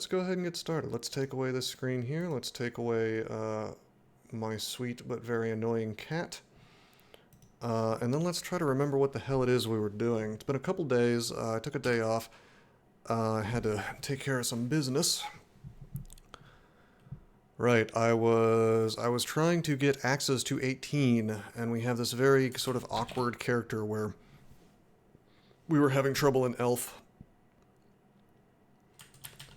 let's go ahead and get started. Let's take away this screen here. Let's take away my sweet but very annoying cat. And then let's try to remember what the hell it is we were doing. It's been a couple days. I took a day off. I had to take care of some business. Right, I was trying to get access to 18, and we have this very sort of awkward character where we were having trouble in Elf.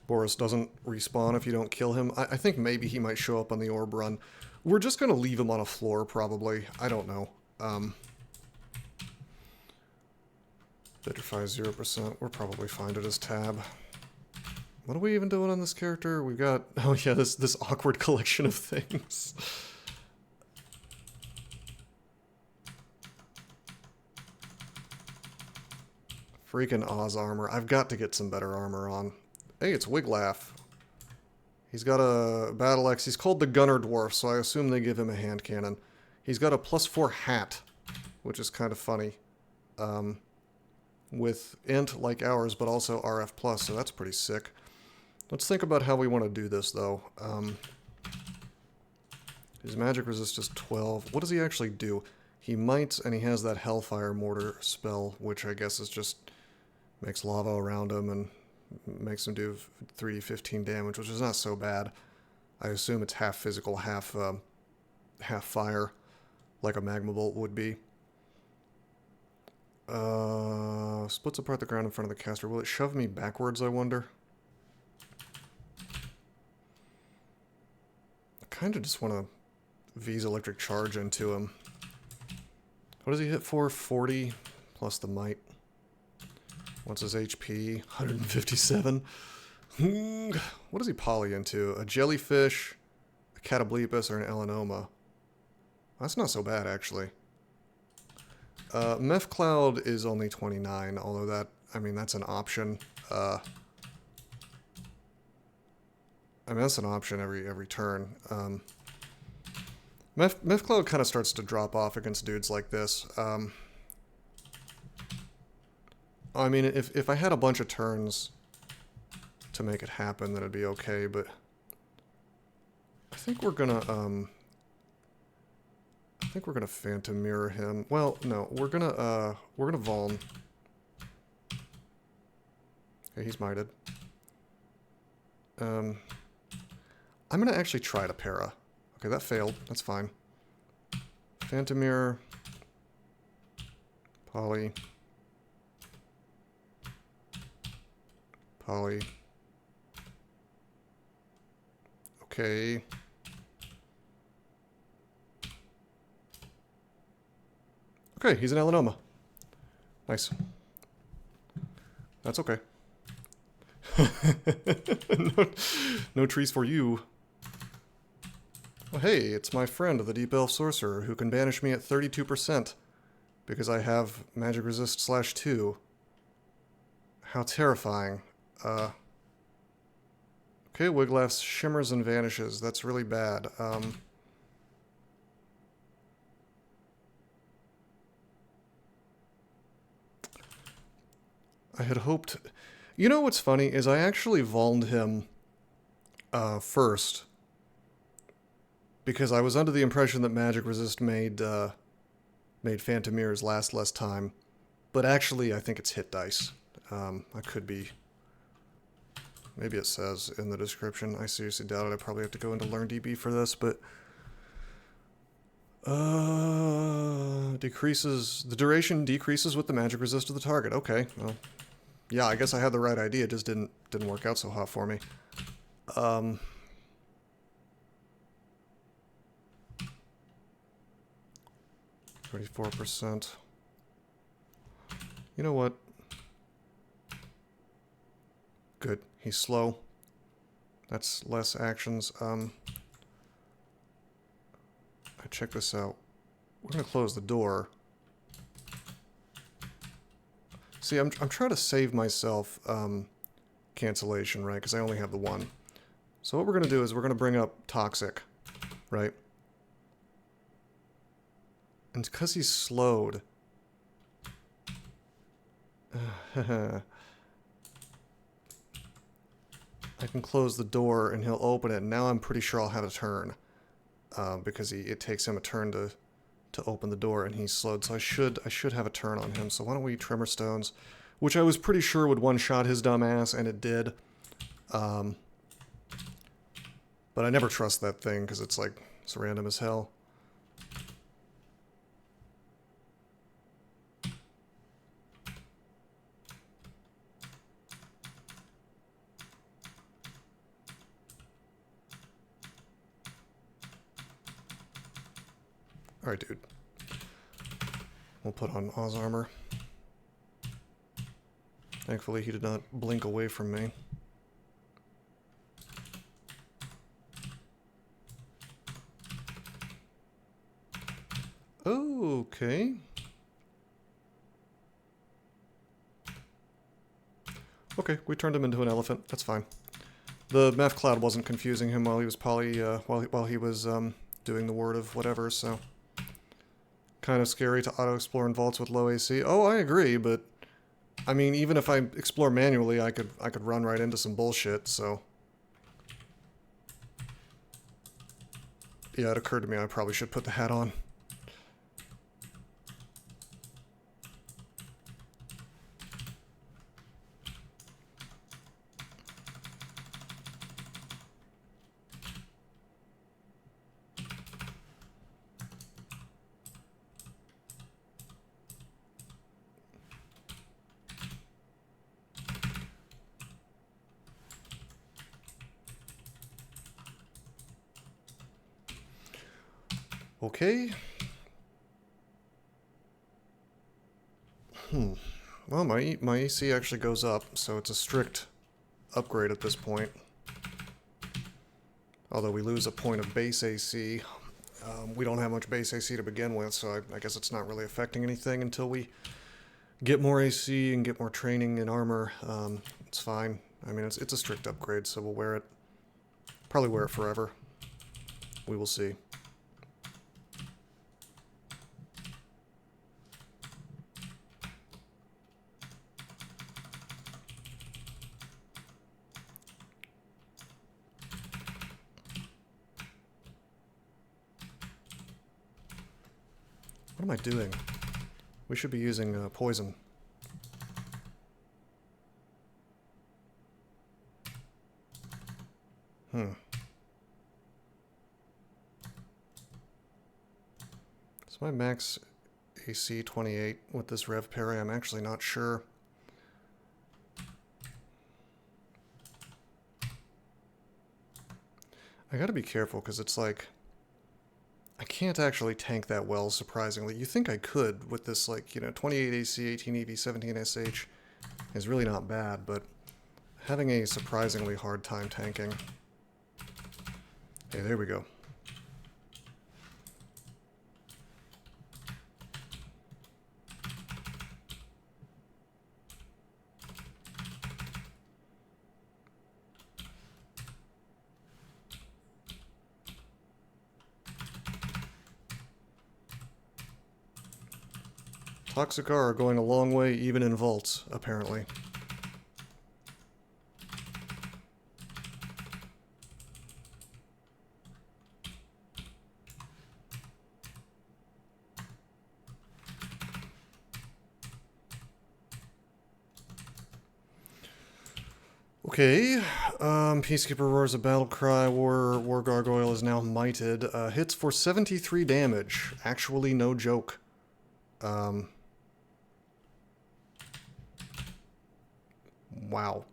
Boris doesn't respawn if you don't kill him. I think maybe he might show up on the orb run. We're just going to leave him on a floor, probably. I don't know. Vitrify 0%. We're probably fine to just tab. What are we even doing on this character? We've got... Oh yeah, this awkward collection of things. Freaking Oz armor. I've got to get some better armor on. Hey, it's Wiglaf. He's got a battle axe. He's called the Gunner Dwarf, so I assume they give him a hand cannon. He's got a +4 hat, which is kind of funny. With int like ours, but also RF+, so that's pretty sick. Let's think about how we want to do this, though. His magic resist is 12. What does he actually do? He might, and he has that Hellfire Mortar spell, which I guess is just makes lava around him and makes him do 3d15 damage, which is not so bad. I assume it's half physical, half fire, like a magma bolt would be. Splits apart the ground in front of the caster. Will it shove me backwards, I wonder? I kind of just want to V's electric charge into him. What does he hit for? 40 plus the might. What's his HP? 157. What does he poly into? A jellyfish, a catoblepus, or an elanoma? That's not so bad, actually. Meph Cloud is only 29, although that, I mean, that's an option. I mean, that's an option every turn. Meph Cloud kind of starts to drop off against dudes like this. I mean, if I had a bunch of turns to make it happen, then it'd be okay, but I think we're gonna, Phantom Mirror him. Well, no, we're gonna Vuln. Okay, he's mited. I'm gonna actually try to para. Okay, that failed. That's fine. Phantom Mirror. Poly. Poly. Okay. Okay, he's an Elanoma. Nice. That's okay. no trees for you. Oh, hey, it's my friend, the Deep Elf Sorcerer, who can banish me at 32% because I have magic resist /2. How terrifying. Okay, Wiglaf shimmers and vanishes. That's really bad. I had hoped... You know what's funny is I actually Vulned him first because I was under the impression that magic resist made Phantom Mirrors last less time, but actually I think it's hit dice. I could be... Maybe it says in the description. I seriously doubt it. I probably have to go into LearnDB for this, but... decreases... The duration decreases with the magic resist of the target. Okay, well... Yeah, I guess I had the right idea. It just didn't work out so hot for me. 34%. You know what? Good. He's slow. That's less actions. Check this out. We're gonna close the door. See, I'm trying to save myself cancellation, right? Because I only have the one. So what we're gonna do is we're gonna bring up Toxic, right? And because he's slowed. I can close the door and he'll open it. And now I'm pretty sure I'll have a turn. Because it takes him a turn to open the door, and he's slowed. So I should have a turn on him. So why don't we Tremor Stones, which I was pretty sure would one-shot his dumb ass, and it did. But I never trust that thing because it's like it's random as hell. Alright, dude. We'll put on Oz armor. Thankfully, he did not blink away from me. Okay. Okay, we turned him into an elephant. That's fine. The meth cloud wasn't confusing him while he was while he was doing the word of whatever, so kind of scary to auto-explore in vaults with low AC. Oh, I agree, but I mean, even if I explore manually, I could run right into some bullshit, so yeah, it occurred to me I probably should put the hat on. Okay. Well, my AC actually goes up, so it's a strict upgrade at this point. Although we lose a point of base AC. We don't have much base AC to begin with, so I guess it's not really affecting anything until we get more AC and get more training in armor. It's fine. I mean, it's a strict upgrade, so we'll wear it. Probably wear it forever. We will see. What am I doing? We should be using poison. Is my max AC 28 with this rev parry? I'm actually not sure. I gotta be careful because it's like I can't actually tank that well, surprisingly. You think I could with this, like, you know, 28 AC, 18 EV, 17 SH is really not bad, but having a surprisingly hard time tanking. Okay, there we go. Toxic R are going a long way, even in vaults, apparently. Okay, Peacekeeper roars a battle cry. War Gargoyle is now mighted. Hits for 73 damage. Actually, no joke. Wow.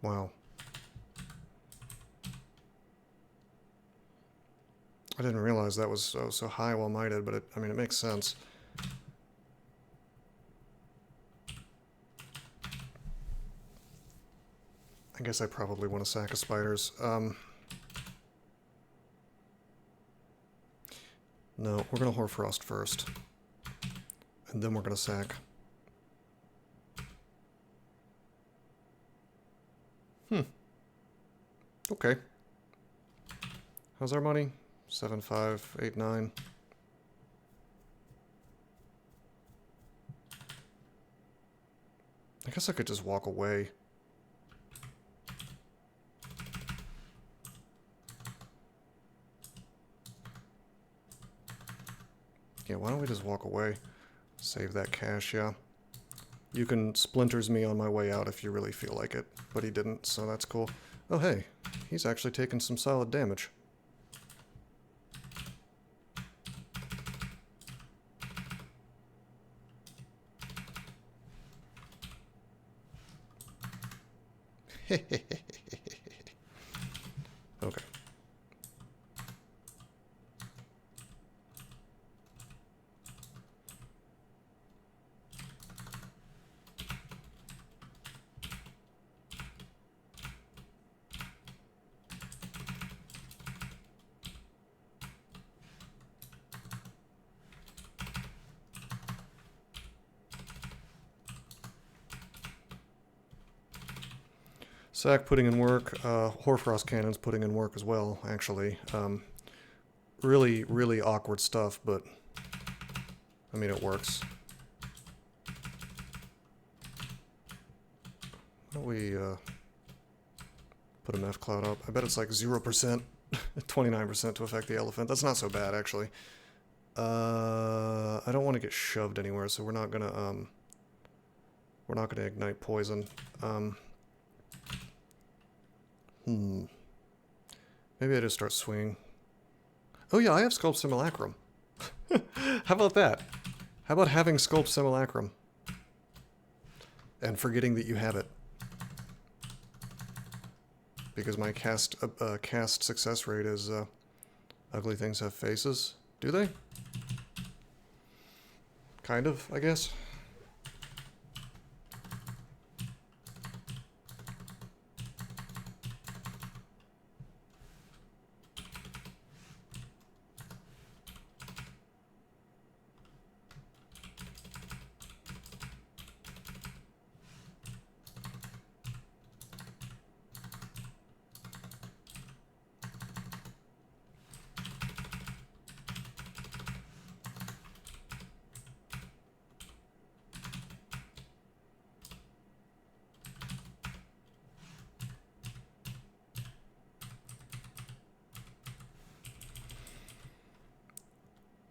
Wow. I didn't realize that was so high while mighted, but I mean, it makes sense. I guess I probably want a sack of spiders. No, we're gonna Hoarfrost first. And then we're gonna sack. Okay. How's our money? 7,589. I guess I could just walk away. Yeah, why don't we just walk away? Save that cash, yeah. You can splinters me on my way out if you really feel like it, but he didn't, so that's cool. Oh hey, he's actually taking some solid damage. Okay. Sack putting in work, Hoarfrost Cannon's putting in work as well, actually. Really, really awkward stuff, but I mean, it works. Why don't we put a meth cloud up? I bet it's like 0%, 29% to affect the elephant. That's not so bad, actually. I don't want to get shoved anywhere, so we're not gonna ignite poison. Maybe I just start swinging. Oh yeah, I have Sculpt Simulacrum. How about that? How about having Sculpt Simulacrum? And forgetting that you have it. Because my cast success rate is, ugly things have faces. Do they? Kind of, I guess.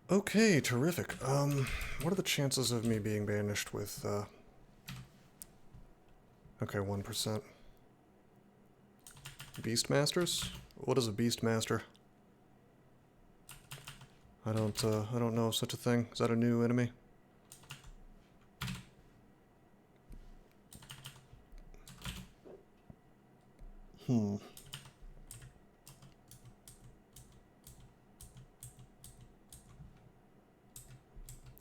Okay, terrific. What are the chances of me being banished with, okay, 1%. Beastmasters? What is a Beastmaster? I don't know of such a thing. Is that a new enemy?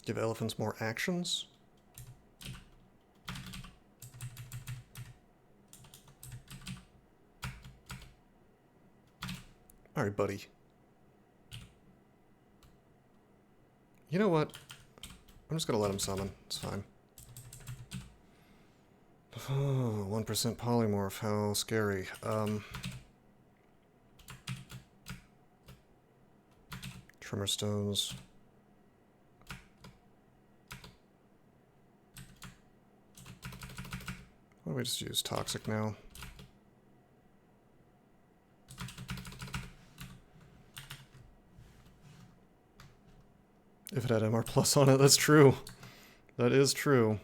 Give elephants more actions? Alright, buddy. You know what? I'm just gonna let him summon. It's fine. Oh, 1% polymorph. How scary. Tremor stones. Why don't we just use toxic now? If it had MR plus on it, that's true. That is true.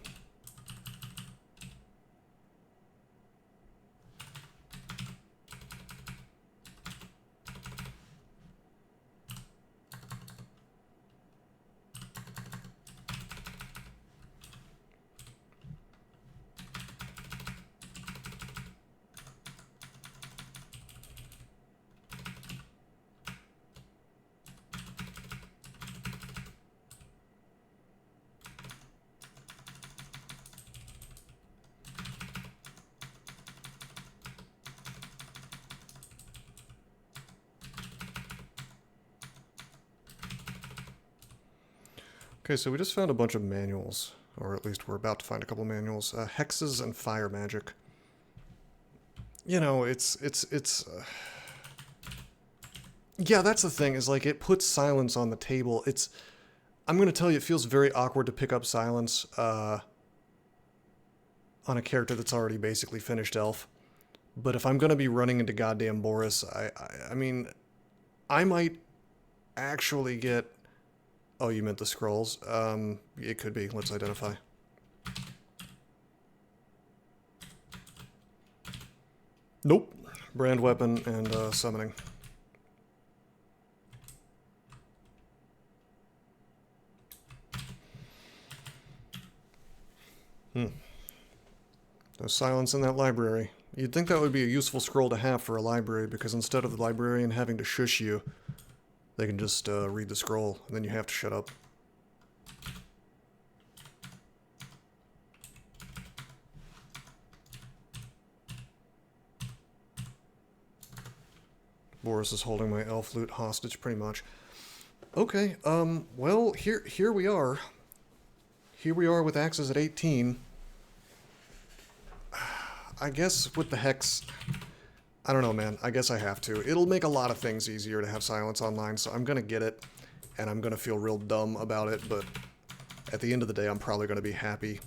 Okay, so we just found a bunch of manuals, or at least we're about to find a couple manuals. Hexes and fire magic. You know, yeah, that's the thing, is like, it puts silence on the table. I'm gonna tell you, it feels very awkward to pick up silence, on a character that's already basically finished elf. But if I'm going to be running into goddamn Boris, I mean, I might actually get... Oh, you meant the scrolls. It could be. Let's identify. Nope. Brand weapon and summoning. No silence in that library. You'd think that would be a useful scroll to have for a library, because instead of the librarian having to shush you, they can just read the scroll, and then you have to shut up. Boris is holding my elf loot hostage, pretty much. Okay, well, here we are. Here we are with axes at 18. I guess with the hex... I don't know, man. I guess I have to. It'll make a lot of things easier to have silence online, so I'm gonna get it, and I'm gonna feel real dumb about it, but at the end of the day, I'm probably gonna be happy.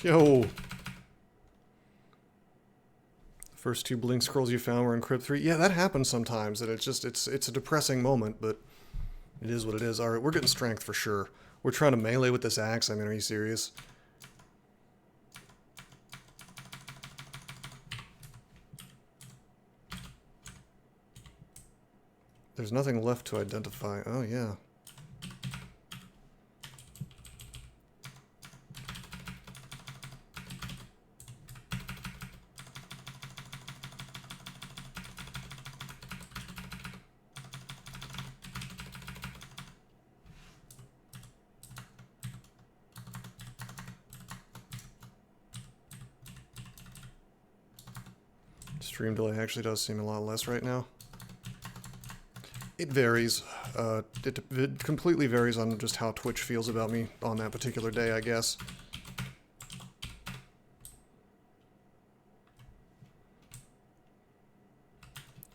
Yo! First 2 blink scrolls you found were in Crypt 3. Yeah, that happens sometimes, and it's a depressing moment, but it is what it is. Alright, we're getting strength for sure. We're trying to melee with this axe. I mean, are you serious? There's nothing left to identify. Oh, yeah. Stream delay actually does seem a lot less right now. It varies. It completely varies on just how Twitch feels about me on that particular day, I guess.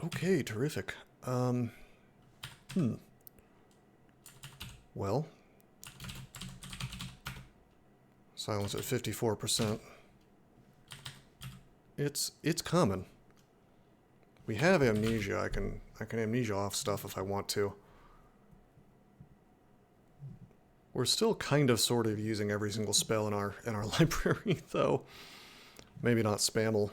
Okay, terrific. Well. Silence at 54%. It's common. We have amnesia. I can amnesia off stuff if I want to. We're still kind of sort of using every single spell in our library, though. Maybe not spammel.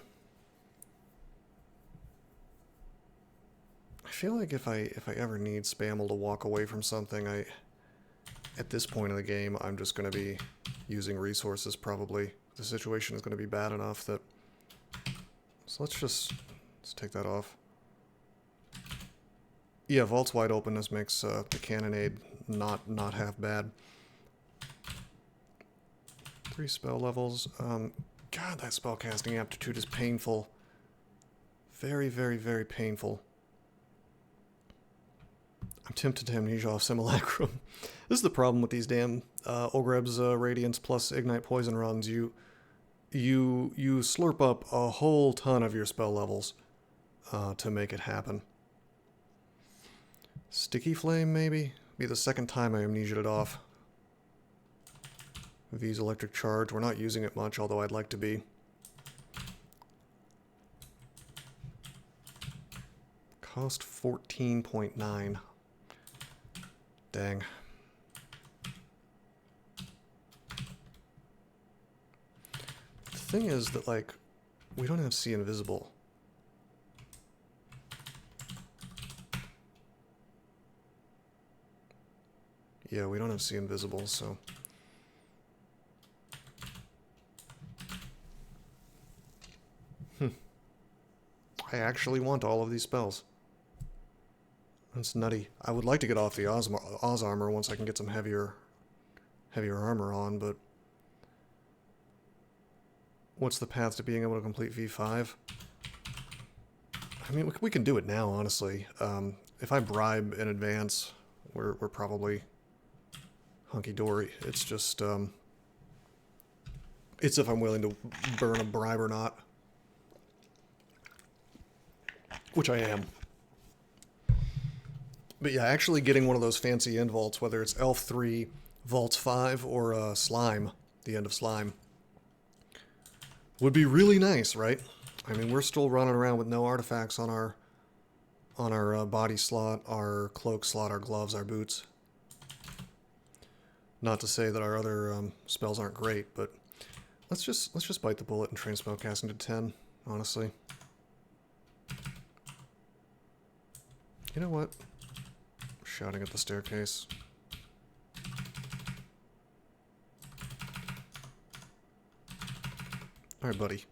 I feel like if I ever need spammel to walk away from something, at this point in the game, I'm just going to be using resources probably. The situation is going to be bad enough that... So let's take that off. Yeah, Vault's wide openness makes the cannonade not half bad. 3 spell levels. God, that spellcasting aptitude is painful. Very, very, very painful. I'm tempted to amnesia off Simulacrum. This is the problem with these damn Ogreb's Radiance plus Ignite Poison runs. You slurp up a whole ton of your spell levels to make it happen. Sticky Flame, maybe? Be the second time I amnesia'd it off. V's Electric Charge. We're not using it much, although I'd like to be. Cost 14.9. Dang. The thing is that, like, we don't have See Invisible. Yeah, we don't have See Invisible, so... I actually want all of these spells. That's nutty. I would like to get off the Oz armor once I can get some heavier armor on, but... What's the path to being able to complete V5? I mean, we can do it now, honestly. If I bribe in advance we're probably hunky-dory. It's just, it's if I'm willing to burn a bribe or not. Which I am. But yeah, actually getting one of those fancy end vaults, whether it's Elf 3, Vaults 5, or Slime, the End of Slime, would be really nice, right? I mean, we're still running around with no artifacts on our body slot, our cloak slot, our gloves, our boots. Not to say that our other spells aren't great, but let's just bite the bullet and train spellcasting to 10, honestly. You know what? Shouting at the staircase. Alright, buddy.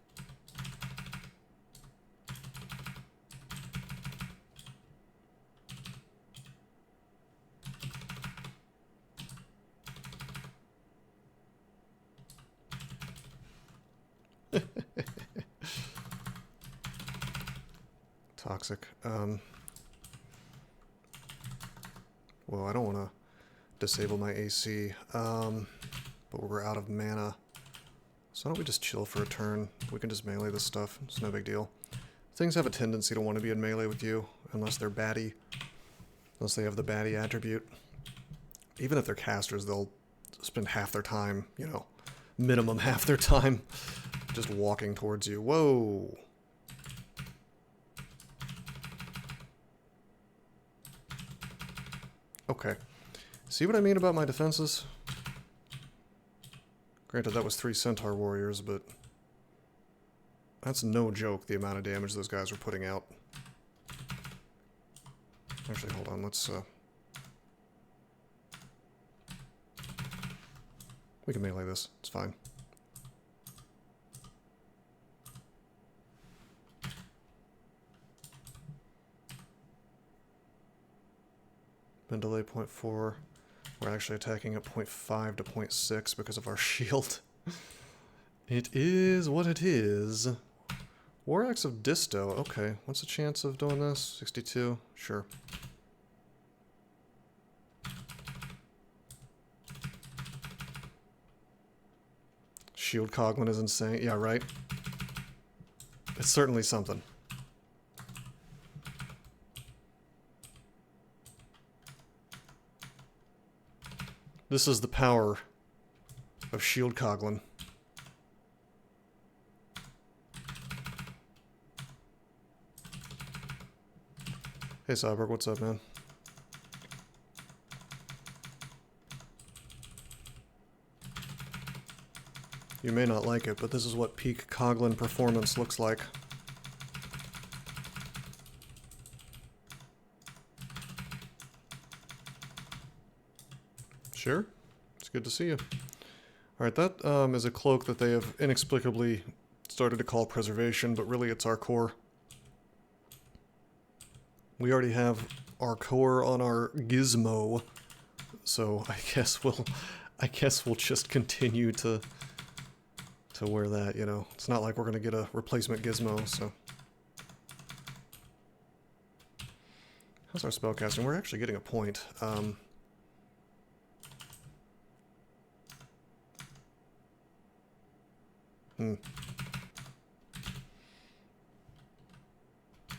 Toxic. Well, I don't want to disable my AC, but we're out of mana. So why don't we just chill for a turn? We can just melee this stuff. It's no big deal. Things have a tendency to want to be in melee with you, unless they're baddie. Unless they have the baddie attribute. Even if they're casters, they'll spend half their time, you know, minimum half their time, just walking towards you. Whoa! Okay. See what I mean about my defenses? Granted, that was 3 Centaur warriors, but that's no joke, the amount of damage those guys were putting out. Actually, hold on, let's, we can melee this, it's fine. Been delay 0.4. We're actually attacking at 0.5 to 0.6 because of our shield. It is what it is. War Axe of Disto. Okay, what's the chance of doing this? 62? Sure. Shield Coglin is insane. Yeah, right? It's certainly something. This is the power of Shield Coglin. Hey Cyborg, what's up, man? You may not like it, but this is what peak Coglin performance looks like. Sure. It's good to see you. Alright, that is a cloak that they have inexplicably started to call preservation, but really it's our core. We already have our core on our gizmo, so I guess we'll just continue to wear that, you know. It's not like we're gonna get a replacement gizmo, so. How's our spellcasting? We're actually getting a point.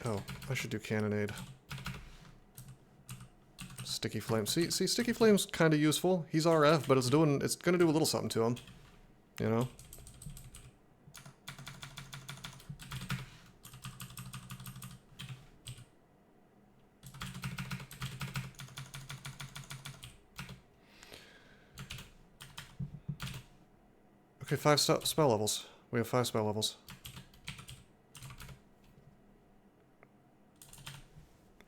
Oh, I should do Cannonade. Sticky Flame. See, Sticky Flame's kind of useful. He's RF, but it's gonna do a little something to him. You know? Okay, 5 spell levels. We have 5 spell levels.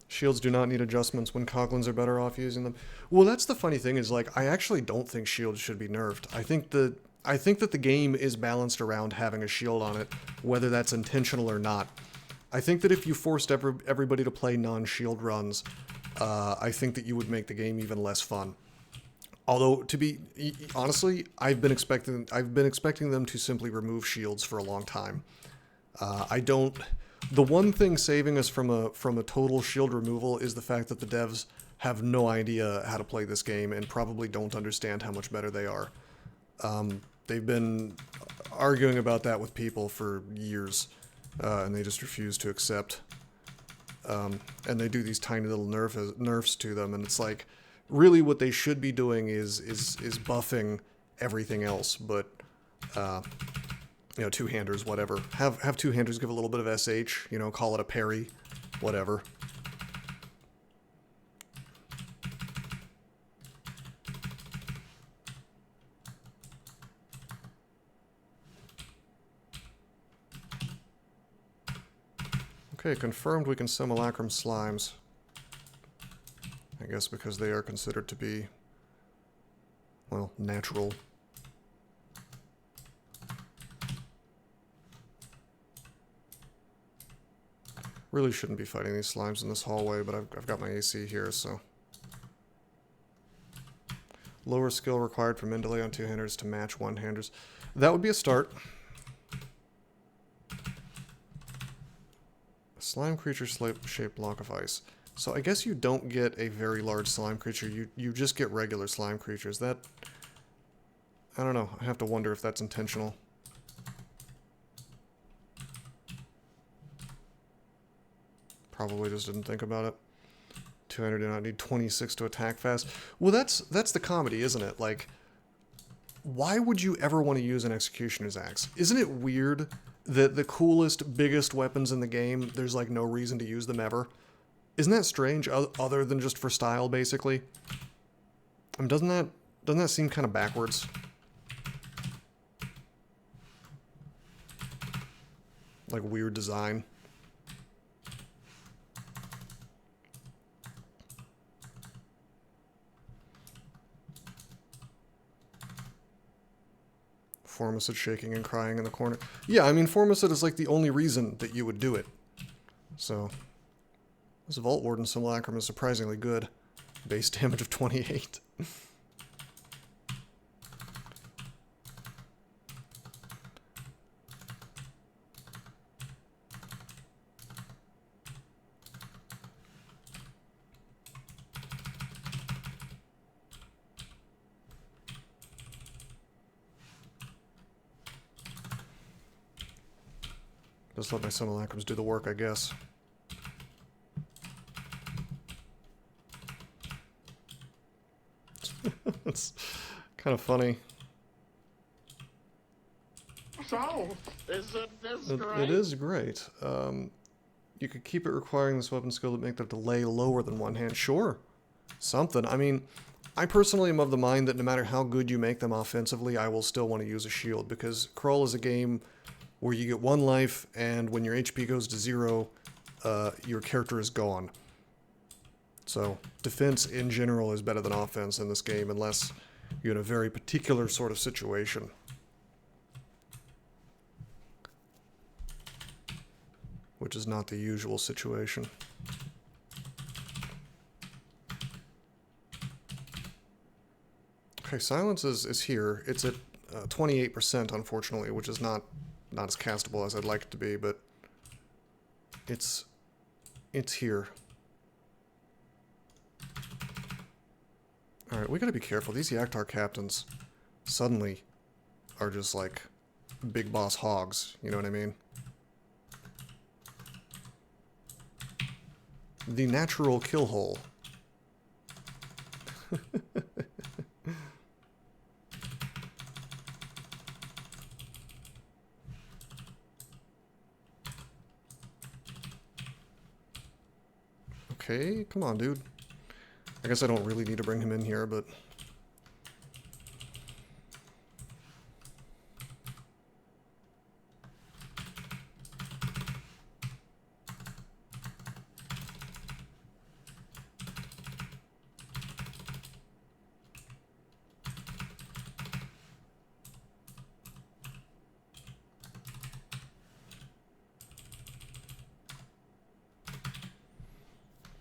Shields do not need adjustments when Coglins are better off using them. Well, that's the funny thing is, like, I actually don't think shields should be nerfed. I think that the game is balanced around having a shield on it, whether that's intentional or not. I think that if you forced everybody to play non-shield runs, I think that you would make the game even less fun. Although, to be honestly, I've been expecting them to simply remove shields for a long time. I don't The one thing saving us from a total shield removal is the fact that the devs have no idea how to play this game and probably don't understand how much better they are. They've been arguing about that with people for years, and they just refuse to accept. And they do these tiny little nerfs to them, and it's like, really what they should be doing is buffing everything else, but you know, two-handers, whatever. Have two-handers give a little bit of SH, you know, call it a parry, whatever. Okay, confirmed we can simulacrum slimes. I guess because they are considered to be, well, natural. Really shouldn't be fighting these slimes in this hallway, but I've got my AC here, so. Lower skill required for min delay on two-handers to match one-handers. That would be a start. A slime creature shaped block of ice. So I guess you don't get a very large slime creature, you just get regular slime creatures. That, I don't know, I have to wonder if that's intentional. Probably just didn't think about it. 200 do not need 26 to attack fast. Well, that's the comedy, isn't it? Like, why would you ever want to use an executioner's axe? Isn't it weird that the coolest, biggest weapons in the game, there's like no reason to use them ever? Isn't that strange, other than just for style, basically? I mean, doesn't that seem kind of backwards? Like weird design. Formicid shaking and crying in the corner. Yeah, I mean, Formicid is like the only reason that you would do it. So, this Vault Warden Simulacrum is surprisingly good. Base damage of 28. Just let my simulacrums do the work, I guess. It's kind of funny. So, isn't this great? It is great. You could keep it requiring this weapon skill to make the delay lower than one hand. Sure. Something. I mean, I personally am of the mind that no matter how good you make them offensively, I will still want to use a shield, because CoAl is a game where you get one life, and when your HP goes to 0, your character is gone. So, defense in general is better than offense in this game, unless you're in a very particular sort of situation. Which is not the usual situation. Okay, silence is here. It's at 28%, unfortunately, which is not as castable as I'd like it to be, but it's here. Alright, we gotta be careful. These Yaktar captains suddenly are just like big boss hogs, you know what I mean? The natural kill hole. Okay, come on, dude. I guess I don't really need to bring him in here, but...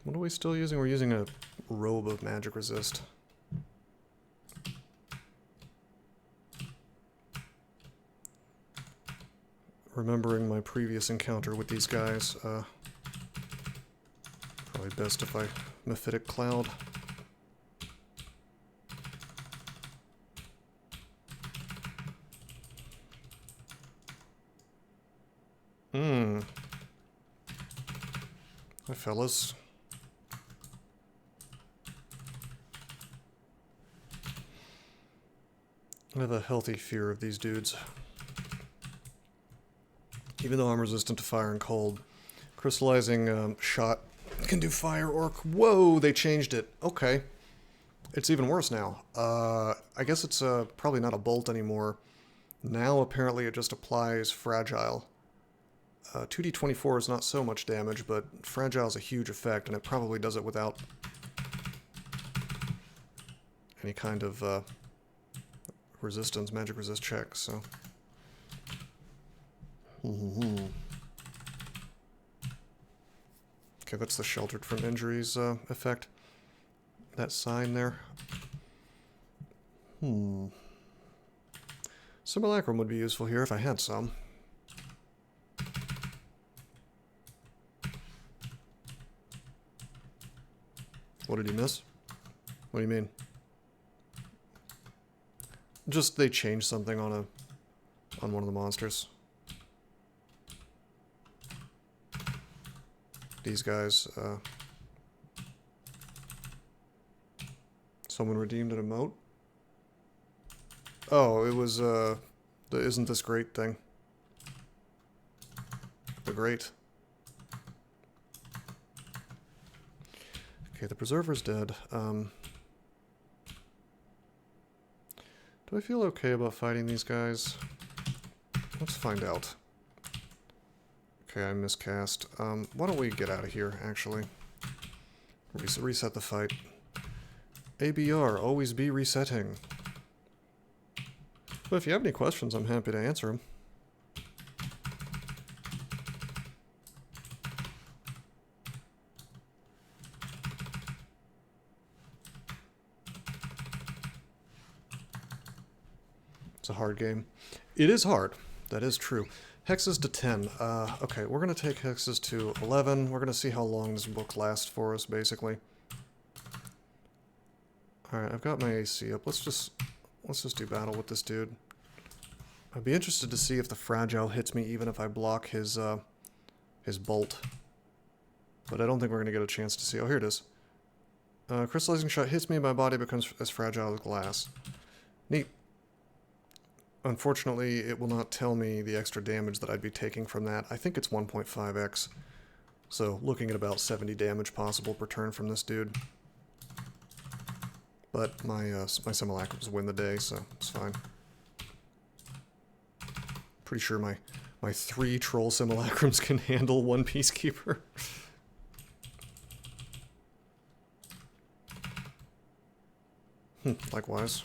What are we still using? We're using a robe of magic resist. remembering my previous encounter with these guys. Probably best if I Mephitic Cloud. Hi, fellas. I have a healthy fear of these dudes. Even though I'm resistant to fire and cold, crystallizing shot can do fire orc. Whoa, they changed it. Okay. It's even worse now. I guess it's probably not a bolt anymore. Now apparently it just applies fragile. 2d24 is not so much damage, but fragile is a huge effect, and it probably does it without any kind of resistance, magic resist check, so... Okay, that's the sheltered from injuries effect. That sign there. Simulacrum would be useful here if I had some. What did he miss? What do you mean? Just they changed something on one of the monsters. These guys, someone redeemed an emote? Oh, it was, the Isn't This Great thing. The Great. Okay, the Preserver's dead. Do I feel okay about fighting these guys? Let's find out. Okay, I miscast. Why don't we get out of here, actually? Reset the fight. ABR, always be resetting. But if you have any questions, I'm happy to answer them. It's a hard game. It is hard. That is true. Hexes to 10. Okay, we're going to take hexes to 11. We're going to see how long this book lasts for us, basically. Alright, I've got my AC up. Let's just do battle with this dude. I'd be interested to see if the fragile hits me even if I block his bolt. But I don't think we're going to get a chance to see. Oh, here it is. Crystallizing shot hits me, my body becomes as fragile as glass. Neat. Unfortunately, it will not tell me the extra damage that I'd be taking from that. I think it's 1.5x. So, looking at about 70 damage possible per turn from this dude. But my simulacrums win the day, so it's fine. Pretty sure my 3 troll simulacrums can handle 1 peacekeeper. Likewise.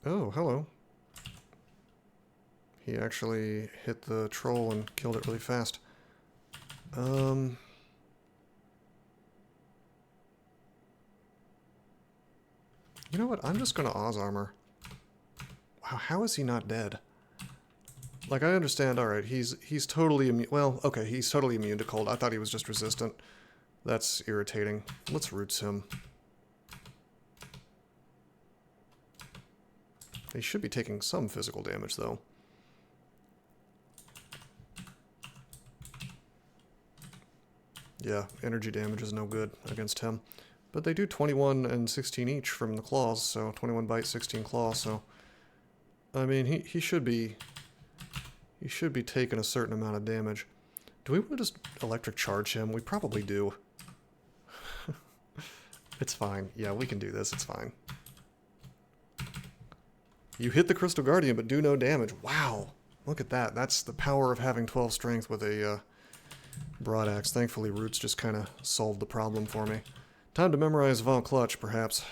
Oh, hello. He actually hit the troll and killed it really fast. You know what? I'm just gonna Oz armor. Wow, how is he not dead? Like, I understand, alright, he's totally immune. Well, okay, he's totally immune to cold. I thought he was just resistant. That's irritating. Let's roots him. He should be taking some physical damage, though. Yeah, energy damage is no good against him. But they do 21 and 16 each from the claws, so 21 bite, 16 claw, so... I mean, he should be... He should be taking a certain amount of damage. Do we want to just electric charge him? We probably do. It's fine. Yeah, we can do this, it's fine. You hit the Crystal Guardian, but do no damage. Wow. Look at that. That's the power of having 12 strength with a broadaxe. Thankfully, Roots just kind of solved the problem for me. Time to memorize Vault Clutch, perhaps.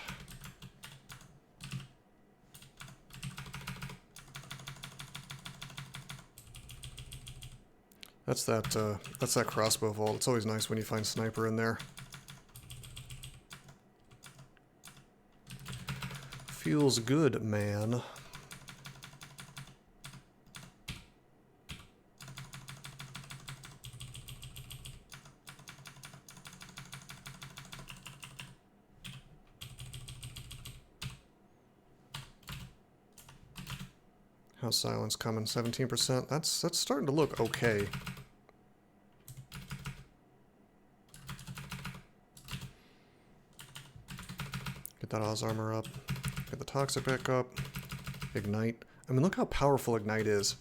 That's that crossbow vault. It's always nice when you find sniper in there. Feels good, man. How's silence coming? 17%. That's starting to look okay. Get that Oz armor up. Get the toxic back up. Ignite. I mean, look how powerful Ignite is.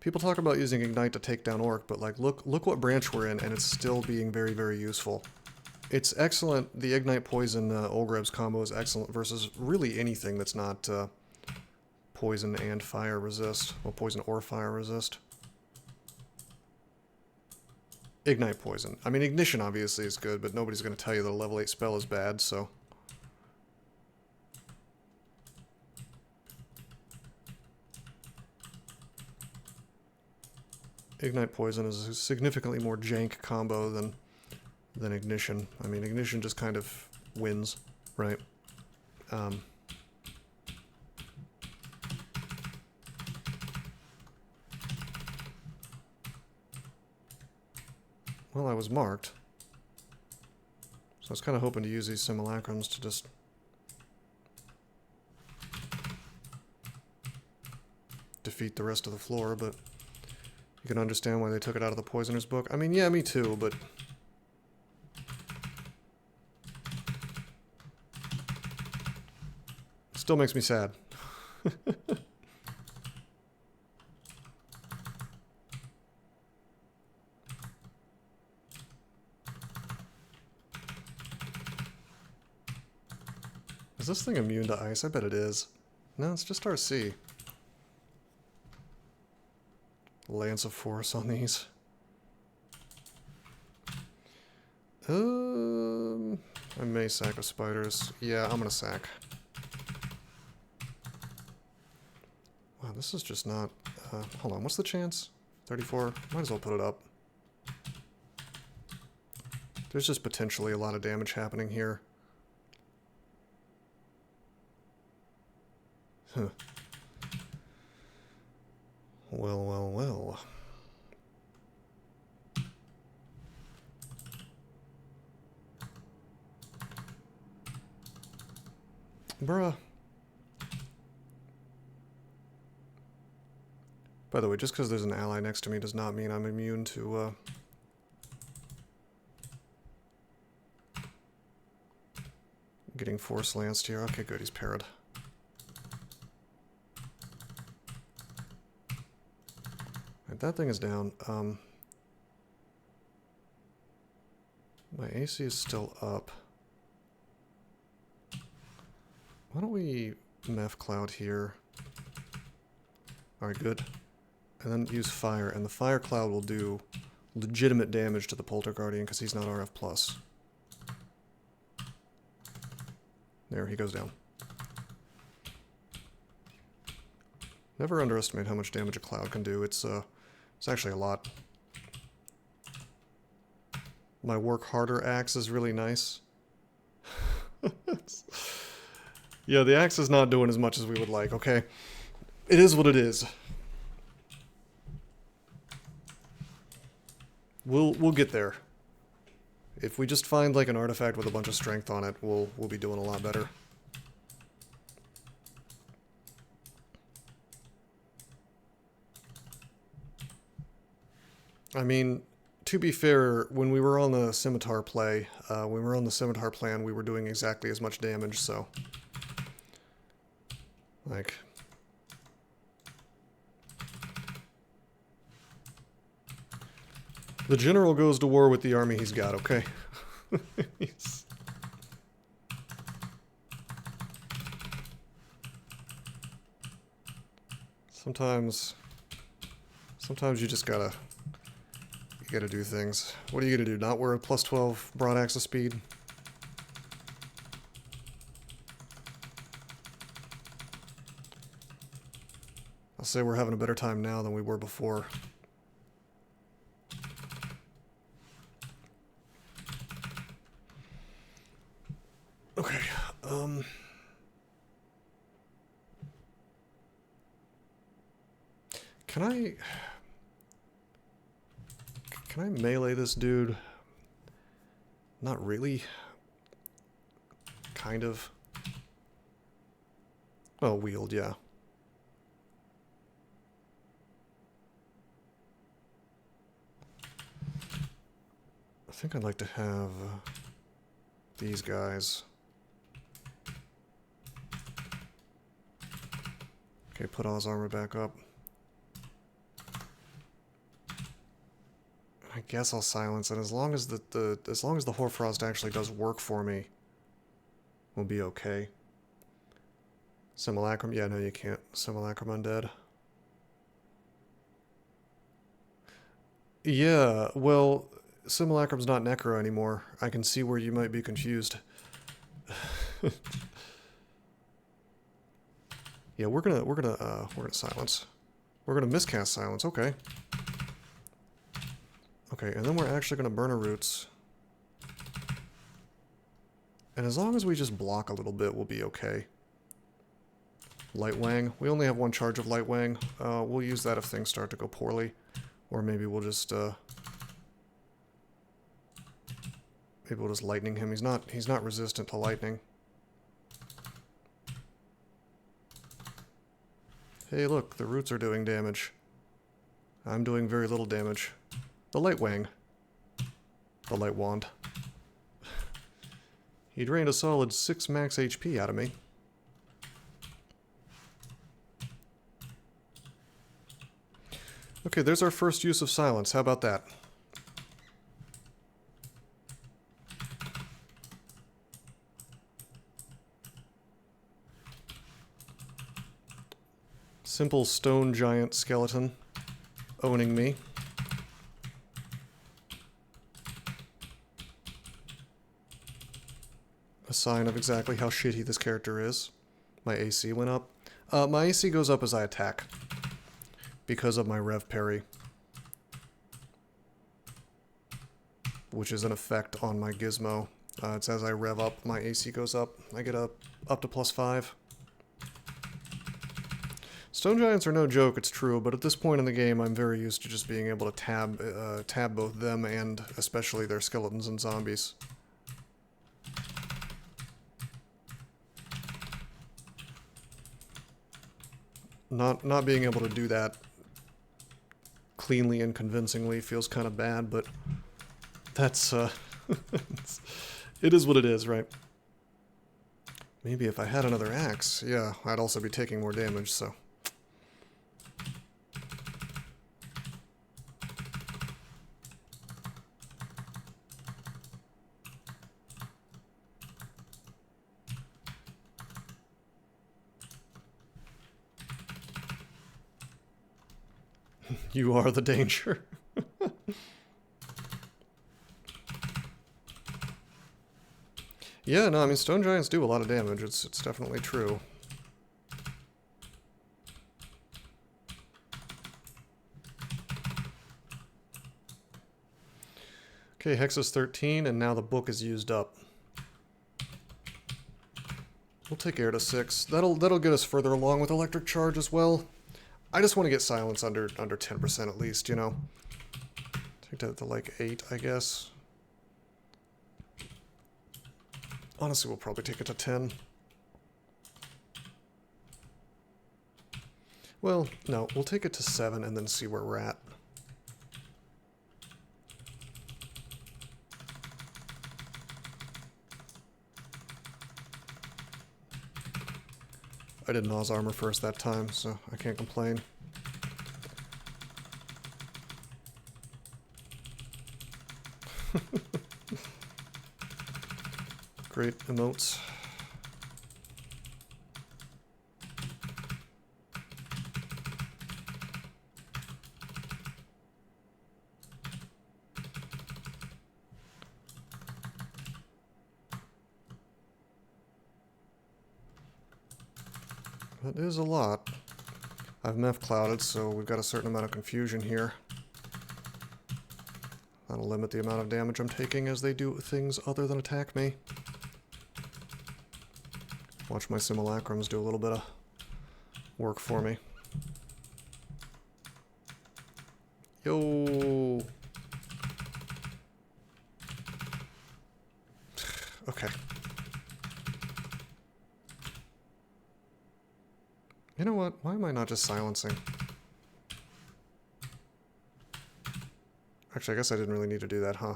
People talk about using Ignite to take down Orc, but like, look what branch we're in, and it's still being very, very useful. It's excellent. The Ignite Poison Olgreb's combo is excellent versus really anything that's not poison and fire resist. Well, poison or fire resist. Ignite Poison. I mean, Ignition obviously is good, but nobody's going to tell you that a level 8 spell is bad, so... Ignite Poison is a significantly more jank combo than Ignition. I mean, Ignition just kind of wins, right? Well, I was marked. So I was kind of hoping to use these simulacrums to just... defeat the rest of the floor, but... You can understand why they took it out of the Poisoner's book. I mean, yeah, me too, but... Still makes me sad. Is this thing immune to ice? I bet it is. No, it's just RC. Lance of Force on these. I may sack of spiders. Yeah, I'm gonna sack. Wow, this is just not... hold on, what's the chance? 34? Might as well put it up. There's just potentially a lot of damage happening here. Huh. Well, well, well. Bruh. By the way, just because there's an ally next to me does not mean I'm immune to, getting force lanced here. Okay, good, he's parried. Right, that thing is down. My AC is still up. Why don't we Meph Cloud here? Alright, good. And then use Fire, and the Fire Cloud will do legitimate damage to the Polterguardian because he's not RF+. There, he goes down. Never underestimate how much damage a cloud can do. It's actually a lot. My work harder axe is really nice. Yeah, the axe is not doing as much as we would like, okay? It is what it is. We'll get there. If we just find like an artifact with a bunch of strength on it, we'll be doing a lot better. I mean, to be fair, when we were on the Scimitar play, when we were on the Scimitar plan, we were doing exactly as much damage, so... Like... The general goes to war with the army he's got, okay? Sometimes you just gotta do things. What are you gonna do? Not wear a plus 12 broad axis speed? I'll say we're having a better time now than we were before. Okay, Can I melee this dude? Not really. Kind of. Oh, wield, yeah. think I'd like to have these guys. Okay, put Oz armor back up. I guess I'll silence it as long as the Hoarfrost actually does work for me. We'll be okay. Simulacrum? Yeah, no, you can't. Simulacrum undead. Yeah, well, Simulacrum's not Necro anymore. I can see where you might be confused. Yeah, we're gonna silence. We're gonna miscast silence. Okay. Okay, and then we're actually gonna burn our roots. And as long as we just block a little bit, we'll be okay. Light Wang. We only have one charge of Light Wang. We'll use that if things start to go poorly. Or maybe we'll just lightning him. He's not resistant to lightning. Hey, look, the roots are doing damage. I'm doing very little damage. The Light Wang. The Light Wand. He drained a solid 6 max HP out of me. Okay, there's our first use of silence. How about that? Simple stone giant skeleton owning me. A sign of exactly how shitty this character is. My AC went up. My AC goes up as I attack. Because of my Rev Parry. Which is an effect on my gizmo. It's as I rev up, my AC goes up. I get up to +5. Stone Giants are no joke, it's true, but at this point in the game I'm very used to just being able to tab both them and especially their skeletons and zombies. Not being able to do that cleanly and convincingly feels kind of bad, but that's, it is what it is, right? Maybe if I had another axe, yeah, I'd also be taking more damage, so. You are the danger. Yeah, no, I mean, stone giants do a lot of damage. It's definitely true. Okay, Hex is 13, and now the book is used up. We'll take air to 6. That'll get us further along with electric charge as well. I just want to get silence under 10% at least, you know. Take that to like 8, I guess. Honestly, we'll probably take it to 10. Well, no, we'll take it to 7 and then see where we're at. I did Oz armor first that time, so I can't complain. Great emotes. That is a lot. I've meth clouded, so we've got a certain amount of confusion here. That'll limit the amount of damage I'm taking as they do things other than attack me. Watch my simulacrums do a little bit of work for me. Yo! Okay. You know what? Why am I not just silencing? Actually, I guess I didn't really need to do that, huh?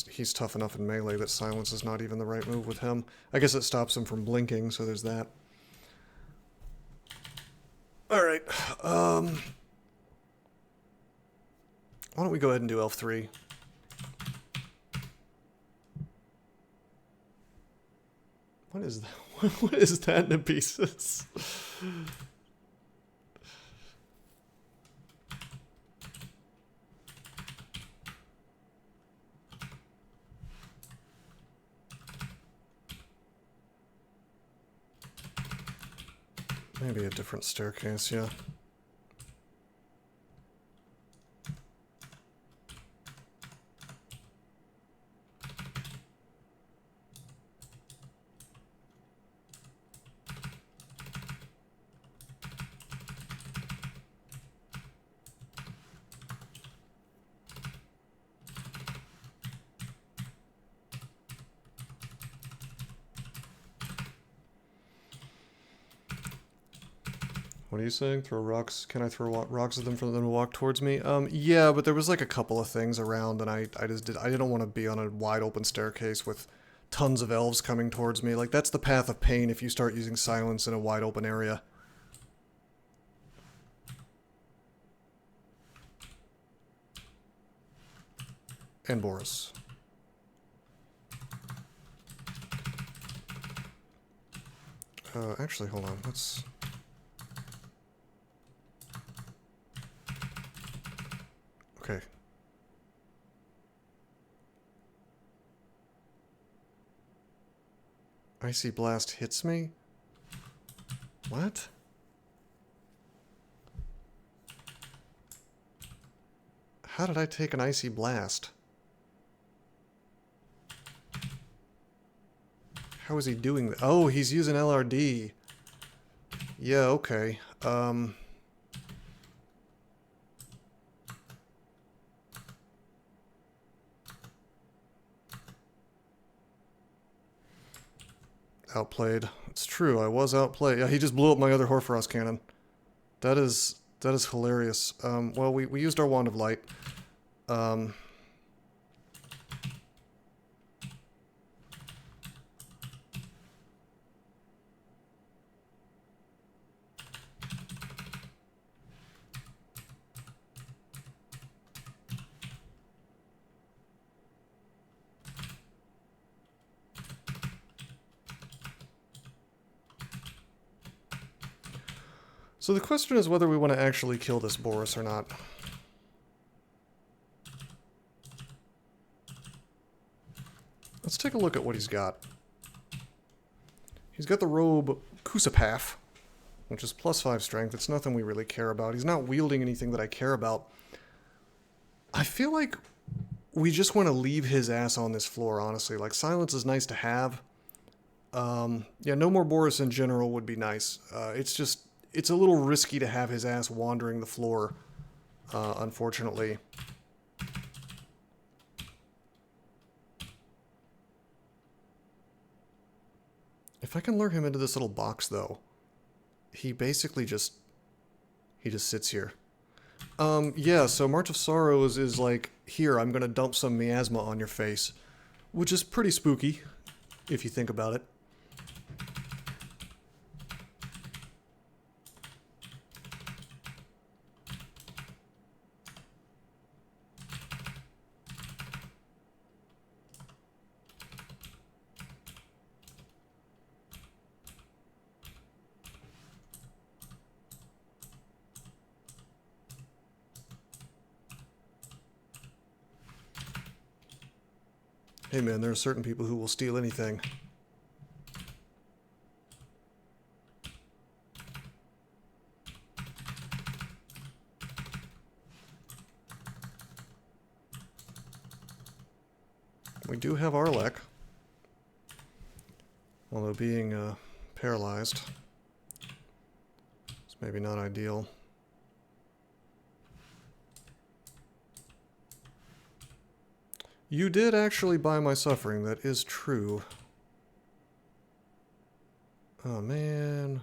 He's tough enough in melee that silence is not even the right move with him. I guess it stops him from blinking, so there's that. Alright, why don't we go ahead and do Elf 3? What is that? What is that in pieces? Maybe a different staircase, yeah. What are you saying? Throw rocks? Can I throw rocks at them for them to walk towards me? Yeah, but there was like a couple of things around, and I didn't want to be on a wide open staircase with tons of elves coming towards me. Like, that's the path of pain if you start using silence in a wide open area. And Boris. Actually, hold on. Let's... Okay. Icy Blast hits me? What? How did I take an Icy Blast? How is he doing that? Oh, he's using LRD. Yeah, okay. Outplayed. It's true, I was outplayed. Yeah, he just blew up my other Horfrost cannon. That is hilarious. Well, we used our Wand of Light. So the question is whether we want to actually kill this Boris or not. Let's take a look at what he's got. He's got the robe Kusapaf, which is +5 strength. It's nothing we really care about. He's not wielding anything that I care about. I feel like we just want to leave his ass on this floor, honestly. Like, silence is nice to have. Yeah, no more Boris in general would be nice. It's a little risky to have his ass wandering the floor, unfortunately. If I can lure him into this little box, though, he basically just sits here. Yeah, so March of Sorrows is like, here, I'm gonna dump some miasma on your face, which is pretty spooky, if you think about it. Hey man, there are certain people who will steal anything. We do have Arlek, although being paralyzed is maybe not ideal. You did actually buy my suffering, that is true. Oh man.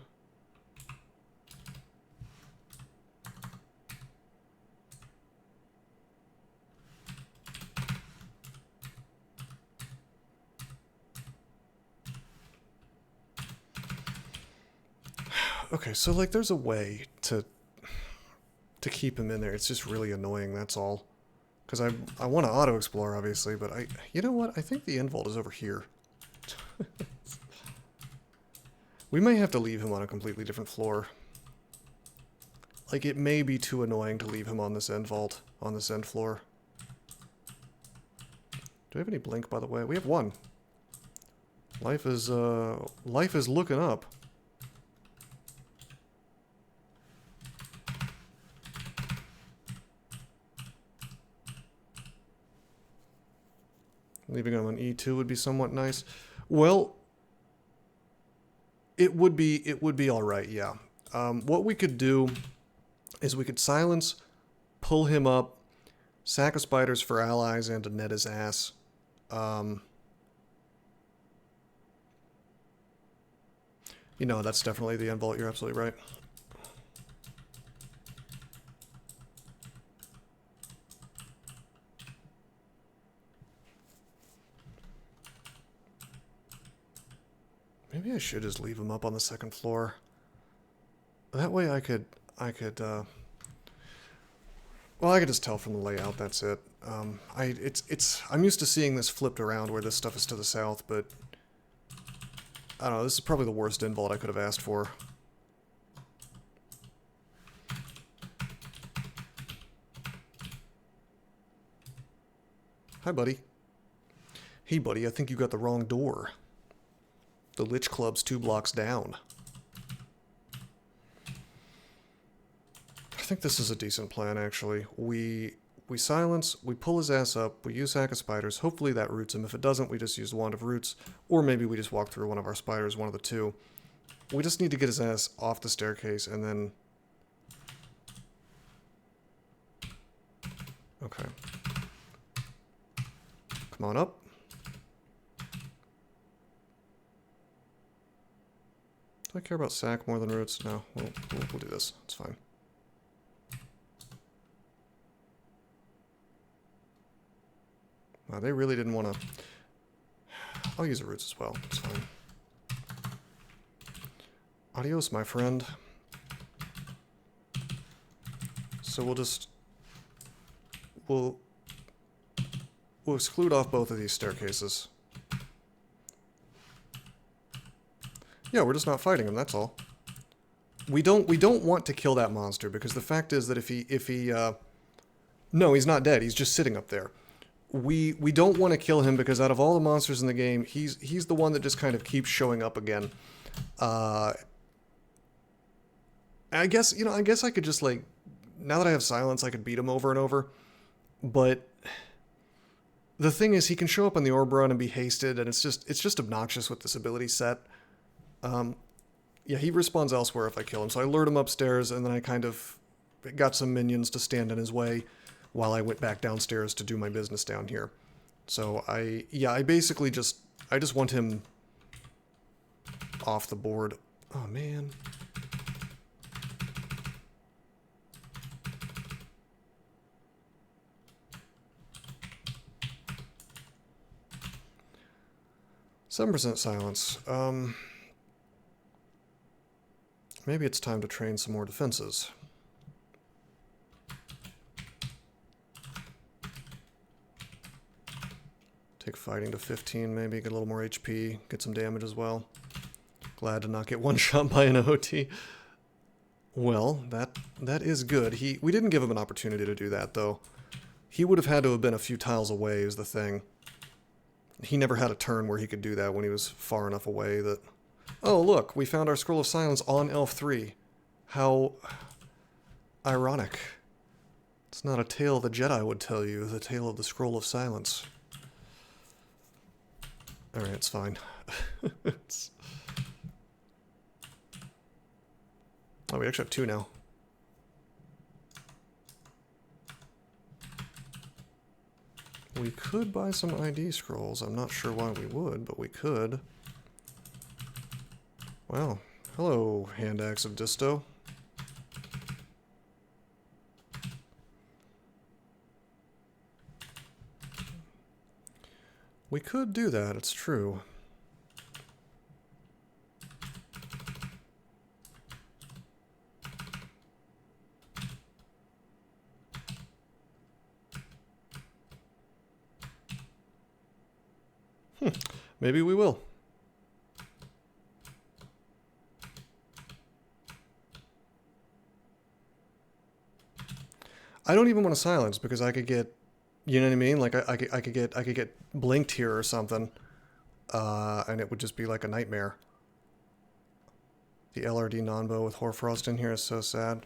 Okay, so like there's a way to keep him in there. It's just really annoying, that's all. Because I want to auto-explore, obviously, but you know what? I think the end vault is over here. We may have to leave him on a completely different floor. Like, it may be too annoying to leave him on this end vault, on this end floor. Do we have any blink, by the way? We have one. Life is looking up. Leaving him on E2 would be somewhat nice. Well, it would be all right, yeah. What we could do is we could silence, pull him up, sack of spiders for allies, and to net his ass. You know, that's definitely the end vault. You're absolutely right. Maybe I should just leave him up on the second floor. That way I could, well, I could just tell from the layout, that's it. I'm used to seeing this flipped around where this stuff is to the south, but I don't know, this is probably the worst end vault I could have asked for. Hi, buddy. Hey, buddy, I think you got the wrong door. The Lich Club's 2 blocks down. I think this is a decent plan, actually. We silence, we pull his ass up, we use Sack of Spiders. Hopefully that roots him. If it doesn't, we just use Wand of Roots. Or maybe we just walk through one of our spiders, one of the two. We just need to get his ass off the staircase, and then... Okay. Come on up. Do I care about Sack more than Roots? No, we'll do this. It's fine. Wow, they really didn't want to... I'll use the Roots as well. It's fine. Adios, my friend. So we'll just... We'll exclude off both of these staircases. Yeah, we're just not fighting him, that's all. We don't want to kill that monster, because the fact is that if he no, he's not dead, he's just sitting up there. We don't want to kill him because out of all the monsters in the game, he's the one that just kind of keeps showing up again. I guess, you know, I guess I could just, like, now that I have silence, I could beat him over and over. But the thing is, he can show up on the orb run and be hasted, and it's just obnoxious with this ability set. Yeah, he respawns elsewhere if I kill him. So I lured him upstairs, and then I kind of got some minions to stand in his way while I went back downstairs to do my business down here. So I basically just want him off the board. Oh, man. %7% silence. Maybe it's time to train some more defenses. Take fighting to 15, maybe get a little more HP, get some damage as well. Glad to not get one shot by an OT. Well, that is good. We didn't give him an opportunity to do that, though. He would have had to have been a few tiles away, is the thing. He never had a turn where he could do that when he was far enough away that... Oh, look, we found our Scroll of Silence on Elf 3. How ironic. It's not a tale the Jedi would tell you, the tale of the Scroll of Silence. Alright, it's fine. Oh, we actually have 2 now. We could buy some ID scrolls. I'm not sure why we would, but we could. Wow. Hello, Hand Axe of Disto. We could do that, it's true. Maybe we will. I don't even want to silence because I could get, you know what I mean? Like I could get blinked here or something, and it would just be like a nightmare. The LRD non-bow with Hoarfrost in here is so sad.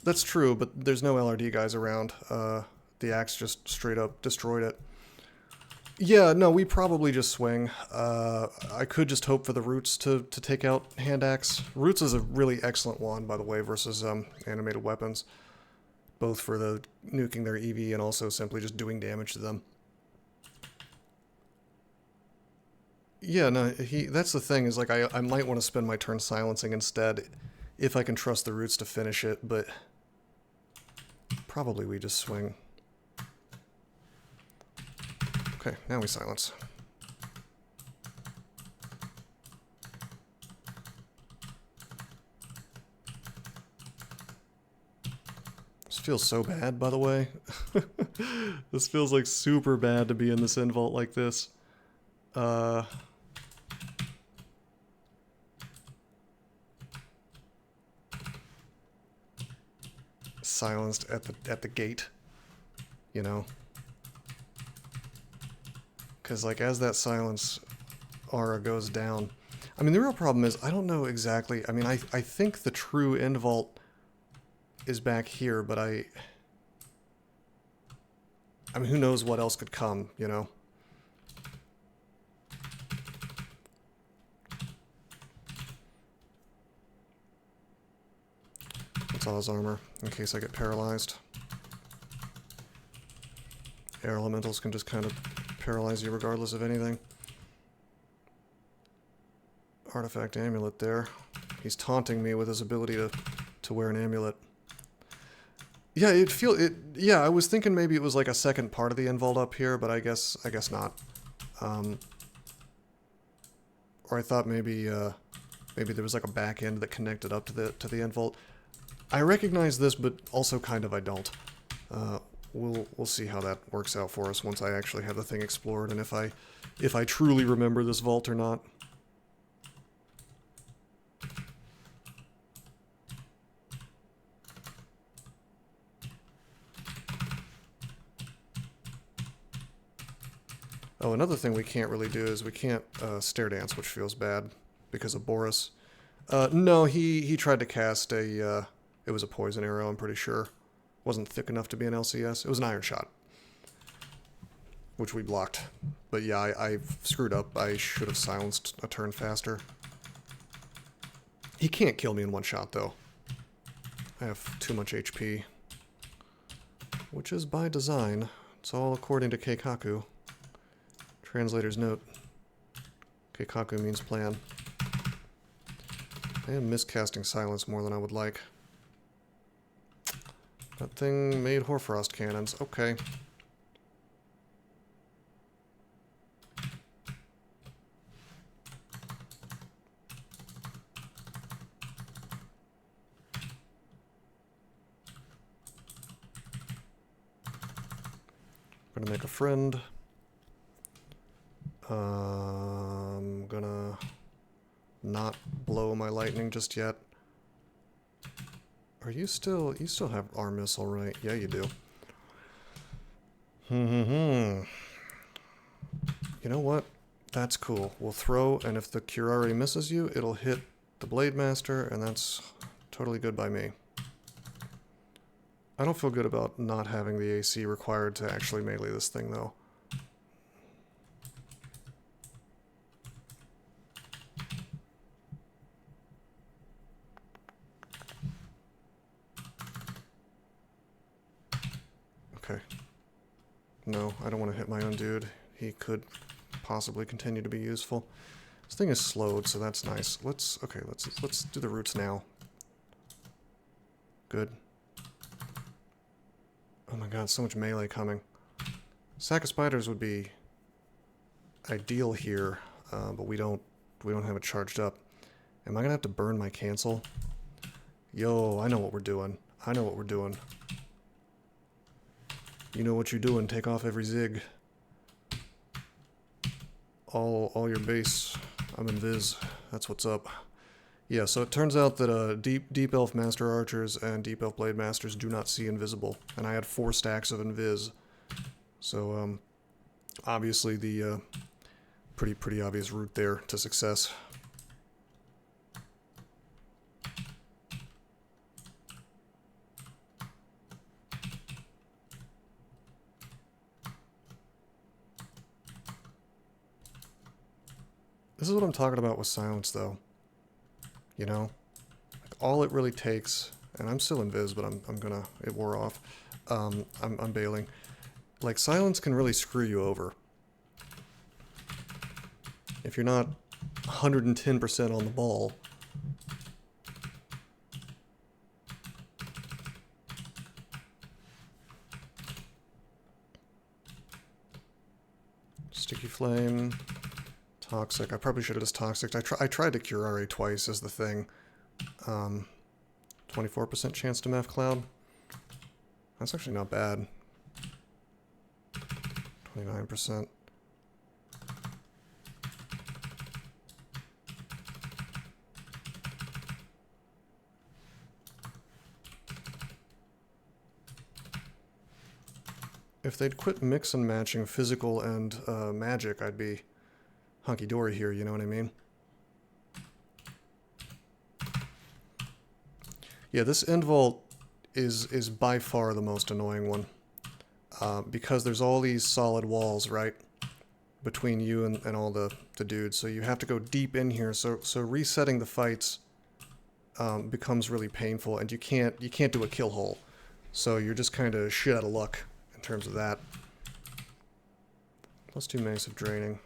That's true, but there's no LRD guys around. The axe just straight up destroyed it. Yeah, no, we probably just swing. I could just hope for the roots to take out hand axe. Roots is a really excellent one, by the way, versus animated weapons. Both for the nuking their EV and also simply just doing damage to them. Yeah, no, that's the thing, is like I might want to spend my turn silencing instead if I can trust the roots to finish it, but probably we just swing. Okay, now we silence. This feels so bad, by the way. This feels like super bad to be in this invault like this. Silenced at the gate, you know. Because like as that silence aura goes down, I mean the real problem is I don't know exactly. I mean I think the true end vault is back here, but I mean who knows what else could come, you know. That's all his armor in case I get paralyzed. Air elementals can just kind of paralyze you regardless of anything. Artifact amulet there. He's taunting me with his ability to wear an amulet. Yeah, yeah, I was thinking maybe it was like a second part of the invault up here, but I guess not. Or I thought maybe maybe there was like a back end that connected up to the invault. I recognize this, but also kind of I don't. We'll see how that works out for us once I actually have the thing explored, and if I truly remember this vault or not. Oh, another thing we can't really do is we can't stair dance, which feels bad because of Boris. No, he tried to cast a it was a poison arrow, I'm pretty sure. Wasn't thick enough to be an LCS. It was an iron shot, which we blocked. But yeah, I screwed up. I should have silenced a turn faster. He can't kill me in one shot, though. I have too much HP. Which is by design. It's all according to Keikaku. Translator's note. Keikaku means plan. I am miscasting silence more than I would like. That thing made Hoarfrost cannons. Okay. Gonna make a friend. I'm gonna not blow my lightning just yet. Are you still have arm missile, right? Yeah, you do. You know what? That's cool. We'll throw, and if the cure already misses you, it'll hit the Blade Master, and that's totally good by me. I don't feel good about not having the AC required to actually melee this thing, though. Okay. No, I don't want to hit my own dude. He could possibly continue to be useful. This thing is slowed, so that's nice. Let's do the roots now. Good. Oh my god, so much melee coming. Sack of spiders would be ideal here, but we don't have it charged up. Am I gonna have to burn my cancel? Yo, I know what we're doing. I know what we're doing. You know what you're doing. Take off every zig. all your base. I'm invis. That's what's up. Yeah, so it turns out that deep elf master archers and deep elf blade masters do not see invisible, and I had 4 stacks of invis. So obviously the pretty obvious route there to success. This is what I'm talking about with silence, though. You know, like all it really takes, and I'm still invis, but I'm gonna, it wore off. I'm bailing. Like silence can really screw you over if you're not 110% on the ball. Sticky flame. Toxic. I probably should have just toxic. I tried to cure RA twice as the thing. 24% chance to Meth Cloud. That's actually not bad. 29%. If they'd quit mix and matching physical and magic, I'd be hunky-dory here, you know what I mean? Yeah, this end vault is by far the most annoying one. Because there's all these solid walls, right? Between you and all the dudes. So you have to go deep in here. So resetting the fights becomes really painful, and you can't do a kill hole. So you're just kind of shit out of luck in terms of that. +2 massive draining.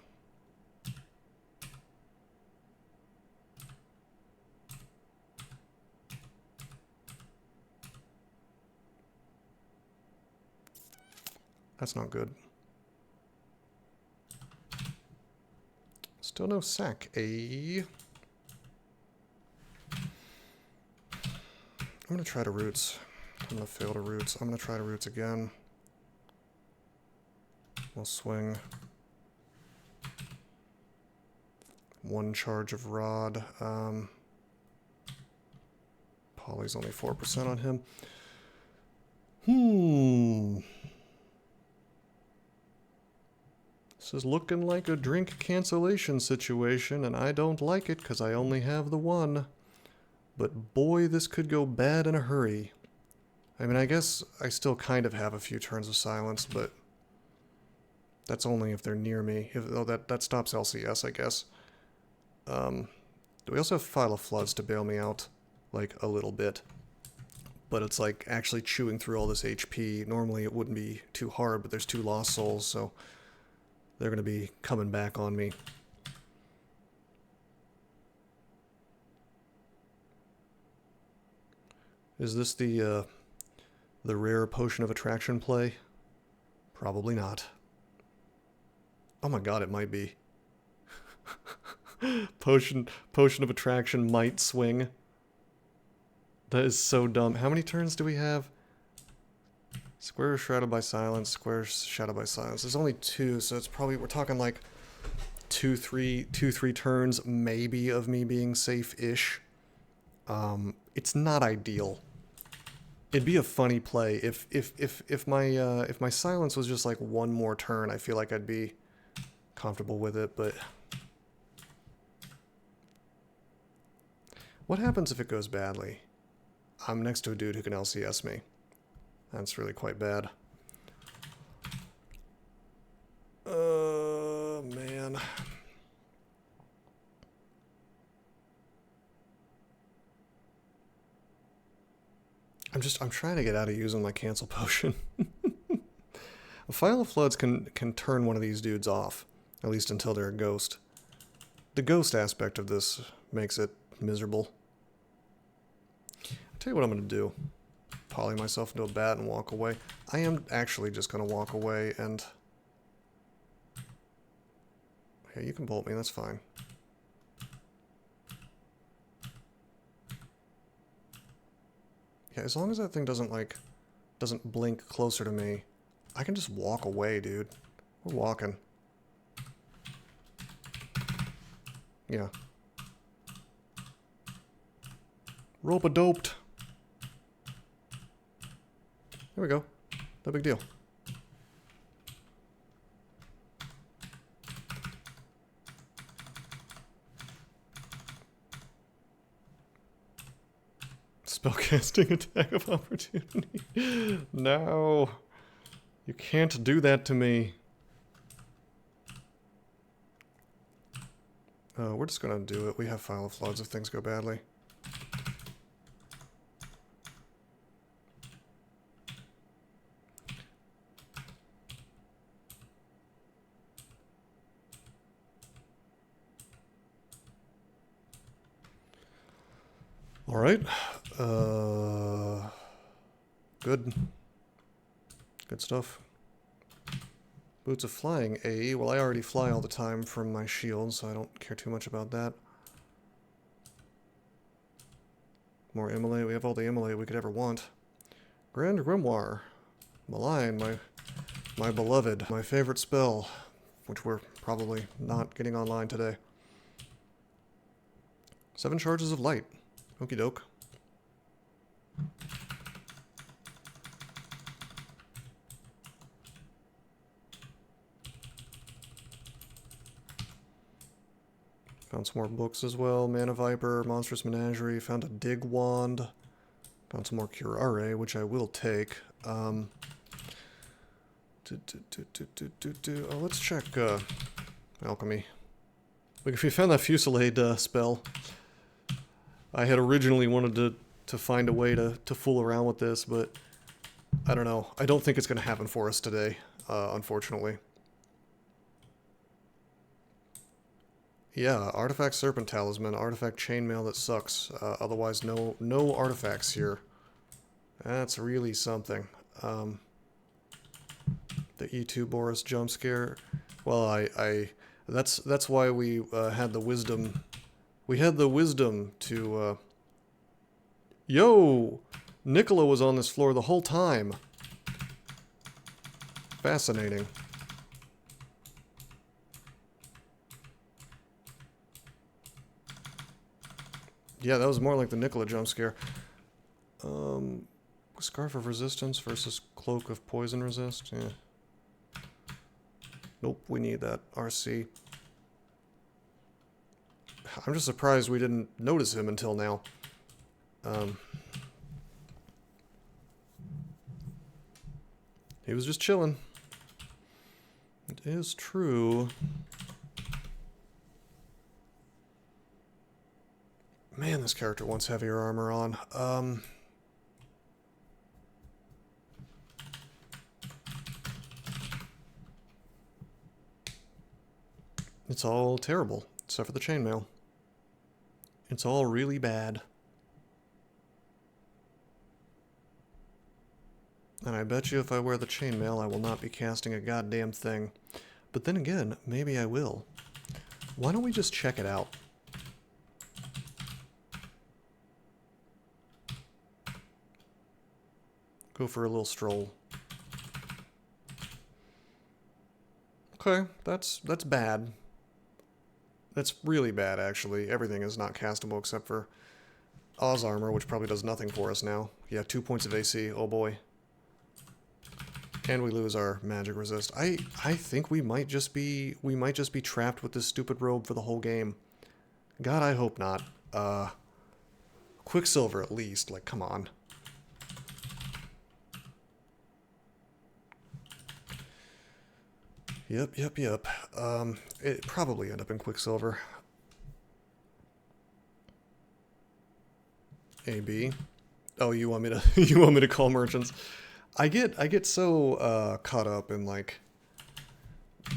That's not good. Still no sack, eh? I'm gonna try to roots. I'm gonna fail to roots. I'm gonna try to roots again. We'll swing. 1 charge of rod. Poly's only 4% on him. This is looking like a drink cancellation situation, and I don't like it because I only have the 1. But boy, this could go bad in a hurry. I mean, I guess I still kind of have a few turns of silence, but that's only if they're near me. Oh, that stops LCS, I guess. We also have File of Floods to bail me out, like, a little bit. But it's like actually chewing through all this HP. Normally it wouldn't be too hard, but there's 2 lost souls, so they're going to be coming back on me. Is this the rare Potion of Attraction play? Probably not. Oh my god, it might be. Potion of Attraction might swing. That is so dumb. How many turns do we have? Square shrouded by silence, square shadowed by silence. There's only 2, so it's probably, we're talking like 2-3 turns maybe of me being safe-ish. It's not ideal. It'd be a funny play if my silence was just like 1 more turn. I feel like I'd be comfortable with it, but what happens if it goes badly? I'm next to a dude who can LCS me. That's really quite bad. Man. I'm trying to get out of using my cancel potion. A File of Floods can turn one of these dudes off, at least until they're a ghost. The ghost aspect of this makes it miserable. I'll tell you what I'm going to do. Poly myself into a bat and walk away. I am actually just going to walk away and... Hey, you can bolt me, that's fine. Yeah, as long as that thing doesn't blink closer to me, I can just walk away, dude. We're walking. Yeah. Rope-a-doped. There we go. No big deal. Spellcasting attack of opportunity. No. You can't do that to me. We're just gonna do it. We have File of Floods if things go badly. Alright. Good. Good stuff. Boots of Flying A. Well, I already fly all the time from my shield, so I don't care too much about that. More Immolate. We have all the Immolate we could ever want. Grand Grimoire. Malign, my beloved. My favorite spell, which we're probably not getting online today. 7 charges of light. Okie doke. Found some more books as well. Mana Viper, Monstrous Menagerie. Found a Dig Wand. Found some more Curare, which I will take. Oh, let's check Alchemy. Like if we found that Fusillade spell. I had originally wanted to find a way to fool around with this, but I don't know. I don't think it's going to happen for us today, unfortunately. Yeah, Artifact Serpent Talisman, Artifact Chainmail that sucks. Otherwise, no artifacts here. That's really something. The E2 Boris jump scare. Well, that's why we had the wisdom. We had the wisdom to. Yo, Nicola was on this floor the whole time. Fascinating. Yeah, that was more like the Nicola jump scare. Scarf of Resistance versus Cloak of Poison Resist. Yeah. Nope, we need that RC. I'm just surprised we didn't notice him until now. He was just chilling. It is true. Man, this character wants heavier armor on. It's all terrible, except for the chainmail. It's all really bad. And I bet you if I wear the chainmail, I will not be casting a goddamn thing. But then again, maybe I will. Why don't we just check it out? Go for a little stroll. Okay, that's bad. That's really bad, actually. Everything is not castable except for Oz Armor, which probably does nothing for us now. Yeah, 2 points of AC. Oh boy. And we lose our magic resist. I think we might just be trapped with this stupid robe for the whole game. God, I hope not. Quicksilver at least. Like, come on. Yep. It probably end up in Quicksilver. AB. Oh, you want me to you want me to call merchants? I get so caught up in like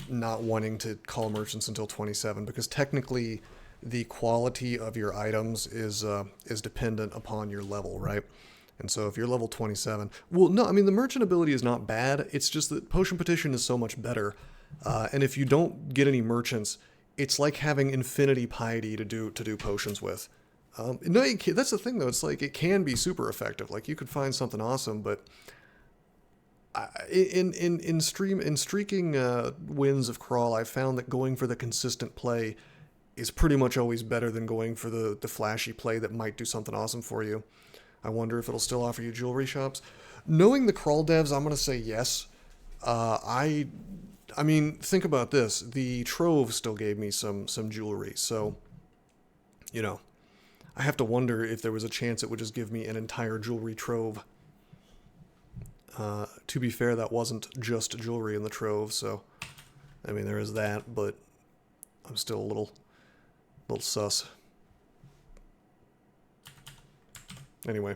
not wanting to call merchants until 27 because technically the quality of your items is dependent upon your level, right? And so if you're level 27, well, no, I mean the merchant ability is not bad. It's just that Potion Petition is so much better. And if you don't get any merchants, it's like having infinity piety to do potions with. No, that's the thing though. It's like it can be super effective. Like you could find something awesome, but in streaking wins of CoAl, I found that going for the consistent play is pretty much always better than going for the flashy play that might do something awesome for you. I wonder if it'll still offer you jewelry shops. Knowing the crawl devs, I'm going to say yes. I mean, think about this. The Trove still gave me some jewelry, so, you know, I have to wonder if there was a chance it would just give me an entire jewelry trove. To be fair, that wasn't just jewelry in the trove, so, I mean, there is that, but I'm still a little sus. Anyway.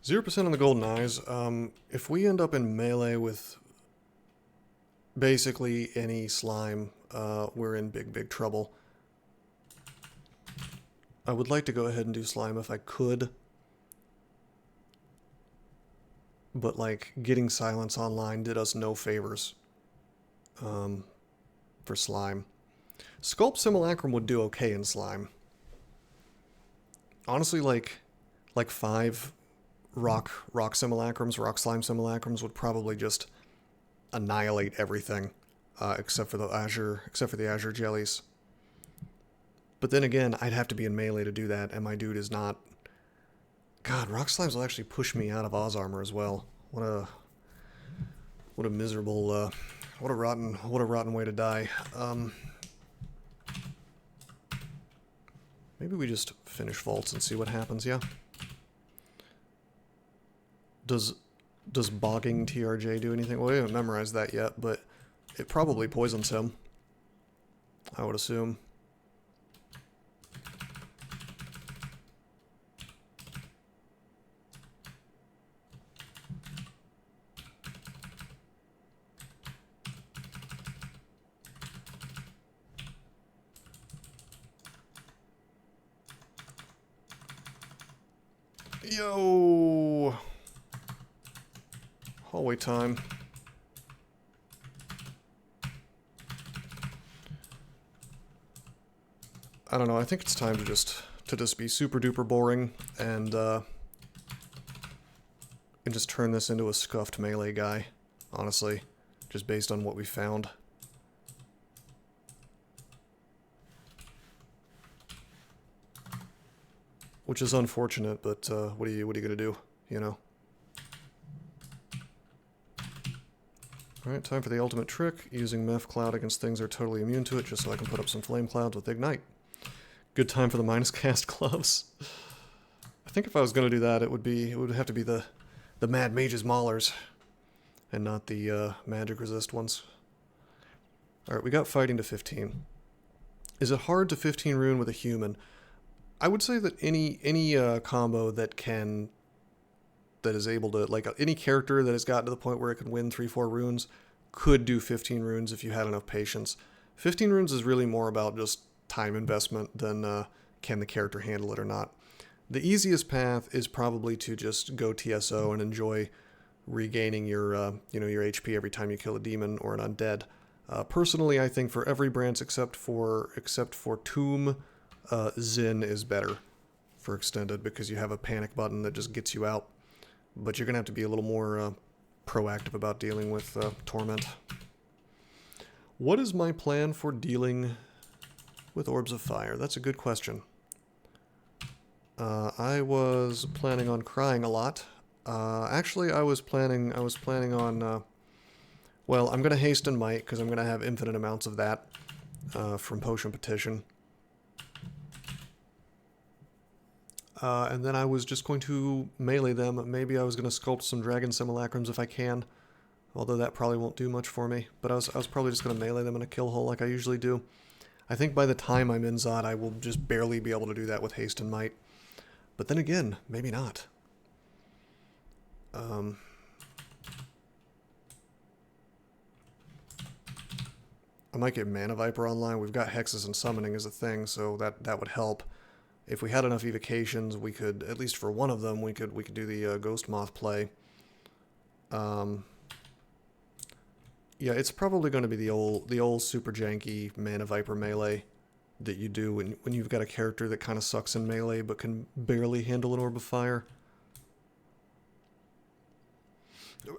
%, on the golden eyes. If we end up in melee with basically any slime, we're in big trouble. I would like to go ahead and do slime if I could. But, like, getting silence online did us no favors for slime. Sculpt Simulacrum would do okay in slime. Honestly, like 5 rock simulacrums, rock slime simulacrums would probably just annihilate everything, except for the azure jellies. But then again, I'd have to be in melee to do that, and my dude is not. God, rock slimes will actually push me out of Oz armor as well. What a miserable, what a rotten way to die. Maybe we just finish vaults and see what happens. Yeah. Does bogging TRJ do anything? Well, we haven't memorized that yet, but it probably poisons him, I would assume. Yo! Hallway time. I don't know, I think it's time to just be super duper boring and just turn this into a scuffed melee guy, honestly, just based on what we found. Which is unfortunate, but what are you gonna do, you know? Alright, time for the ultimate trick, using Meph Cloud against things that are totally immune to it, just so I can put up some flame clouds with Ignite. Good time for the minus cast gloves. I think if I was gonna do that, it would have to be the Mad Mage's Maulers, and not the magic resist ones. Alright, we got fighting to 15. Is it hard to 15 rune with a human? I would say that any combo that is able to, like, any character that has gotten to the point where it can win 3-4 runes could do 15 runes if you had enough patience. 15 runes is really more about just time investment than can the character handle it or not. The easiest path is probably to just go TSO and enjoy regaining your your HP every time you kill a demon or an undead. Personally, I think for every branch except for Tomb, Zin is better for extended because you have a panic button that just gets you out. But you're going to have to be a little more proactive about dealing with Torment. What is my plan for dealing with Orbs of Fire? That's a good question. I was planning on crying a lot. Actually, I was planning on... well, I'm going to haste and might because I'm going to have infinite amounts of that from Potion Petition. And then I was just going to melee them. Maybe I was going to sculpt some dragon simulacrums if I can. Although that probably won't do much for me. But I was probably just going to melee them in a kill hole like I usually do. I think by the time I'm in Zod, I will just barely be able to do that with haste and might. But then again, maybe not. I might get Mana Viper online. We've got hexes and summoning as a thing, so that would help. If we had enough evocations, we could, at least for one of them, we could do the Ghost Moth play. Yeah, it's probably going to be the old super janky Mana Viper melee that you do when you've got a character that kind of sucks in melee but can barely handle an Orb of Fire.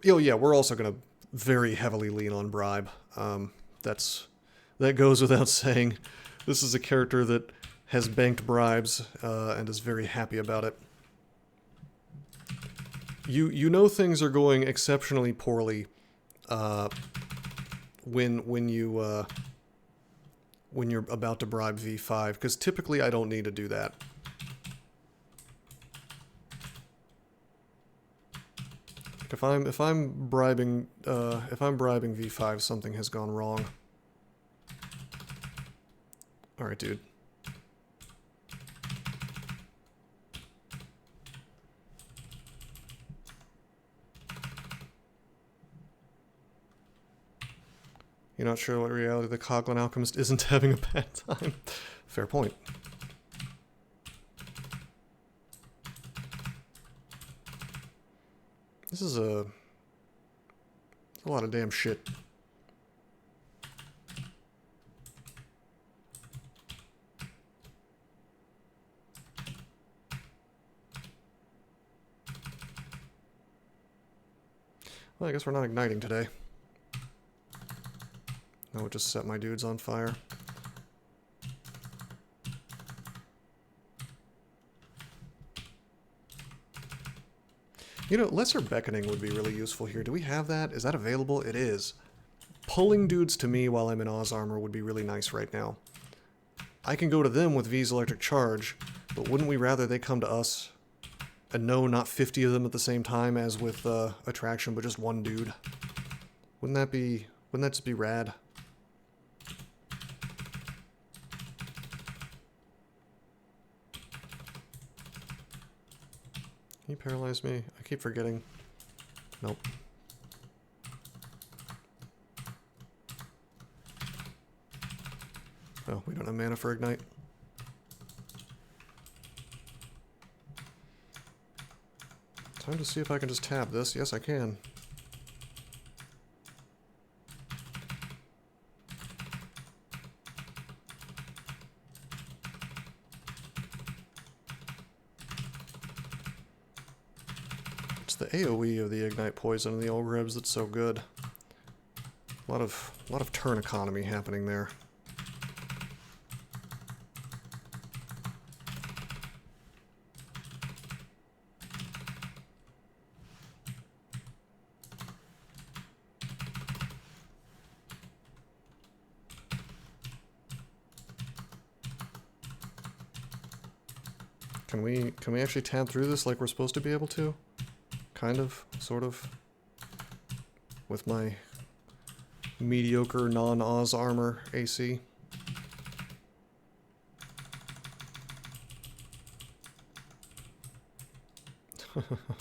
Oh yeah, we're also going to very heavily lean on bribe. That goes without saying. This is a character that has banked bribes and is very happy about it. You know things are going exceptionally poorly when you're about to bribe V5, because typically I don't need to do that. If I'm bribing V5, something has gone wrong. All right, dude. You're not sure what reality the Coglin Alchemist isn't having a bad time. Fair point. This is a lot of damn shit. Well, I guess we're not igniting today. I would just set my dudes on fire. You know, Lesser Beckoning would be really useful here. Do we have that? Is that available? It is. Pulling dudes to me while I'm in Oz armor would be really nice right now. I can go to them with V's Electric Charge, but wouldn't we rather they come to us? And no, not 50 of them at the same time as with Attraction, but just one dude. Wouldn't that just be rad? Can you paralyze me? I keep forgetting. Nope. Oh, we don't have mana for Ignite. Time to see if I can just tap this. Yes, I can. The AoE of the Ignite Poison and the Ogrebs that's so good. A lot of turn economy happening there. Can we actually tab through this like we're supposed to be able to? Kind of, sort of, with my mediocre non-Oz armor AC.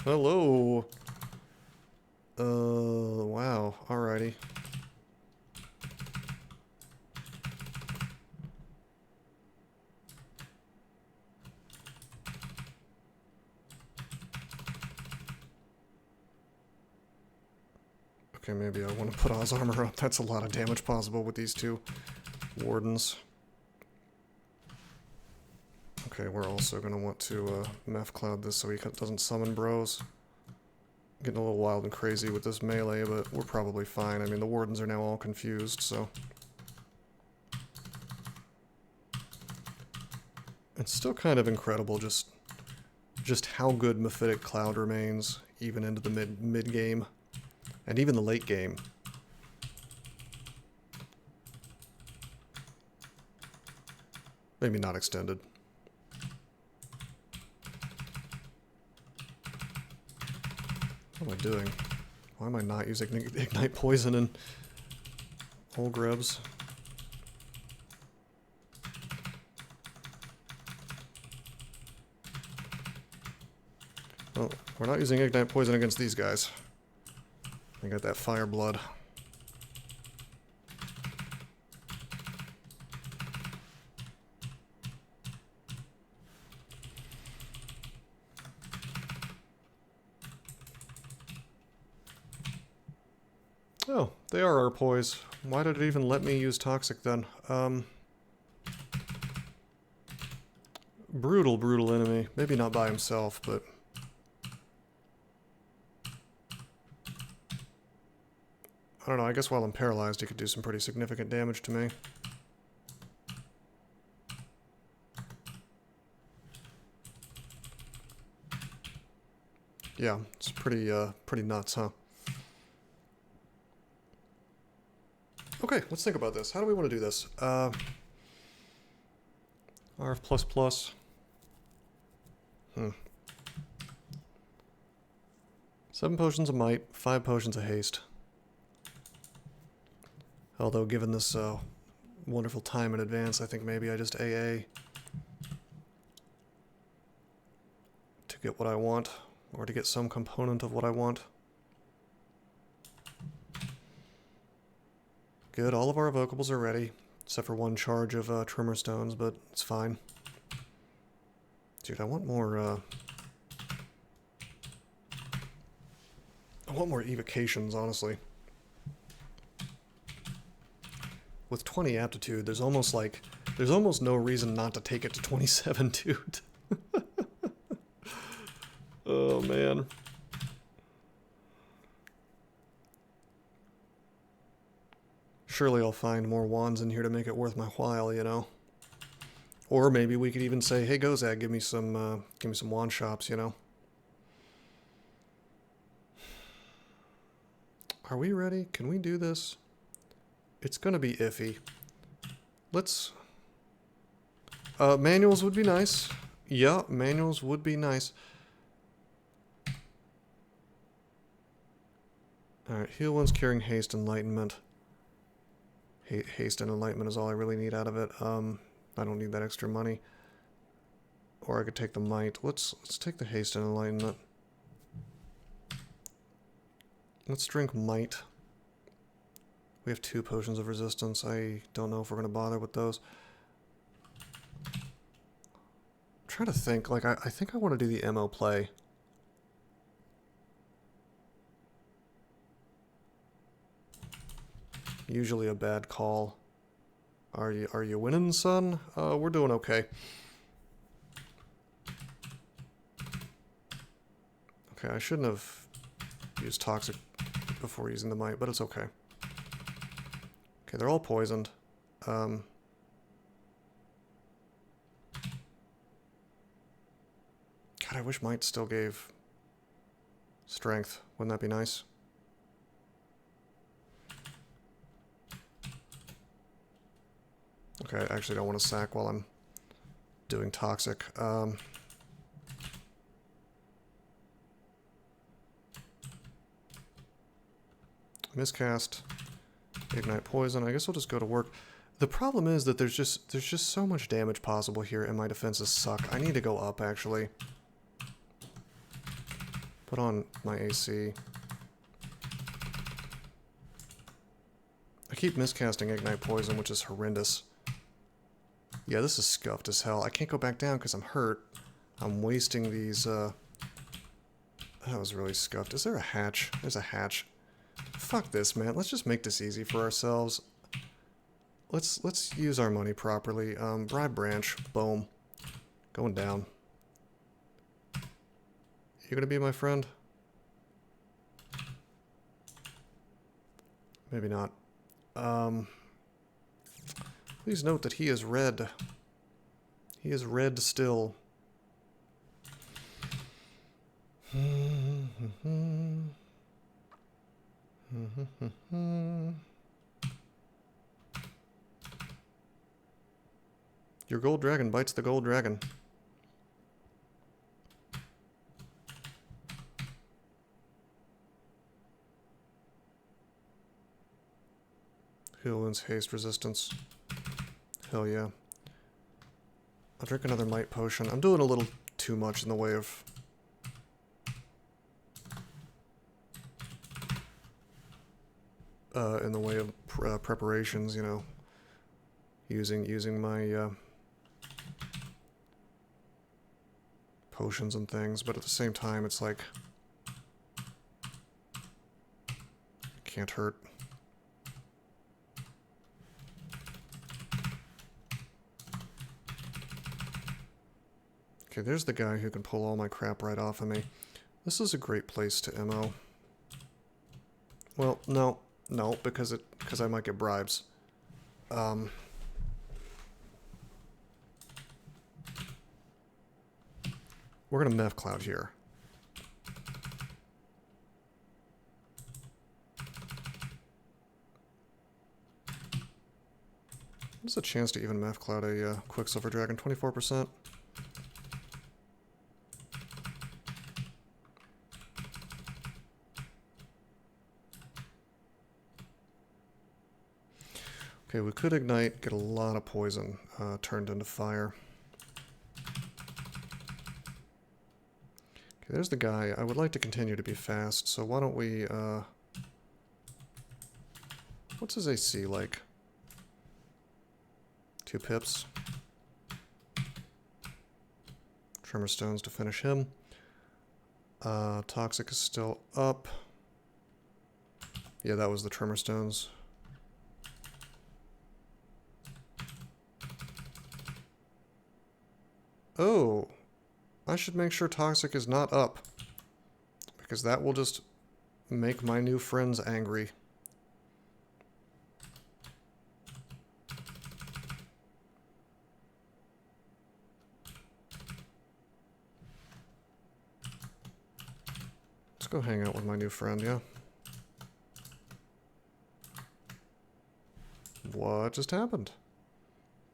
Hello! Wow, alrighty. Okay, maybe I want to put Oz armor up. That's a lot of damage possible with these two wardens. Okay, we're also going to want to Meph Cloud this so he doesn't summon bros. Getting a little wild and crazy with this melee, but we're probably fine. I mean, the wardens are now all confused, so... It's still kind of incredible just how good Mephitic Cloud remains, even into the mid-game. And even the late game. Maybe not extended. What am I doing? Why am I not using Ignite Poison and Ogrebs? Well, we're not using Ignite Poison against these guys. I got that fire blood. Oh, they are our poise. Why did it even let me use Toxic then? Brutal enemy. Maybe not by himself, but... I don't know, I guess while I'm paralyzed, he could do some pretty significant damage to me. Yeah, it's pretty nuts, huh? Okay, let's think about this. How do we want to do this? RF++. 7 potions of might, 5 potions of haste. Although, given this wonderful time in advance, I think maybe I just AA to get what I want, or to get some component of what I want. Good, all of our evocables are ready, except for 1 charge of Tremor Stones, but it's fine. Dude, I want more evocations, honestly. With 20 aptitude, there's almost no reason not to take it to 27, dude. Oh, man. Surely I'll find more wands in here to make it worth my while, you know? Or maybe we could even say, hey, Gozag, give me some wand shops, you know? Are we ready? Can we do this? It's gonna be iffy. Let's... manuals would be nice. Yeah, manuals would be nice. Alright, heal one's curing haste, enlightenment. Haste and enlightenment is all I really need out of it. I don't need that extra money. Or I could take the might. Let's take the haste and enlightenment. Let's drink might. We have 2 potions of resistance. I don't know if we're going to bother with those. I'm trying to think. Like, I think I want to do the MO play. Usually a bad call. Are you winning, son? We're doing okay. Okay, I shouldn't have used toxic before using the might, but it's okay. Okay, they're all poisoned. God, I wish might still gave strength. Wouldn't that be nice? Okay, I actually don't want to sack while I'm doing toxic. Miscast, ignite poison. I guess I'll just go to work. The problem is that there's just so much damage possible here, and my defenses suck. I need to go up, actually. Put on my AC. I keep miscasting ignite poison, which is horrendous. Yeah, this is scuffed as hell. I can't go back down because I'm hurt. I'm wasting these, That was really scuffed. Is there a hatch? There's a hatch. Fuck this, man. Let's just make this easy for ourselves. Let's use our money properly. Bribe branch. Boom. Going down. You gonna be my friend? Maybe not. Please note that he is red. He is red still. Your gold dragon bites the gold dragon. Heal wounds, haste, resistance. Hell yeah. I'll drink another might potion. I'm doing a little too much in the way of... preparations, you know. Using my, potions and things, but at the same time, it's like... Can't hurt. Okay, there's the guy who can pull all my crap right off of me. This is a great place to MO. Well, no. No, because I might get bribes. We're gonna meth cloud here. What's the chance to even meth cloud a Quicksilver Dragon? 24%. Okay, we could ignite, get a lot of poison turned into fire. Okay, there's the guy. I would like to continue to be fast, so why don't we, what's his AC like? 2 pips. Tremor stones to finish him. Toxic is still up. Yeah, that was the tremor stones. Oh, I should make sure Toxic is not up, because that will just make my new friends angry. Let's go hang out with my new friend, yeah? What just happened?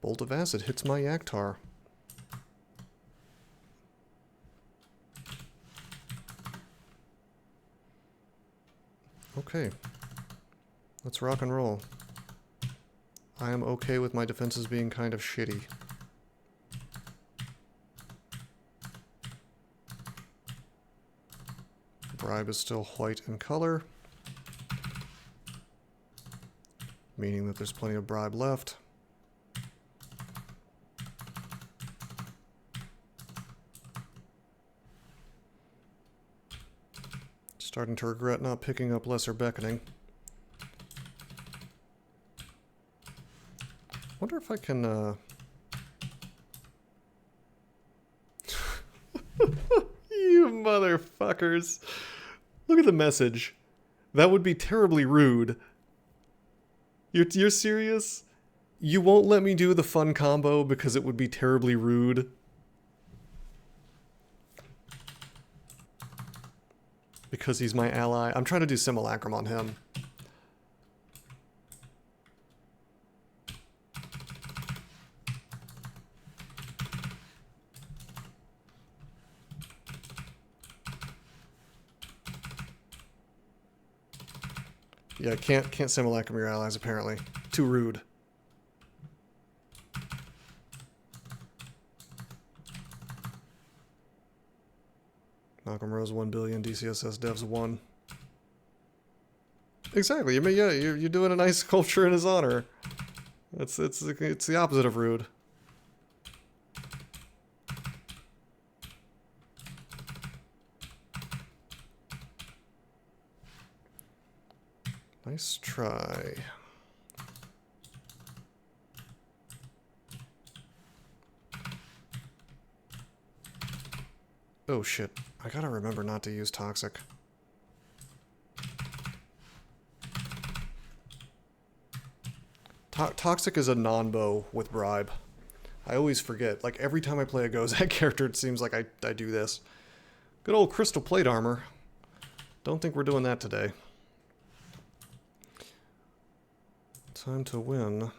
Bolt of acid hits my Yaktar. Okay. Let's rock and roll. I am okay with my defenses being kind of shitty. Bribe is still white in color, meaning that there's plenty of bribe left. Starting to regret not picking up Lesser Beckoning. Wonder if I can, You motherfuckers. Look at the message. That would be terribly rude. You're serious? You won't let me do the fun combo because it would be terribly rude? Because he's my ally. I'm trying to do Simulacrum on him. Yeah, can't Simulacrum your allies, apparently. Too rude. Malcolm Rose 1 billion, DCSS devs 1. Exactly. I mean, yeah, you're doing a nice sculpture in his honor. It's the opposite of rude. Nice try. Oh shit. I gotta remember not to use Toxic. Toxic is a non-bow with bribe. I always forget. Like, every time I play a Gozag character, it seems like I do this. Good old crystal plate armor. Don't think we're doing that today. Time to win.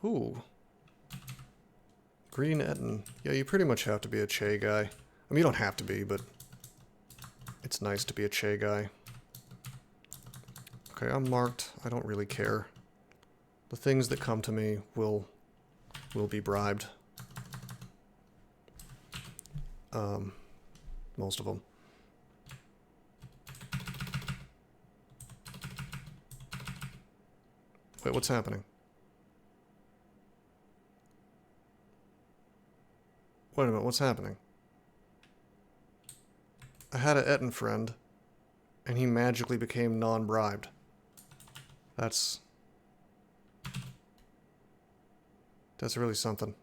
Ooh. Green Etten. Yeah, you pretty much have to be a Che guy. I mean, you don't have to be, but it's nice to be a Che guy. Okay, I'm marked. I don't really care. The things that come to me will be bribed. Most of them. Wait, what's happening? Wait a minute, what's happening? I had an Etten friend, and he magically became non-bribed. That's really something.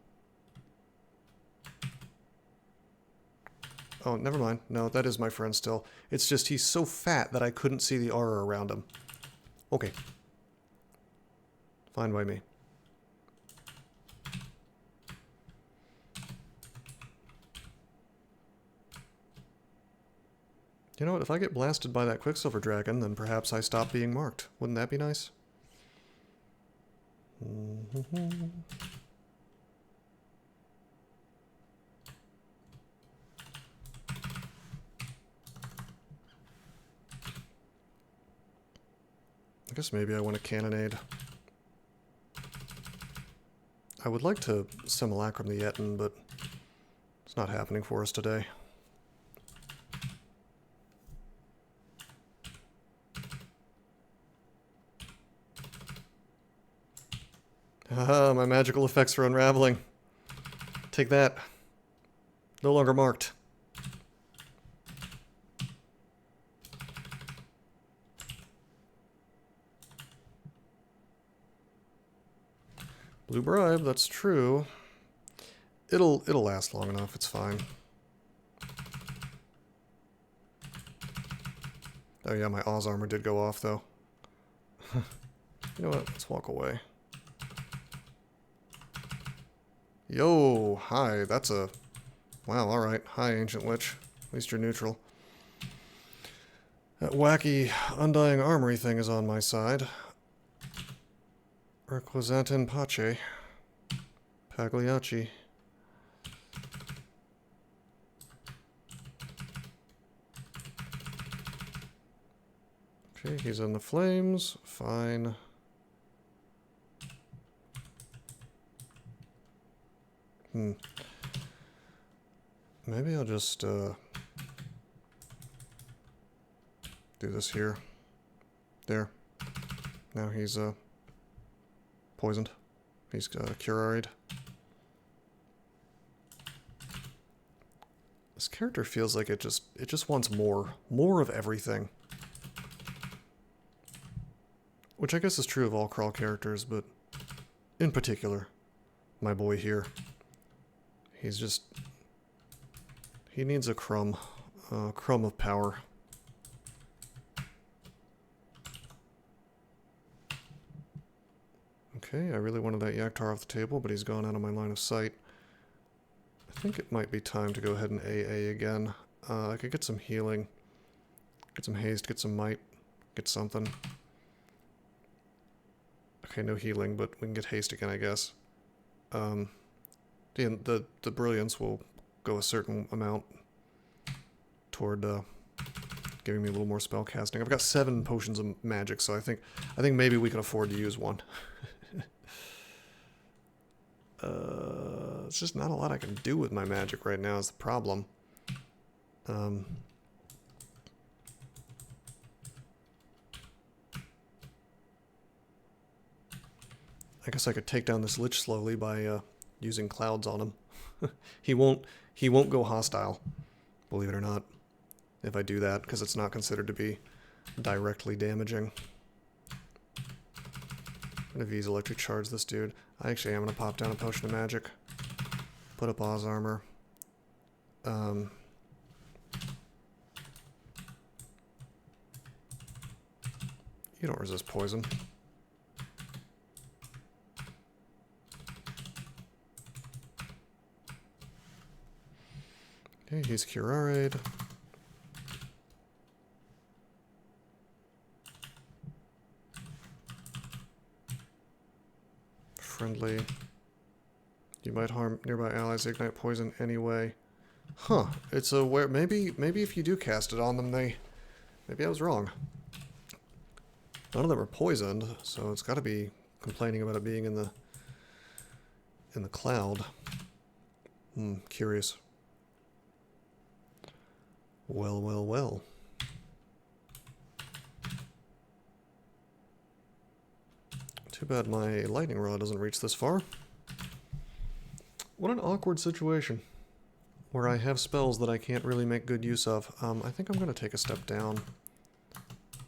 Oh, never mind. No, that is my friend still. It's just he's so fat that I couldn't see the aura around him. Okay. Fine by me. You know what? If I get blasted by that Quicksilver Dragon, then perhaps I stop being marked. Wouldn't that be nice? I guess maybe I want a cannonade. I would like to simulacrum the Yetin, but it's not happening for us today. Haha, my magical effects are unraveling. Take that. No longer marked. Blue bribe, that's true. It'll last long enough, it's fine. Oh yeah, my Oz armor did go off though. You know what? Let's walk away. Yo, hi, that's a... Wow, alright. Hi, Ancient Witch. At least you're neutral. That wacky Undying Armory thing is on my side. Requisatin Pace. Pagliacci. Okay, he's in the flames. Fine. Maybe I'll just do this here. There. Now he's poisoned. He's curaried. This character feels like it just wants more. More of everything. Which I guess is true of all crawl characters, but in particular, my boy here. He's just... He needs a crumb of power. Okay, I really wanted that Yaktar off the table, but he's gone out of my line of sight. I think it might be time to go ahead and AA again. I could get some healing, get some haste, get some might, get something. Okay, no healing, but we can get haste again, I guess. The brilliance will go a certain amount toward giving me a little more spell casting. I've got 7 potions of magic, so I think maybe we can afford to use one. It's just not a lot I can do with my magic right now is the problem. I guess I could take down this Lich slowly by using clouds on him. He won't go hostile, believe it or not, if I do that, because it's not considered to be directly damaging. I'm gonna V's electric charge this dude. I actually am gonna pop down a potion of magic. Put up Oz armor. You don't resist poison. Okay, he's curaried. Friendly. You might harm nearby allies, ignite poison anyway. Huh. It's a where maybe if you do cast it on them, maybe I was wrong. None of them are poisoned, so it's got to be complaining about it being in the cloud. Curious. Well, well, well. Too bad my lightning rod doesn't reach this far. What an awkward situation where I have spells that I can't really make good use of. I think I'm going to take a step down.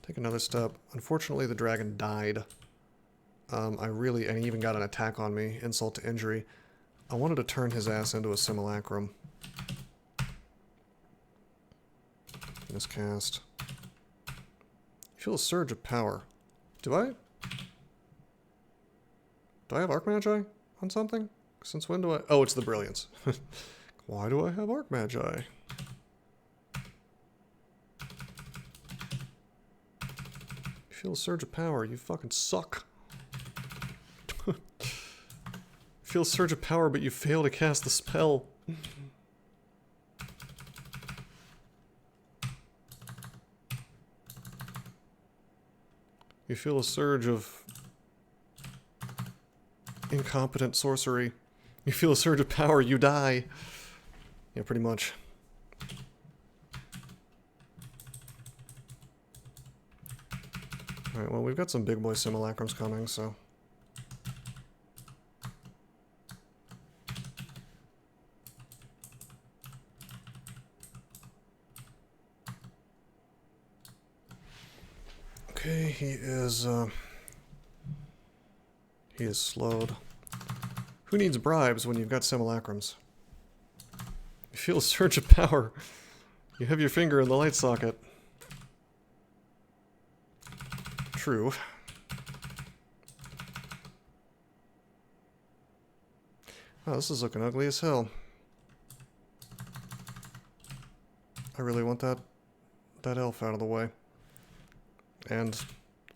Take another step. Unfortunately, the dragon died. And he even got an attack on me, insult to injury. I wanted to turn his ass into a simulacrum. Miscast. You feel a surge of power. Do I have Arc Magi on something? Since when do I... Oh, it's the Brilliance. Why do I have Arc Magi? You feel a surge of power. You fucking suck. You feel a surge of power, but you fail to cast the spell. You feel a surge of incompetent sorcery. You feel a surge of power, you die. Yeah, pretty much. Alright, well, we've got some big boy simulacrums coming, so... Okay, he is slowed. Who needs bribes when you've got simulacrums? You feel a surge of power. You have your finger in the light socket. True. Wow, this is looking ugly as hell. I really want that elf out of the way. And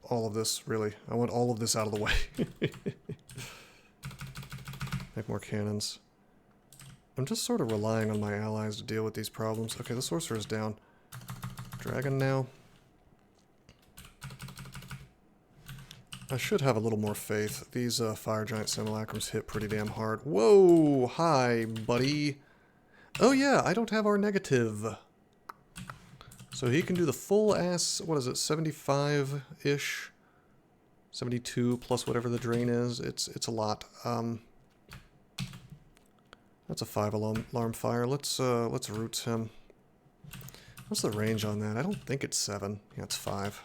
all of this, really. I want all of this out of the way. Make more cannons. I'm just sort of relying on my allies to deal with these problems. Okay, the sorcerer's down. Dragon now. I should have a little more faith. These fire giant simulacrums hit pretty damn hard. Whoa! Hi, buddy! Oh yeah, I don't have our negative. So he can do the full ass, what is it, 75-ish? 72 plus whatever the drain is. It's a lot. That's a 5 alarm fire. Let's roots him. What's the range on that? I don't think it's 7. Yeah, it's 5.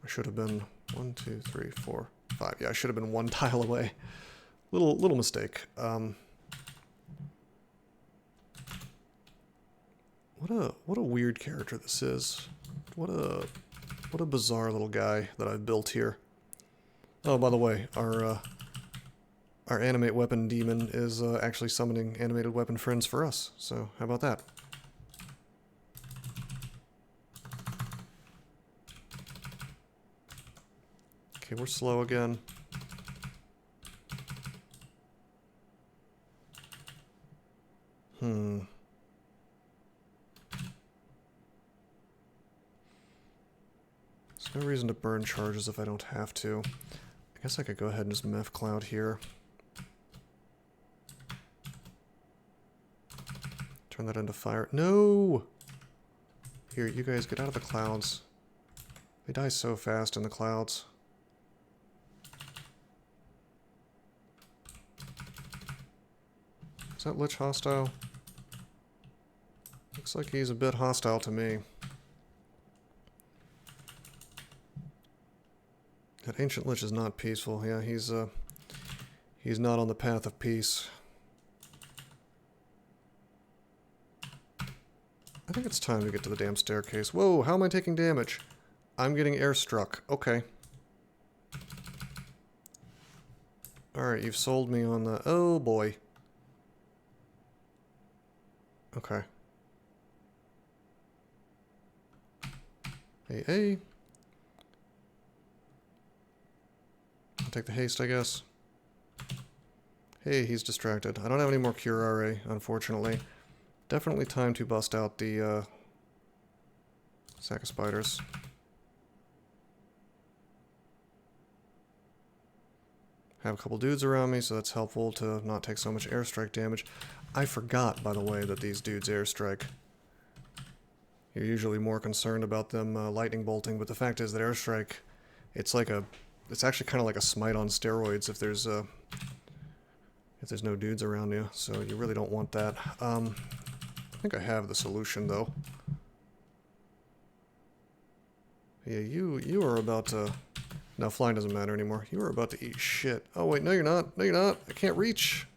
I should have been 1, 2, 3, 4, 5. Yeah, I should have been 1 tile away. Little mistake. What a weird character this is. What a bizarre little guy that I've built here. Oh, by the way, our animate weapon demon is actually summoning animated weapon friends for us. So how about that? Okay, we're slow again. There's no reason to burn charges if I don't have to. I guess I could go ahead and just meth cloud here. Turn that into fire. No! Here, you guys get out of the clouds. They die so fast in the clouds. Is that Lich hostile? Looks like he's a bit hostile to me. That ancient Lich is not peaceful. Yeah, he's not on the path of peace. I think it's time to get to the damn staircase. Whoa, how am I taking damage? I'm getting airstruck. Okay. Alright, you've sold me on the... Oh, boy. Okay. Hey. I'll take the haste, I guess. Hey, he's distracted. I don't have any more Cure RA, unfortunately. Definitely time to bust out the sack of spiders. Have a couple dudes around me, so that's helpful to not take so much airstrike damage. I forgot, by the way, that these dudes airstrike. You're usually more concerned about them lightning bolting, but the fact is that airstrike, it's actually kind of like a smite on steroids if there's no dudes around you, so you really don't want that. I think I have the solution, though. Yeah, you are about to... No, flying doesn't matter anymore. You are about to eat shit. Oh, wait, no you're not. No you're not. I can't reach.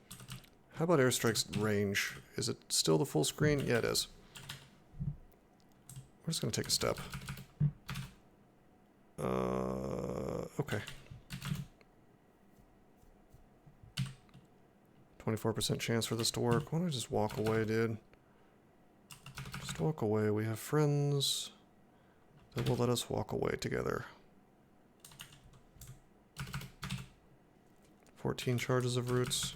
How about airstrike's range? Is it still the full screen? Yeah, it is. We're just going to take a step. Okay. 24% chance for this to work. Why don't I just walk away, dude? Just walk away. We have friends that will let us walk away together. 14 charges of roots.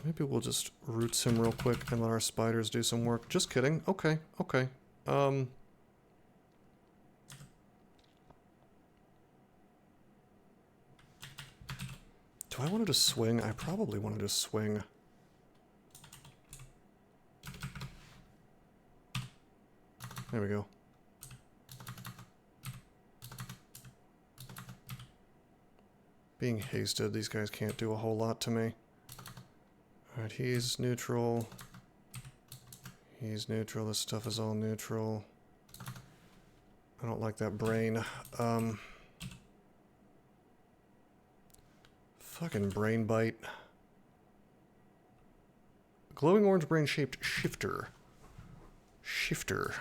Maybe we'll just roots him real quick and let our spiders do some work. Just kidding. Okay, okay. Do I want to just swing? I probably want to just swing. There we go. Being hasted, these guys can't do a whole lot to me. Alright, he's neutral. He's neutral. This stuff is all neutral. I don't like that brain. Fucking brain bite. Glowing orange brain shaped shifter. Shifter.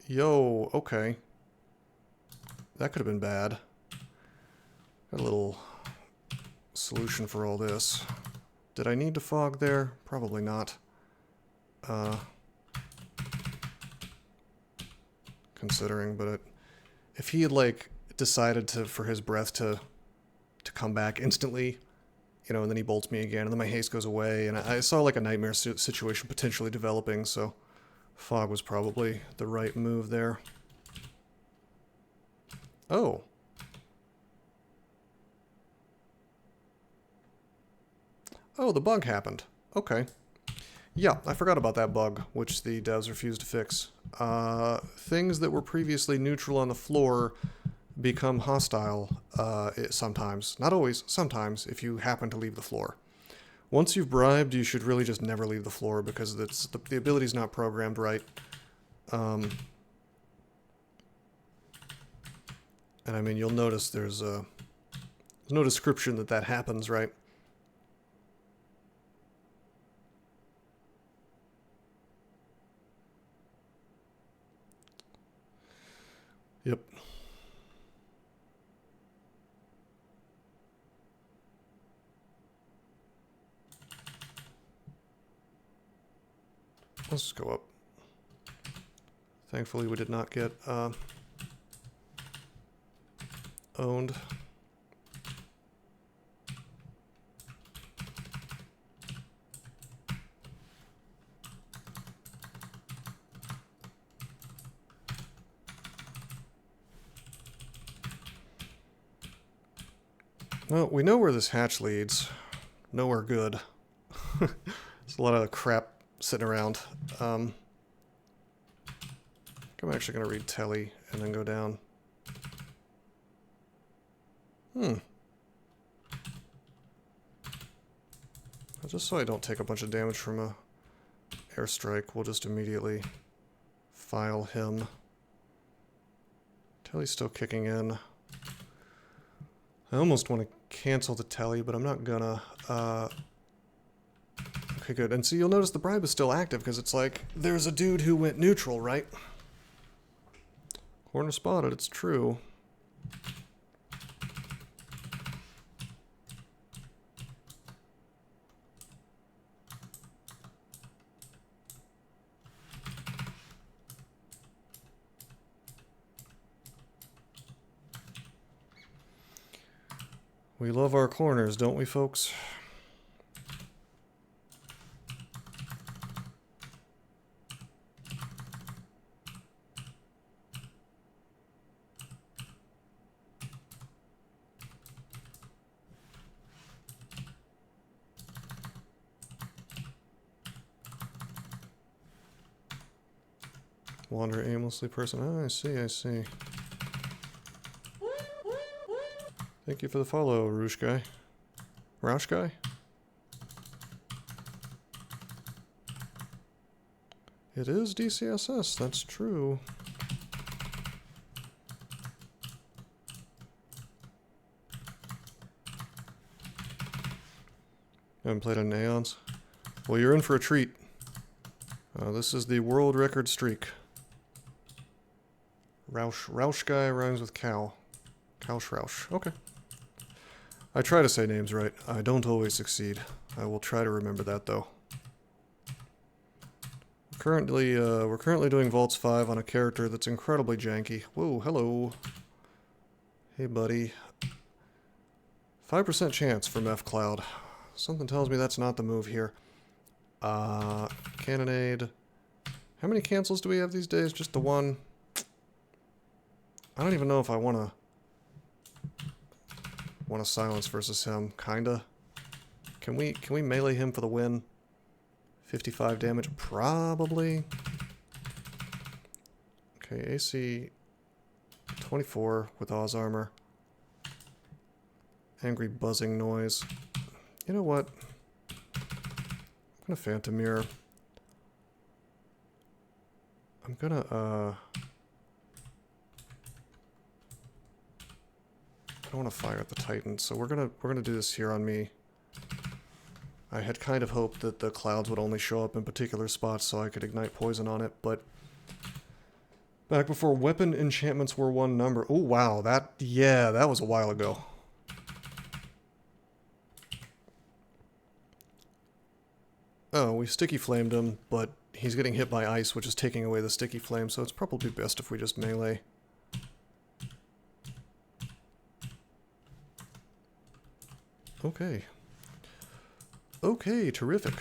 Yo, okay. That could have been bad. Got a little solution for all this. Did I need to fog there? Probably not. Considering, but if he had like decided for his breath to come back instantly, you know, and then he bolts me again, and then my haste goes away, and I saw like a nightmare situation potentially developing, so fog was probably the right move there. Oh. Oh, the bug happened. Okay. Yeah, I forgot about that bug, which the devs refused to fix. Things that were previously neutral on the floor become hostile sometimes. Not always, sometimes, if you happen to leave the floor. Once you've bribed, you should really just never leave the floor, because the ability's not programmed right. And I mean, you'll notice there's no description that happens, right? Yep. Let's go up. Thankfully, we did not get owned. Well, we know where this hatch leads. Nowhere good. There's a lot of crap sitting around. I'm actually going to read Telly and then go down. Just so I don't take a bunch of damage from a airstrike, we'll just immediately file him. Telly's still kicking in. I almost want to cancel the Telly, but I'm not gonna. Okay, good. And so you'll notice the bribe is still active, because it's like, there's a dude who went neutral, right? Corner spotted, it's true. We love our corners, don't we, folks? Wander aimlessly person. Oh, I see, I see. Thank you for the follow, Roosh Guy. Roush Guy? It is DCSS, that's true. Haven't played on Aeons. Well, you're in for a treat. This is the world record streak. Roush guy rhymes with cow. Roush. Okay. I try to say names right. I don't always succeed. I will try to remember that, though. We're currently doing Vaults 5 on a character that's incredibly janky. Whoa, hello. Hey, buddy. 5% chance for Meph Cloud. Something tells me that's not the move here. Cannonade. How many cancels do we have these days? Just the one? I don't even know if I want to silence versus him. Kinda. Can we melee him for the win? 55 damage? Probably. Okay, AC 24 with Oz armor. Angry buzzing noise. You know what? I'm gonna Phantom Mirror. I'm gonna, I don't want to fire at the Titan, so we're gonna do this here on me. I had kind of hoped that the clouds would only show up in particular spots so I could ignite poison on it, but back before weapon enchantments were one number. Oh wow, that was a while ago. Oh, we sticky flamed him, but he's getting hit by ice, which is taking away the sticky flame, so it's probably best if we just melee. Okay. Okay, terrific.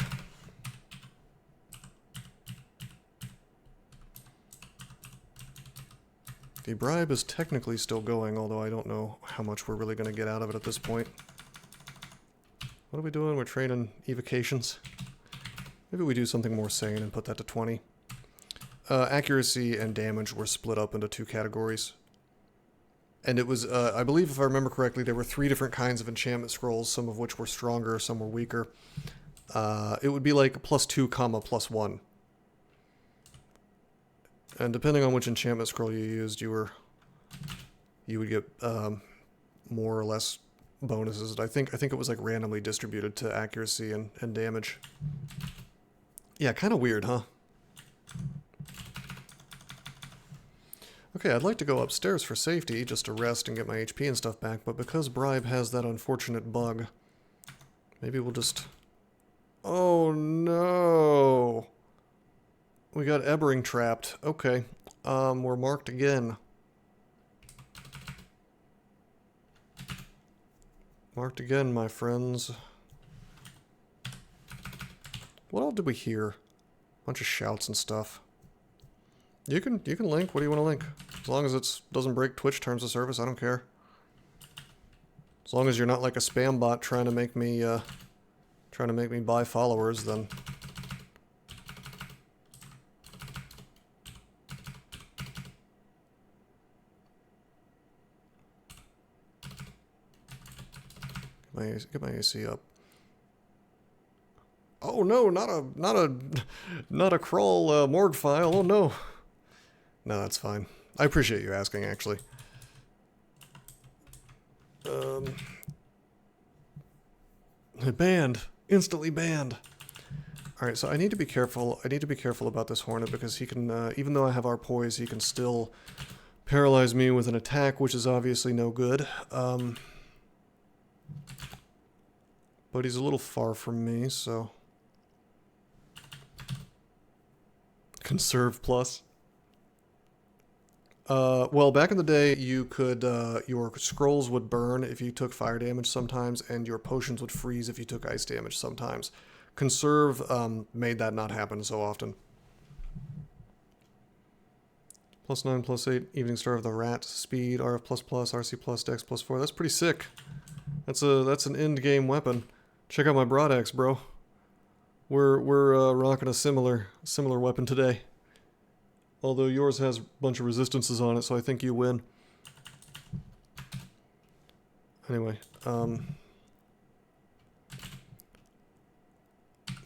The bribe is technically still going, although I don't know how much we're really going to get out of it at this point. What are we doing? We're training evocations. Maybe we do something more sane and put that to 20. Accuracy and damage were split up into 2 categories. And it was, I believe if I remember correctly, there were 3 different kinds of enchantment scrolls, some of which were stronger, some were weaker. It would be like +2, +1. And depending on which enchantment scroll you used, you would get more or less bonuses. I think it was like randomly distributed to accuracy and damage. Yeah, kind of weird, huh? Okay, I'd like to go upstairs for safety, just to rest and get my HP and stuff back, but because Bribe has that unfortunate bug, maybe we'll just... Oh no! We got Ebbering trapped. Okay, we're marked again. Marked again, my friends. What all did we hear? Bunch of shouts and stuff. You can link. What do you want to link? As long as it doesn't break Twitch terms of service, I don't care. As long as you're not like a spam bot trying to make me buy followers, then get my AC up. Oh no, not a crawl morgue file. Oh no. No, that's fine. I appreciate you asking, actually. Banned. Instantly banned. Alright, so I need to be careful. I need to be careful about this Hornet because he can, even though I have our poise, he can still paralyze me with an attack, which is obviously no good. But he's a little far from me, so... Conserve plus. Well, back in the day, you could, your scrolls would burn if you took fire damage sometimes, and your potions would freeze if you took ice damage sometimes. Conserve, made that not happen so often. +9, +8, Evening Star of the Rat, Speed, RF++, RC+, Dex +4. That's pretty sick. That's an end game weapon. Check out my broad axe, bro. We're rocking a similar weapon today. Although yours has a bunch of resistances on it, so I think you win. Anyway,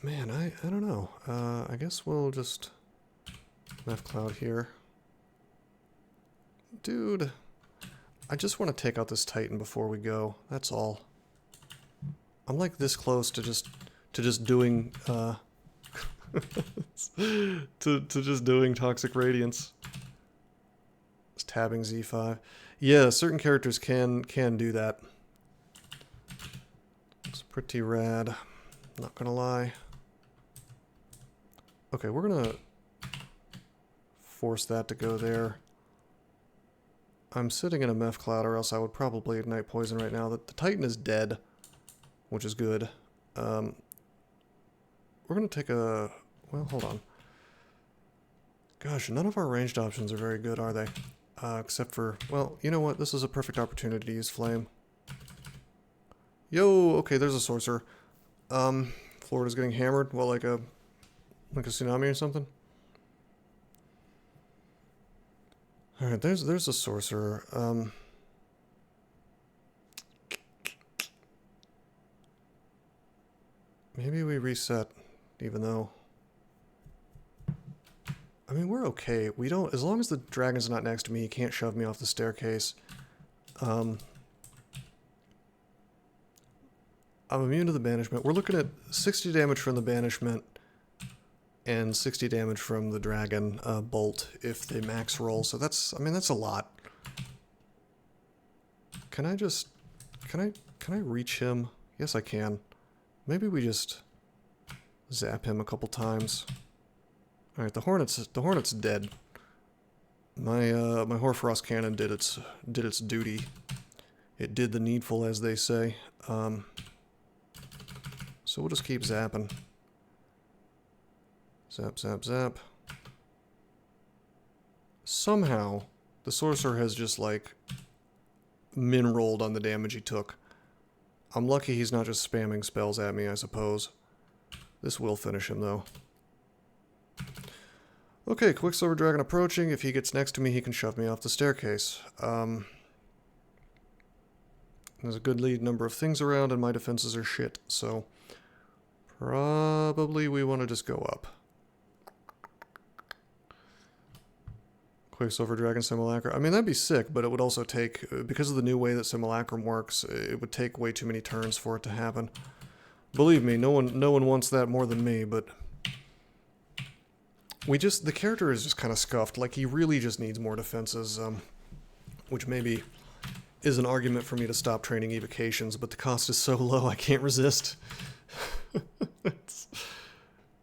man, I don't know. I guess we'll just left cloud here. Dude, I just want to take out this Titan before we go. That's all. I'm like this close to just to just doing to just doing Toxic Radiance. It's tabbing Z5. Yeah, certain characters can do that. It's pretty rad, not gonna lie. Okay, we're gonna force that to go there. I'm sitting in a meth cloud, or else I would probably ignite poison right now. The Titan is dead, which is good. We're gonna take a... well, hold on. Gosh, none of our ranged options are very good, are they? Except for... well, you know what? This is a perfect opportunity to use Flame. Yo, okay, there's a sorcerer. Florida's getting hammered. Well, like a tsunami or something? Alright, there's a sorcerer. Maybe we reset, even though... I mean, we're okay. We don't... as long as the dragon's not next to me, he can't shove me off the staircase. I'm immune to the banishment. We're looking at 60 damage from the banishment and 60 damage from the dragon bolt if they max roll. So that's... I mean, that's a lot. Can I just... Can I reach him? Yes, I can. Maybe we just zap him a couple times. Alright, the hornet's dead. My my Hoarfrost cannon did its duty. It did the needful, as they say. So we'll just keep zapping. Zap, zap, zap. Somehow, the sorcerer has just, like, min-rolled on the damage he took. I'm lucky he's not just spamming spells at me, I suppose. This will finish him, though. Okay, Quicksilver Dragon approaching. If he gets next to me, he can shove me off the staircase. There's a good lead number of things around, and my defenses are shit, so... probably we want to just go up. Quicksilver Dragon Simulacrum. I mean, that'd be sick, but it would also take... because of the new way that Simulacrum works, it would take way too many turns for it to happen. Believe me, no one wants that more than me, but... the character is just kind of scuffed. Like, he really just needs more defenses, which maybe is an argument for me to stop training evocations, but the cost is so low I can't resist.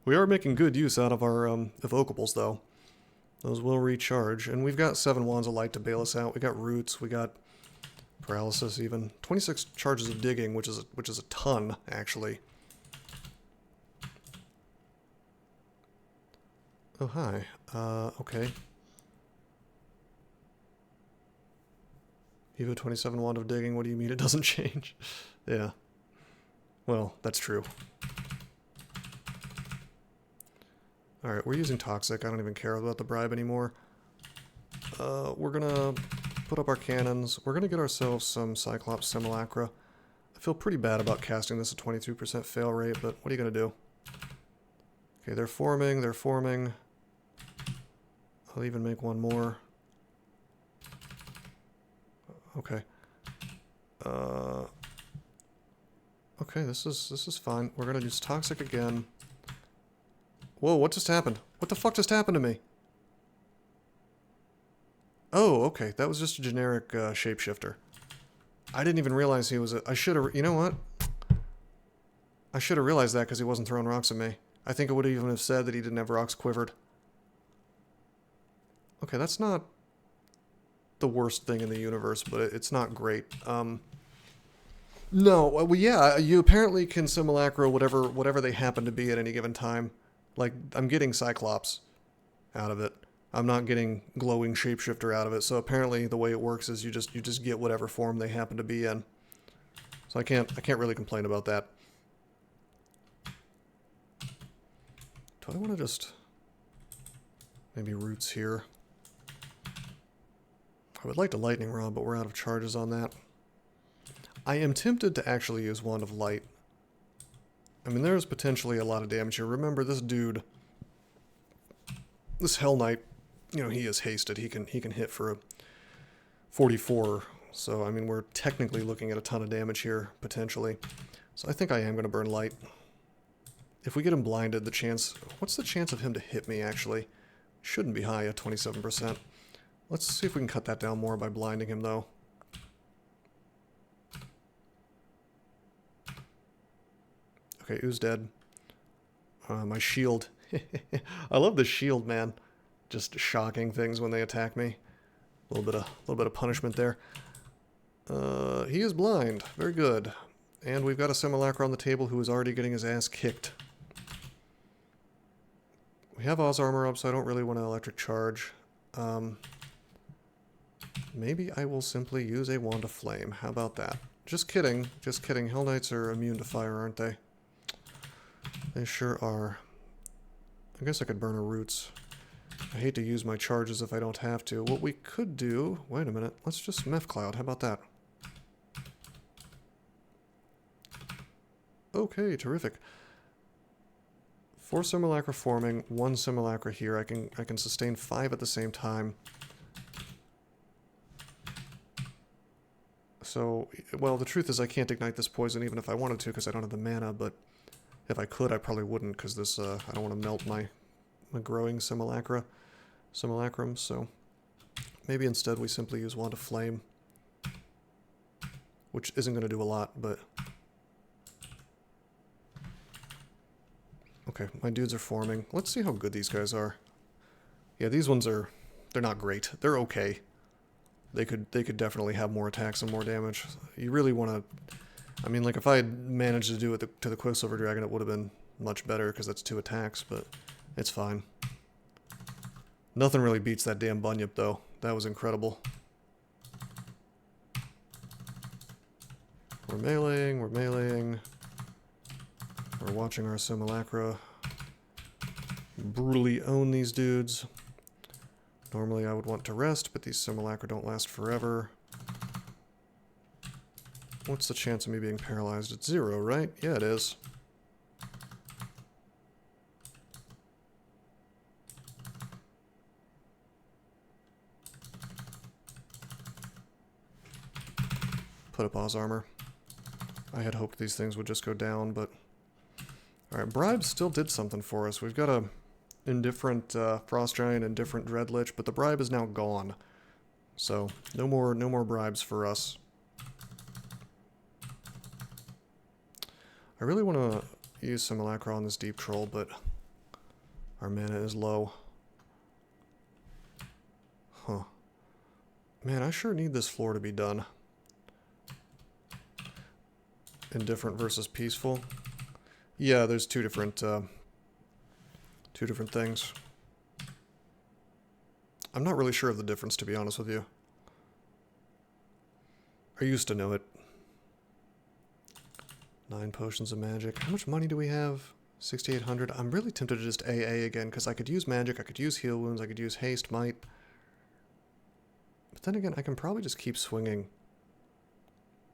We are making good use out of our evocables, though. Those will recharge, and we've got 7 Wands of Light to bail us out. We got Roots, we got Paralysis even. 26 charges of Digging, which is a ton, actually. Oh, hi. Okay. Evo 27 Wand of Digging, what do you mean it doesn't change? Yeah. Well, that's true. Alright, we're using Toxic. I don't even care about the bribe anymore. We're gonna put up our cannons. We're gonna get ourselves some Cyclops Simulacra. I feel pretty bad about casting this at 23% fail rate, but what are you gonna do? Okay, they're forming, they're forming. I'll even make one more. Okay. Okay, this is fine. We're gonna use Toxic again. Whoa, what just happened? What the fuck just happened to me? Oh, okay. That was just a generic shapeshifter. I didn't even realize he was a... I should have... You know what? I should have realized that because he wasn't throwing rocks at me. I think it would even have said that he didn't have rocks quivered. Okay, that's not the worst thing in the universe, but it's not great. No, well, yeah, you apparently can Simulacra whatever they happen to be at any given time. Like, I'm getting Cyclops out of it. I'm not getting glowing shapeshifter out of it. So apparently the way it works is you just get whatever form they happen to be in. So I can't really complain about that. Do I want to just maybe Roots here? I would like to Lightning Rod, but we're out of charges on that. I am tempted to actually use Wand of Light. I mean, there's potentially a lot of damage here. Remember, this dude, this Hell Knight, you know, he is hasted. He can hit for a 44. So, I mean, we're technically looking at a ton of damage here, potentially. So I think I am going to burn Light. If we get him blinded, the chance... What's the chance of him to hit me, actually? Shouldn't be high at 27%. Let's see if we can cut that down more by blinding him, though. Okay, who's dead? My shield. I love the shield, man. Just shocking things when they attack me. A little bit of punishment there. He is blind. Very good. And we've got a simulacra on the table who is already getting his ass kicked. We have Oz armor up, so I don't really want to electric charge. Maybe I will simply use a Wand of Flame. How about that? Just kidding. Just kidding. Hell Knights are immune to fire, aren't they? They sure are. I guess I could burn her roots. I hate to use my charges if I don't have to. What we could do... Wait a minute. Let's just Meph Cloud. How about that? Okay, terrific. 4 simulacra forming, 1 simulacra here. I can sustain 5 at the same time. So, well, the truth is I can't ignite this poison even if I wanted to because I don't have the mana, but if I could, I probably wouldn't because this, I don't want to melt my growing simulacrum, so maybe instead we simply use Wand of Flame, which isn't going to do a lot, but... Okay, my dudes are forming. Let's see how good these guys are. Yeah, these ones are... They're not great. They're okay. They could definitely have more attacks and more damage. You really want to... I mean, like, if I had managed to do it to the Quicksilver Dragon, it would have been much better, because that's 2 attacks, but it's fine. Nothing really beats that damn Bunyip, though. That was incredible. We're meleeing, we're meleeing. We're watching our simulacra brutally own these dudes. Normally I would want to rest, but these simulacra don't last forever. What's the chance of me being paralyzed? It's 0, right? Yeah, it is. Put up Oz armor. I had hoped these things would just go down, but... Alright, bribes still did something for us. We've got a indifferent Frost Giant, indifferent Dreadlich, but the bribe is now gone. So, no more bribes for us. I really want to use Simulacra on this Deep Troll, but our mana is low. Huh. Man, I sure need this floor to be done. Indifferent versus peaceful. Yeah, there's two different things. I'm not really sure of the difference, to be honest with you. I used to know it. 9 potions of magic. How much money do we have? 6,800. I'm really tempted to just AA again, because I could use magic, I could use heal wounds, I could use haste, might. But then again, I can probably just keep swinging.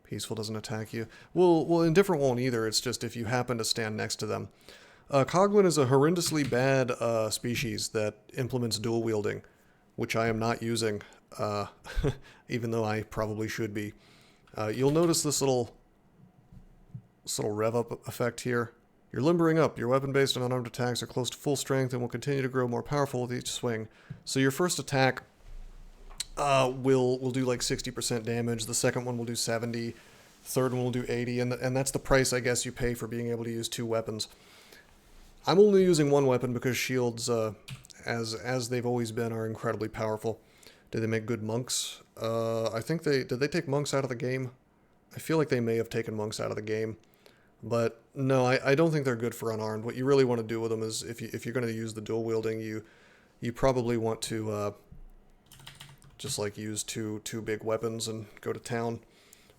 Peaceful doesn't attack you. Well, indifferent won't either. It's just if you happen to stand next to them. Coglin is a horrendously bad species that implements dual wielding, which I am not using, even though I probably should be. You'll notice this little rev up effect here. You're limbering up. Your weapon based on unarmed attacks are close to full strength and will continue to grow more powerful with each swing. So your first attack will do like 60% damage. The second one will do 70. Third one will do 80, and that's the price I guess you pay for being able to use 2 weapons. I'm only using 1 weapon because shields, as they've always been, are incredibly powerful. Do they make good monks? I think did they take monks out of the game? I feel like they may have taken monks out of the game. But no, I don't think they're good for unarmed. What you really want to do with them is, if you're going to use the dual wielding, you probably want to just like use two big weapons and go to town.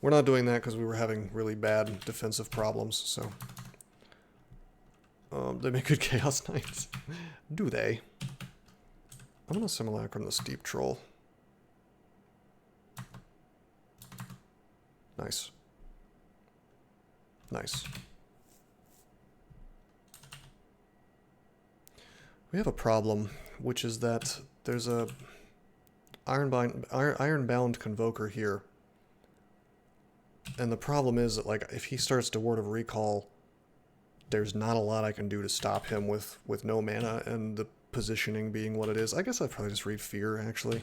We're not doing that because we were having really bad defensive problems, so... they make good Chaos Knights. Do they? I'm going to Simulacrum this Deep Troll. Nice. Nice. We have a problem, which is that there's a Ironbound Convoker here. And the problem is that, like, if he starts to Word of Recall, there's not a lot I can do to stop him with no mana and the positioning being what it is. I guess I'd probably just read Fear, actually.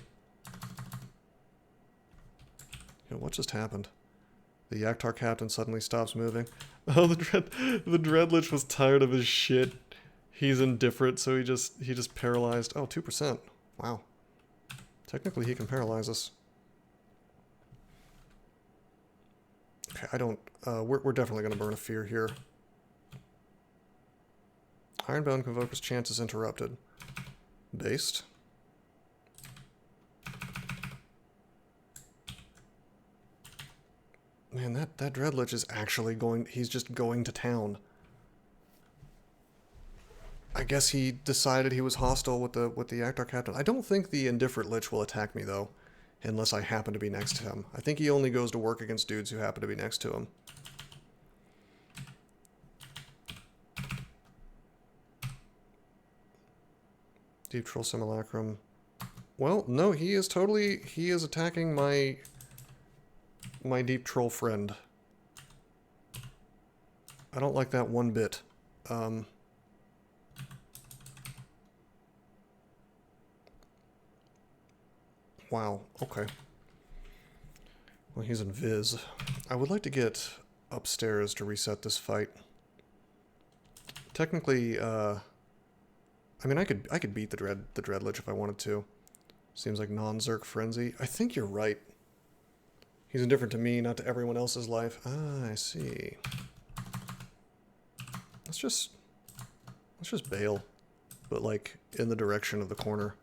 You know, what just happened? The Yaktar captain suddenly stops moving. Oh, the Dreadlich was tired of his shit. He's indifferent, so he just paralyzed. Oh, 2%. Wow. Technically, he can paralyze us. Okay, I don't... we're definitely going to burn a Fear here. Ironbound Convoker's chance is interrupted. Based. Man, that Dreadlich is actually going... He's just going to town. I guess he decided he was hostile with the Yaktar captain. I don't think the Indifferent Lich will attack me, though. Unless I happen to be next to him. I think he only goes to work against dudes who happen to be next to him. Deep Troll Simulacrum. Well, no, he is attacking my Deep Troll friend. I don't like that one bit. Wow, okay. Well, he's in Viz. I would like to get upstairs to reset this fight. Technically, I mean, I could beat the Dreadlich if I wanted to. Seems like non-Zerk Frenzy. I think you're right. He's indifferent to me, not to everyone else's life. Ah, I see. Let's just bail. But, like, in the direction of the corner.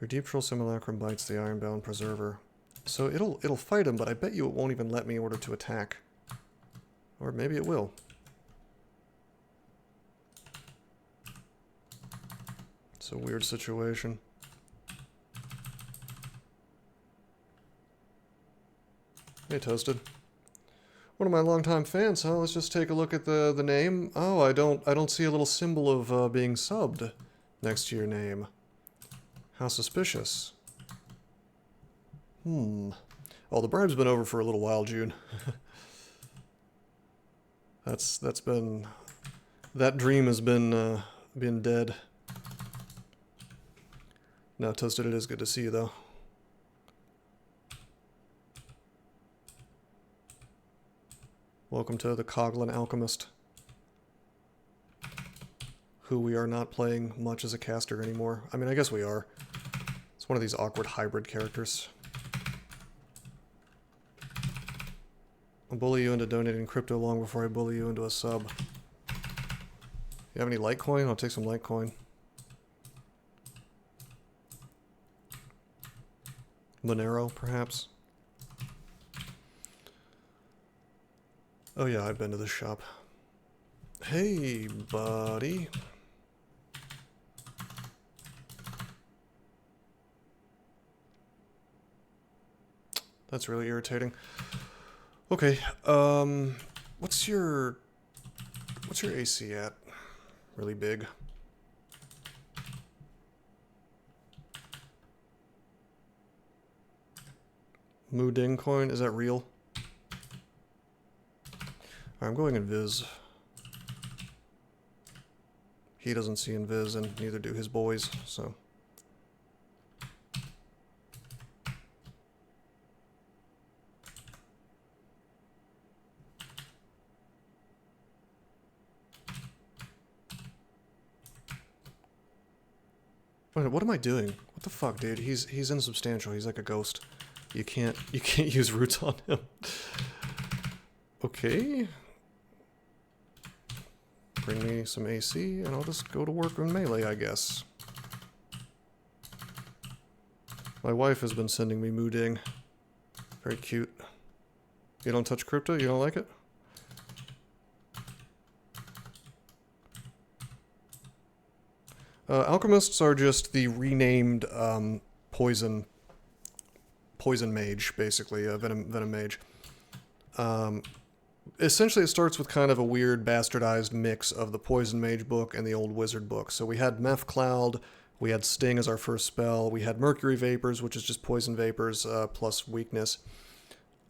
Your Deep Troll Simulacrum bites the Ironbound Preserver. So it'll fight him, but I bet you it won't even let me order to attack. Or maybe it will. It's a weird situation. Hey, Toasted. One of my longtime fans, huh? Let's just take a look at the name. Oh, I don't see a little symbol of being subbed next to your name. How suspicious. Oh, the bribe's been over for a little while, June. That's been... That dream has been dead. No, Toasted, it is good to see you, though. Welcome to the Coglin Alchemist, who we are not playing much as a caster anymore. I mean, I guess we are. It's one of these awkward hybrid characters. I'll bully you into donating crypto long before I bully you into a sub. You have any Litecoin? I'll take some Litecoin. Monero, perhaps? Oh yeah, I've been to this shop. Hey, buddy. That's really irritating. Okay, what's your AC at? Really big. Moo Ding coin, is that real? I'm going in Viz. He doesn't see in Viz, and neither do his boys, so... What am I doing? What the fuck, dude? He's insubstantial. He's like a ghost. You can't use roots on him. Okay. Bring me some AC, and I'll just go to work on melee, I guess. My wife has been sending me mooding. Very cute. You don't touch crypto? You don't like it? Alchemists are just the renamed poison mage, basically, venom mage. Essentially, it starts with kind of a weird, bastardized mix of the Poison Mage book and the old Wizard book. So we had Meph Cloud, we had Sting as our first spell, we had Mercury Vapors, which is just poison vapors plus weakness.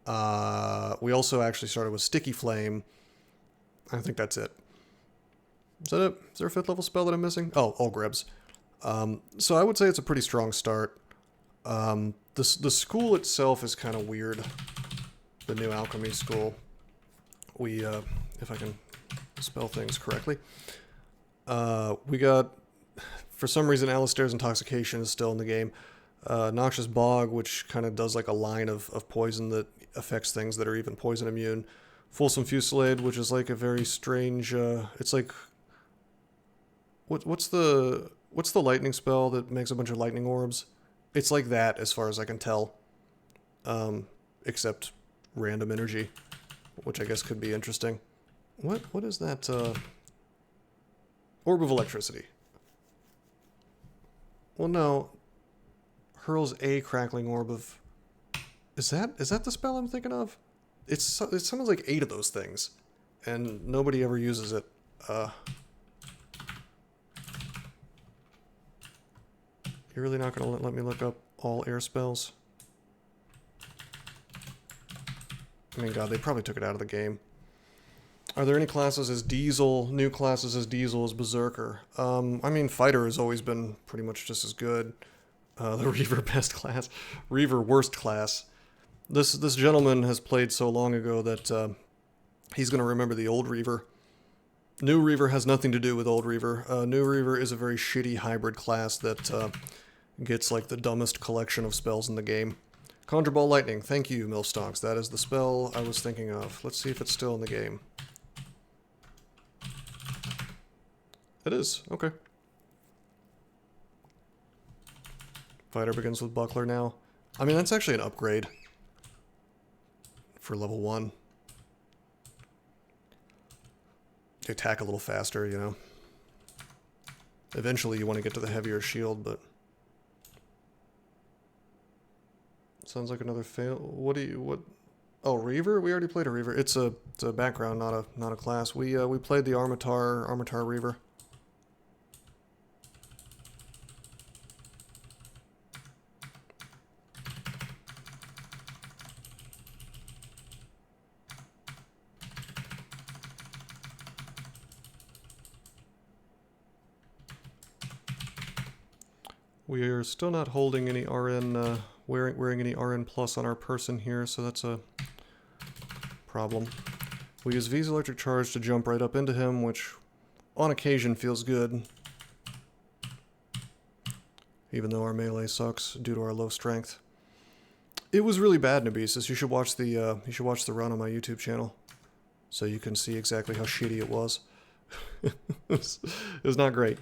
We also actually started with Sticky Flame. I think that's it. Is that it? Is there a 5th level spell that I'm missing? Oh, Olgrebs. So I would say it's a pretty strong start. The school itself is kind of weird. The new alchemy school. We, if I can spell things correctly. We got, for some reason, Alistair's Intoxication is still in the game. Noxious Bog, which kind of does like a line of poison that affects things that are even poison immune. Fulsome Fusillade, which is like a very strange, it's like, what's the lightning spell that makes a bunch of lightning orbs? It's like that as far as I can tell. Except random energy, which I guess could be interesting. What is that, Orb of Electricity. Well, no. Hurls a crackling orb of... Is that the spell I'm thinking of? It sounds like 8 of those things. And nobody ever uses it. You're really not going to let me look up all air spells? I mean, God, they probably took it out of the game. Are there any classes as Diesel, new classes as Diesel, as Berserker? I mean, Fighter has always been pretty much just as good. The Reaver best class. Reaver worst class. This gentleman has played so long ago that he's going to remember the old Reaver. New Reaver has nothing to do with old Reaver. New Reaver is a very shitty hybrid class that gets like the dumbest collection of spells in the game. Conjure Ball Lightning. Thank you, Millstonks. That is the spell I was thinking of. Let's see if it's still in the game. It is. Okay. Fighter begins with Buckler now. I mean, that's actually an upgrade for level 1. You attack a little faster, you know. Eventually you want to get to the heavier shield, but... Sounds like another fail. What? Oh, Reaver? We already played a Reaver. It's a background, not a class. We played the Armitar Reaver. We are still not holding any RN, wearing any RN plus on our person here, so that's a problem. We use V's electric charge to jump right up into him, which on occasion feels good. Even though our melee sucks due to our low strength. It was really bad, Nabesis. You should watch the run on my YouTube channel, so you can see exactly how shitty it was. It was not great.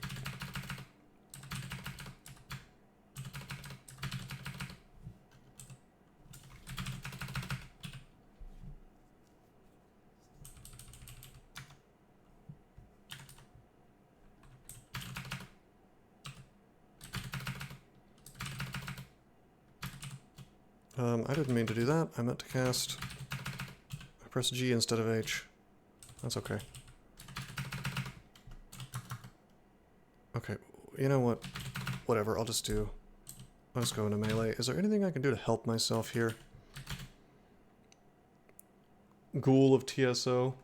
I didn't mean to do that. I meant to cast... I pressed G instead of H. That's okay. Okay, you know what? Whatever, I'll just go into melee. Is there anything I can do to help myself here? Ghoul of TSO?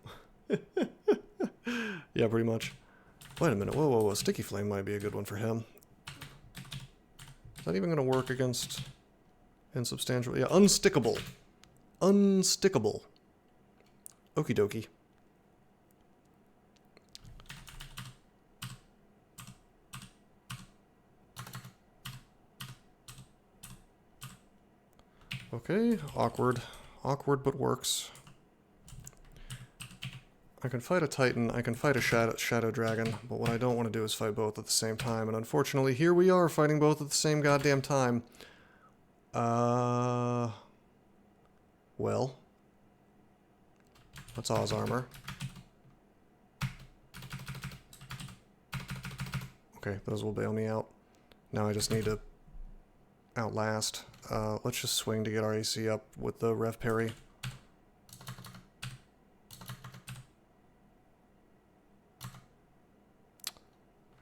Yeah, pretty much. Wait a minute, whoa. Sticky Flame might be a good one for him. Is that even going to work against... Insubstantial. Yeah, unstickable. Unstickable. Okie dokie. Okay, awkward. Awkward, but works. I can fight a Titan, I can fight a Shadow Dragon, but what I don't want to do is fight both at the same time, and unfortunately here we are fighting both at the same goddamn time. Well. That's Oz armor. Okay, those will bail me out. Now I just need to outlast. Let's just swing to get our AC up with the Rev Parry.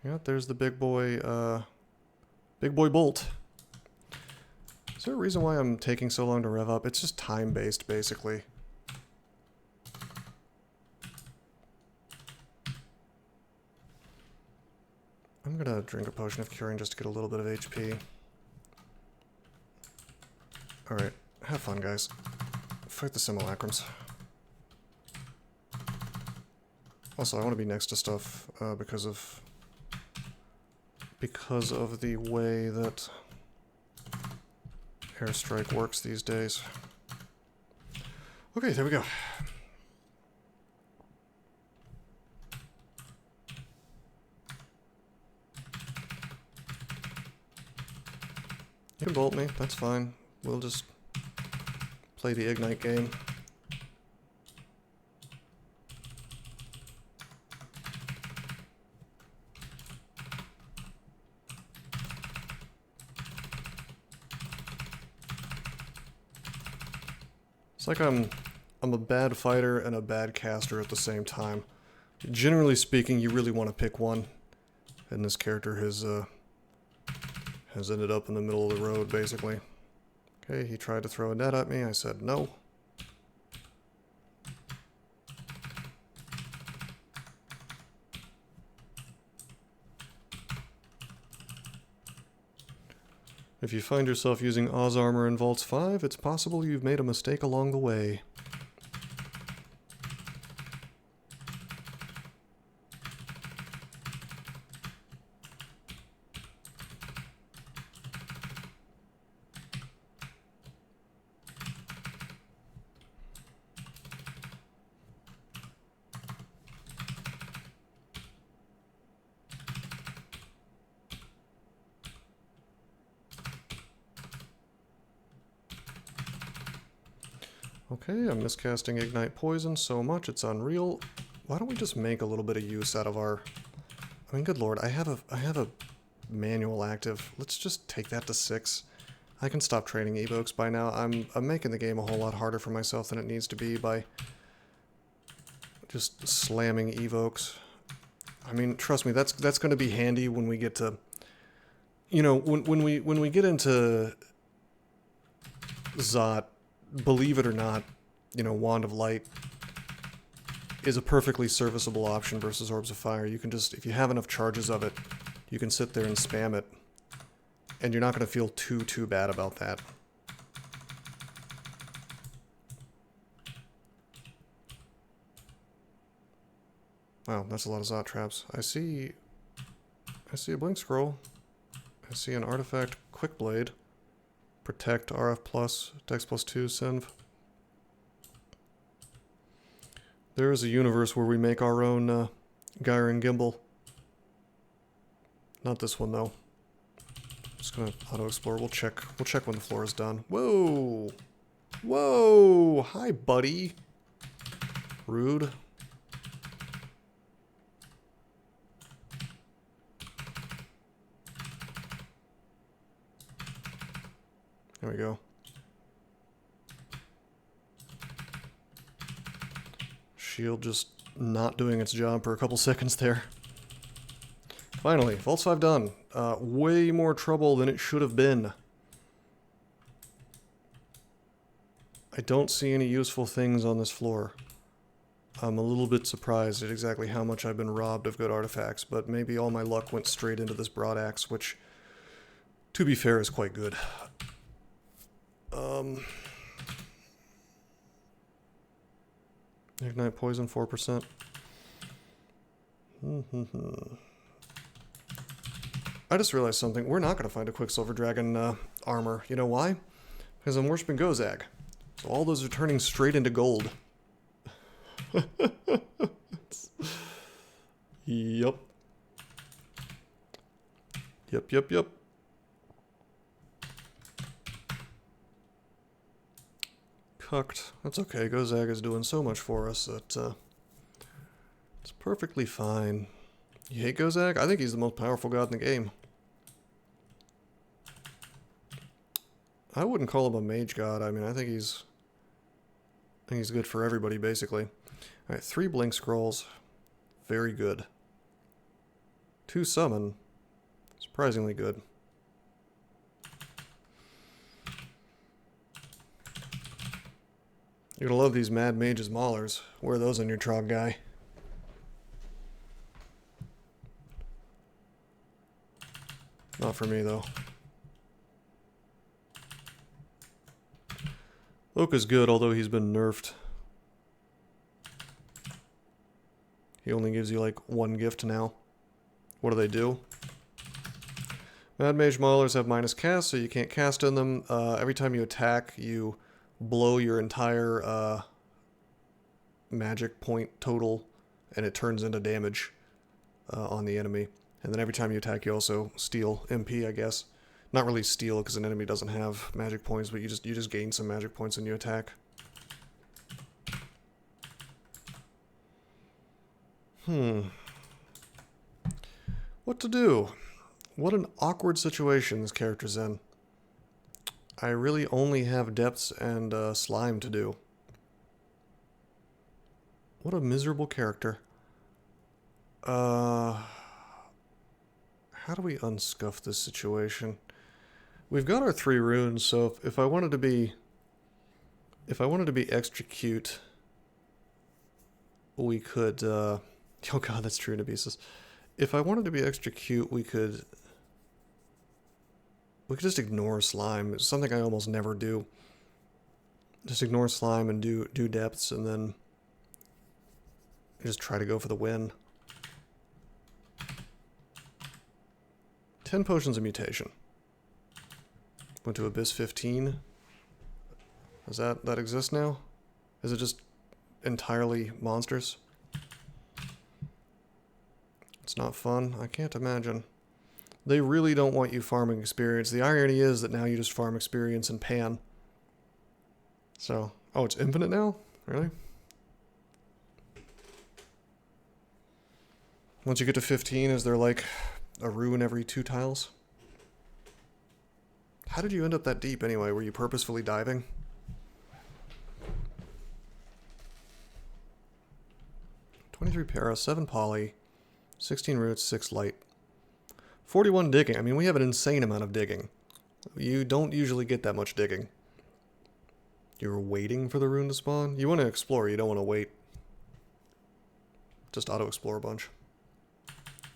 Yeah, there's the big boy Bolt. there a reason why I'm taking so long to rev up? It's just time-based, basically. I'm gonna drink a potion of curing just to get a little bit of HP. Alright, have fun, guys. Fight the simulacrums. Also, I want to be next to stuff because of the way that airstrike works these days. Okay, there we go. You can bolt me, that's fine. We'll just play the ignite game. It's like I'm a bad fighter and a bad caster at the same time. Generally speaking, you really want to pick one, and this character has ended up in the middle of the road, basically. Okay, he tried to throw a net at me. I said no. If you find yourself using Oz armor in Vaults 5, it's possible you've made a mistake along the way. Okay, I'm miscasting Ignite Poison so much it's unreal. Why don't we just make a little bit of use out of our... I mean, good lord, I have a manual active. Let's just take that to 6. I can stop training evokes by now. I'm making the game a whole lot harder for myself than it needs to be by just slamming evokes. I mean, trust me, that's going to be handy when we get to... You know, when we get into Zot, believe it or not, you know, Wand of Light is a perfectly serviceable option versus Orbs of Fire. You can just, if you have enough charges of it, you can sit there and spam it, and you're not going to feel too bad about that. Wow, that's a lot of Zot traps. I see a Blink Scroll. I see an Artifact Quick Blade. Protect, RF+, Dex +2, Synv. There is a universe where we make our own Gyre Gimbal. Not this one, though. Just gonna auto-explore. We'll check when the floor is done. Whoa! Whoa! Hi, buddy! Rude. There we go. Shield just not doing its job for a couple seconds there. Finally, Vaults 5 done. Way more trouble than it should have been. I don't see any useful things on this floor. I'm a little bit surprised at exactly how much I've been robbed of good artifacts, but maybe all my luck went straight into this broadaxe, which, to be fair, is quite good. Ignite Poison, 4%. I just realized something. We're not going to find a Quicksilver Dragon armor. You know why? Because I'm worshipping Gozag. So all those are turning straight into gold. Yup. Yep. Cucked. That's okay. Gozag is doing so much for us that it's perfectly fine. You hate Gozag? I think he's the most powerful god in the game. I wouldn't call him a mage god. I mean, I think he's good for everybody, basically. Alright, 3 Blink Scrolls. Very good. 2 Summon. Surprisingly good. You're gonna love these Mad Mage's Maulers. Wear those on your Trog guy. Not for me, though. Loka's good, although he's been nerfed. He only gives you, like, one gift now. What do? Mad Mage Maulers have minus cast, so you can't cast in them. Every time you attack, you blow your entire magic point total, and it turns into damage on the enemy. And then every time you attack, you also steal MP, I guess. Not really steal, because an enemy doesn't have magic points, but you just gain some magic points when you attack. What to do? What an awkward situation this character's in. I really only have depths and slime to do. What a miserable character. How do we unscuff this situation? We've got our 3 runes, so if I wanted to be extra cute, we could oh god, that's true, Nabesis. If I wanted to be extra cute, we could just ignore slime. It's something I almost never do. Just ignore slime and do depths, and then just try to go for the win. 10 potions of mutation. Went to Abyss 15. Does that exist now? Is it just entirely monsters? It's not fun. I can't imagine. They really don't want you farming experience. The irony is that now you just farm experience in Pan. So, oh, it's infinite now? Really? Once you get to 15, is there like a rune every 2 tiles? How did you end up that deep anyway? Were you purposefully diving? $23 para, 7 poly, 16 roots, 6 light. 41 digging. I mean, we have an insane amount of digging. You don't usually get that much digging. You're waiting for the rune to spawn? You want to explore, you don't want to wait. Just auto-explore a bunch.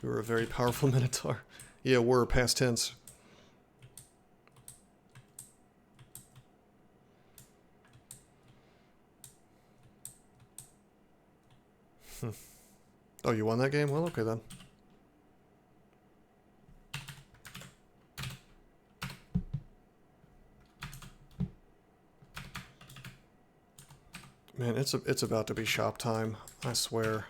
You were a very powerful Minotaur. Yeah, we're past tense. Oh, you won that game? Well, okay then. Man, it's about to be shop time, I swear.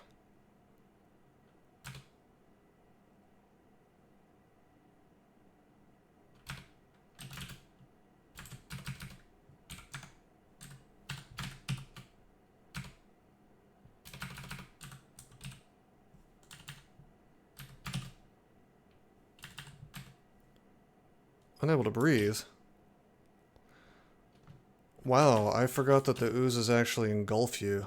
Unable to breathe. Wow, I forgot that the oozes actually engulf you.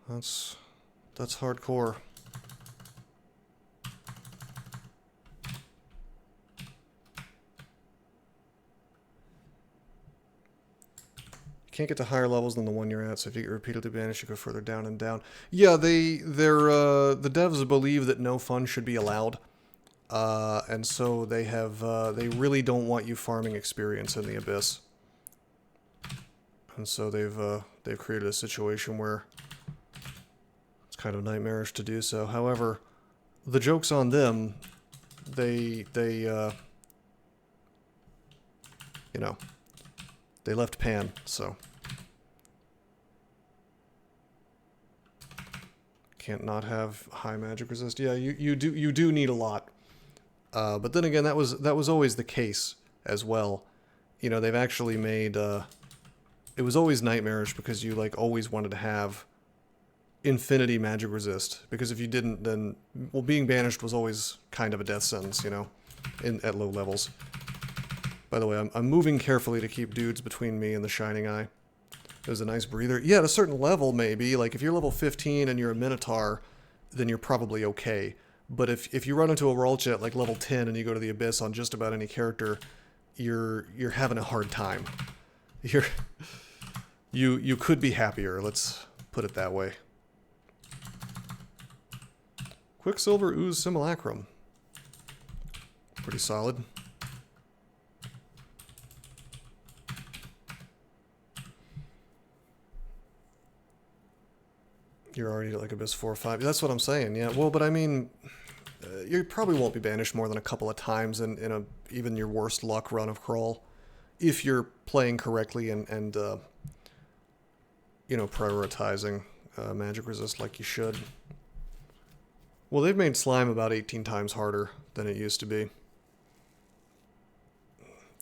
That's hardcore. You can't get to higher levels than the one you're at, so if you get repeatedly banished, you go further down and down. Yeah, the devs believe that no fun should be allowed. And so they have, they really don't want you farming experience in the Abyss. And so they've created a situation where it's kind of nightmarish to do so. However, the joke's on them. They you know, they left Pan, so. Can't not have high magic resist. Yeah, you do need a lot. But then again, that was always the case as well. You know, they've actually made it was always nightmarish because you like always wanted to have infinity magic resist, because if you didn't, then well, being banished was always kind of a death sentence, you know, at low levels. By the way, I'm moving carefully to keep dudes between me and the Shining Eye. There's a nice breather. Yeah, at a certain level, maybe. Like, if you're level 15 and you're a Minotaur, then you're probably okay. But if you run into a Rulch at, like, level 10 and you go to the Abyss on just about any character, you're having a hard time. You could be happier, let's put it that way. Quicksilver Ooze Simulacrum. Pretty solid. You're already at like Abyss 4 or 5. That's what I'm saying, yeah. Well, but I mean, you probably won't be banished more than a couple of times in a even your worst luck run of CoAl, if you're playing correctly and you know, prioritizing magic resist like you should. Well, they've made slime about 18 times harder than it used to be.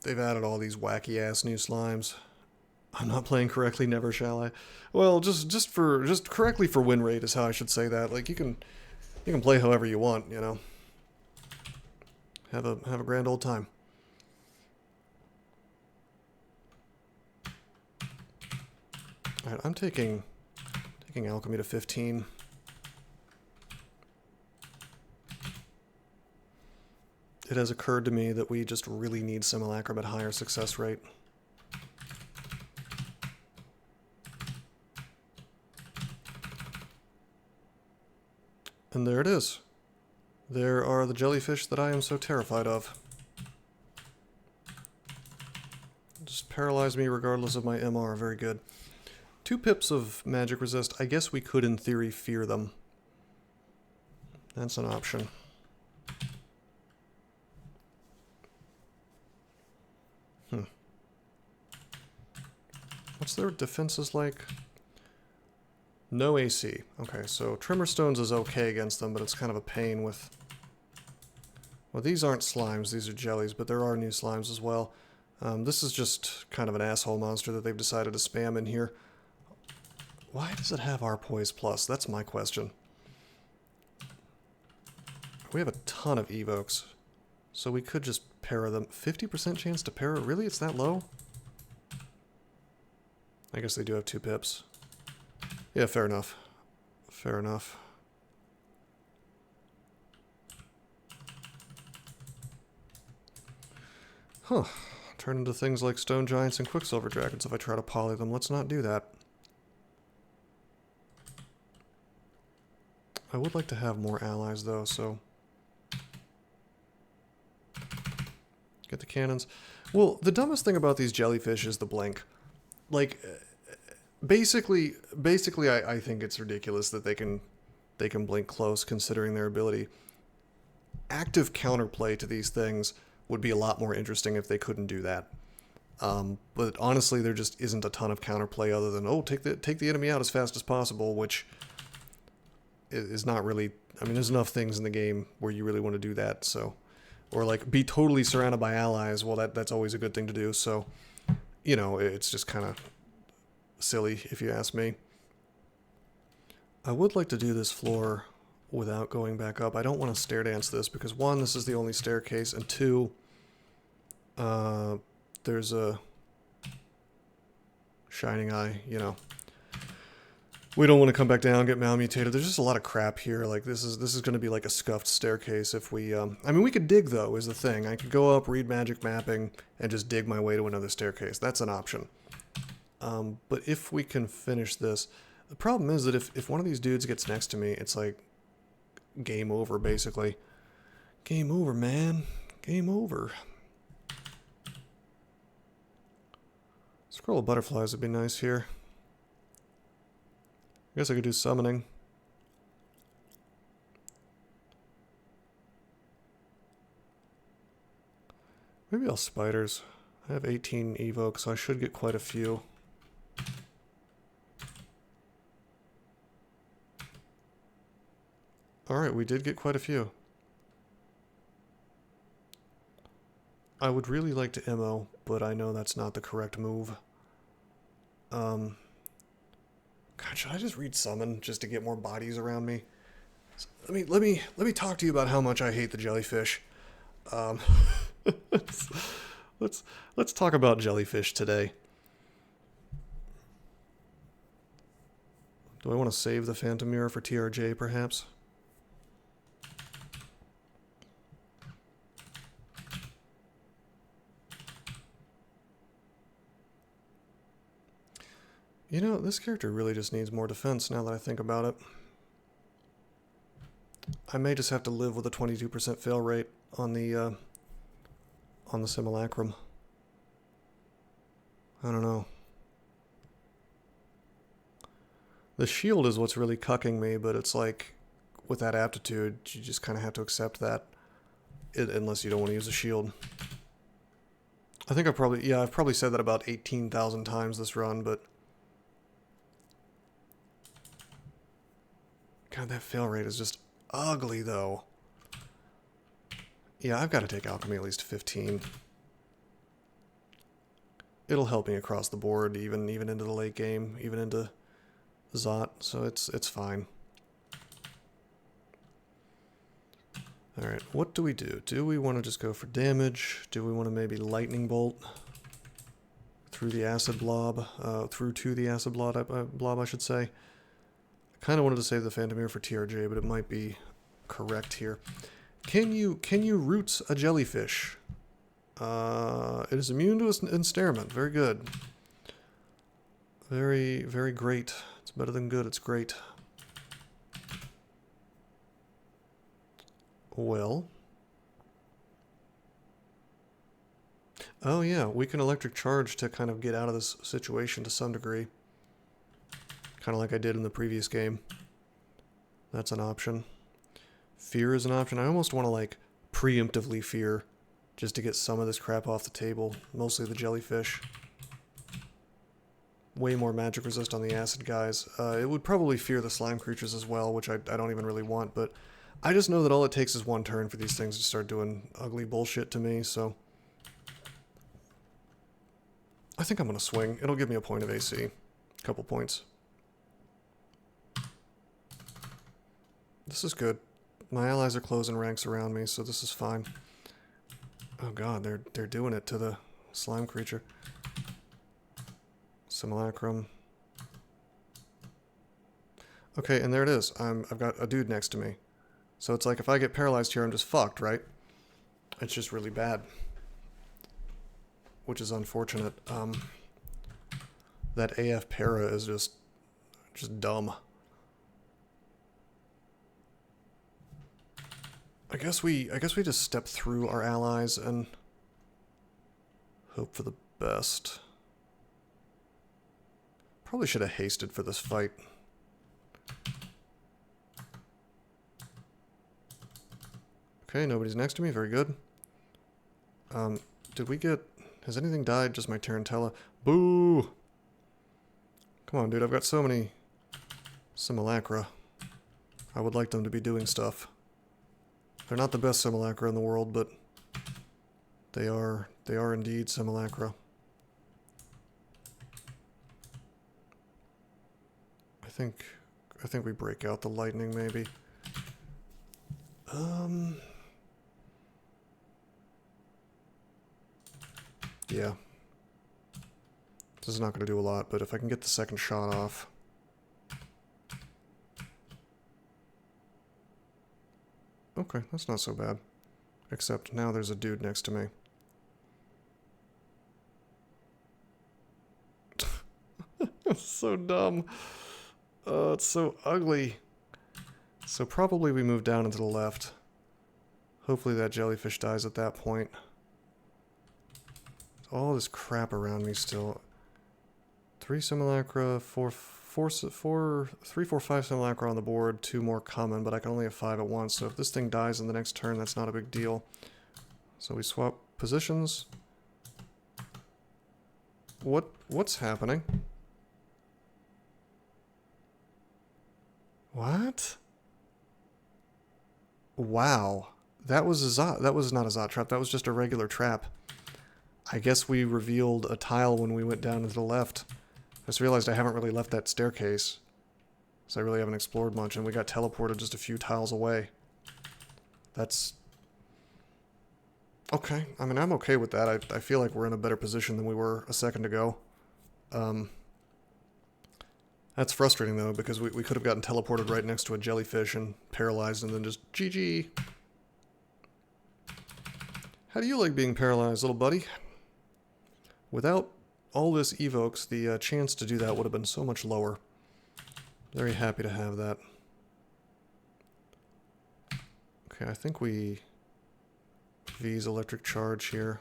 They've added all these wacky-ass new slimes. I'm not playing correctly, never shall I. Well, just correctly for win rate is how I should say that. Like, you can play however you want, you know. Have a grand old time. All right, I'm taking alchemy to 15. It has occurred to me that we just really need simulacrum at higher success rate. And there it is. There are the jellyfish that I am so terrified of. Just paralyze me regardless of my MR. Very good. 2 pips of magic resist. I guess we could, in theory, fear them. That's an option. What's their defenses like? No AC. Okay, so Tremor Stones is okay against them, but it's kind of a pain with... Well, these aren't slimes, these are jellies, but there are new slimes as well. This is just kind of an asshole monster that they've decided to spam in here. Why does it have our Poise Plus? That's my question. We have a ton of evokes, so we could just para them. 50% chance to para? Really? It's that low? I guess they do have 2 pips. Yeah, fair enough. Fair enough. Huh. Turn into things like stone giants and quicksilver dragons if I try to poly them. Let's not do that. I would like to have more allies though, so... Get the cannons. Well, the dumbest thing about these jellyfish is the blink. Like, basically, I think it's ridiculous that they can blink close considering their ability. Active counterplay to these things would be a lot more interesting if they couldn't do that. But honestly, there just isn't a ton of counterplay other than, oh, take the enemy out as fast as possible, which is not really... I mean, there's enough things in the game where you really want to do that, so... Or, like, be totally surrounded by allies. Well, that's always a good thing to do, so... You know, it's just kind of silly, if you ask me. I would like to do this floor without going back up. I don't want to stair dance this, because 1, this is the only staircase, and 2, there's a shining eye, you know. We don't want to come back down, get malmutated. There's just a lot of crap here. Like, this is going to be like a scuffed staircase if we... I mean, we could dig, though, is the thing. I could go up, read magic mapping, and just dig my way to another staircase. That's an option. But if we can finish this... The problem is that if one of these dudes gets next to me, it's like... Game over, basically. Game over, man. Game over. Scroll of butterflies would be nice here. I guess I could do summoning. Maybe I'll spiders. I have 18 evokes, so I should get quite a few. Alright, we did get quite a few. I would really like to MO, but I know that's not the correct move. God, should I just read summon just to get more bodies around me? Let me talk to you about how much I hate the jellyfish. Let's talk about jellyfish today. Do I want to save the Phantom Mirror for TRJ, perhaps? You know, this character really just needs more defense now that I think about it. I may just have to live with a 22% fail rate on the simulacrum. I don't know. The shield is what's really cucking me, but it's like, with that aptitude, you just kind of have to accept that, unless you don't want to use a shield. I think I've probably said that about 18,000 times this run, but God, that fail rate is just ugly, though. Yeah, I've got to take alchemy at least 15. It'll help me across the board, even into the late game, even into Zot, so it's fine. Alright, what do we do? Do we want to just go for damage? Do we want to maybe lightning bolt through the acid blob? Through to the acid blob, I should say. I kind of wanted to save the Phantomir for TRJ, but it might be correct here. Can you roots a jellyfish? It is immune to ensnarement. Very good. Very, very great. It's better than good, it's great. Well. Oh yeah, we can electric charge to kind of get out of this situation to some degree. Kind of like I did in the previous game. That's an option. Fear is an option. I almost want to like preemptively fear just to get some of this crap off the table. Mostly the jellyfish. Way more magic resist on the acid guys. It would probably fear the slime creatures as well, which I don't even really want, but I just know that all it takes is one turn for these things to start doing ugly bullshit to me, so I think I'm going to swing. It'll give me a point of AC. A couple points. This is good. My allies are closing ranks around me, so this is fine. Oh god, they're doing it to the slime creature. Simulacrum. Okay, and there it is. I've got a dude next to me. So it's like if I get paralyzed here, I'm just fucked, right? It's just really bad. Which is unfortunate. That AF para is just dumb. I guess we just step through our allies and hope for the best. Probably should have hasted for this fight. Okay, nobody's next to me. Very good. Did we get... Has anything died? Just my Tarantella. Boo! Come on, dude. I've got so many simulacra. I would like them to be doing stuff. They're not the best simulacra in the world, but they are indeed simulacra. I think we break out the lightning, maybe. Yeah. This is not going to do a lot, but if I can get the second shot off... Okay, that's not so bad. Except now there's a dude next to me. It's so dumb. It's so ugly. So probably we move down and to the left. Hopefully that jellyfish dies at that point. All this crap around me still. 3 simulacra, 3, 4, 5 simulacra on the board, 2 more coming, but I can only have 5 at once, so if this thing dies in the next turn, that's not a big deal. So we swap positions. What's happening? What? Wow. That was a Zot. That was not a Zot trap, that was just a regular trap. I guess we revealed a tile when we went down to the left. I just realized I haven't really left that staircase. So I really haven't explored much, and we got teleported just a few tiles away. That's... Okay. I mean, I'm okay with that. I feel like we're in a better position than we were a second ago. That's frustrating, though, because we could have gotten teleported right next to a jellyfish and paralyzed and then just GG. How do you like being paralyzed, little buddy? Without all this evokes, the chance to do that would have been so much lower. Very happy to have that. Okay, I think we V's electric charge here.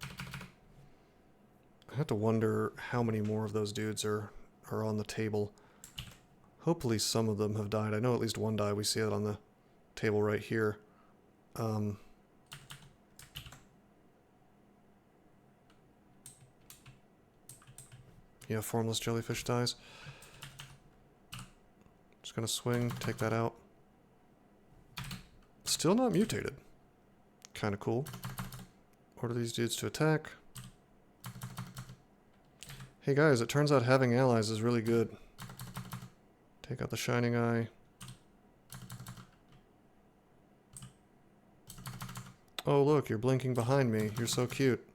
I have to wonder how many more of those dudes are on the table. Hopefully some of them have died. I know at least one died. We see it on the table right here. Yeah, formless jellyfish dies. Just gonna swing, take that out. Still not mutated. Kinda cool. Order these dudes to attack. Hey guys, it turns out having allies is really good. Take out the Shining Eye. Oh look, you're blinking behind me. You're so cute.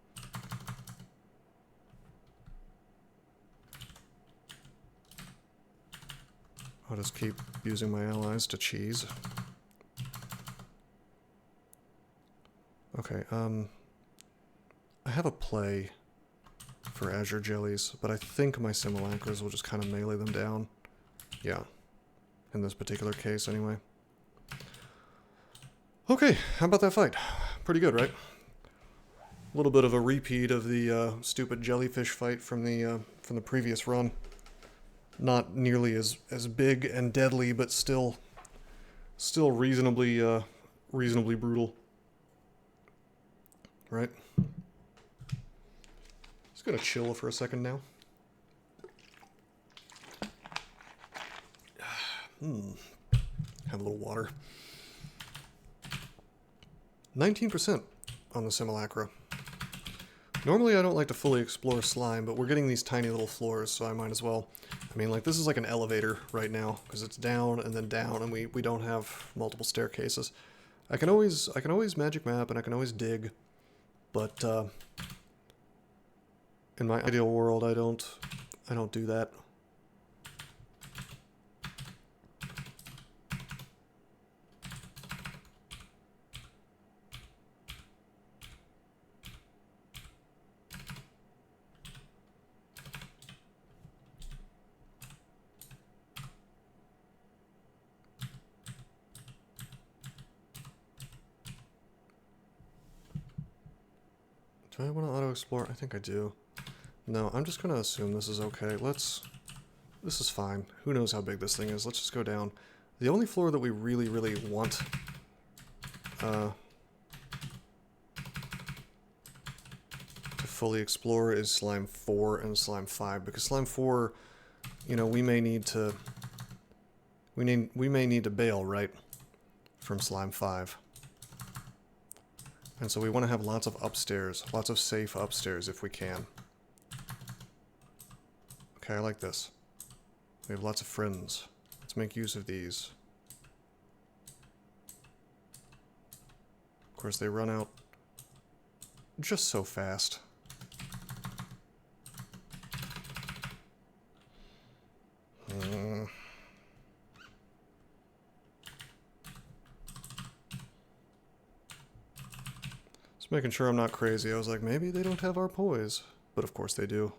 I'll just keep using my allies to cheese. Okay, I have a play for Azure Jellies, but I think my Simulacras will just kind of melee them down. Yeah, in this particular case anyway. Okay, how about that fight? Pretty good, right? A little bit of a repeat of the stupid jellyfish fight from the previous run. Not nearly as big and deadly, but still reasonably brutal. Right? Just gonna chill for a second now. Have a little water. 19% on the Simulacra. Normally I don't like to fully explore slime, but we're getting these tiny little floors, so I might as well. I mean, like, this is like an elevator right now, because it's down and then down, and we don't have multiple staircases. I can always magic map, and I can always dig, but in my ideal world, I don't do that. Do I want to auto-explore? I think I do. No, I'm just going to assume this is okay. This is fine. Who knows how big this thing is. Let's just go down. The only floor that we really, really want to fully explore is Slime 4 and Slime 5, because Slime 4, you know, we may need to bail, right, from Slime 5. And so we want to have lots of upstairs, lots of safe upstairs if we can. Okay, I like this. We have lots of friends. Let's make use of these. Of course, they run out just so fast. Just making sure I'm not crazy. I was like, maybe they don't have our poise. But of course they do.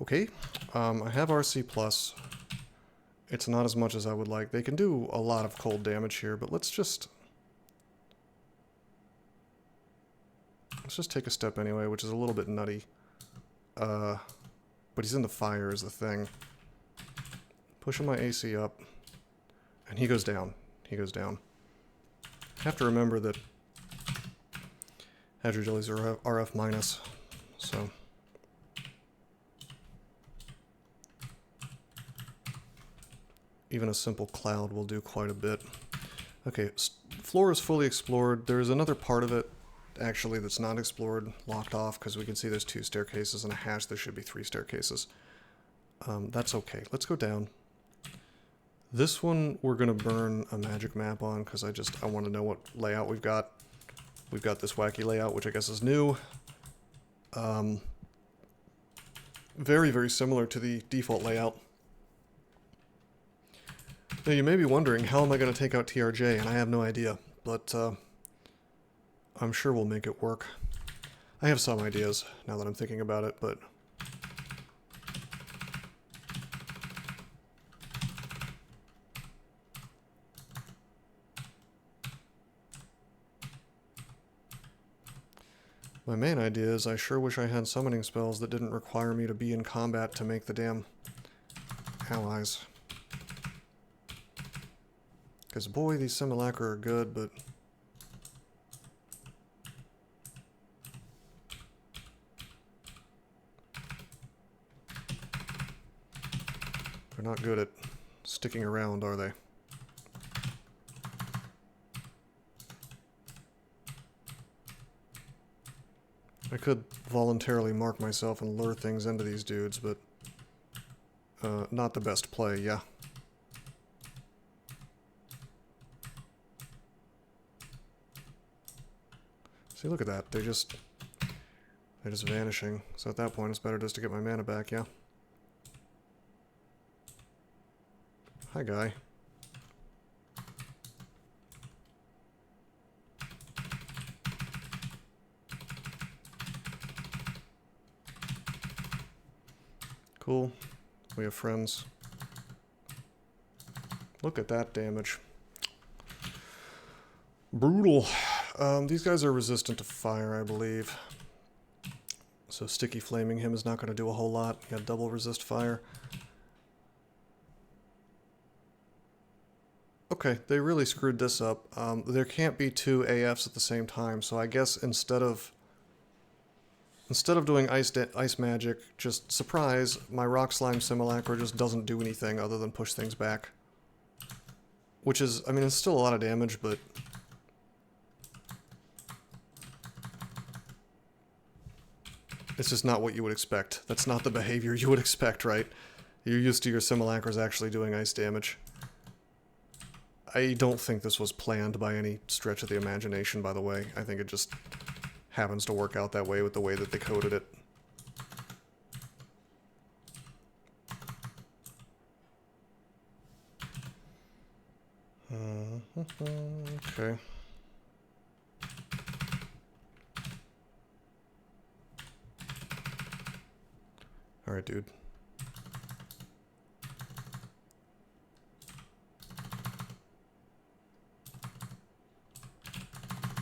Okay, I have RC+. It's not as much as I would like. They can do a lot of cold damage here, but let's just take a step anyway, which is a little bit nutty. But he's in the fire is the thing. Pushing my AC up, and he goes down. He goes down. Have to remember that Azure Jellies are RF minus, so. Even a simple cloud will do quite a bit. Okay, floor is fully explored. There's another part of it, actually, that's not explored, locked off, because we can see there's 2 staircases and a hash. There should be 3 staircases. That's okay. Let's go down. This one we're going to burn a magic map on because I want to know what layout we've got. We've got this wacky layout, which I guess is new. Very, very similar to the default layout. Now you may be wondering, how am I going to take out TRJ? And I have no idea, but I'm sure we'll make it work. I have some ideas now that I'm thinking about it, but... my main idea is I sure wish I had summoning spells that didn't require me to be in combat to make the damn allies. Because boy, these simulacra are good, but... they're not good at sticking around, are they? I could voluntarily mark myself and lure things into these dudes, but not the best play, yeah. See, look at that. They're just vanishing. So at that point, it's better just to get my mana back, yeah? Hi, guy. Cool. We have friends. Look at that damage. Brutal. These guys are resistant to fire, I believe. So sticky flaming him is not going to do a whole lot. He had double resist fire. Okay, they really screwed this up. There can't be two AFs at the same time, so I guess instead of doing ice magic, just surprise, my rock slime simulacra just doesn't do anything other than push things back. Which is, I mean, it's still a lot of damage, but... it's just not what you would expect. That's not the behavior you would expect, right? You're used to your simulacras actually doing ice damage. I don't think this was planned by any stretch of the imagination, by the way. I think it just happens to work out that way with the way that they coded it. Okay. Alright, dude.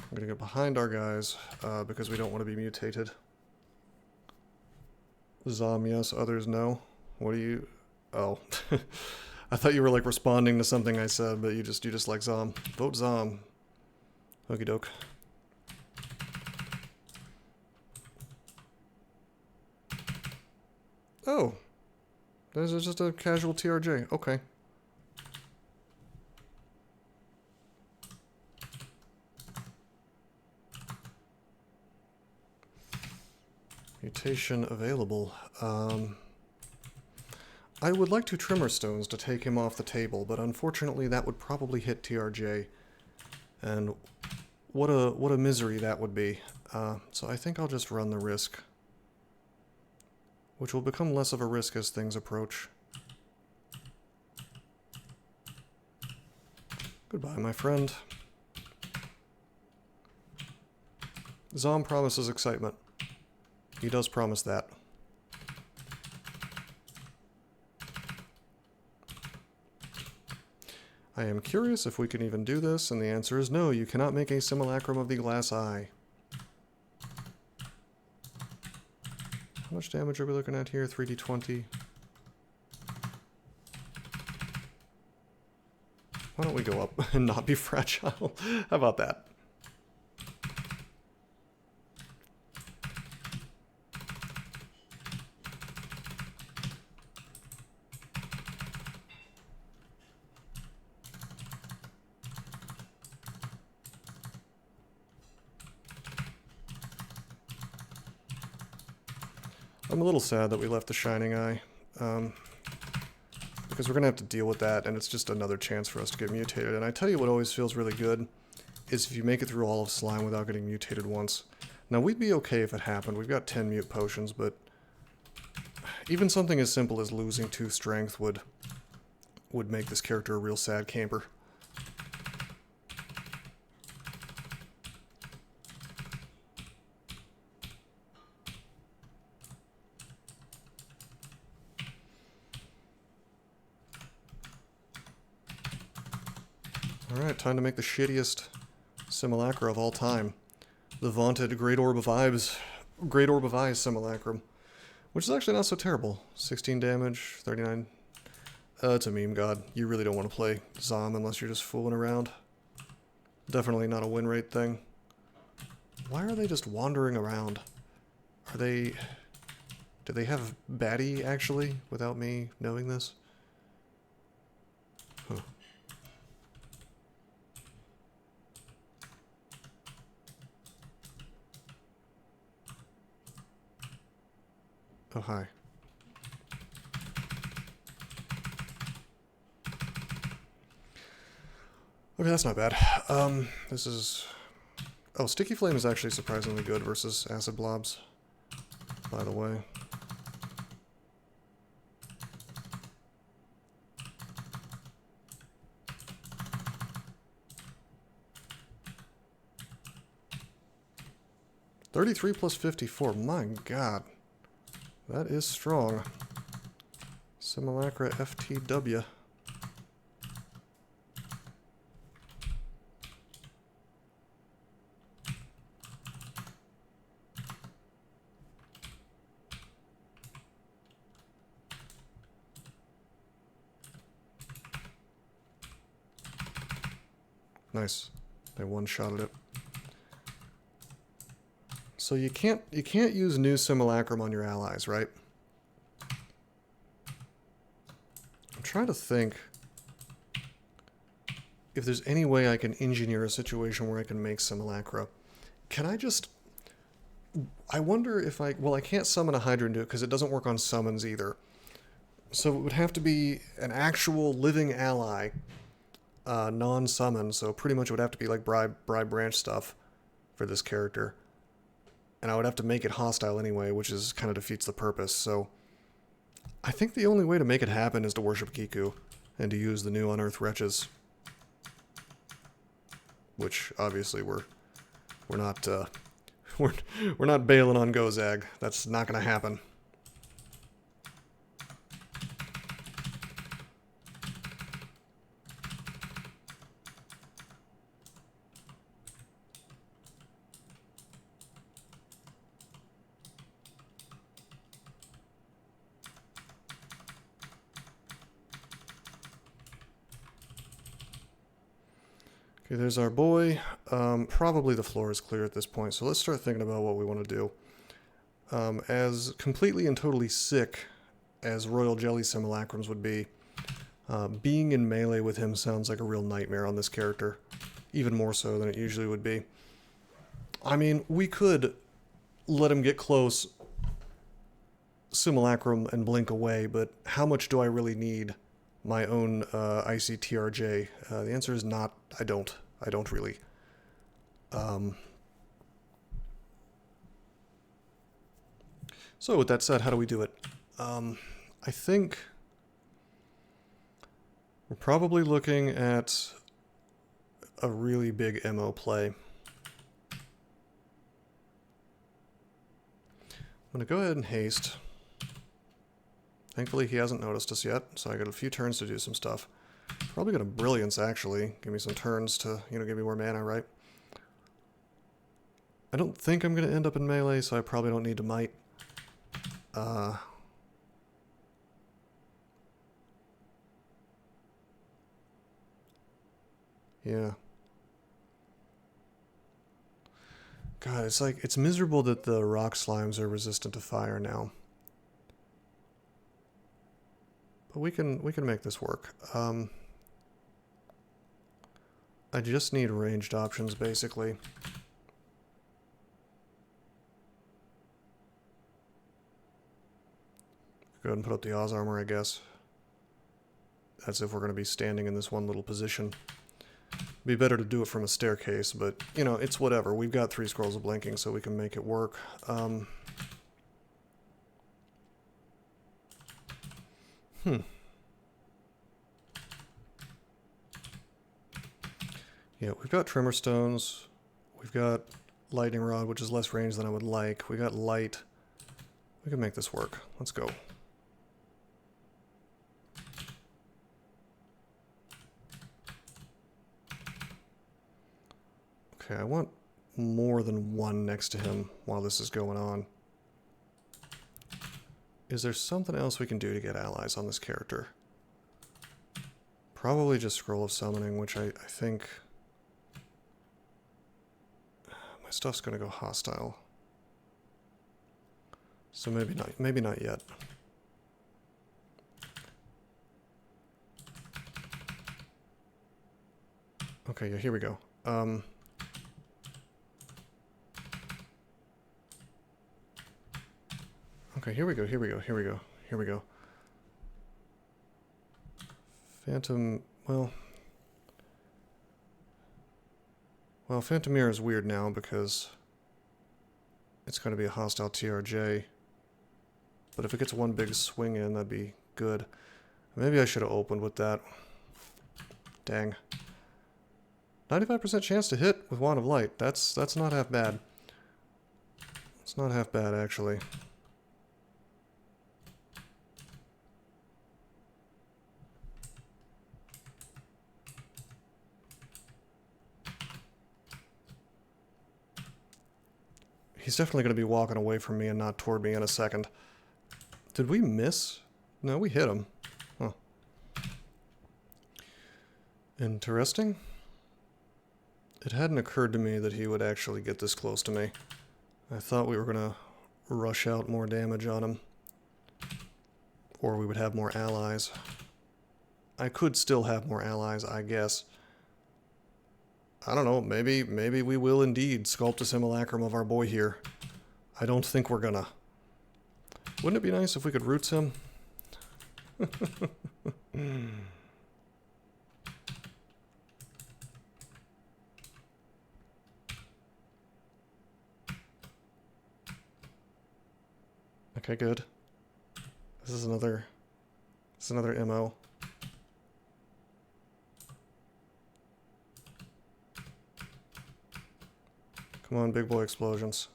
I'm gonna get behind our guys, because we don't want to be mutated. Zom, yes, others no. What do you... oh. I thought you were, like, responding to something I said, but you just like Zom. Vote Zom. Okie doke. Oh. This is just a casual TRJ. Okay. Mutation available. I would like 2 Tremor Stones to take him off the table, but unfortunately that would probably hit TRJ. And what a misery that would be. So I think I'll just run the risk. Which will become less of a risk as things approach. Goodbye, my friend. Zom promises excitement. He does promise that. I am curious if we can even do this, and the answer is no, you cannot make a simulacrum of the glass eye. How much damage are we looking at here? 3d20. Why don't we go up and not be fragile? How about that? I'm a little sad that we left the Shining Eye. Because we're going to have to deal with that, and it's just another chance for us to get mutated. And I tell you what always feels really good is if you make it through all of slime without getting mutated once. Now, we'd be okay if it happened. We've got 10 mute potions, but even something as simple as losing 2 strength would make this character a real sad camper. Alright, time to make the shittiest simulacra of all time. The vaunted Great Orb of Eyes simulacrum. Which is actually not so terrible. 16 damage, 39. It's a meme god. You really don't want to play Zom unless you're just fooling around. Definitely not a win rate thing. Why are they just wandering around? Are they... Do they have baddie, actually, without me knowing this? Huh. Oh, hi. Okay, that's not bad. This is... Oh, Sticky Flame is actually surprisingly good versus Acid Blobs, by the way. $33 plus 54. My god. That is strong. Simulacra FTW. Nice. They one-shotted it. So you can't use new simulacrum on your allies, right? I'm trying to think if there's any way I can engineer a situation where I can make simulacra. Can I just... I wonder if I... Well, I can't summon a Hydra and do it because it doesn't work on summons either. So it would have to be an actual living ally, non-summon, so pretty much it would have to be like bribe branch stuff for this character. And I would have to make it hostile anyway, which is kind of defeats the purpose, so... I think the only way to make it happen is to worship Kiku, and to use the new Unearthed Wretches. Which, obviously, we're not, we're not bailing on Gozag. That's not gonna happen. Okay, there's our boy. Probably the floor is clear at this point, so let's start thinking about what we want to do. As completely and totally sick as Royal Jelly Simulacrums would be, being in melee with him sounds like a real nightmare on this character. Even more so than it usually would be. I mean, we could let him get close, Simulacrum, and blink away, but how much do I really need my own ICTRJ? The answer is not, I don't really. So with that said, how do we do it? I think we're probably looking at a really big MO play. I'm going to go ahead and haste. Thankfully, he hasn't noticed us yet, so I got a few turns to do some stuff. Probably going to Brilliance, actually. Give me some turns to, you know, give me more mana, right? I don't think I'm going to end up in melee, so I probably don't need to Might. Yeah. God, it's like, it's miserable that the rock slimes are resistant to fire now. But we can make this work. I just need ranged options, basically. Go ahead and put up the Oz armor, I guess. as if we're going to be standing in this one little position. Be better to do it from a staircase, but, you know, it's whatever. We've got 3 scrolls of blinking, so we can make it work. Yeah, we've got trimmer stones. We've got lightning rod, which is less range than I would like. We got light. We can make this work. Let's go. Okay, I want more than one next to him while this is going on. Is there something else we can do to get allies on this character? Probably just Scroll of Summoning, which I think... My stuff's going to go hostile. So maybe not yet. Okay, yeah, here we go. Okay, here we go. Phantom, well, Phantom Mirror is weird now because it's going to be a hostile TRJ. But if it gets one big swing in, that'd be good. Maybe I should have opened with that. Dang. 95% chance to hit with Wand of Light. That's not half bad. It's not half bad, actually. He's definitely going to be walking away from me and not toward me in a second. Did we miss? No, we hit him. Huh. Interesting. It hadn't occurred to me that he would actually get this close to me. I thought we were going to rush out more damage on him. Or we would have more allies. I could still have more allies, I guess. I don't know, maybe we will indeed sculpt a simulacrum of our boy here. I don't think we're gonna. Wouldn't it be nice if we could roots him? Okay, good. This is another MO. Come on, big boy explosions.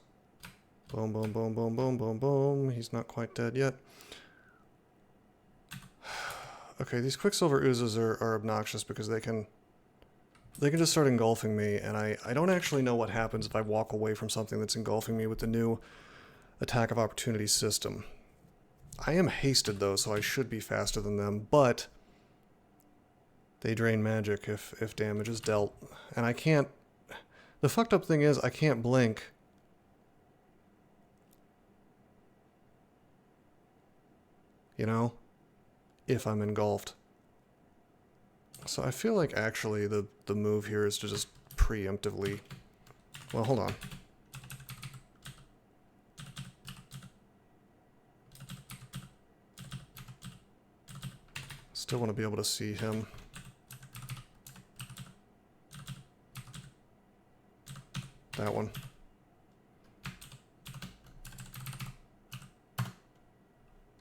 Boom, boom, boom, boom, boom, boom, boom. He's not quite dead yet. Okay, these Quicksilver oozes are obnoxious because they can just start engulfing me, and I don't actually know what happens if I walk away from something that's engulfing me with the new attack of opportunity system. I am hasted though, so I should be faster than them, but they drain magic if damage is dealt. And I can't... The fucked up thing is, I can't blink. You know? If I'm engulfed. So I feel like actually the move here is to just preemptively... Well, hold on. Still want to be able to see him. That one.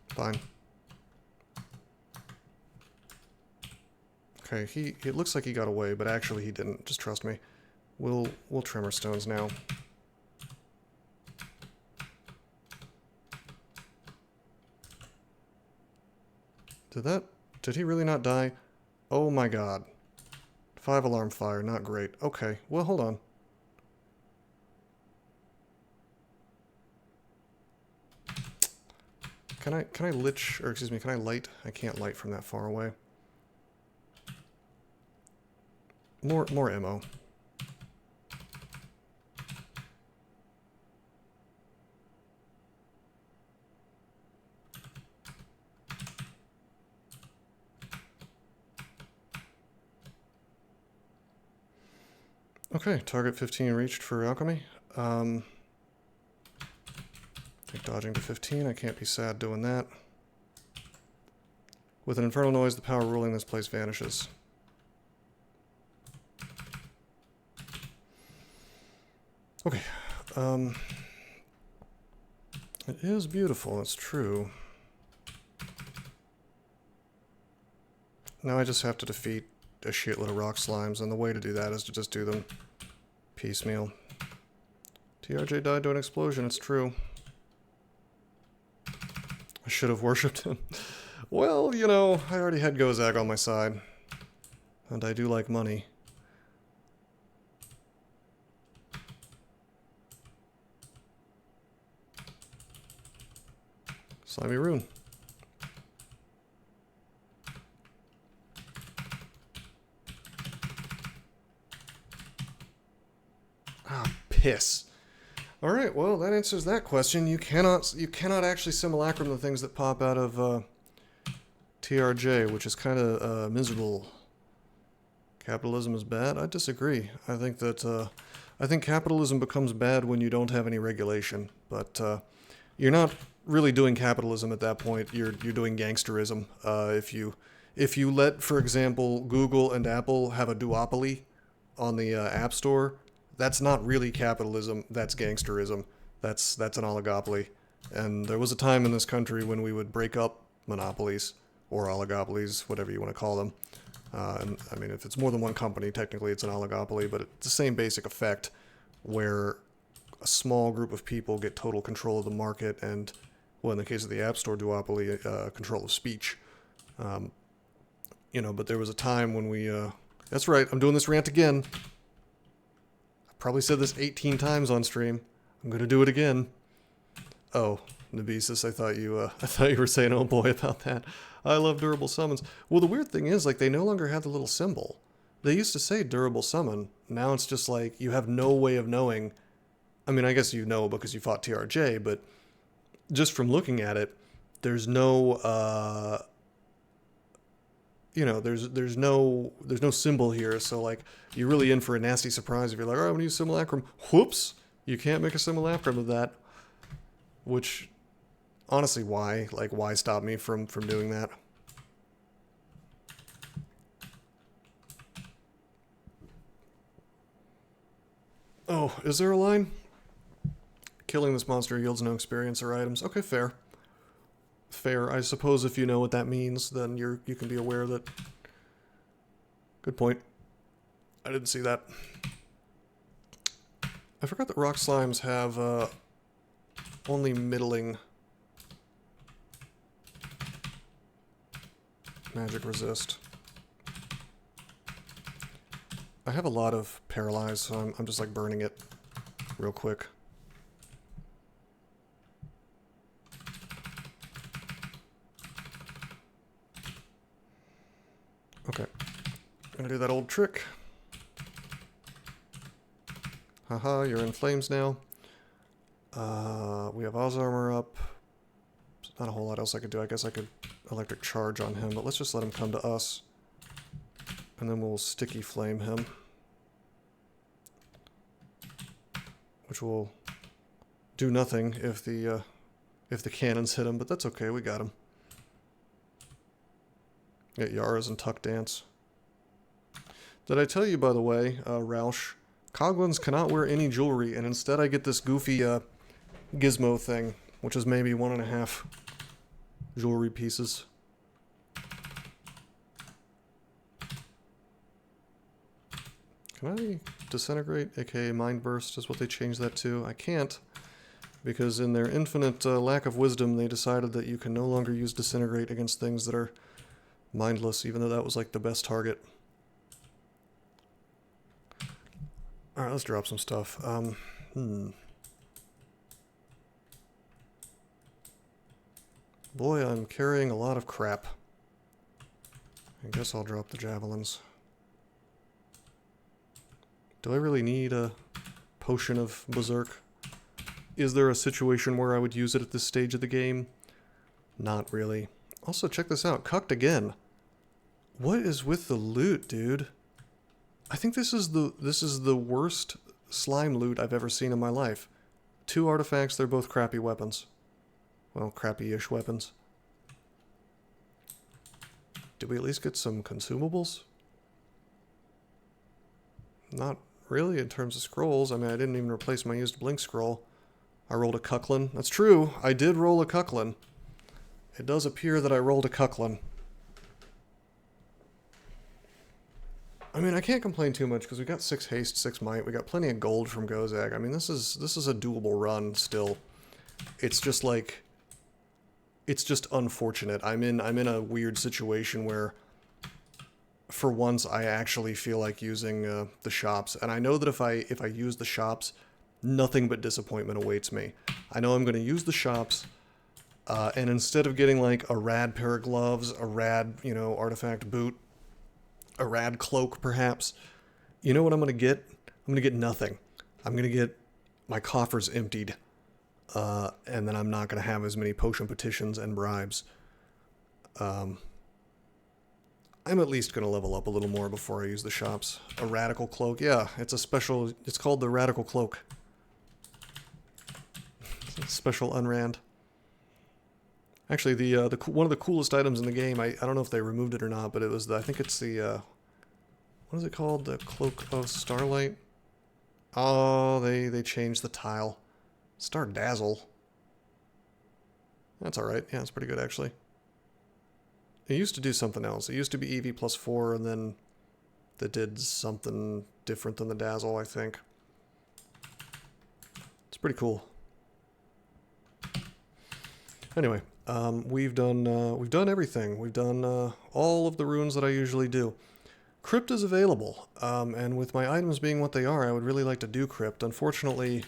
Fine. Okay, it looks like he got away, but actually he didn't. Just trust me. We'll trim our stones now. Did he really not die? Oh my god. 5 alarm fire, not great. Okay, well hold on. Can I lich, or excuse me, can I light? I can't light from that far away. More ammo. Okay, target 15 reached for alchemy. I think dodging to 15, I can't be sad doing that. With an infernal noise, the power ruling this place vanishes. Okay. It is beautiful, it's true. Now I just have to defeat a shitload of rock slimes, and the way to do that is to just do them piecemeal. TRJ died to an explosion, it's true. I should have worshipped him. Well, you know, I already had Gozag on my side. And I do like money. Slimy rune. Ah, piss. Alright, well, that answers that question. You cannot actually simulacrum the things that pop out of TRJ, which is kind of miserable. Capitalism is bad? I disagree. I think that I think capitalism becomes bad when you don't have any regulation. But you're not really doing capitalism at that point. You're doing gangsterism. If you let, for example, Google and Apple have a duopoly on the App Store, that's not really capitalism. That's gangsterism. That's an oligopoly. And there was a time in this country when we would break up monopolies or oligopolies, whatever you want to call them. And I mean, if it's more than one company, technically it's an oligopoly, but it's the same basic effect where a small group of people get total control of the market and, well, in the case of the App Store duopoly, control of speech. You know, but there was a time when we... that's right, I'm doing this rant again. I probably said this 18 times on stream. I'm going to do it again. Oh, Nebesis, I thought you were saying, oh boy, about that. I love durable summons. Well, the weird thing is, like, they no longer have the little symbol. They used to say durable summon. Now it's just like, you have no way of knowing. I mean, I guess you know because you fought TRJ, but just from looking at it, there's no, you know, there's no symbol here. So, like, you're really in for a nasty surprise if you're like, oh, I'm gonna use simulacrum. Whoops! You can't make a simulacrum of that. Which... honestly, why? Like, why stop me from doing that? Oh, is there a line? Killing this monster yields no experience or items. Okay, fair. Fair. I suppose if you know what that means, then you can be aware that... Good point. I didn't see that. I forgot that rock slimes have only middling... magic resist. I have a lot of paralyze, so I'm just like burning it real quick. Okay. Gonna do that old trick. Haha, you're in flames now. We have Oz armor up. Not a whole lot else I could do. I guess I could electric charge on him, but let's just let him come to us. And then we'll sticky flame him. Which will do nothing if the cannons hit him, but that's okay, we got him. Get Yara's and Tuck Dance. Did I tell you, by the way, Roush, Coglins cannot wear any jewelry, and instead I get this goofy gizmo thing, which is maybe 1.5 jewelry pieces. Can I disintegrate, aka mind burst, is what they changed that to? I can't, because in their infinite lack of wisdom, they decided that you can no longer use disintegrate against things that are mindless, even though that was like the best target. Alright, let's drop some stuff. Boy, I'm carrying a lot of crap. I guess I'll drop the javelins. Do I really need a potion of berserk? Is there a situation where I would use it at this stage of the game? Not really. Also, check this out. Cucked again. What is with the loot, dude? I think this is the worst slime loot I've ever seen in my life. 2 artifacts, they're both crappy weapons. Well, crappy-ish weapons. Did we at least get some consumables? Not really in terms of scrolls. I mean, I didn't even replace my used blink scroll. I rolled a Coglin. That's true. I did roll a Coglin. It does appear that I rolled a Coglin. I mean, I can't complain too much because we got 6 haste, 6 might. We got plenty of gold from Gozag. I mean, this is a doable run still. It's just like, it's just unfortunate. I'm in a weird situation where, for once, I actually feel like using the shops, and I know that if I use the shops, nothing but disappointment awaits me. I know I'm going to use the shops, and instead of getting like a rad pair of gloves, a rad, you know, artifact boot, a rad cloak perhaps, you know what I'm going to get? I'm going to get nothing. I'm going to get my coffers emptied, and then I'm not going to have as many potion petitions and bribes. I'm at least going to level up a little more before I use the shops. A radical cloak. Yeah, it's a special... It's called the radical cloak. Special unrand. Actually, the one of the coolest items in the game, I don't know if they removed it or not, but it was the... I think it's the... what is it called? The Cloak of Starlight? Oh, they changed the tile. Star Dazzle. That's alright. Yeah, it's pretty good, actually. It used to do something else. It used to be EV plus 4, and then that did something different than the Dazzle, I think. It's pretty cool. Anyway, we've done everything. We've done all of the runes that I usually do. Crypt is available, and with my items being what they are, I would really like to do Crypt. Unfortunately,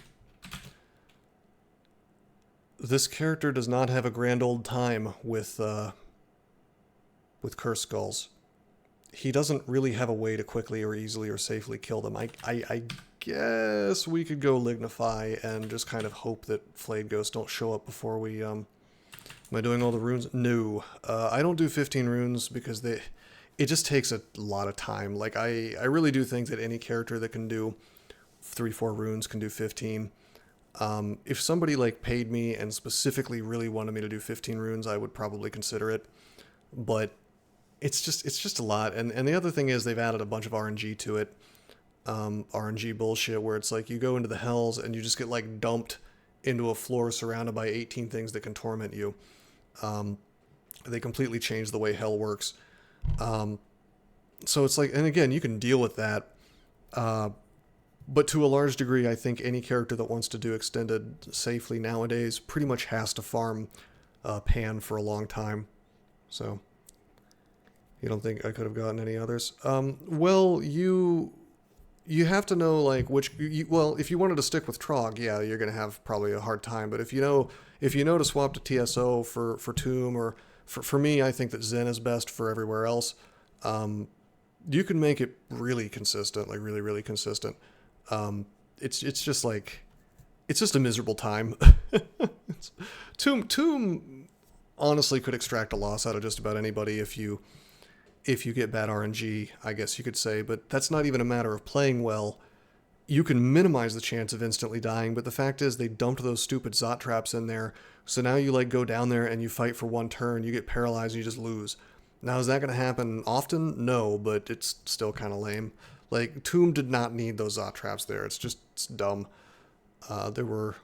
this character does not have a grand old time with Curse Skulls. He doesn't really have a way to quickly or easily or safely kill them. I guess we could go Lignify and just kind of hope that Flayed Ghosts don't show up before we, Am I doing all the runes? No. I don't do 15 runes because it just takes a lot of time. Like, I really do think that any character that can do 3-4 runes can do 15. If somebody, like, paid me and specifically really wanted me to do 15 runes, I would probably consider it. But it's just a lot. And the other thing is they've added a bunch of RNG to it. RNG bullshit where it's like you go into the hells and you just get like dumped into a floor surrounded by 18 things that can torment you. They completely changed the way hell works. So it's like, and again, you can deal with that. But to a large degree, I think any character that wants to do extended safely nowadays pretty much has to farm Pan for a long time. So, you don't think I could have gotten any others? Well, you have to know, like, which... well, if you wanted to stick with Trog, yeah, you're going to have probably a hard time. But if you know to swap to TSO for Tomb, or... For me, I think that Zen is best for everywhere else. You can make it really consistent, like really, really consistent. It's just like... It's just a miserable time. Tomb honestly could extract a loss out of just about anybody if you get bad RNG, I guess you could say, but that's not even a matter of playing well. You can minimize the chance of instantly dying, but the fact is they dumped those stupid Zot traps in there, so now you like go down there and you fight for one turn, you get paralyzed and you just lose. Now, is that going to happen often? No, but it's still kind of lame. Like, Tomb did not need those Zot traps there. It's dumb. There were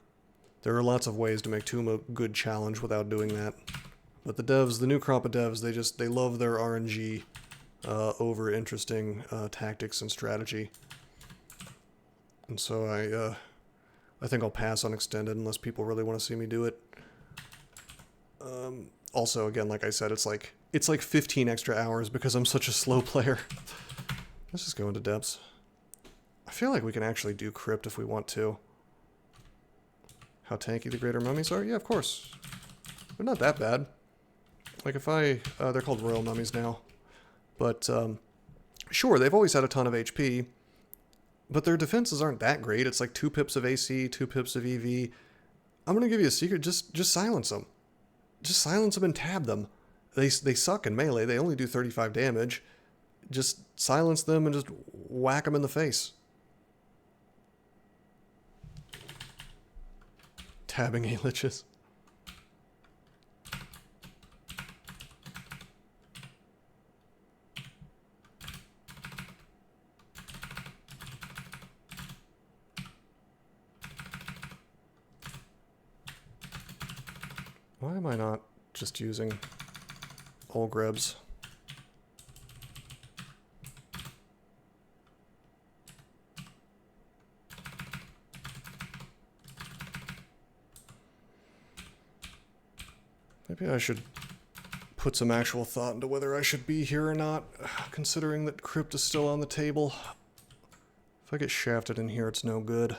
lots of ways to make Tomb a good challenge without doing that. But the devs, the new crop of devs, they love their RNG over interesting tactics and strategy. And so I think I'll pass on Extended unless people really want to see me do it. Also, again, like I said, it's like 15 extra hours because I'm such a slow player. Let's just go into Depths. I feel like we can actually do Crypt if we want to. How tanky the Greater Mummies are? Yeah, of course. They're not that bad. Like if they're called Royal Mummies now. But, sure, they've always had a ton of HP. But their defenses aren't that great. It's like 2 pips of AC, 2 pips of EV. I'm going to give you a secret. Just silence them. Just silence them and tab them. They suck in melee. They only do 35 damage. Just silence them and just whack them in the face. Tabbing A-Liches. Why am I not just using Olgrebs? Maybe I should put some actual thought into whether I should be here or not, considering that crypt is still on the table. If I get shafted in here, it's no good.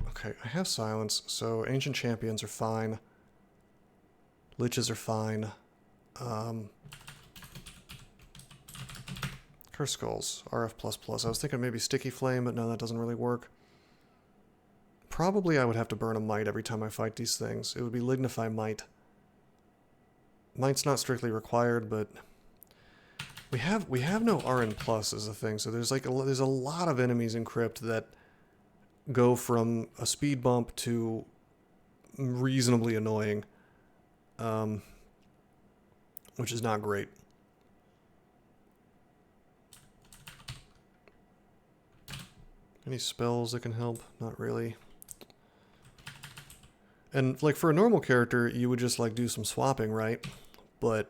Okay, I have silence, so ancient champions are fine. Liches are fine. Curse skulls, RF++. I was thinking maybe sticky flame, but no, that doesn't really work. Probably I would have to burn a might every time I fight these things. It would be lignify might. Might's not strictly required, but we have no RN plus as a thing. So there's there's a lot of enemies in crypt that go from a speed bump to reasonably annoying, which is not great. Any spells that can help? Not really. And like for a normal character, you would just like do some swapping, right? But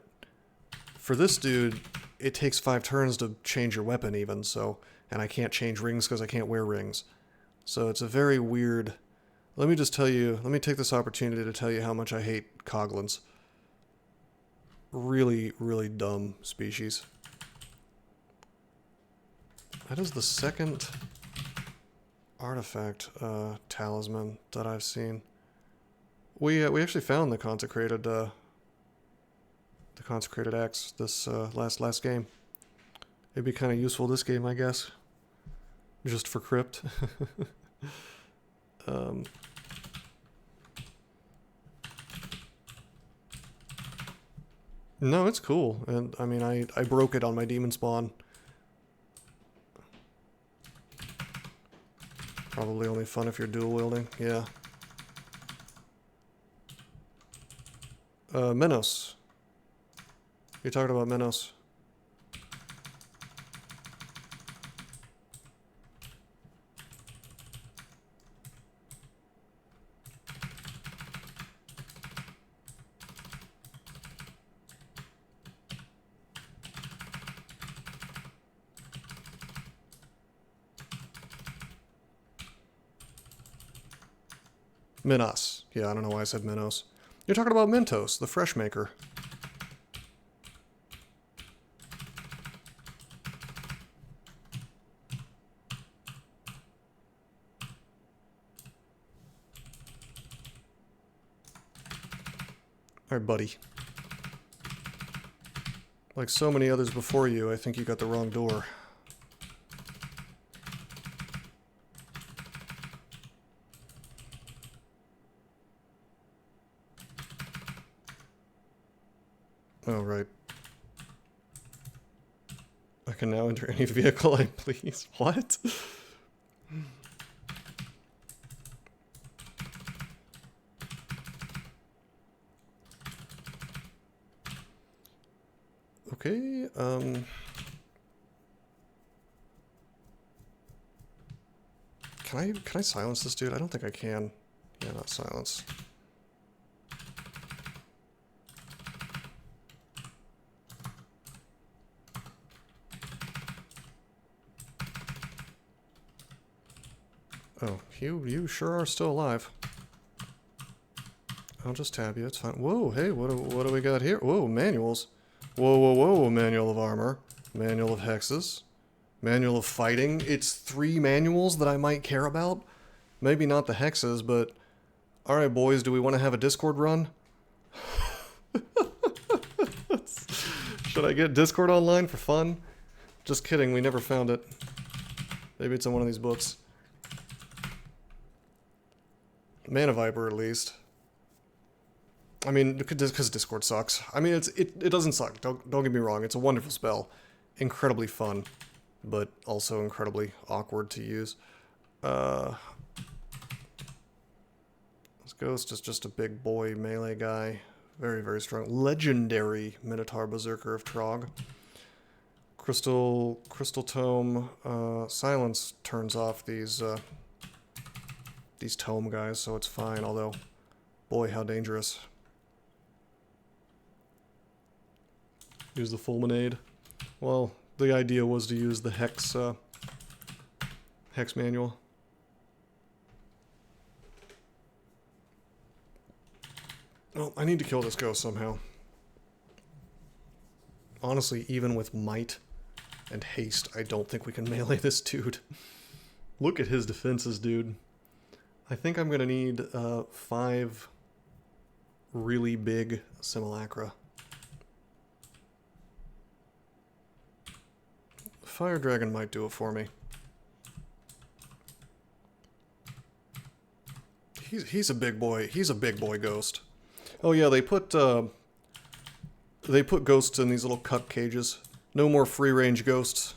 for this dude, it takes 5 turns to change your weapon even, so, and I can't change rings because I can't wear rings. So it's a very weird... Let me just tell you, let me take this opportunity to tell you how much I hate Coglins. Really, really dumb species. That is the second artifact talisman that I've seen. We actually found the consecrated axe this last game. It'd be kind of useful this game, I guess, just for crypt. No, it's cool, and I mean I broke it on my demon spawn. Probably only fun if you're dual wielding, yeah. Minos. You're talking about Minos. Minos. Yeah, I don't know why I said Minos. You're talking about Mentos, the fresh maker. Alright, buddy. Like so many others before you, I think you got the wrong door. Oh, right. I can now enter any vehicle I please. What? Okay, Can I silence this dude? I don't think I can. Yeah, not silence. Oh, you sure are still alive. I'll just tab you, it's fine. Whoa, hey, what do we got here? Whoa, manuals. Whoa, manual of armor. Manual of hexes. Manual of fighting. It's 3 manuals that I might care about. Maybe not the hexes, but... Alright, boys, do we want to have a Discord run? Should I get Discord online for fun? Just kidding, we never found it. Maybe it's in one of these books. Mana Viper, at least. I mean, because Discord sucks. I mean, it doesn't suck. Don't get me wrong. It's a wonderful spell, incredibly fun, but also incredibly awkward to use. This Ghost is just a big boy melee guy, very very strong. Legendary Minotaur Berserker of Trog. Crystal Tome. Silence turns off these these tome guys, so it's fine, although, boy, how dangerous. Use the fulminade. Well, the idea was to use the hex manual. Well, I need to kill this ghost somehow. Honestly, even with might and haste, I don't think we can melee this dude. Look at his defenses, dude. I think I'm gonna need 5 really big simulacra. Fire Dragon might do it for me. He's a big boy. He's a big boy ghost. Oh yeah, they put ghosts in these little cup cages. No more free range ghosts.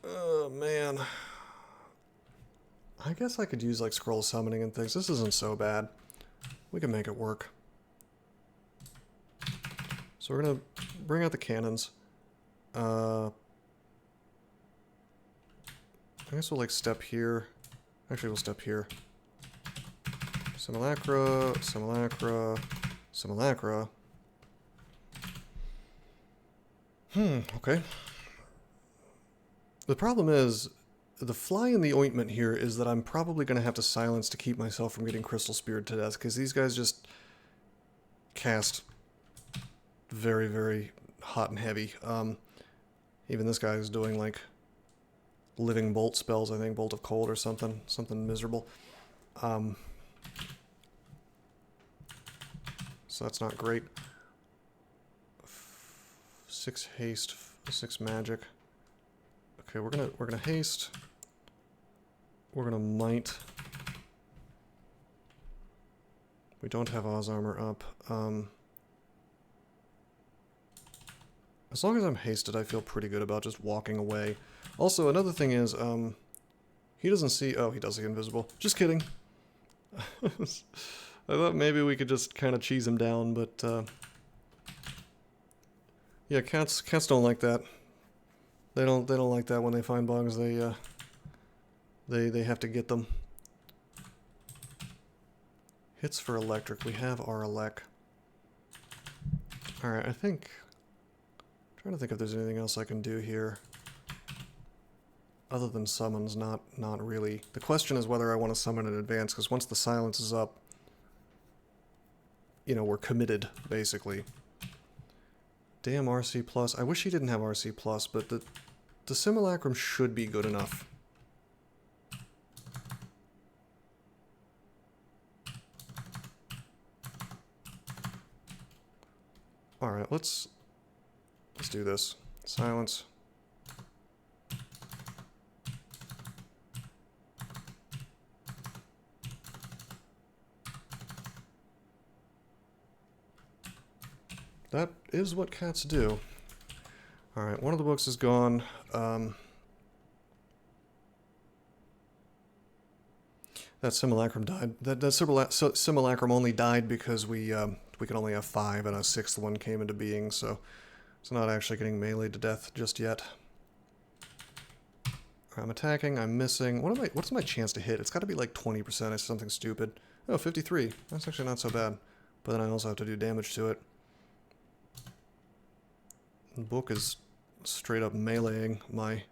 Oh man. I guess I could use like scroll summoning and things. This isn't so bad. We can make it work. So we're gonna bring out the cannons. I guess we'll like step here. Actually, we'll step here. Simulacra, simulacra, simulacra. Okay. The problem is, the fly in the ointment here is that I'm probably going to have to silence to keep myself from getting crystal speared to death, because these guys just cast very, very hot and heavy. Even this guy is doing like living bolt spells, I think, bolt of cold or something miserable. So that's not great. 6 haste, 6 magic. Okay, we're gonna haste. We're gonna might. We don't have Oz armor up. As long as I'm hasted, I feel pretty good about just walking away. Also, another thing is, he doesn't see... Oh, he does see invisible. Just kidding. I thought maybe we could just kind of cheese him down, but, yeah, cats don't like that. They don't like that when they find bugs. They have to get them. Hits for electric. We have our elect. Alright, I think... I'm trying to think if there's anything else I can do here. Other than summons, not really. The question is whether I want to summon in advance, because once the silence is up, you know, we're committed, basically. Damn RC+. I wish he didn't have RC+, but the simulacrum should be good enough. Alright, let's do this. Silence. That is what cats do. Alright, one of the books is gone. That simulacrum died. That simulacrum only died because we can only have 5 and a 6th one came into being, so it's not actually getting meleeed to death just yet. I'm attacking, I'm missing. What's my chance to hit? It's got to be like 20% or something stupid. Oh, 53. That's actually not so bad. But then I also have to do damage to it. The book is straight up meleeing my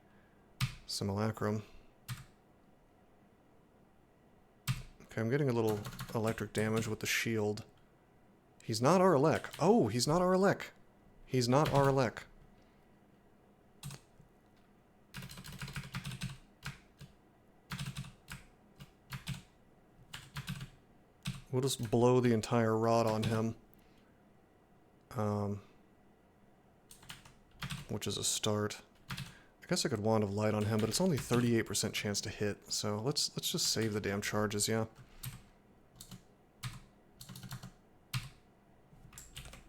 simulacrum. Okay, I'm getting a little electric damage with the shield. He's not our elect. Oh, he's not our elect. He's not our elect. We'll just blow the entire rod on him. Which is a start. I guess I could Wand of Light on him, but it's only 38% chance to hit, so let's just save the damn charges, yeah.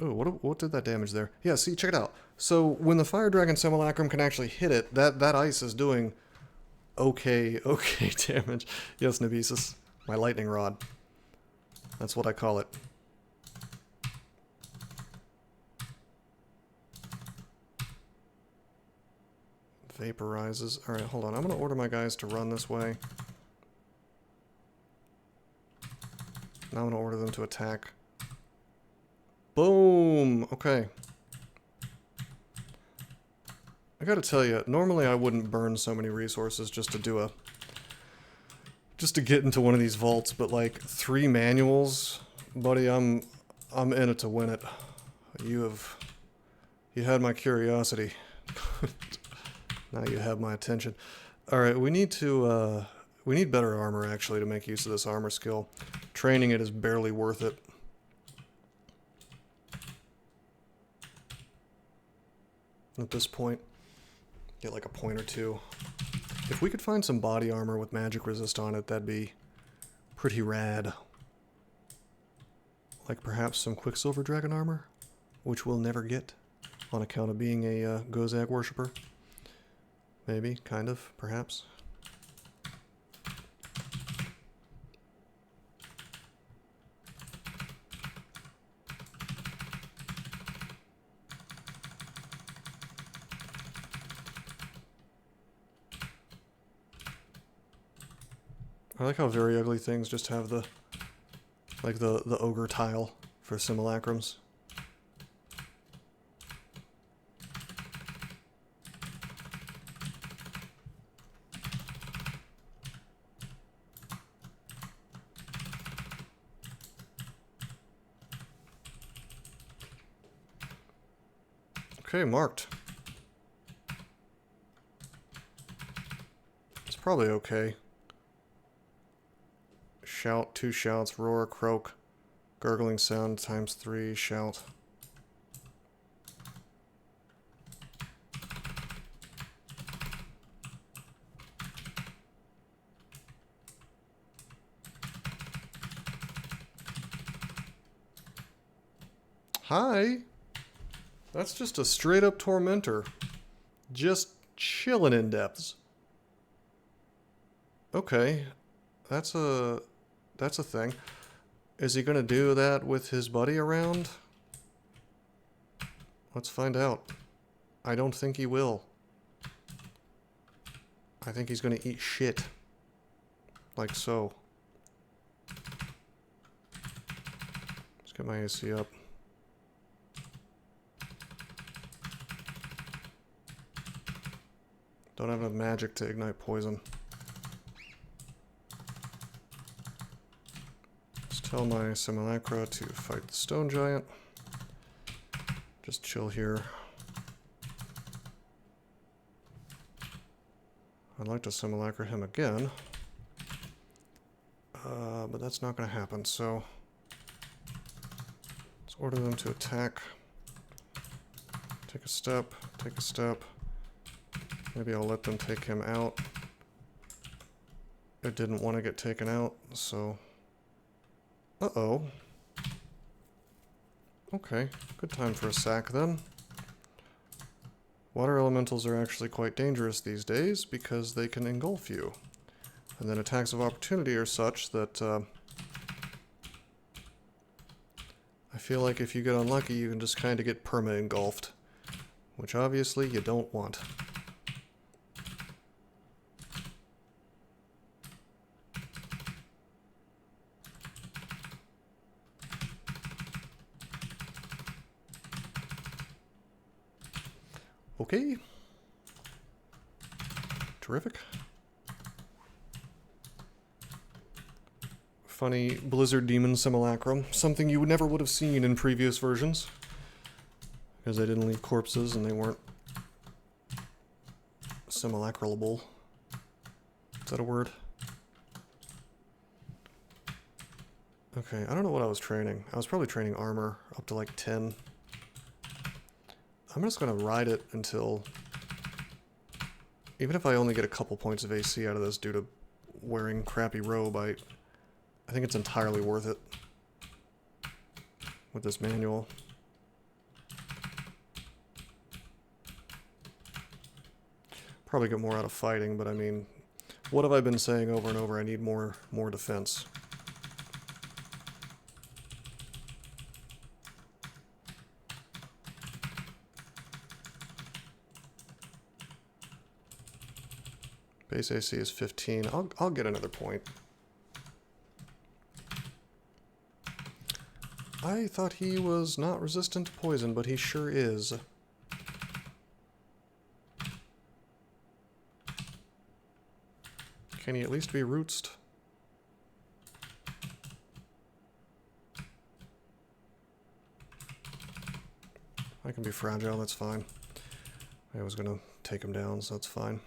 Oh, what did that damage there? Yeah, see, check it out. So when the Fire Dragon Simulacrum can actually hit it, that ice is doing okay damage. Yes, Nebesis, my lightning rod. That's what I call it. Vaporizes. Alright, hold on. I'm going to order my guys to run this way. Now I'm going to order them to attack. Boom! Okay. I gotta tell you, normally I wouldn't burn so many resources just to do a... just to get into one of these vaults, but like 3 manuals, buddy, I'm in it to win it. You had my curiosity. Now you have my attention. Alright, we need better armor actually to make use of this armor skill. Training it is barely worth it. At this point, get like a point or 2. If we could find some body armor with magic resist on it, that'd be pretty rad. Like perhaps some Quicksilver Dragon armor, which we'll never get on account of being a Gozag worshipper. Maybe, kind of, perhaps. I like how very ugly things just have the, like the ogre tile for simulacrums. Okay, marked. It's probably okay. Shout, 2 shouts, roar, croak, gurgling sound times 3, shout. Hi! That's just a straight up tormentor. Just chilling in depths. Okay. That's a thing. Is he gonna do that with his buddy around? Let's find out. I don't think he will. I think he's gonna eat shit. Like so. Let's get my AC up. Don't have enough magic to ignite poison. Tell my simulacra to fight the stone giant. Just chill here. I'd like to simulacra him again. But that's not going to happen, so... let's order them to attack. Take a step, take a step. Maybe I'll let them take him out. It didn't want to get taken out, so... uh-oh. Okay, good time for a sack then. Water elementals are actually quite dangerous these days because they can engulf you. And then attacks of opportunity are such that I feel like if you get unlucky you can just kind of get perma-engulfed. Which obviously you don't want. Okay. Terrific. Funny Blizzard Demon Simulacrum. Something you never would have seen in previous versions. Because they didn't leave corpses and they weren't simulacrable. Is that a word? Okay, I don't know what I was training. I was probably training armor up to like 10. I'm just going to ride it until... even if I only get a couple points of AC out of this due to wearing crappy robe, I think it's entirely worth it with this manual. Probably get more out of fighting, but I mean, what have I been saying over and over? I need more defense. Base AC is 15. I'll get another point. I thought he was not resistant to poison, but he sure is. Can he at least be rootsed? I can be fragile, that's fine. I was gonna take him down, so that's fine.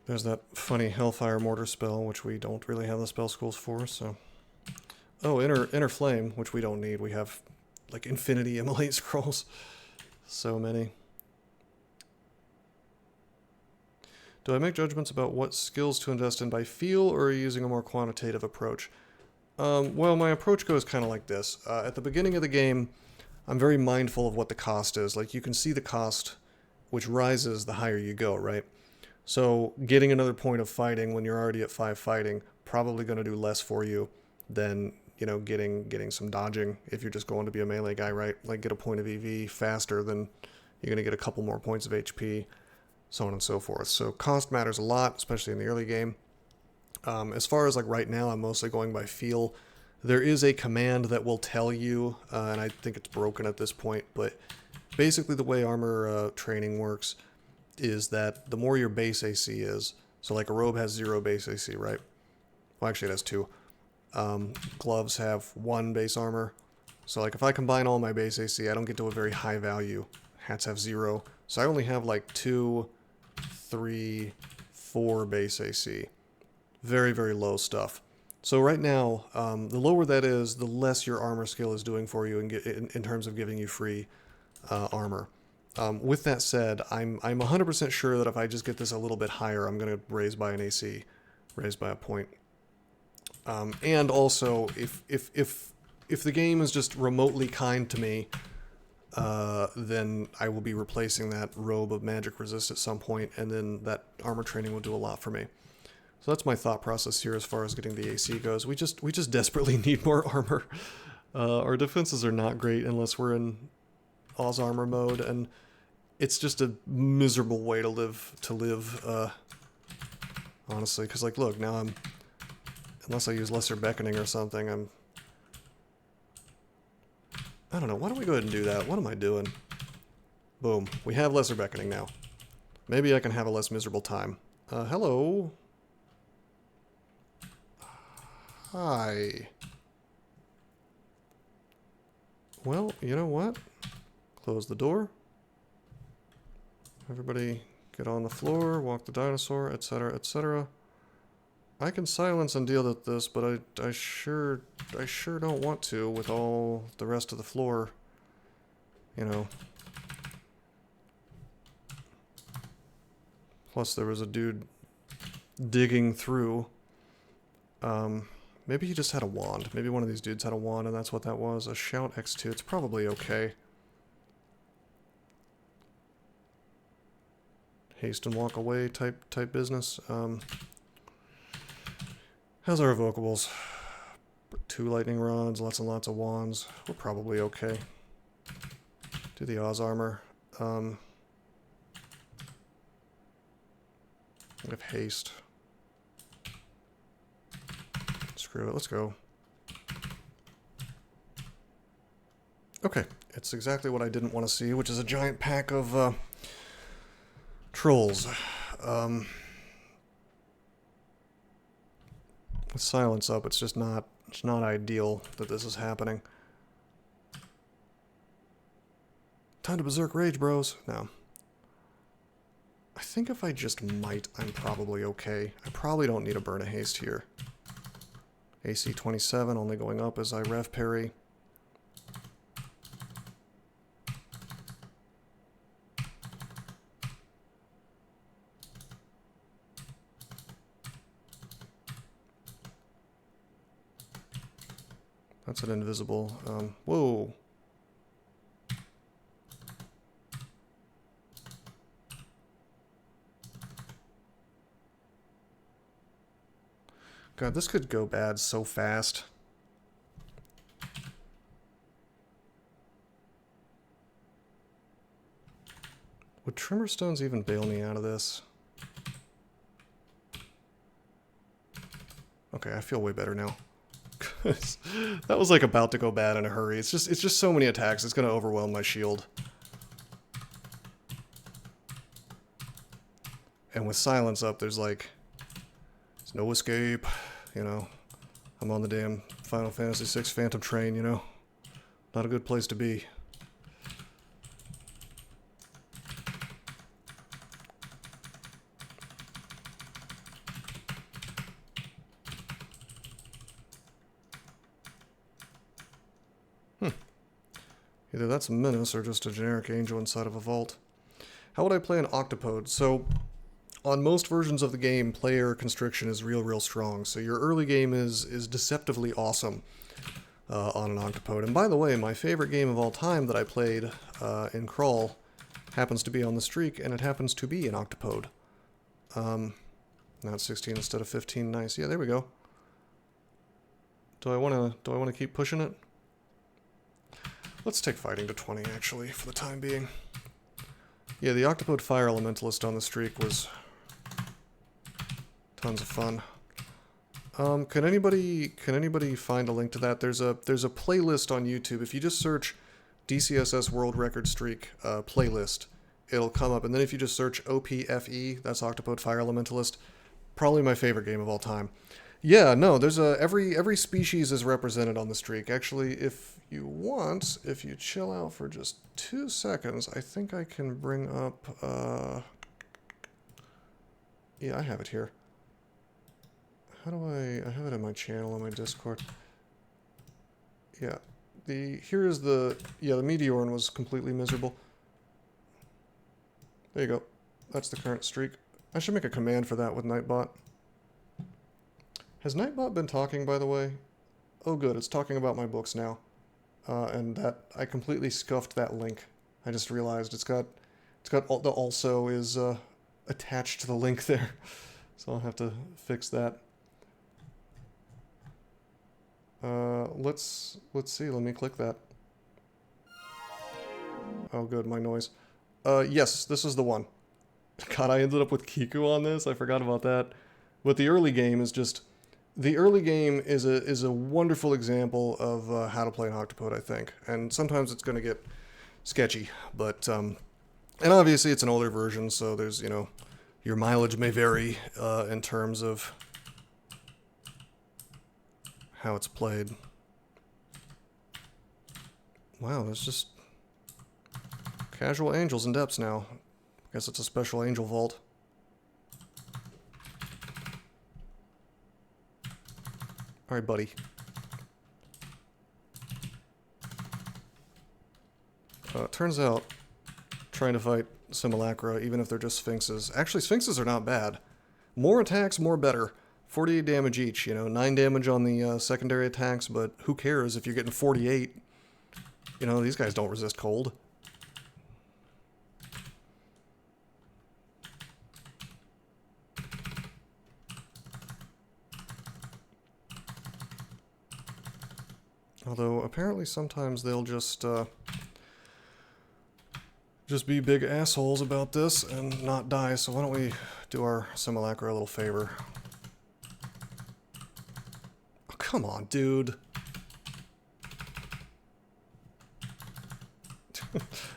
There's that funny Hellfire Mortar spell, which we don't really have the spell schools for, so... Oh, Inner Flame, which we don't need. We have, like, infinity Immolate scrolls. So many. Do I make judgments about what skills to invest in by feel, or are you using a more quantitative approach? Well, my approach goes kind of like this. At the beginning of the game, I'm very mindful of what the cost is. Like, you can see the cost, which rises the higher you go, right? So getting another point of fighting when you're already at 5 fighting, probably going to do less for you than, you know, getting some dodging if you're just going to be a melee guy, right? Like, get a point of EV faster than you're going to get a couple more points of HP, so on and so forth. So cost matters a lot, especially in the early game. As far as like right now, I'm mostly going by feel. There is a command that will tell you, and I think it's broken at this point, but basically the way armor training works is that the more your base AC is, so like a robe has 0 base AC, right? Well, actually it has 2. Gloves have 1 base armor. So like if I combine all my base AC, I don't get to a very high value. Hats have 0. So I only have like 2, 3, 4 base AC. Very, very low stuff. So right now, the lower that is, the less your armor skill is doing for you in terms of giving you free armor. With that said, I'm 100% sure that if I just get this a little bit higher, I'm going to raise by an AC, raise by a point. And also, if the game is just remotely kind to me, then I will be replacing that robe of magic resist at some point, and then that armor training will do a lot for me. So that's my thought process here as far as getting the AC goes. We just desperately need more armor. Our defenses are not great unless we're in Oz armor mode, and it's just a miserable way to live, honestly. Because, like, look, now unless I use Lesser Beckoning or something, I don't know. Why don't we go ahead and do that? What am I doing? Boom. We have Lesser Beckoning now. Maybe I can have a less miserable time. Hello. Hi. Well, you know what? Close the door. Everybody get on the floor, walk the dinosaur, etc., etc. I can silence and deal with this, but I sure don't want to with all the rest of the floor, you know. Plus there was a dude digging through. Maybe he just had a wand. Maybe one of these dudes had a wand and that's what that was. A shout X2. It's probably okay. Haste and walk away type business. How's our evocables? 2 lightning rods, lots and lots of wands. We're probably okay. Do the Oz armor. We have haste. Screw it, let's go. Okay, it's exactly what I didn't want to see, which is a giant pack of trolls. With silence up, it's not ideal that this is happening. Time to berserk rage, bros. No. I think if I just might, I'm probably okay. I probably don't need a burn of haste here. AC 27, only going up as I rev parry. That's an invisible. Whoa. God, this could go bad so fast. Would trimmer stones even bail me out of this? Okay, I feel way better now. That was like about to go bad in a hurry. It's just so many attacks. It's going to overwhelm my shield. And with silence up, there's no escape, you know. I'm on the damn Final Fantasy VI Phantom train, you know. Not a good place to be. Either that's a menace or just a generic angel inside of a vault. How would I play an octopode? So, on most versions of the game, player constriction is real strong. So your early game is deceptively awesome on an octopode. And by the way, my favorite game of all time that I played in CoAl happens to be on the streak, and it happens to be an octopode. Now it's 16 instead of 15. Nice. Yeah, there we go. Do I want to keep pushing it? Let's take fighting to 20, actually, for the time being. Yeah, the Octopode Fire Elementalist on the streak was tons of fun. Can anybody find a link to that? There's a playlist on YouTube. If you just search DCSS World Record Streak playlist, it'll come up. And then if you just search OPFE, that's Octopode Fire Elementalist, probably my favorite game of all time. Yeah, no, there's every species is represented on the streak. Actually, if you want, if you chill out for just 2 seconds, I think I can bring up, yeah, I have it here. How do I have it in my channel, on my Discord. Yeah, here is the Meteoran was completely miserable. There you go. That's the current streak. I should make a command for that with Nightbot. Has Nightbot been talking, by the way? Oh good, it's talking about my books now. And that, I completely scuffed that link. I just realized it's got the also is attached to the link there. So I'll have to fix that. Let's see, let me click that. Oh good, my noise. Yes, this is the one. God, I ended up with Kiku on this, I forgot about that. But the early game is just... The early game is a wonderful example of how to play an octopode, I think. And sometimes it's going to get sketchy, but... and obviously it's an older version, so there's, you know, your mileage may vary in terms of how it's played. Wow, there's just casual angels in depths now. Guess it's a special angel vault. Alright, buddy. Turns out, trying to fight simulacra, even if they're just sphinxes... Actually, sphinxes are not bad. More attacks, more better. 48 damage each, you know, 9 damage on the secondary attacks, but who cares if you're getting 48? You know, these guys don't resist cold. Although, apparently sometimes they'll just be big assholes about this and not die, so why don't we do our simulacra a little favor. Oh, come on, dude.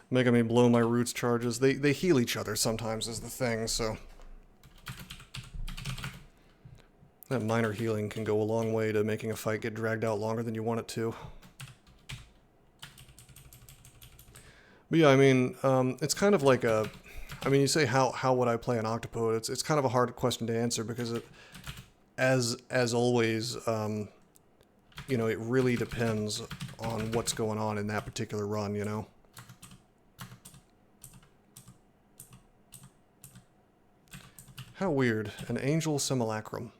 Making me blow my roots charges. They heal each other sometimes is the thing, so... That minor healing can go a long way to making a fight get dragged out longer than you want it to. But yeah, I mean, it's kind of like a... I mean, you say, how would I play an octopode? It's kind of a hard question to answer because it, as always, you know, it really depends on what's going on in that particular run, you know? How weird. An angel simulacrum.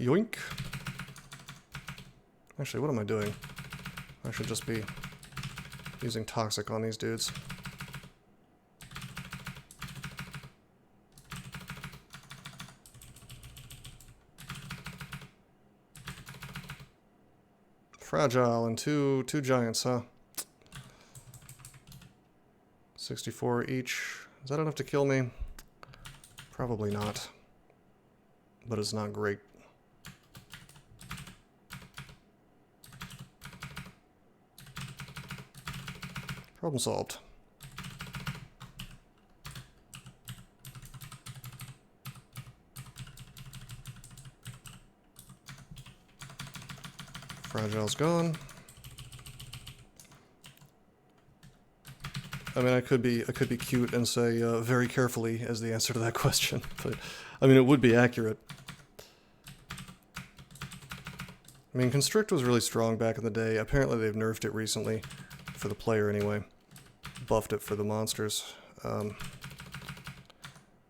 Yoink. Actually, what am I doing? I should just be using toxic on these dudes. Fragile and two giants, huh? 64 each. Is that enough to kill me? Probably not. But it's not great. Problem solved. Fragile's gone. I mean, I could be cute and say very carefully as the answer to that question, but I mean, it would be accurate. I mean, Constrict was really strong back in the day. Apparently they've nerfed it recently, for the player anyway. Buffed it for the monsters. But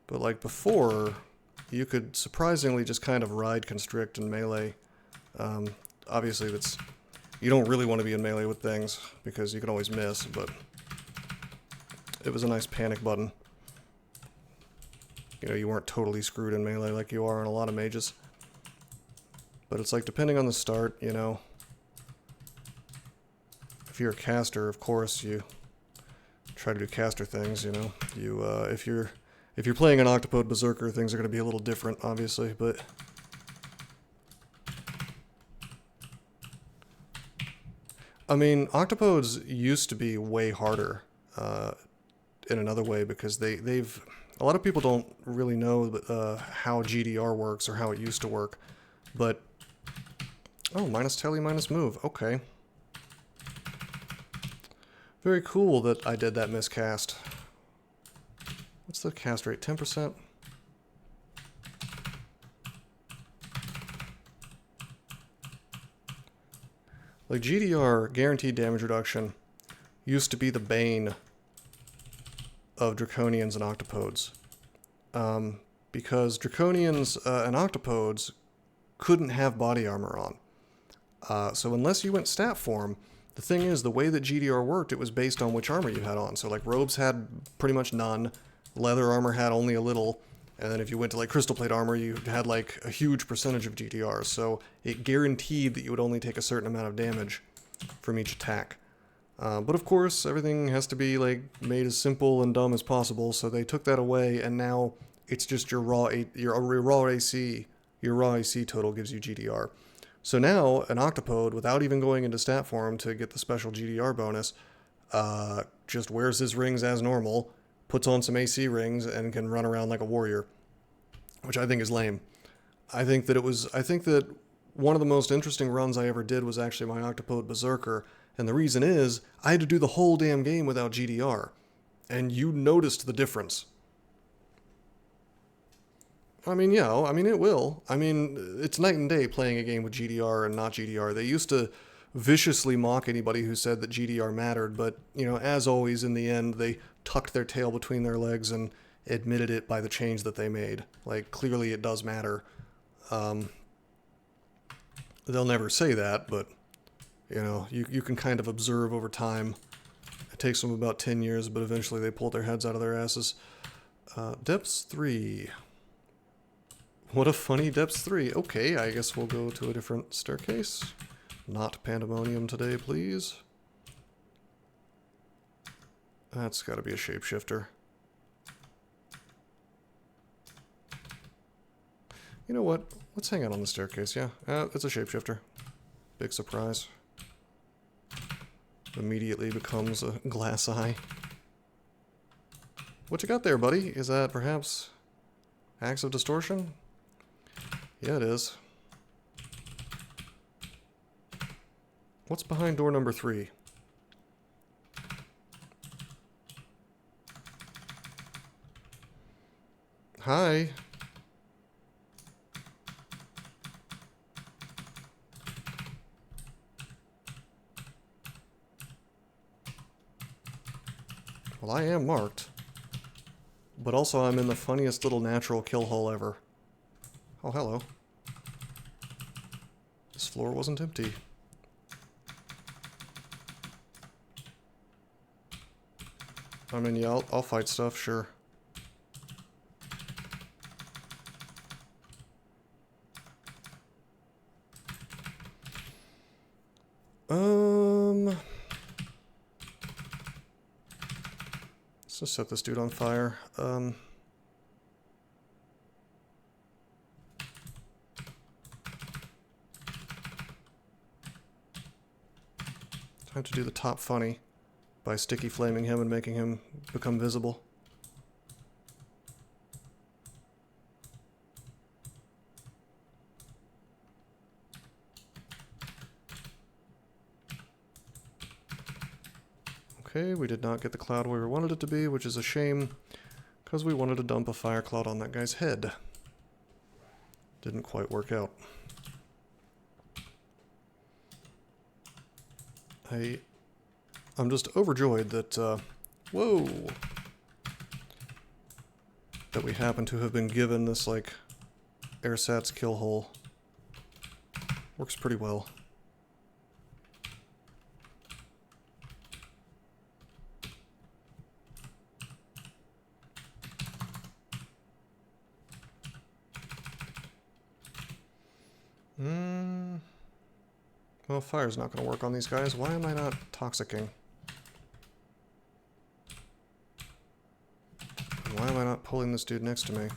like before, you could surprisingly just kind of ride Constrict in melee. Obviously you don't really want to be in melee with things, because you can always miss, but it was a nice panic button. You know, you weren't totally screwed in melee like you are in a lot of mages. But it's like, depending on the start, you know, if you're a caster, of course, you try to do caster things, you know. You, if you're playing an Octopode Berserker, things are going to be a little different, obviously, but I mean, Octopodes used to be way harder, in another way, because they've... A lot of people don't really know how GDR works, or how it used to work, but... Oh, minus tele, minus move. Okay. Very cool that I did that miscast. What's the cast rate? 10%? Like, GDR, guaranteed damage reduction, used to be the bane of Draconians and Octopodes. Because Draconians and Octopodes couldn't have body armor on. So unless you went stat form, the thing is, the way that GDR worked, it was based on which armor you had on. So like robes had pretty much none, leather armor had only a little, and then if you went to like crystal plate armor, you had like a huge percentage of GDR. So it guaranteed that you would only take a certain amount of damage from each attack. But of course, everything has to be like made as simple and dumb as possible, so they took that away, and now it's just your raw AC total gives you GDR. So now, an Octopode, without even going into stat form to get the special GDR bonus, just wears his rings as normal, puts on some AC rings, and can run around like a warrior. Which I think is lame. I think that one of the most interesting runs I ever did was actually my Octopode Berserker, and the reason is, I had to do the whole damn game without GDR. And you noticed the difference. I mean, yeah, I mean, it will. I mean, it's night and day playing a game with GDR and not GDR. They used to viciously mock anybody who said that GDR mattered, but, you know, as always, in the end, they tucked their tail between their legs and admitted it by the change that they made. Like, clearly it does matter. They'll never say that, but, you know, you can kind of observe over time. It takes them about 10 years, but eventually they pull their heads out of their asses. Depths 3... What a funny depths 3. Okay, I guess we'll go to a different staircase. Not pandemonium today, please. That's gotta be a shapeshifter. You know what? Let's hang out on the staircase, yeah. It's a shapeshifter. Big surprise. Immediately becomes a glass eye. What you got there, buddy? Is that perhaps Axe of Distortion? Yeah, it is. What's behind door number 3? Hi. Well, I am marked. But also I'm in the funniest little natural kill hole ever. Oh, hello. floor wasn't empty. I mean, yeah, I'll fight stuff, sure. Let's just set this dude on fire. Time to do the top funny by sticky flaming him and making him become visible. Okay, we did not get the cloud where we wanted it to be, which is a shame, because we wanted to dump a fire cloud on that guy's head. Didn't quite work out. I'm just overjoyed that, whoa! That we happen to have been given this, like, AirSats kill hole. Works pretty well. Well, fire's not going to work on these guys. Why am I not toxicking? Why am I not pulling this dude next to me?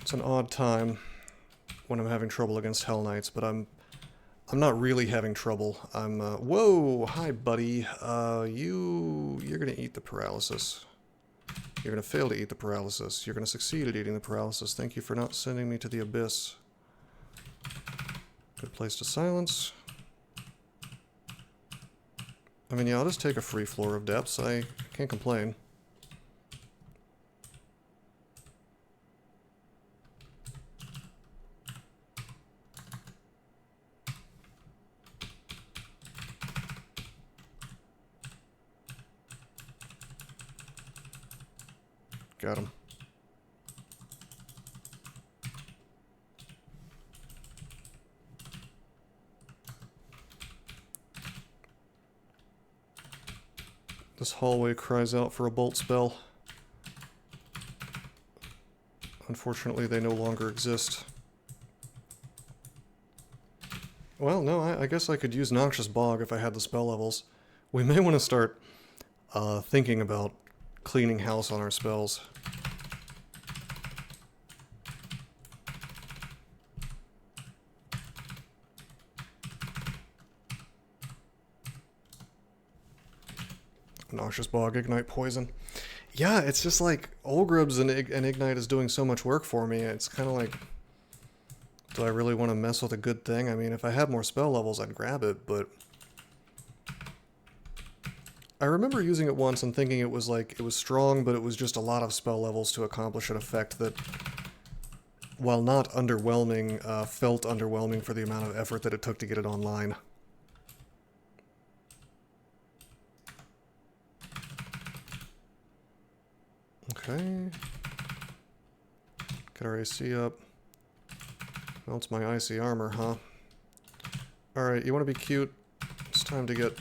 It's an odd time when I'm having trouble against Hell Knights, but I'm not really having trouble. Whoa! Hi, buddy. You're gonna eat the paralysis. You're gonna fail to eat the paralysis. You're gonna succeed at eating the paralysis. Thank you for not sending me to the abyss. Good place to silence. I mean, yeah, I'll just take a free floor of depths. I can't complain. Got him. This hallway cries out for a bolt spell. Unfortunately, they no longer exist. Well, no, I guess I could use Noxious Bog if I had the spell levels. We may want to start thinking about cleaning house on our spells. Noxious Bog, Ignite Poison. Yeah, it's just like Olgrubs and Ignite is doing so much work for me. It's kind of like, do I really want to mess with a good thing? I mean, if I had more spell levels, I'd grab it, but I remember using it once and thinking it was like, it was strong, but it was just a lot of spell levels to accomplish an effect that, while not underwhelming, felt underwhelming for the amount of effort that it took to get it online. Okay. Get our AC up. Well, it's my icy armor, huh? Alright, you want to be cute? It's time to get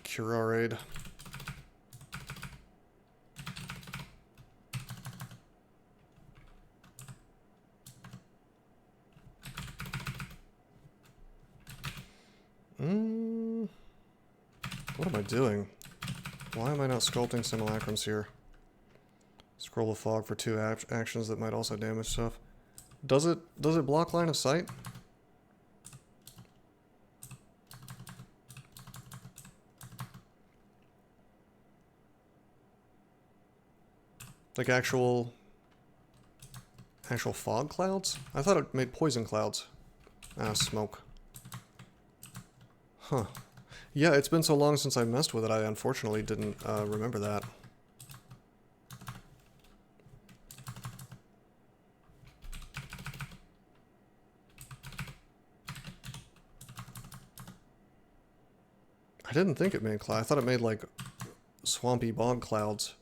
Curarade. What am I doing? Why am I not sculpting simulacrums here? Scroll of Fog for 2 actions that might also damage stuff. Does it block line of sight? Like actual fog clouds? I thought it made poison clouds. Ah, smoke. Huh. Yeah, it's been so long since I messed with it, I unfortunately didn't remember that. I I didn't think it made cloud. I thought it made like swampy bog clouds.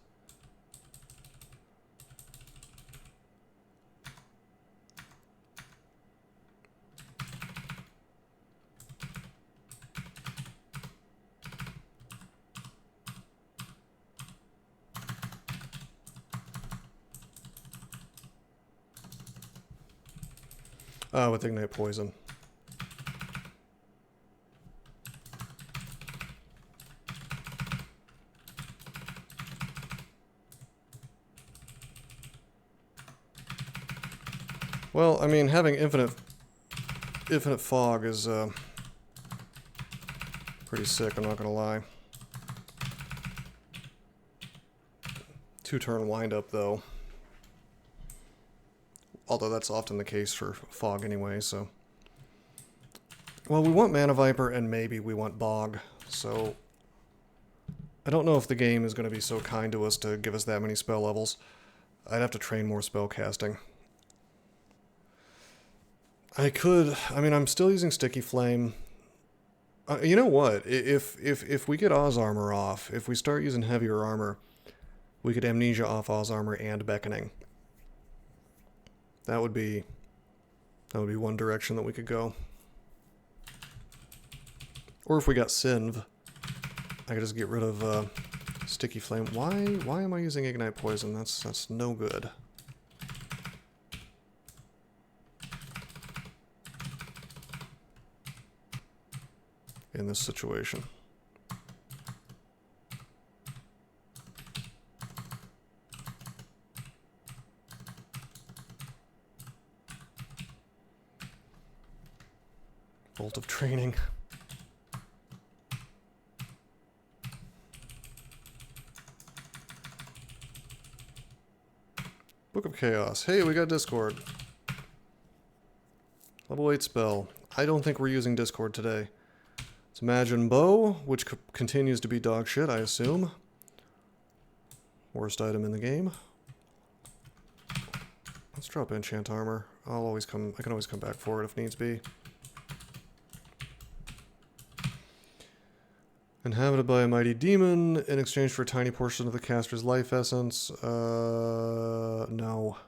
Oh, with ignite poison. Well, I mean, having infinite fog is pretty sick, I'm not gonna lie. 2-turn windup, though. Although that's often the case for fog anyway, so... Well, we want Mana Viper, and maybe we want Bog, so... I don't know if the game is going to be so kind to us to give us that many spell levels. I'd have to train more spell casting. I could... I mean, I'm still using Sticky Flame. You know what? If we get Oz Armor off, if we start using heavier armor, we could Amnesia off Oz Armor and Beckoning. That would be one direction that we could go. Or if we got Sinv, I could just get rid of Sticky Flame. Why am I using Ignite Poison? That's no good. In this situation. Bolt of Training. Book of Chaos. Hey, we got Discord. Level 8 spell. I don't think we're using Discord today. It's Imagine Bow, which continues to be dog shit, I assume. Worst item in the game. Let's drop Enchant Armor. I can always come back for it if needs be. Inhabited by a mighty demon in exchange for a tiny portion of the caster's life essence. No.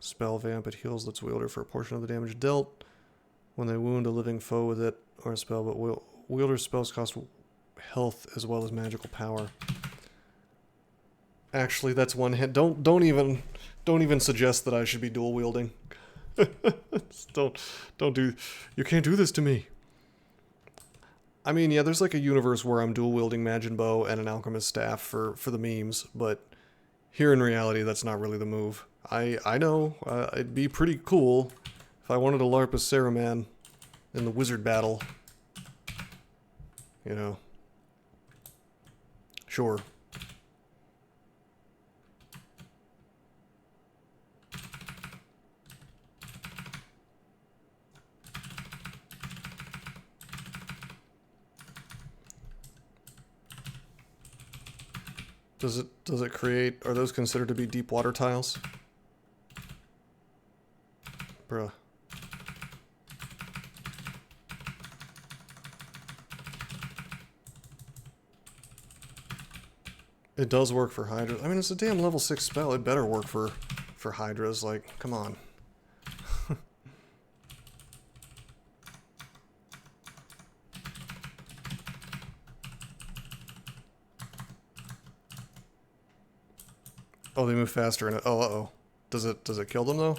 Spell Vamp. It heals its wielder for a portion of the damage dealt when they wound a living foe with it or a spell, but wielder's spells cost health as well as magical power. Actually, that's one hit. Don't even suggest that I should be dual wielding. don't do. You can't do this to me. I mean, yeah, there's like a universe where I'm dual wielding Imagine Bow and an alchemist staff for the memes, but here in reality, that's not really the move. I know it'd be pretty cool if I wanted to LARP as Saruman in the wizard battle. You know. Sure. Does it create, are those considered to be deep water tiles? Bruh. It does work for Hydras. I mean, it's a damn level 6 spell. It better work for Hydras. Like, come on. Oh, they move faster in it. Oh, uh-oh. Does it kill them, though?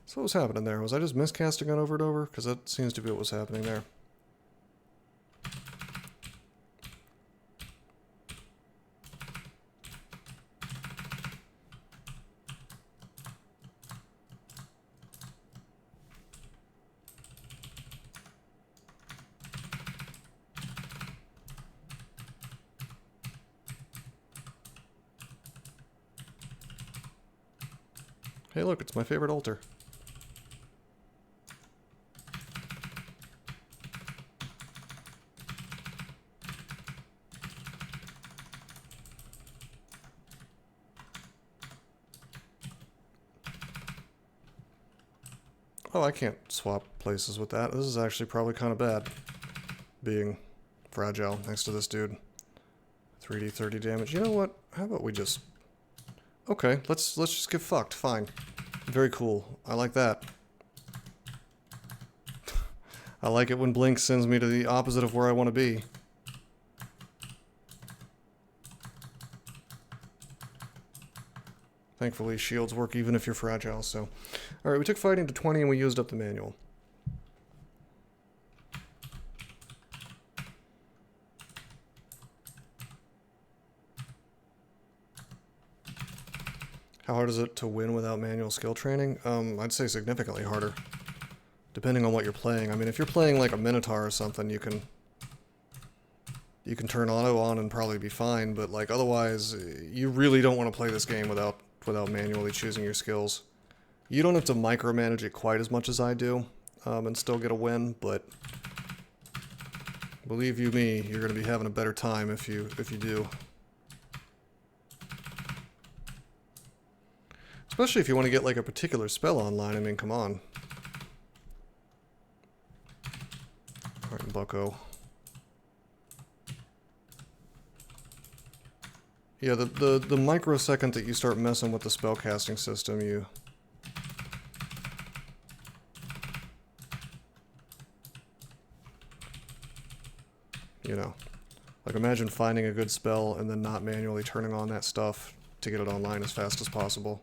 So what was happening there? Was I just miscasting it over and over? Because that seems to be what was happening there. Hey look, it's my favorite altar. Oh, I can't swap places with that. This is actually probably kind of bad. Being fragile next to this dude. 3d 30 damage. You know what? How about we just... Okay, let's just get fucked. Fine. Very cool. I like that. I like it when Blink sends me to the opposite of where I want to be. Thankfully, shields work even if you're fragile, so... Alright, we took fighting to 20 and we used up the manual. How hard is it to win without manual skill training? I'd say significantly harder. Depending on what you're playing. I mean, if you're playing like a Minotaur or something, you can turn auto on and probably be fine, but like otherwise, you really don't want to play this game without manually choosing your skills. You don't have to micromanage it quite as much as I do, and still get a win, but believe you me, you're going to be having a better time if you do. Especially if you want to get like a particular spell online, I mean, come on. Alright, bucko. Yeah, the microsecond that you start messing with the spellcasting system, you know, like imagine finding a good spell and then not manually turning on that stuff to get it online as fast as possible.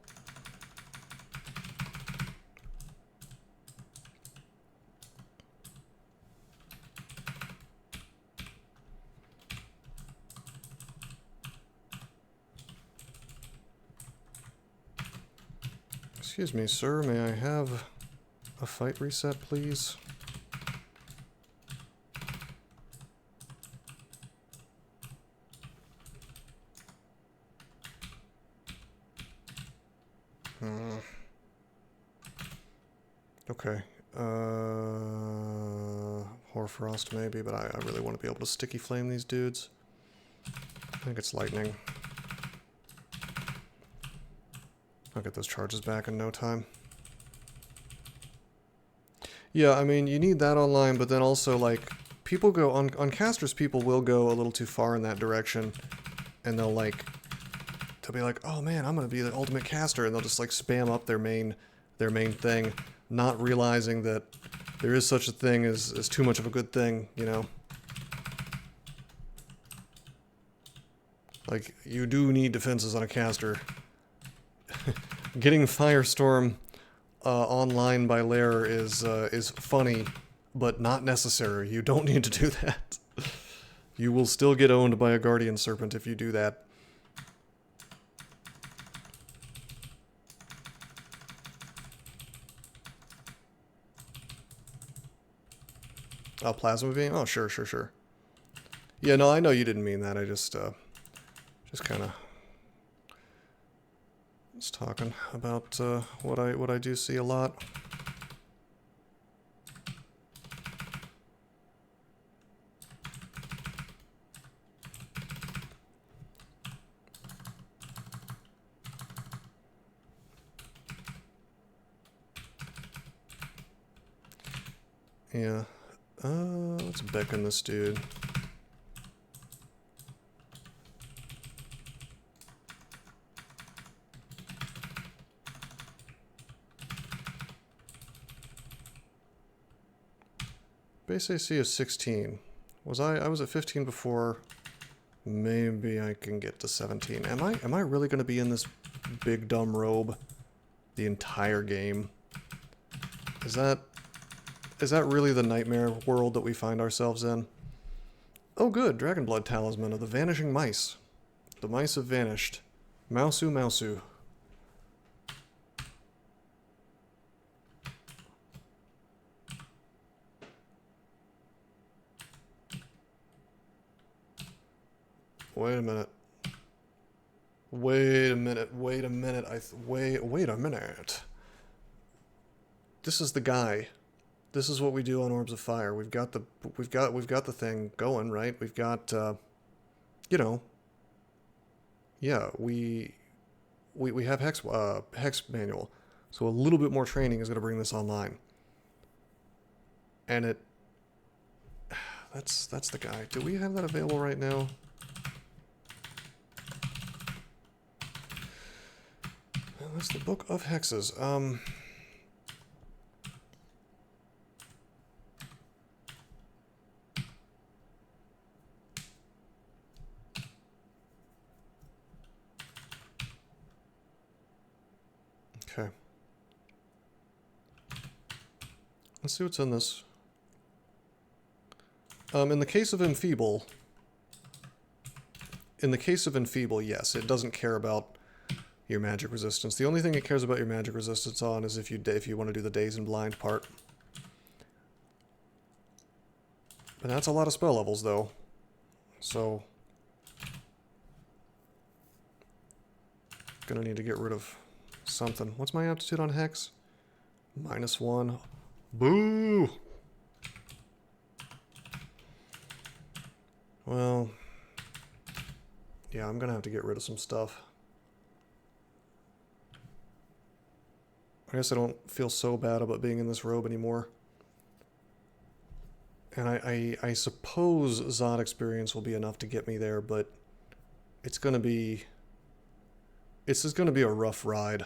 Excuse me, sir, may I have a fight reset, please? Okay. Hoarfrost maybe, but I really want to be able to sticky flame these dudes. I think it's lightning. I'll get those charges back in no time. Yeah, I mean, you need that online, but then also, like, people go... On casters, people will go a little too far in that direction, and they'll, like... They'll be like, oh man, I'm gonna be the ultimate caster, and they'll just, like, spam up their main thing, not realizing that there is such a thing as too much of a good thing, you know? Like, you do need defenses on a caster. Getting Firestorm online by Lair is funny, but not necessary. You don't need to do that. You will still get owned by a Guardian Serpent if you do that. Oh, Plasma Beam? Oh, sure. Yeah, no, I know you didn't mean that. I just kind of was talking about what I do see a lot. Yeah. Let's beckon this dude. Base AC is 16. I was at 15 before. Maybe I can get to 17. Am I really going to be in this big dumb robe the entire game? Is that really the nightmare world that we find ourselves in? Oh good, Dragonblood Talisman of the Vanishing Mice. The mice have vanished. Mousu. Wait a minute. Wait a minute. Wait a minute. Wait a minute. This is the guy. This is what we do on Orbs of Fire. We've got the thing going, right? We've got you know, yeah, we have hex manual. So a little bit more training is going to bring this online. And that's the guy. Do we have that available right now? Well, that's the Book of Hexes. Okay. Let's see what's in this. In the case of Enfeeble, yes, it doesn't care about your magic resistance. The only thing it cares about your magic resistance on is if you want to do the Daze and Blind part. But that's a lot of spell levels, though. So gonna need to get rid of something. What's my aptitude on Hex? -1. Boo! Well, yeah, I'm gonna have to get rid of some stuff. I guess I don't feel so bad about being in this robe anymore. And I suppose Zod experience will be enough to get me there, but it's just gonna be a rough ride.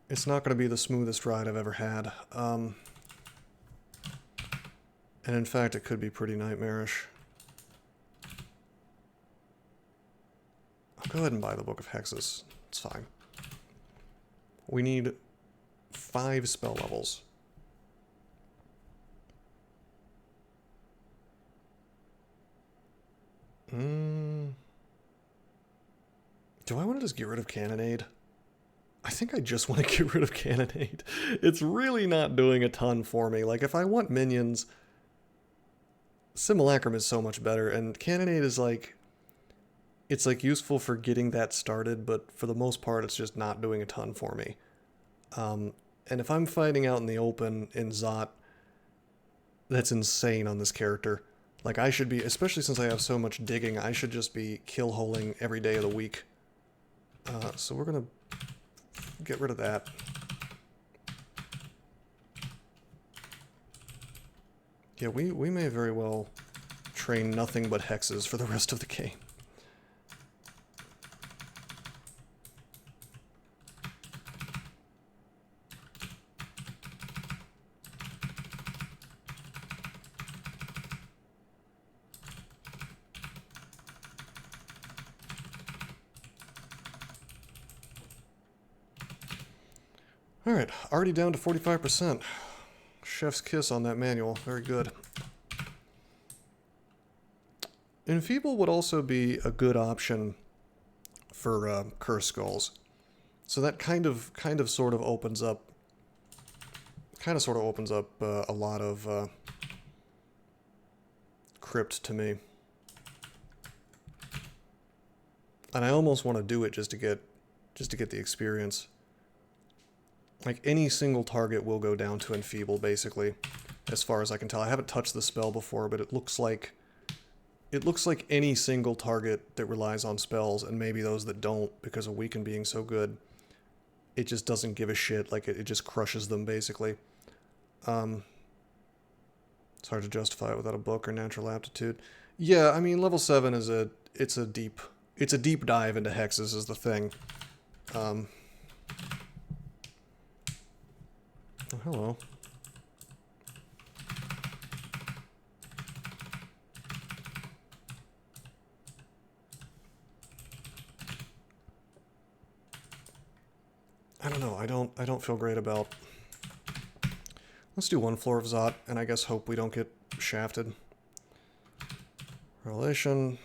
It's not gonna be the smoothest ride I've ever had. And in fact, it could be pretty nightmarish. I'll go ahead and buy the Book of Hexes. It's fine. We need 5 spell levels. Do I want to just get rid of Cannonade? I think I just want to get rid of Cannonade. It's really not doing a ton for me. Like, if I want minions, Simulacrum is so much better, and Cannonade is like... It's like useful for getting that started, but for the most part it's just not doing a ton for me. And if I'm fighting out in the open in Zot, that's insane on this character. Like, I should be, especially since I have so much digging, I should just be kill-holing every day of the week. So we're gonna get rid of that. Yeah, we may very well train nothing but hexes for the rest of the game. Alright, already down to 45%. Chef's kiss on that manual. Very good. Enfeeble would also be a good option for Curse Skulls. So that kind of sort of opens up a lot of crypt to me. And I almost want to do it just to get the experience. Like, any single target will go down to Enfeeble, basically, as far as I can tell. I haven't touched the spell before, but it looks like any single target that relies on spells, and maybe those that don't, because of Weaken being so good, it just doesn't give a shit. Like, it just crushes them, basically. It's hard to justify it without a book or natural aptitude. Yeah, I mean, level 7 is a deep dive into hexes is the thing. Oh, hello. I don't know. I don't feel great about... Let's do 1 floor of Zot, and I guess hope we don't get shafted. Relation.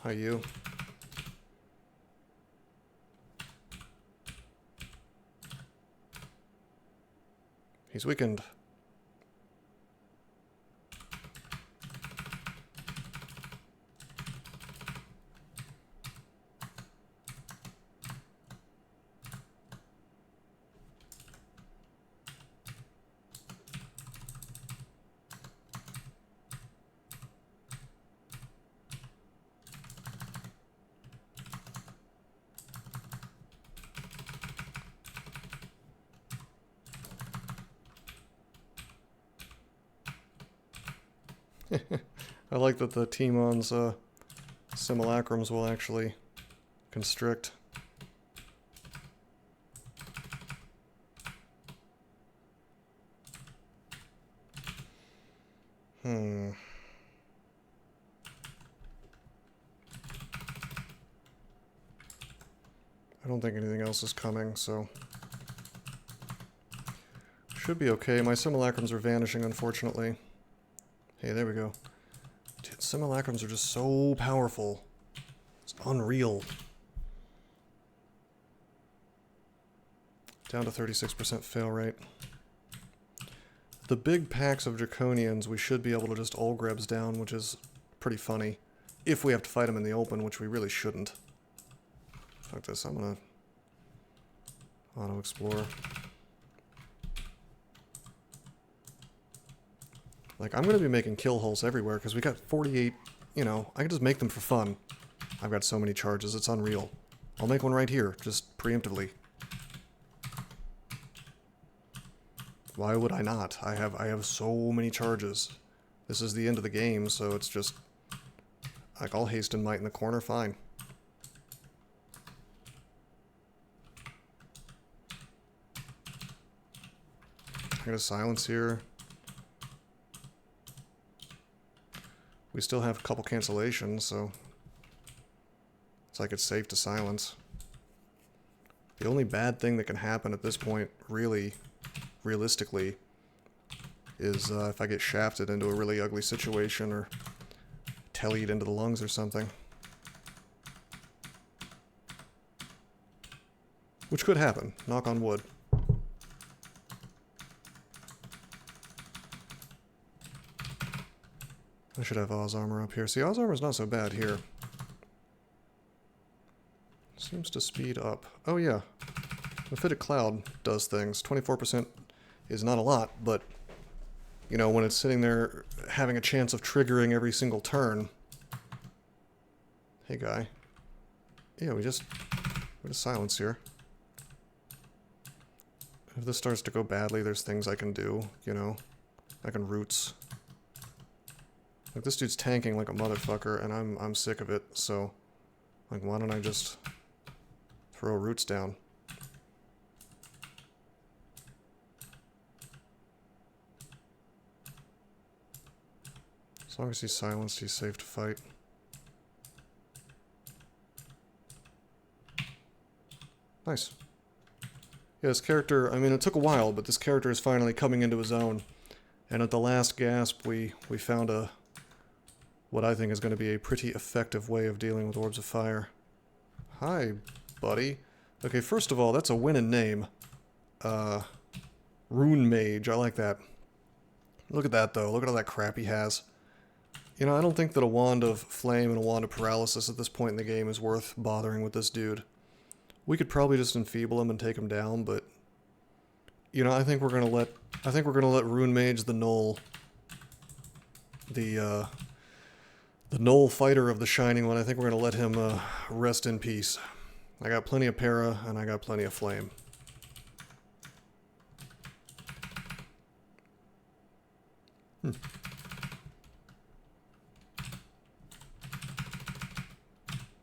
Hi, you. He's weakened. I like that the Timon's simulacrums will actually constrict. I don't think anything else is coming, so... Should be okay. My simulacrums are vanishing, unfortunately. Hey, there we go. Dude, simulacrums are just so powerful. It's unreal. Down to 36% fail rate. The big packs of Draconians, we should be able to just Olgrebs down, which is pretty funny. If we have to fight them in the open, which we really shouldn't. Fuck this, I'm gonna auto-explore. Like, I'm gonna be making kill holes everywhere, because we got 48, you know, I can just make them for fun. I've got so many charges, it's unreal. I'll make one right here, just preemptively. Why would I not? I have so many charges. This is the end of the game, so it's just... Like, I'll haste and might in the corner, fine. I got a silence here. We still have a couple cancellations, so... It's like it's safe to silence. The only bad thing that can happen at this point, really... realistically, is if I get shafted into a really ugly situation or tellied into the lungs or something. Which could happen, knock on wood. I should have Oz armor up here. See, Oz armor's not so bad here. Seems to speed up. Oh yeah, Mephitic Cloud does things. 24% is not a lot, but, you know, when it's sitting there having a chance of triggering every single turn. Hey, guy. Yeah, we just silence here. If this starts to go badly, there's things I can do, you know. I can roots. Like, this dude's tanking like a motherfucker, and I'm sick of it, so... Like, why don't I just throw roots down? As long as he's silenced, he's safe to fight. Nice. Yeah, this character, I mean, it took a while, but this character is finally coming into his own. And at the last gasp, we found what I think is going to be a pretty effective way of dealing with orbs of fire. Hi, buddy. Okay, first of all, that's a winning name. Rune Mage, I like that. Look at that, though. Look at all that crap he has. You know, I don't think that a Wand of Flame and a Wand of Paralysis at this point in the game is worth bothering with this dude. We could probably just enfeeble him and take him down, but... You know, I think we're gonna let Rune Mage, the Null... The Null fighter of the Shining One, I think we're gonna let him, rest in peace. I got plenty of para, and I got plenty of flame.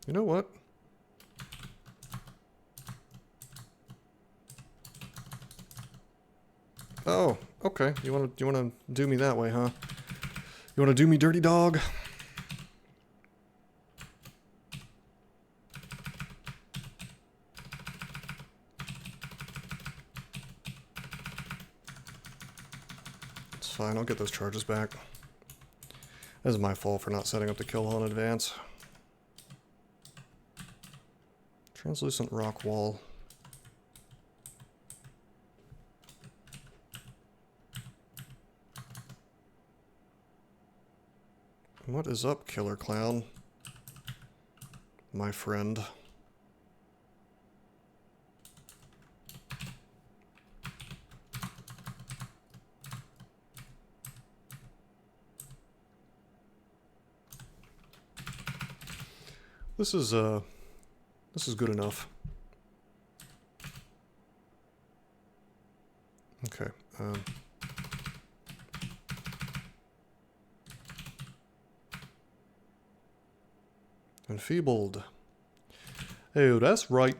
You know what? Oh, okay. You wanna do me that way, huh? You wanna do me dirty, dog? It's fine, I'll get those charges back. This is my fault for not setting up the kill hole in advance. Translucent rock wall. What is up, Killer Clown? My friend. This is good enough. Okay. Enfeebled. Oh, that's right.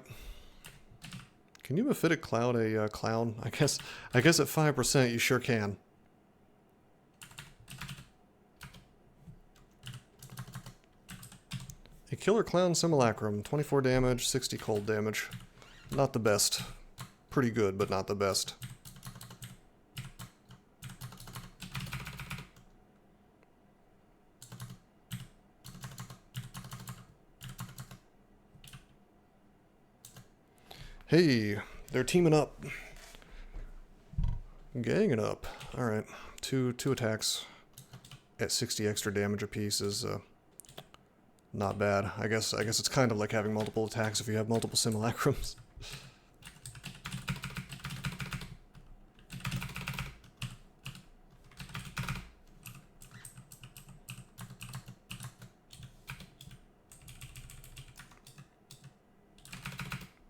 Can you mephitic cloud a clown? I guess at 5% you sure can. A killer clown simulacrum, 24 damage, 60 cold damage. Not the best. Pretty good, but not the best. Hey, they're teaming up. Ganging up. Alright, two attacks at 60 extra damage apiece is not bad. I guess it's kind of like having multiple attacks if you have multiple simulacrums.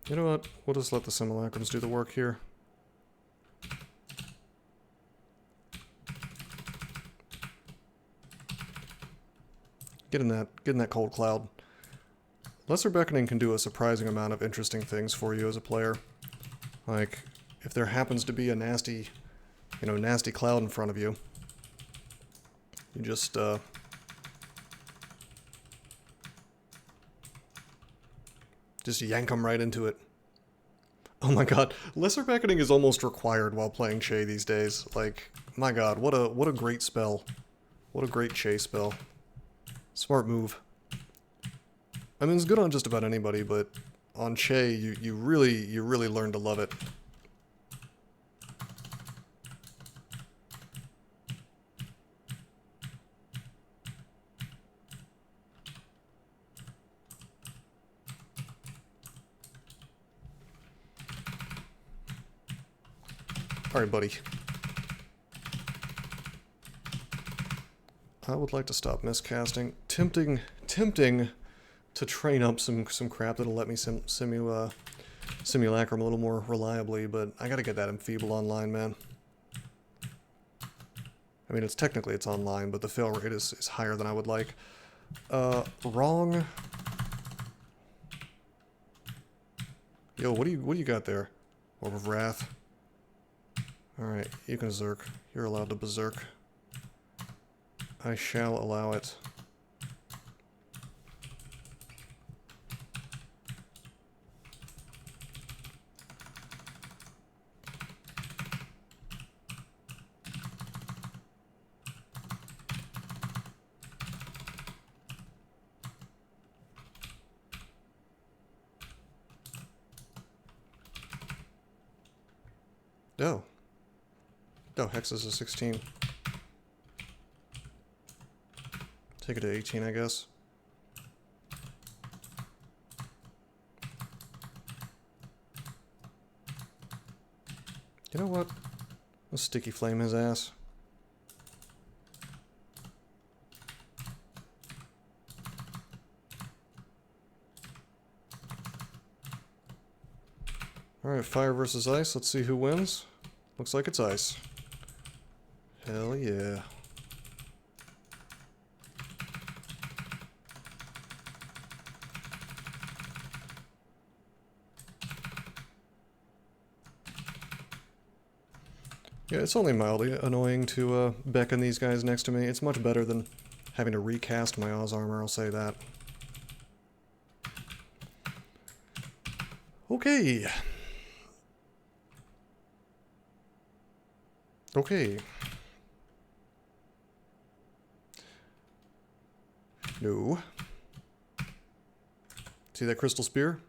You know what? We'll just let the simulacrums do the work here. Get in that cold cloud. Lesser Beckoning can do a surprising amount of interesting things for you as a player. Like, if there happens to be a nasty cloud in front of you, you just yank them right into it. Oh my god, Lesser Beckoning is almost required while playing Che these days. Like, my god, what a great spell. What a great Che spell. Smart move. I mean, it's good on just about anybody, but on Che, you really learn to love it. Alright, buddy. I would like to stop miscasting. Tempting to train up some crap that'll let me simulacrum a little more reliably, but I gotta get that enfeebled online, man. I mean, it's online, but the fail rate is higher than I would like. Wrong. Yo, what do you got there? Orb of Wrath. Alright, you can Zerk. You're allowed to berserk. I shall allow it. Oh. Oh, Hex is a 16. Take it to 18, I guess. You know what? Let's sticky flame his ass. Alright, fire versus ice. Let's see who wins. Looks like it's ice. Hell yeah. Yeah, it's only mildly annoying to beckon these guys next to me. It's much better than having to recast my Oz armor, I'll say that. Okay. Okay. No. See that crystal spear?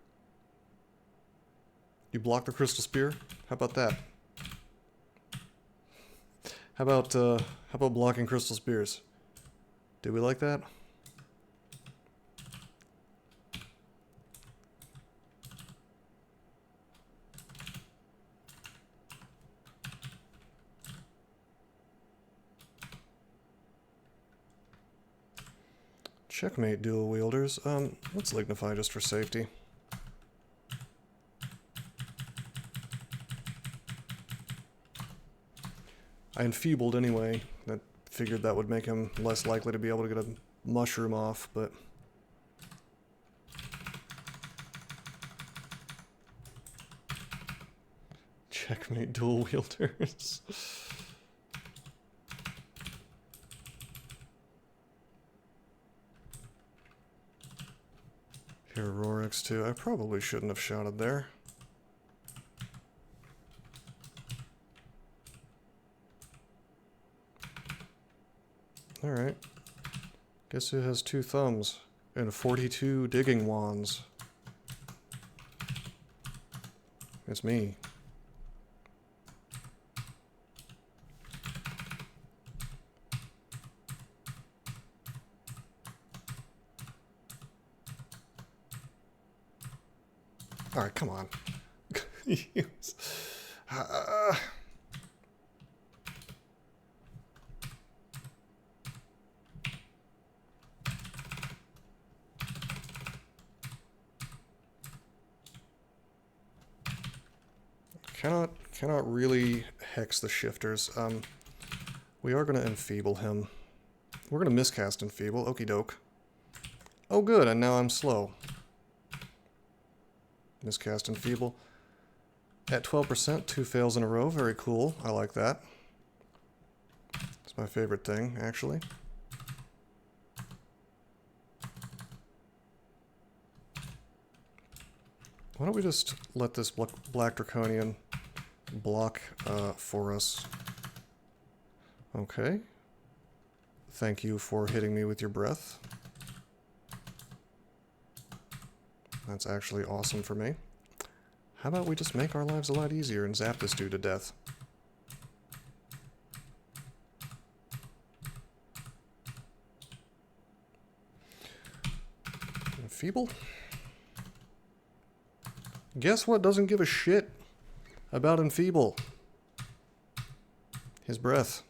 You block the crystal spear? How about that? How about blocking crystal spears? Do we like that? Checkmate, dual wielders. Let's lignify just for safety. I enfeebled anyway. I figured that would make him less likely to be able to get a mushroom off, but Checkmate dual wielders. Here, Rorix too. I probably shouldn't have shouted there. Alright. Guess who has 2 thumbs and 42 digging wands? It's me. Alright, come on. Cannot really hex the shifters. We are going to enfeeble him. We're going to miscast enfeeble. Okie doke. Oh good, and now I'm slow. Miscast enfeeble. At 12%, 2 fails in a row. Very cool. I like that. It's my favorite thing, actually. Why don't we just let this Black Draconian block for us? Okay. Thank you for hitting me with your breath. That's actually awesome for me. How about we just make our lives a lot easier and zap this dude to death? Enfeeble? Guess what doesn't give a shit about enfeeble? His breath.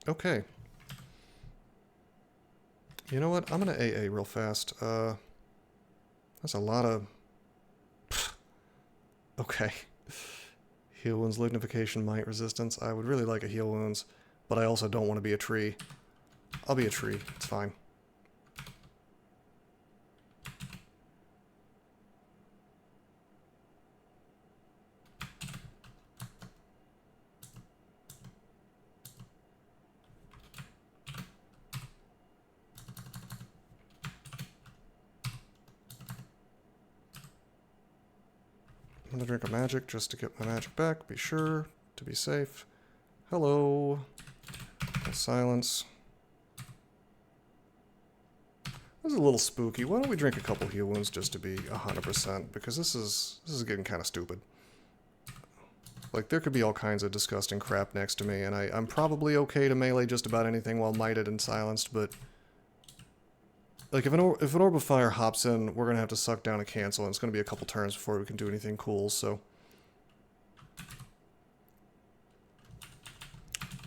Okay. You know what? I'm gonna AA real fast. That's a lot of... Okay. Heal wounds, lignification, might, resistance. I would really like a heal wounds, but I also don't want to be a tree. I'll be a tree. It's fine. I'm gonna drink a magic just to get my magic back. Be sure to be safe. Hello. Silence. This is a little spooky. Why don't we drink a couple heal wounds just to be 100%? Because this is getting kind of stupid. Like, there could be all kinds of disgusting crap next to me, and I'm probably okay to melee just about anything while mighted and silenced, but... Like, if an orb of fire hops in, we're gonna have to suck down a cancel, and it's gonna be a couple turns before we can do anything cool, so...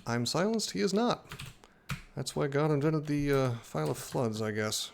I'm silenced, he is not. That's why God invented the File of Floods, I guess.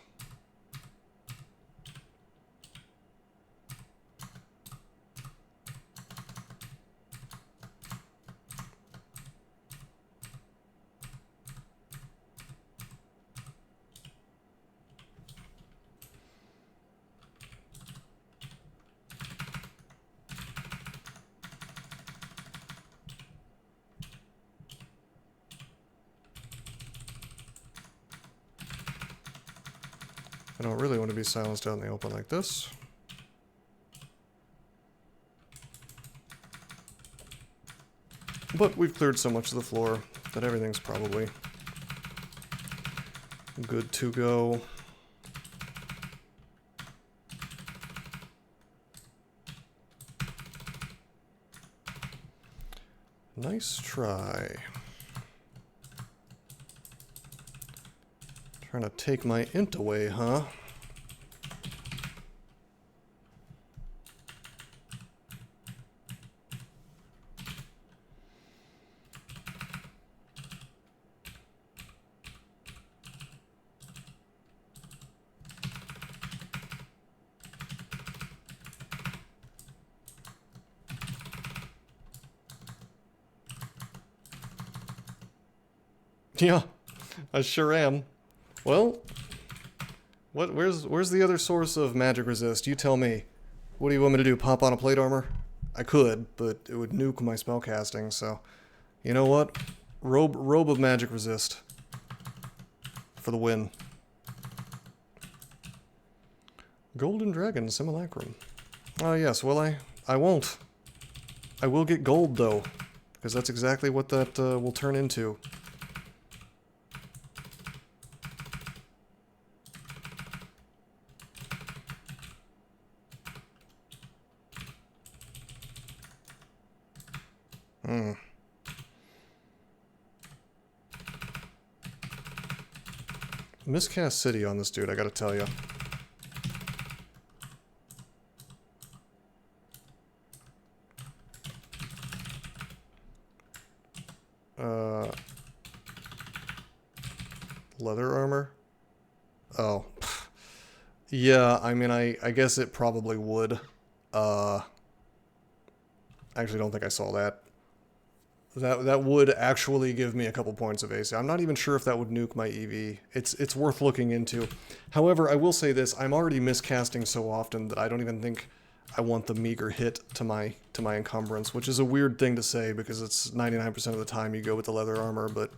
I don't really want to be silenced out in the open like this. But we've cleared so much of the floor that everything's probably good to go. Nice try. Trying to take my int away, huh? Yeah, I sure am. Well, What? Where's the other source of magic resist? You tell me. What do you want me to do? Pop on a plate armor? I could, but it would nuke my spellcasting. So, you know what? Robe of magic resist for the win. Golden Dragon Simulacrum. Oh yes, will I? I won't. I will get gold though, because that's exactly what that will turn into. Miscast City on this dude, I gotta tell you. Leather armor? Oh. Yeah, I mean, I guess it probably would. I actually don't think I saw that. That would actually give me a couple points of AC. I'm not even sure if that would nuke my EV. It's worth looking into. However, I will say this, I'm already miscasting so often that I don't even think I want the meager hit to my encumbrance, which is a weird thing to say because it's 99% of the time you go with the leather armor, but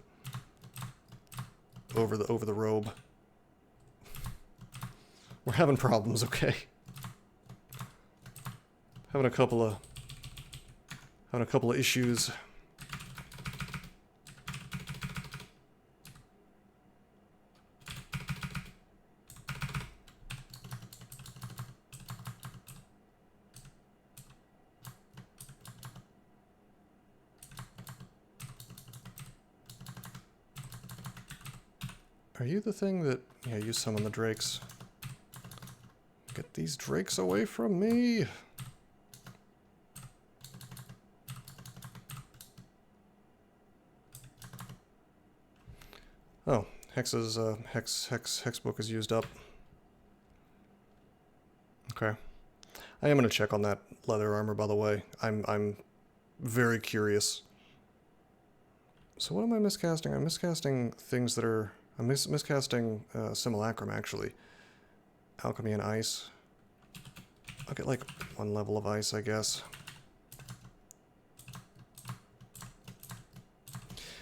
over the robe. We're having problems, okay? Having a couple of issues. Are you the thing that... Yeah, you summon the drakes. Get these drakes away from me! Oh, Hex's Hex book is used up. Okay. I am gonna check on that leather armor, by the way. I'm very curious. So what am I miscasting? I'm miscasting things that are... I'm miscasting Simulacrum, actually. Alchemy and Ice. I'll get, like, one level of Ice, I guess.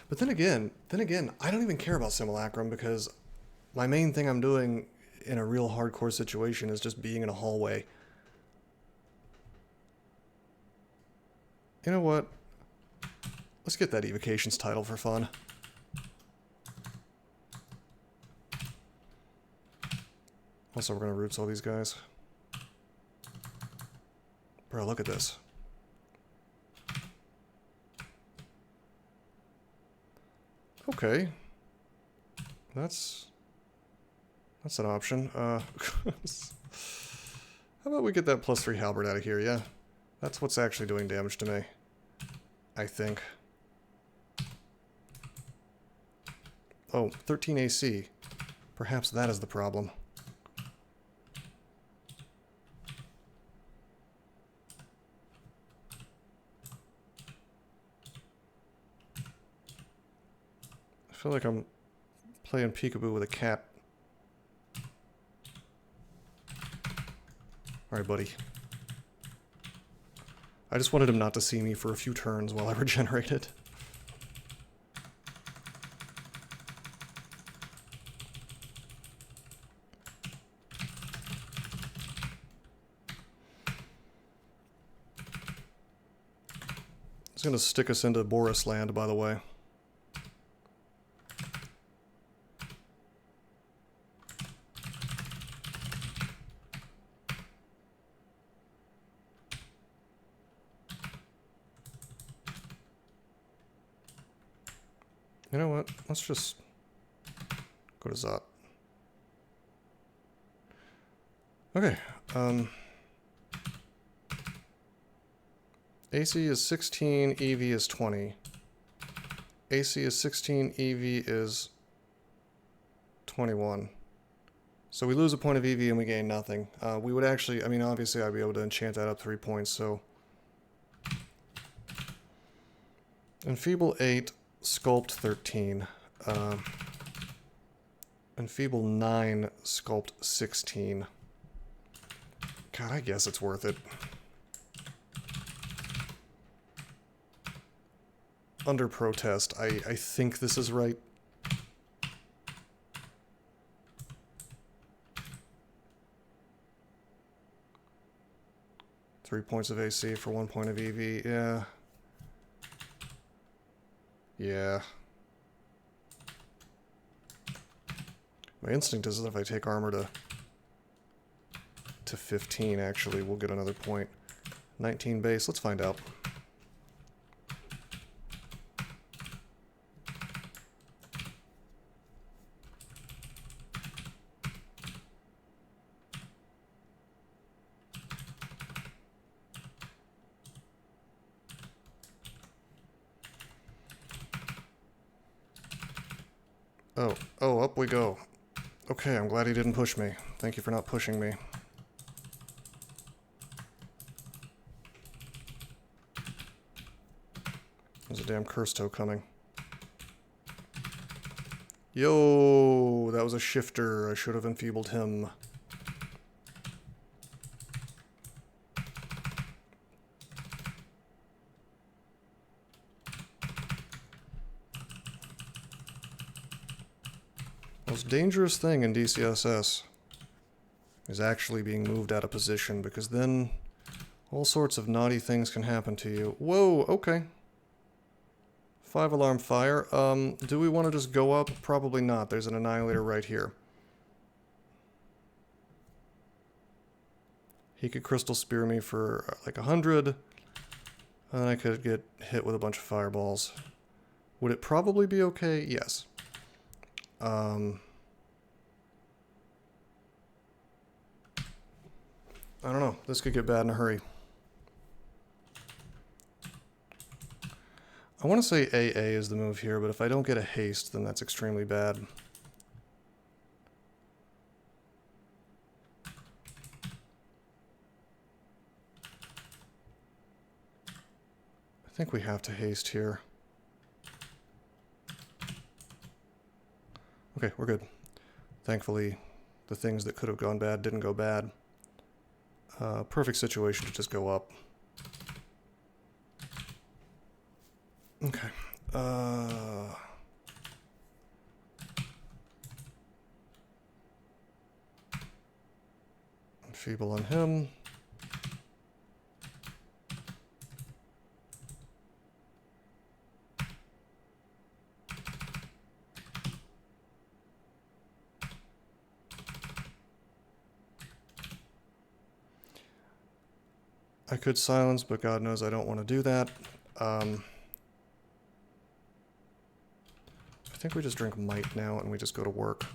But then again, I don't even care about Simulacrum because my main thing I'm doing in a real hardcore situation is just being in a hallway. You know what? Let's get that Evocations title for fun. Also, we're gonna roots all these guys. Bro, look at this. Okay. That's an option. How about we get that +3 halberd out of here, yeah? That's what's actually doing damage to me. I think. Oh, 13 AC. Perhaps that is the problem. I feel like I'm playing peekaboo with a cat. Alright, buddy. I just wanted him not to see me for a few turns while I regenerated. He's gonna stick us into Boris land, by the way. You know what? Let's just go to Zot. Okay. AC is 16, EV is 20. AC is 16, EV is 21. So we lose a point of EV and we gain nothing. We would actually, I mean, obviously I'd be able to enchant that up 3 points, so... Enfeeble 8, Sculpt 13. Enfeeble 9, sculpt 16. God, I guess it's worth it. Under protest, I think this is right. Three points of AC for 1 point of EV, yeah. Yeah. My instinct is that if I take armor to 15, actually, we'll get another point. 19 base, let's find out. Oh, up we go. Okay, I'm glad he didn't push me. Thank you for not pushing me. There's a damn curse toe coming. Yo, that was a shifter. I should have enfeebled him. Most dangerous thing in DCSS is actually being moved out of position, because then all sorts of naughty things can happen to you. Whoa, okay. 5-alarm fire. Do we want to just go up? Probably not. There's an annihilator right here. He could crystal spear me for like 100, and I could get hit with a bunch of fireballs. Would it probably be okay? Yes. I don't know. This could get bad in a hurry. I want to say AA is the move here, but if I don't get a haste, then that's extremely bad. I think we have to haste here. Okay, we're good. Thankfully, the things that could have gone bad didn't go bad. Perfect situation to just go up. Okay. Enfeeble on him. I could silence, but God knows I don't want to do that. I think we just drink might now and we just go to work.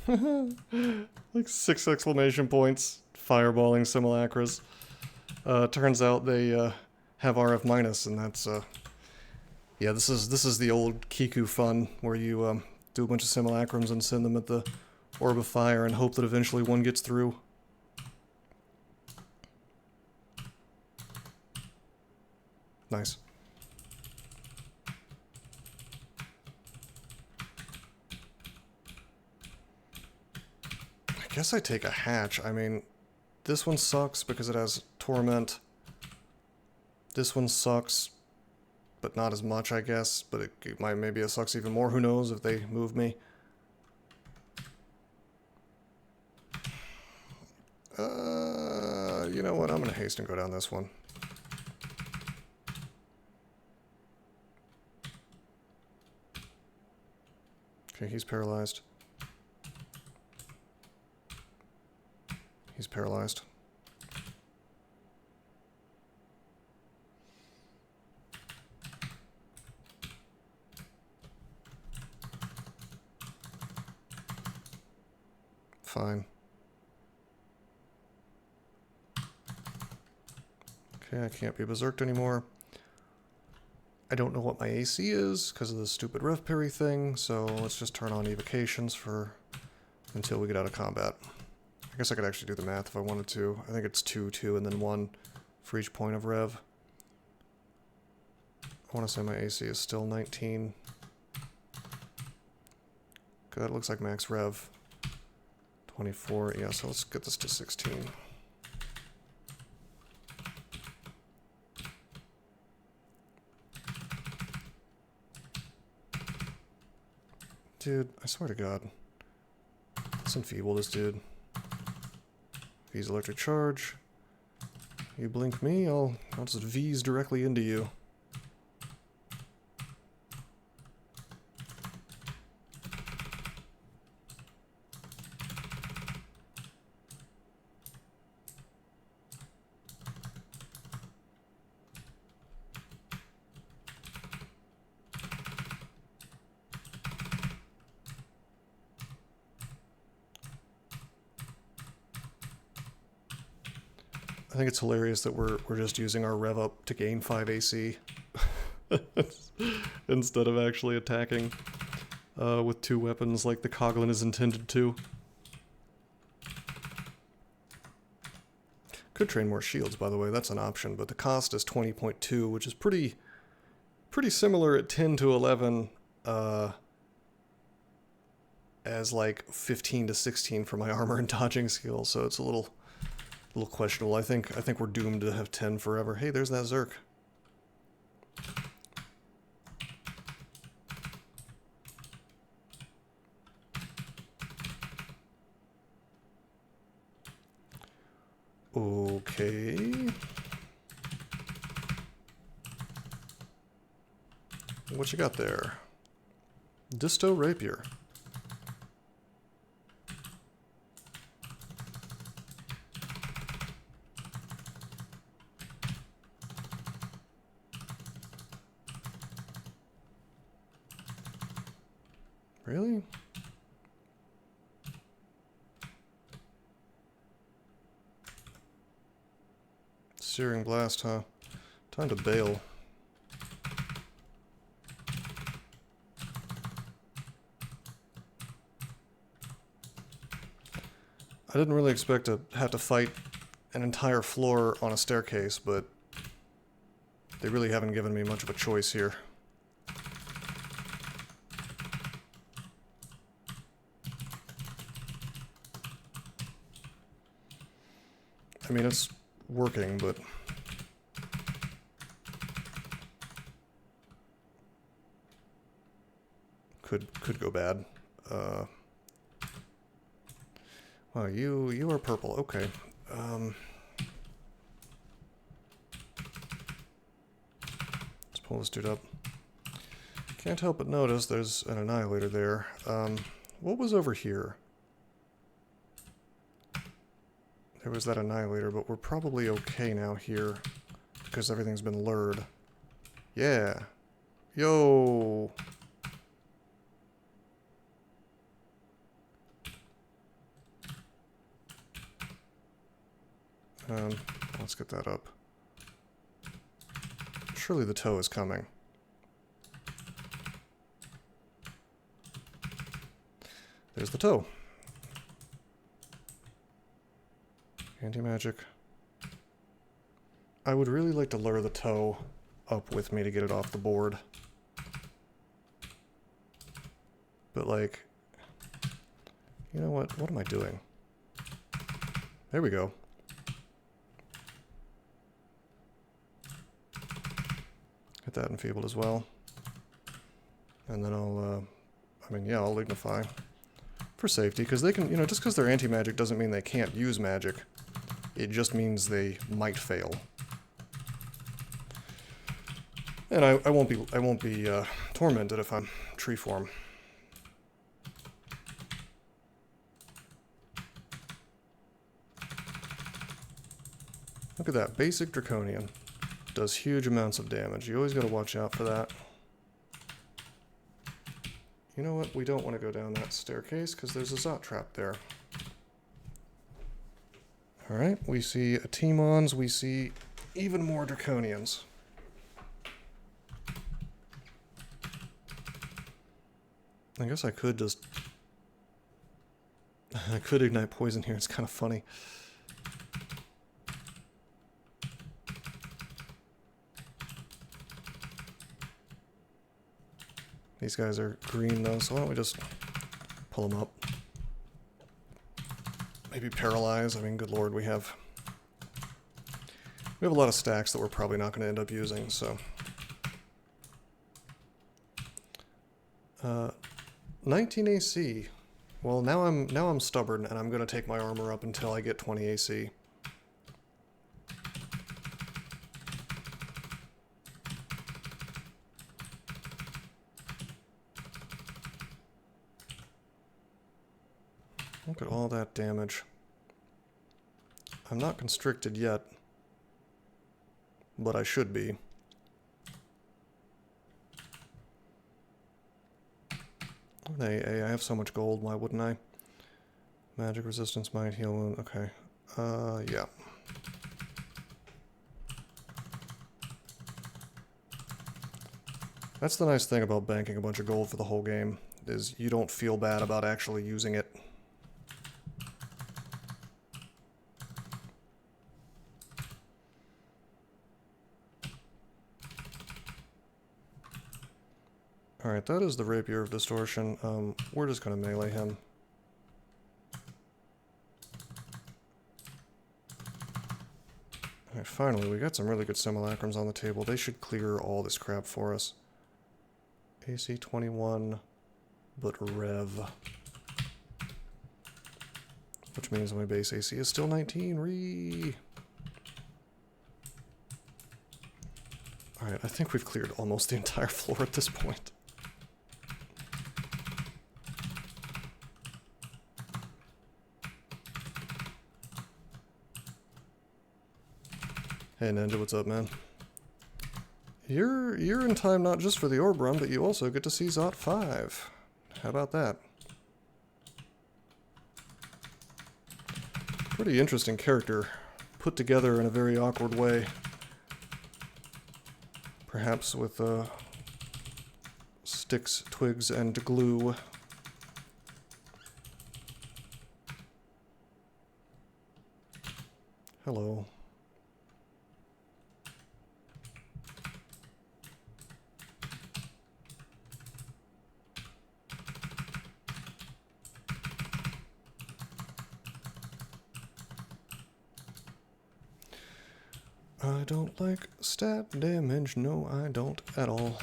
Like 6 exclamation points. Fireballing simulacras. Turns out they have RF minus, and that's yeah, this is the old Kiku fun where you do a bunch of simulacrums and send them at the orb of fire and hope that eventually one gets through. Nice. I guess I take a hatch. I mean, this one sucks because it has torment. This one sucks, but not as much, I guess. But it might, maybe it sucks even more. Who knows if they move me. You know what? I'm gonna haste and go down this one. Okay, he's paralyzed. He's paralyzed. Fine. Okay, I can't be berserked anymore. I don't know what my AC is because of the stupid ref parry thing, so let's just turn on evocations for until we get out of combat. I guess I could actually do the math if I wanted to. I think it's 2, 2, and then 1. for each point of rev. I want to say my AC is still 19. That looks like max rev. 24, yeah, so let's get this to 16. Dude, I swear to God. Let's enfeeble this dude. V's electric charge. You blink me, I'll just V's directly into you. I think it's hilarious that we're just using our rev up to gain 5 AC instead of actually attacking with 2 weapons like the Coglin is intended to. Could train more shields, by the way, that's an option, but the cost is 20.2, which is pretty similar at 10 to 11 as like 15 to 16 for my armor and dodging skill, so it's a little questionable. I think we're doomed to have 10 forever. Hey, there's that Zerk. Okay. What you got there? Disto Rapier. Really? Searing Blast, huh? Time to bail. I didn't really expect to have to fight an entire floor on a staircase, but they really haven't given me much of a choice here. I mean, it's working, but could go bad. Wow, you are purple. Okay. Let's pull this dude up. Can't help but notice there's an annihilator there. What was over here? There was that annihilator, but we're probably okay now here because everything's been lured. Yeah. Yo. Let's get that up. Surely the toe is coming. There's the toe. Anti-magic. I would really like to lure the toe up with me to get it off the board. But like, you know what? What am I doing? There we go. Get that enfeebled as well. And then I'll, I'll lignify. For safety, because they can, just because they're anti-magic doesn't mean they can't use magic. It just means they might fail. And I won't be tormented if I'm tree form. Look at that, basic draconian. Does huge amounts of damage. You always gotta watch out for that. You know what? We don't want to go down that staircase because there's a Zot trap there. Alright, we see Atimons, we see even more Draconians. I guess I could just... I could ignite poison here, it's kind of funny. These guys are green though, so why don't we just pull them up? Maybe paralyze. I mean, good lord, we have a lot of stacks that we're probably not going to end up using, so. 19 AC. Well, now I'm stubborn, and I'm going to take my armor up until I get 20 AC. Look at all that damage. I'm not constricted yet, but I should be. I have so much gold, why wouldn't I? Magic resistance, might heal wound, okay. Yeah. That's the nice thing about banking a bunch of gold for the whole game, is you don't feel bad about actually using it. Alright, that is the Rapier of Distortion. We're just going to melee him. Alright, finally, we got some really good simulacrums on the table. They should clear all this crap for us. AC 21, but Rev. Which means my base AC is still 19. Ree! Alright, I think we've cleared almost the entire floor at this point. Hey Ninja, what's up, man? You're in time not just for the orb run, but you also get to see Zot 5. How about that? Pretty interesting character, put together in a very awkward way. Perhaps with sticks, twigs, and glue. Hello. I don't like stat damage, no I don't at all.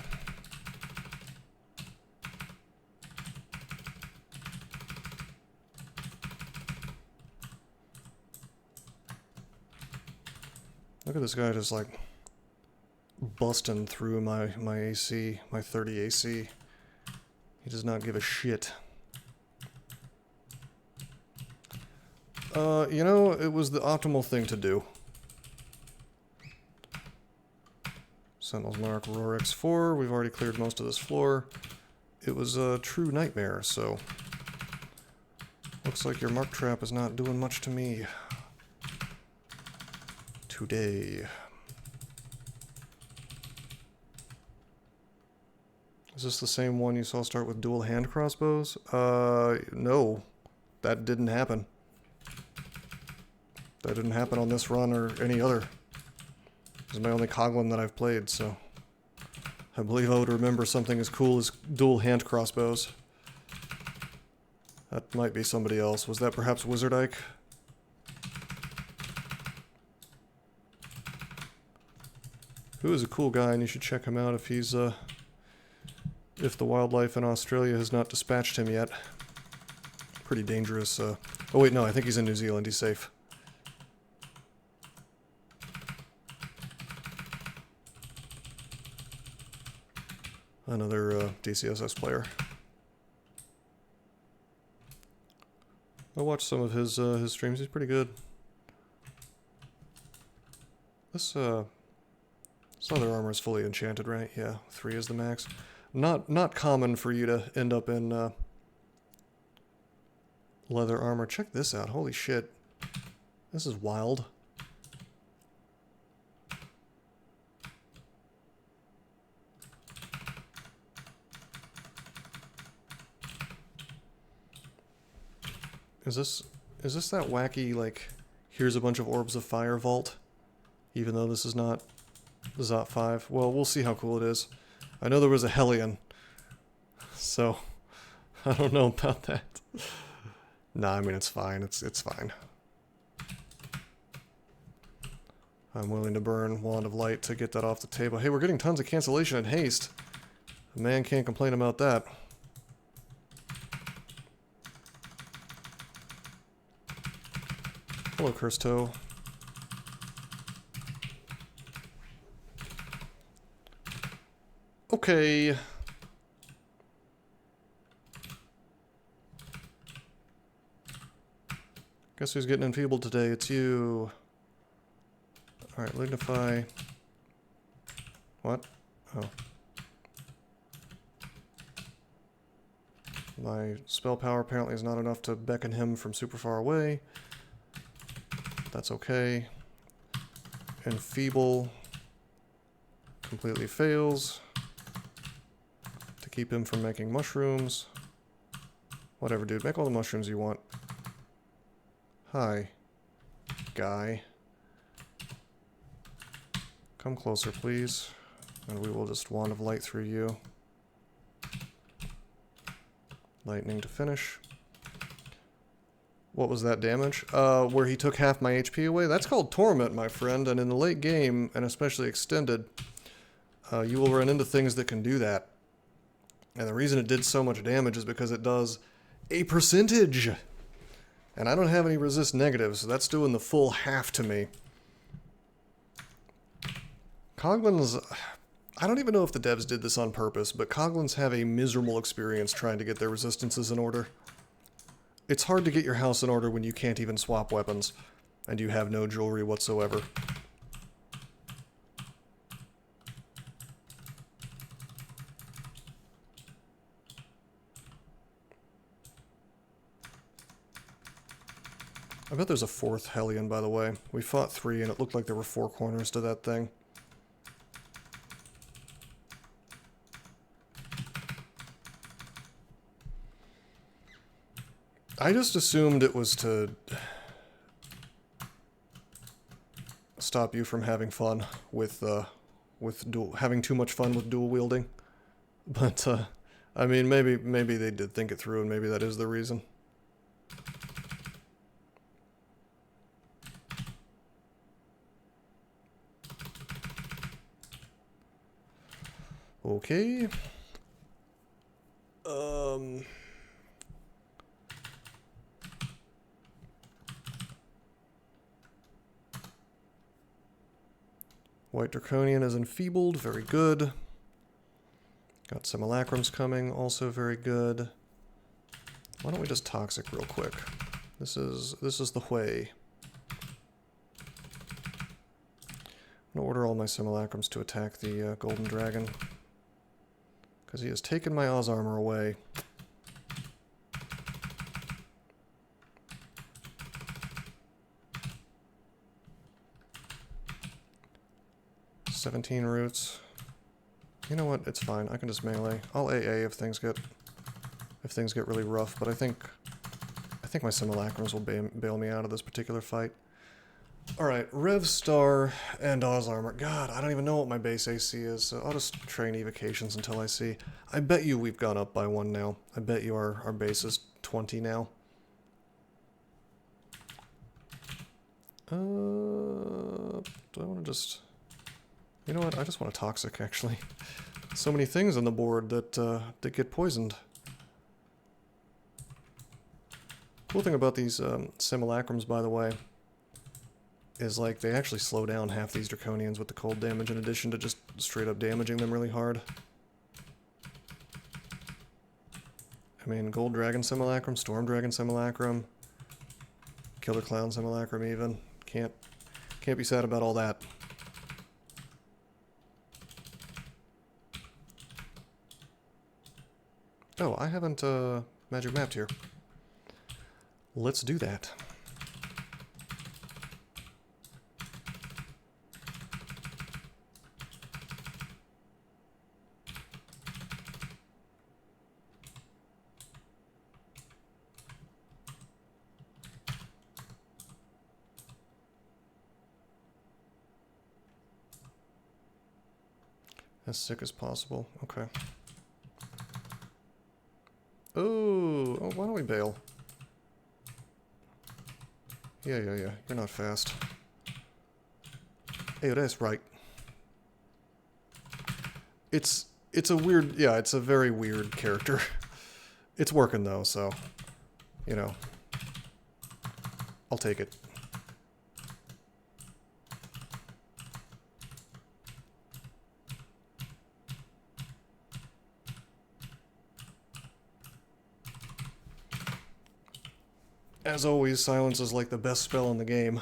Look at this guy just like busting through my AC, my 30 AC. He does not give a shit. You know, it was the optimal thing to do. Sentinel's Mark, Rorix 4, we've already cleared most of this floor. It was a true nightmare, so... Looks like your Mark Trap is not doing much to me. Today. Is this the same one you saw start with dual hand crossbows? No. That didn't happen. That didn't happen on this run or any other. This is my only Coglin that I've played, so I believe I would remember something as cool as dual hand crossbows. That might be somebody else. Was that perhaps Wizard Ike? Who is a cool guy, and you should check him out if he's, if the wildlife in Australia has not dispatched him yet. Pretty dangerous, oh wait, no, I think he's in New Zealand, he's safe. Another DCSS player. I watched some of his streams. He's pretty good. This other armor is fully enchanted, right? Yeah, 3 is the max. Not common for you to end up in leather armor. Check this out. Holy shit. This is wild. Is this that wacky, like, here's a bunch of orbs of fire vault? Even though this is not Zot 5? Well, we'll see how cool it is. I know there was a Hellion So, I don't know about that. Nah, I mean, it's fine. It's fine. I'm willing to burn Wand of Light to get that off the table. Hey, we're getting tons of cancellation and haste. A man can't complain about that. Hello, Cursed Toe. Okay. Guess who's getting enfeebled today? It's you. Alright, Lignify. What? Oh. My spell power apparently is not enough to beckon him from super far away. That's okay. Enfeeble. Completely fails. To keep him from making mushrooms. Whatever, dude. Make all the mushrooms you want. Hi, guy. Come closer, please. And we will just Wand of Light through you. Lightning to finish. What was that damage? Where he took half my HP away? That's called Torment, my friend. And in the late game, and especially extended, you will run into things that can do that. And the reason it did so much damage is because it does a percentage. And I don't have any resist negatives, so that's doing the full half to me. Coglins, I don't even know if the devs did this on purpose, but Coglins have a miserable experience trying to get their resistances in order. It's hard to get your house in order when you can't even swap weapons, and you have no jewelry whatsoever. I bet there's a fourth Hellion, by the way. We fought 3, and it looked like there were 4 corners to that thing. I just assumed it was to stop you from having fun with having too much fun with dual wielding. But, I mean, maybe they did think it through, and maybe that is the reason. Okay. White Draconian is enfeebled, very good. Got Simulacrums coming, also very good. Why don't we just Toxic real quick? This is the way. I'm gonna order all my Simulacrums to attack the Golden Dragon. Because he has taken my Oz armor away. $17 roots. You know what? It's fine. I can just melee. I'll AA if things get really rough. But I think my Simulacrums will bail me out of this particular fight. All right, Rev Star and Oz armor. God, I don't even know what my base AC is. So I'll just train evocations until I see. I bet you we've gone up by 1 now. I bet you our base is 20 now. Do I want to just... You know what? I just want a Toxic, actually. So many things on the board that get poisoned. Cool thing about these Simulacrums, by the way, is like they actually slow down half these Draconians with the cold damage in addition to just straight up damaging them really hard. I mean, Gold Dragon Simulacrum, Storm Dragon Simulacrum, Killer Clown Simulacrum even. Can't be sad about all that. Oh, I haven't magic mapped here. Let's do that. As sick as possible. Okay. Oh, why don't we bail? Yeah. You're not fast. Hey, that's right. It's a weird, yeah, it's a very weird character. It's working though, so, you know, I'll take it. As always, silence is like the best spell in the game.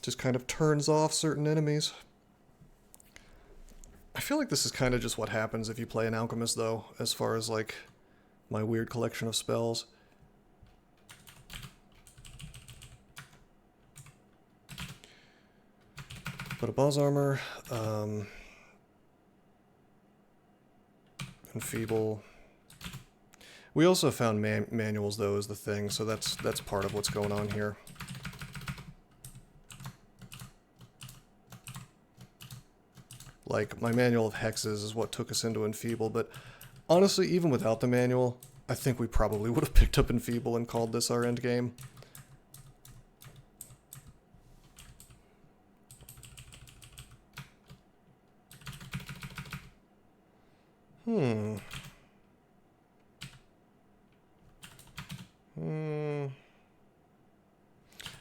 Just kind of turns off certain enemies. I feel like this is kind of just what happens if you play an alchemist, though, as far as, like, my weird collection of spells. But a boss armor, enfeeble. We also found manuals, though, is the thing, so that's part of what's going on here. Like, my manual of hexes is what took us into enfeeble, but honestly, even without the manual, I think we probably would have picked up enfeeble and called this our endgame.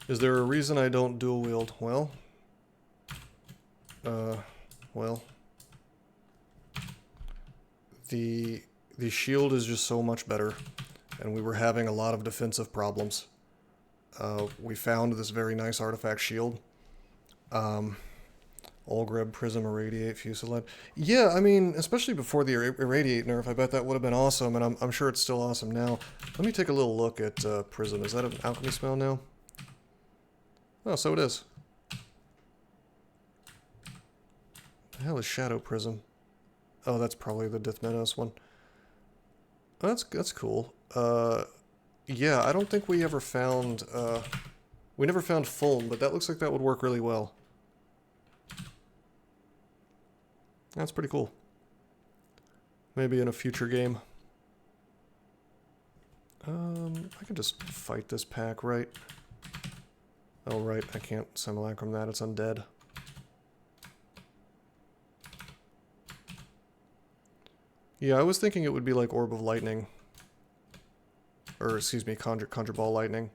Is there a reason I don't dual wield? Well, the shield is just so much better, and we were having a lot of defensive problems. We found this very nice artifact shield. Olgreb, Prism, Irradiate, Fusillade. Yeah, I mean, especially before the Irradiate nerf, I bet that would have been awesome, and I'm sure it's still awesome now. Let me take a little look at Prism. Is that an alchemy spell now? Oh, so it is. The hell is Shadow Prism? Oh, that's probably the Death Meadows one. Oh, that's cool. Yeah, I don't think we ever found, we never found Fulm, but that looks like that would work really well. That's pretty cool. Maybe in a future game. I can just fight this pack, right? Oh, right, I can't simulacrum that, it's undead. Yeah, I was thinking it would be like Orb of Lightning. Or, excuse me, Conjure Ball Lightning.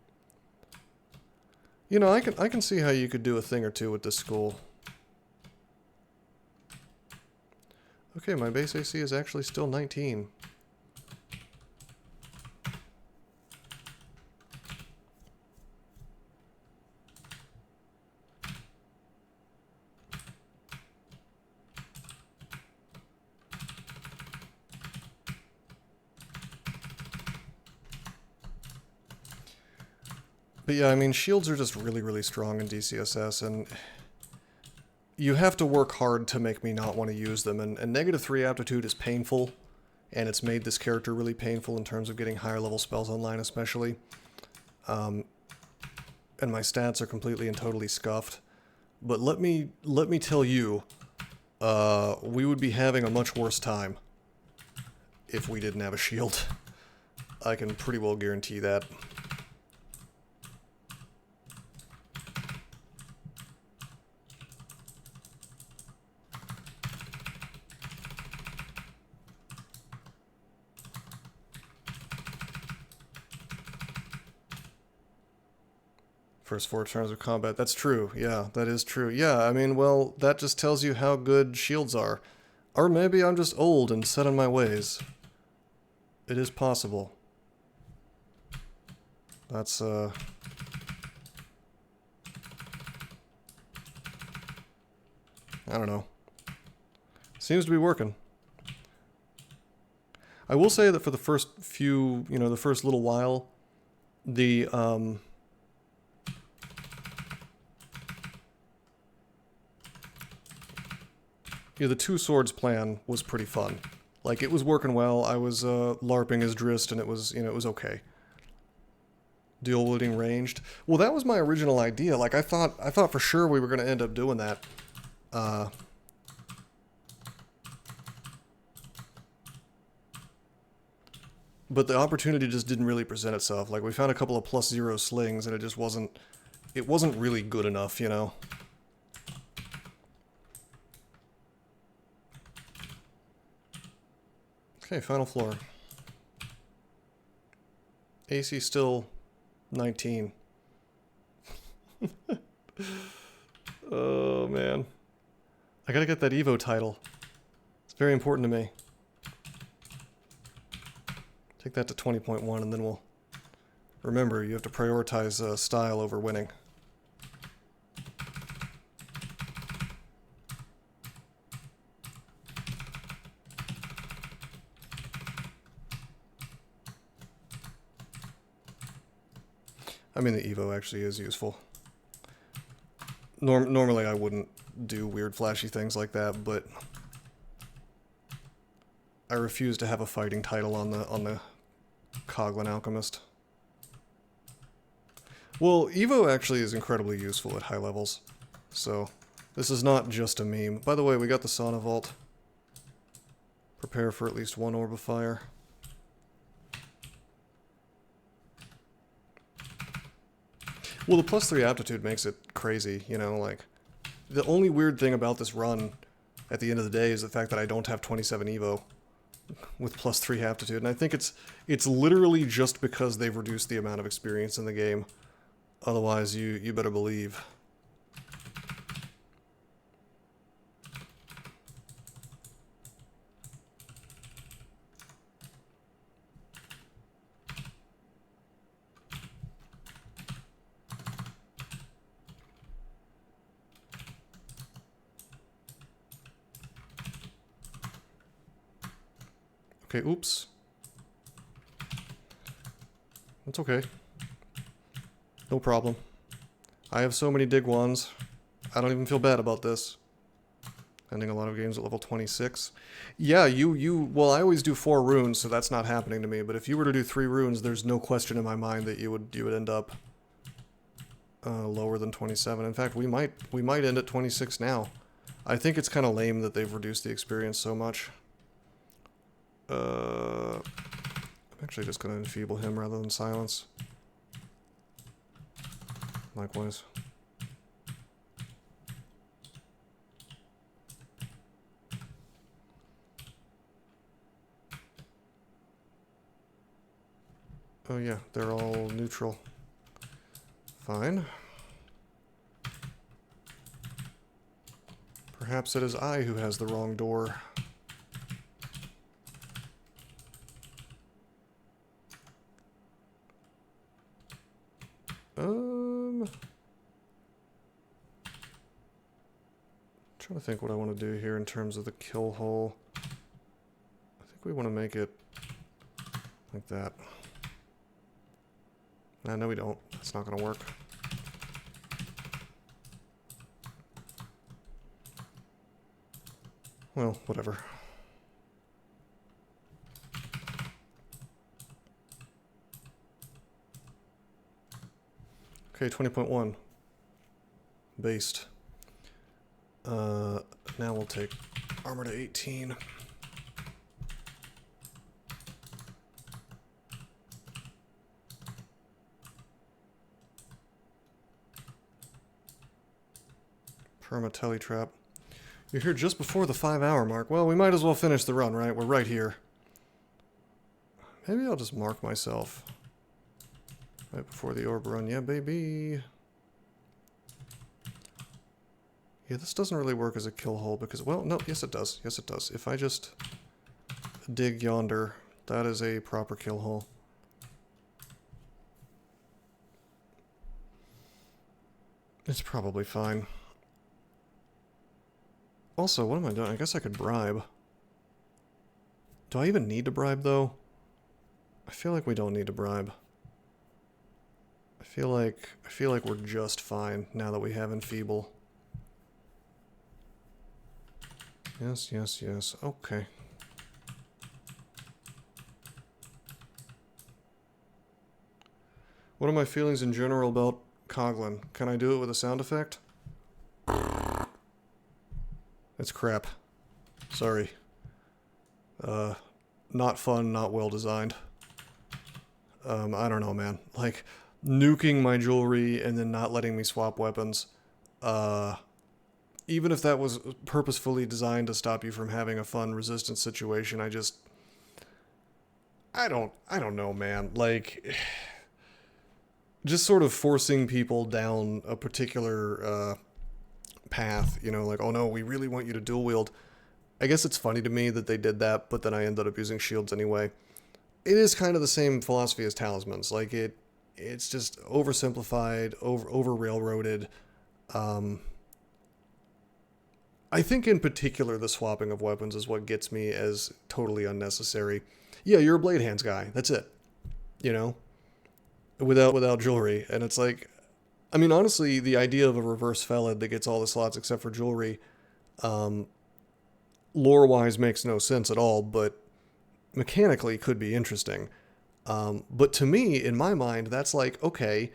You know, I can see how you could do a thing or two with this school. Okay, my base AC is actually still 19. But yeah, I mean, shields are just really, really strong in DCSS, and you have to work hard to make me not want to use them, and -3 aptitude is painful, and it's made this character really painful in terms of getting higher level spells online especially. And my stats are completely and totally scuffed. But let me tell you, we would be having a much worse time if we didn't have a shield. I can pretty well guarantee that. First 4 turns of combat. That's true. Yeah, that is true. Yeah, I mean, well, that just tells you how good shields are. Or maybe I'm just old and set in my ways. It is possible. That's, I don't know. Seems to be working. I will say that for the first few, you know, the first little while, the, yeah, the two swords plan was pretty fun. Like, it was working well. I was LARPing as Drist, and it was, you know, it was okay. Dual wielding ranged. Well, that was my original idea. Like, I thought for sure we were going to end up doing that. but the opportunity just didn't really present itself. Like, we found a couple of +0 slings, and it just wasn't... It wasn't really good enough, you know? Okay, final floor. AC still 19. Oh, man. I gotta get that Evo title. It's very important to me. Take that to 20.1 and then we'll... Remember, you have to prioritize style over winning. I mean, the Evo actually is useful. Normally I wouldn't do weird flashy things like that, but I refuse to have a fighting title on the Coglin Alchemist. Well, Evo actually is incredibly useful at high levels, so this is not just a meme. By the way, we got the Sauna Vault. Prepare for at least one orb of fire. Well, the +3 aptitude makes it crazy, you know, like... The only weird thing about this run, at the end of the day, is the fact that I don't have 27 Evo with +3 aptitude, and I think it's literally just because they've reduced the amount of experience in the game. Otherwise, you better believe. Okay, oops. That's okay. No problem. I have so many dig wands. I don't even feel bad about this. Ending a lot of games at level 26. Yeah, well, I always do 4 runes, so that's not happening to me, but if you were to do 3 runes, there's no question in my mind that you would end up lower than 27. In fact, we might end at 26 now. I think it's kind of lame that they've reduced the experience so much. I'm actually just going to enfeeble him rather than silence. Likewise. Oh yeah, they're all neutral. Fine. Perhaps it is I who has the wrong door. Trying to think what I want to do here in terms of the kill hole. I think we want to make it like that. No, we don't. That's not going to work. Well, whatever. Okay, 20.1. Based. Now we'll take armor to 18. Perma telly trap. You're here just before the 5-hour mark. Well, we might as well finish the run, right? We're right here. Maybe I'll just mark myself. Right before the orb run. Yeah, baby. Yeah, this doesn't really work as a kill hole because, well, no, yes it does. Yes it does. If I just dig yonder, that is a proper kill hole. It's probably fine. Also, what am I doing? I guess I could bribe. Do I even need to bribe, though? I feel like we don't need to bribe. I feel like we're just fine now that we have enfeeble. Yes, yes, yes. Okay. What are my feelings in general about Coglin? Can I do it with a sound effect? It's crap. Sorry. Not fun, not well designed. I don't know, man. Like, nuking my jewelry and then not letting me swap weapons. Even if that was purposefully designed to stop you from having a fun resistance situation, I don't know, man. Like, just sort of forcing people down a particular path, you know, like, oh no, we really want you to dual wield. I guess it's funny to me that they did that, but then I ended up using shields anyway. It is kind of the same philosophy as talismans. Like, it's just oversimplified, over railroaded. I think in particular the swapping of weapons is what gets me as totally unnecessary. Yeah, you're a blade hands guy. That's it. You know, without jewelry, and it's like, I mean, honestly, the idea of a reverse felid that gets all the slots except for jewelry, lore-wise makes no sense at all, but mechanically could be interesting. But to me, in my mind, that's like, okay,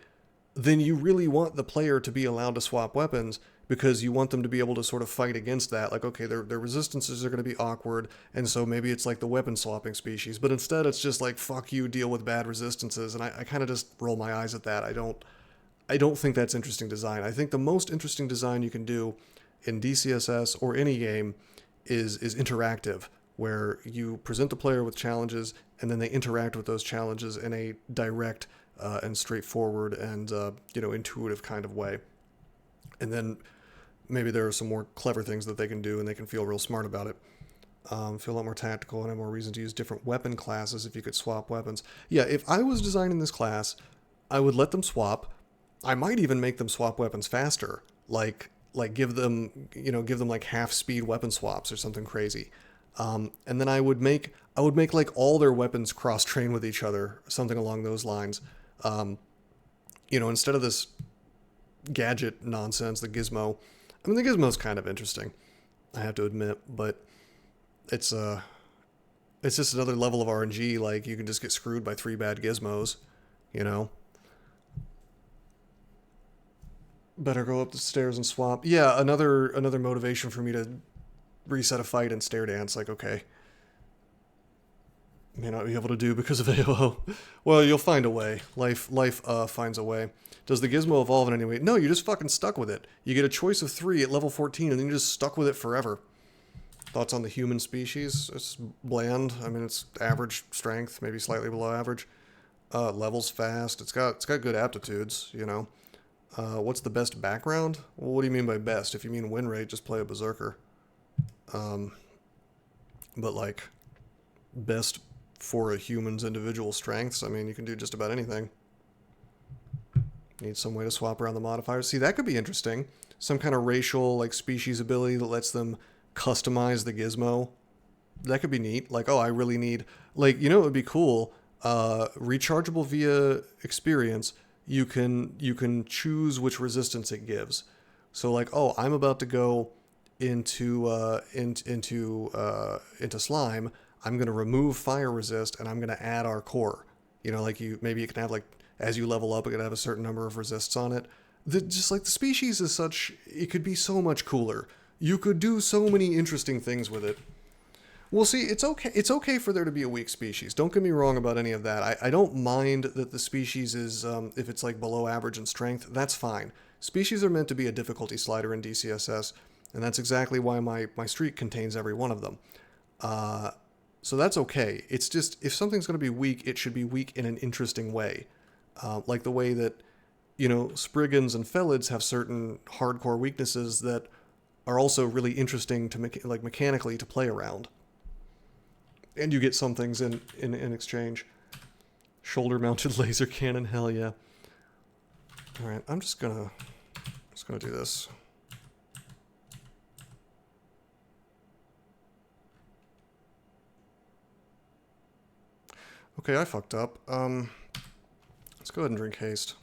then you really want the player to be allowed to swap weapons because you want them to be able to sort of fight against that. Like, okay, their resistances are going to be awkward, and so maybe it's like the weapon swapping species. But instead, it's just like, fuck you, deal with bad resistances. And I kind of just roll my eyes at that. I don't think that's interesting design. I think the most interesting design you can do in DCSS or any game is interactive, where you present the player with challenges and then they interact with those challenges in a direct and straightforward and intuitive kind of way. And then maybe there are some more clever things that they can do and they can feel real smart about it. Feel a lot more tactical and have more reason to use different weapon classes if you could swap weapons. Yeah, if I was designing this class, I would let them swap. I might even make them swap weapons faster, like give them like half speed weapon swaps or something crazy. And then I would make like all their weapons cross train with each other, something along those lines. Instead of this gadget nonsense, the gizmo. I mean, the gizmo's kind of interesting, I have to admit, but it's just another level of RNG. Like, you can just get screwed by 3 bad gizmos, you know. Better go up the stairs and swap. Yeah, another motivation for me to reset a fight and stair dance. Like, okay, may not be able to do because of AOO. Well, you'll find a way. Life finds a way. Does the gizmo evolve in any way? No, you're just fucking stuck with it. You get a choice of 3 at level 14, and then you're just stuck with it forever. Thoughts on the human species? It's bland. I mean, it's average strength, maybe slightly below average. Levels fast. It's got good aptitudes, you know. What's the best background? Well, what do you mean by best? If you mean win rate, just play a berserker. But like, best for a human's individual strengths, I mean, you can do just about anything. Need some way to swap around the modifiers. See, that could be interesting. Some kind of racial, like, species ability that lets them customize the gizmo. That could be neat. Like, oh, I really need, like, you know, it would be cool. Rechargeable via experience. You can choose which resistance it gives. So like, oh, I'm about to go into slime. I'm going to remove fire resist and I'm going to add our core. You know, like, maybe you can have, like, as you level up, it could have a certain number of resists on it. Just like the species is such, it could be so much cooler. You could do so many interesting things with it. Well, see, it's okay. It's okay for there to be a weak species. Don't get me wrong about any of that. I don't mind that the species is, if it's like below average in strength, that's fine. Species are meant to be a difficulty slider in DCSS, and that's exactly why my streak contains every one of them. So that's okay. It's just, if something's going to be weak, it should be weak in an interesting way. Like the way that, you know, Spriggans and Felids have certain hardcore weaknesses that are also really interesting to mechanically to play around. And you get some things in exchange. Shoulder-mounted laser cannon, hell yeah. All right, I'm just gonna do this. Okay, I fucked up. Let's go ahead and drink haste.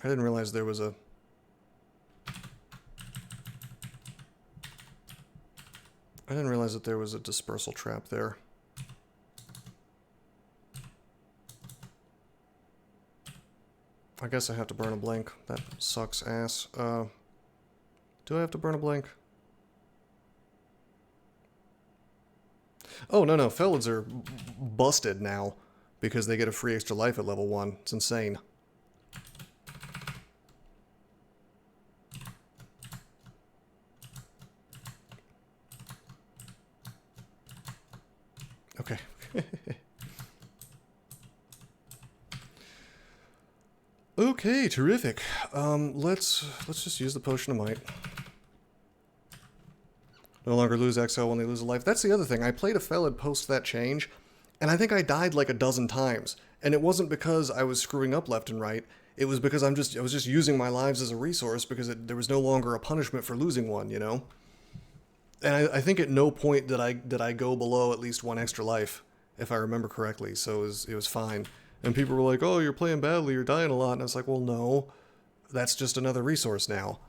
I didn't realize there was a... I didn't realize that there was a dispersal trap there. I guess I have to burn a blink. That sucks ass. Do I have to burn a blink? Oh, no. Felids are busted now. because they get a free extra life at level 1. It's insane. Okay. Okay, terrific. Let's just use the Potion of Might. No longer lose XL when they lose a life. That's the other thing. I played a Felid post that change, and I think I died like a dozen times. And it wasn't because I was screwing up left and right. It was because I was just using my lives as a resource because there was no longer a punishment for losing one, you know? And I think at no point did I go below at least 1 extra life, if I remember correctly. So it was fine. And people were like, "Oh, you're playing badly, you're dying a lot." And I was like, "Well, no, that's just another resource now,"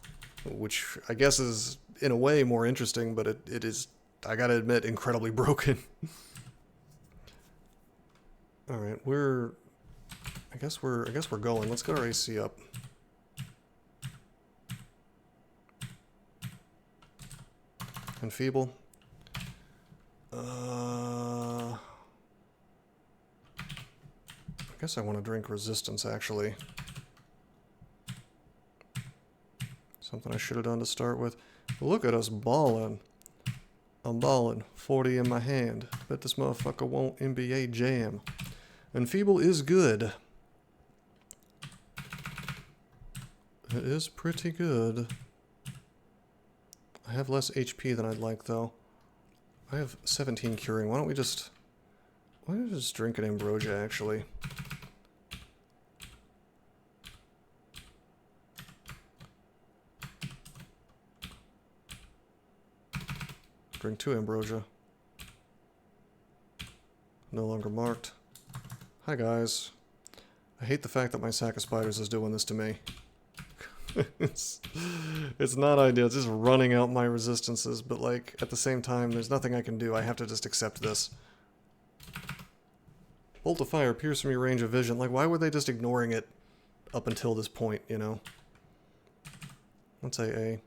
which I guess is in a way more interesting, but it is, I gotta admit, incredibly broken. All right, I guess we're going. Let's get our AC up. Enfeeble. I guess I want to drink resistance, actually. Something I should have done to start with. Look at us balling. I'm balling. 40 in my hand. Bet this motherfucker won't NBA jam. Enfeeble is good. It is pretty good. I have less HP than I'd like, though. I have 17 curing. Why don't we just drink an ambrosia, actually? Drink 2 ambrosia. No longer marked. Hi, guys. I hate the fact that my sack of spiders is doing this to me. It's not ideal. It's just running out my resistances, but like at the same time, there's nothing I can do. I have to just accept this. Bolt of fire, pierce from your range of vision. Like, why were they just ignoring it up until this point, you know? Let's say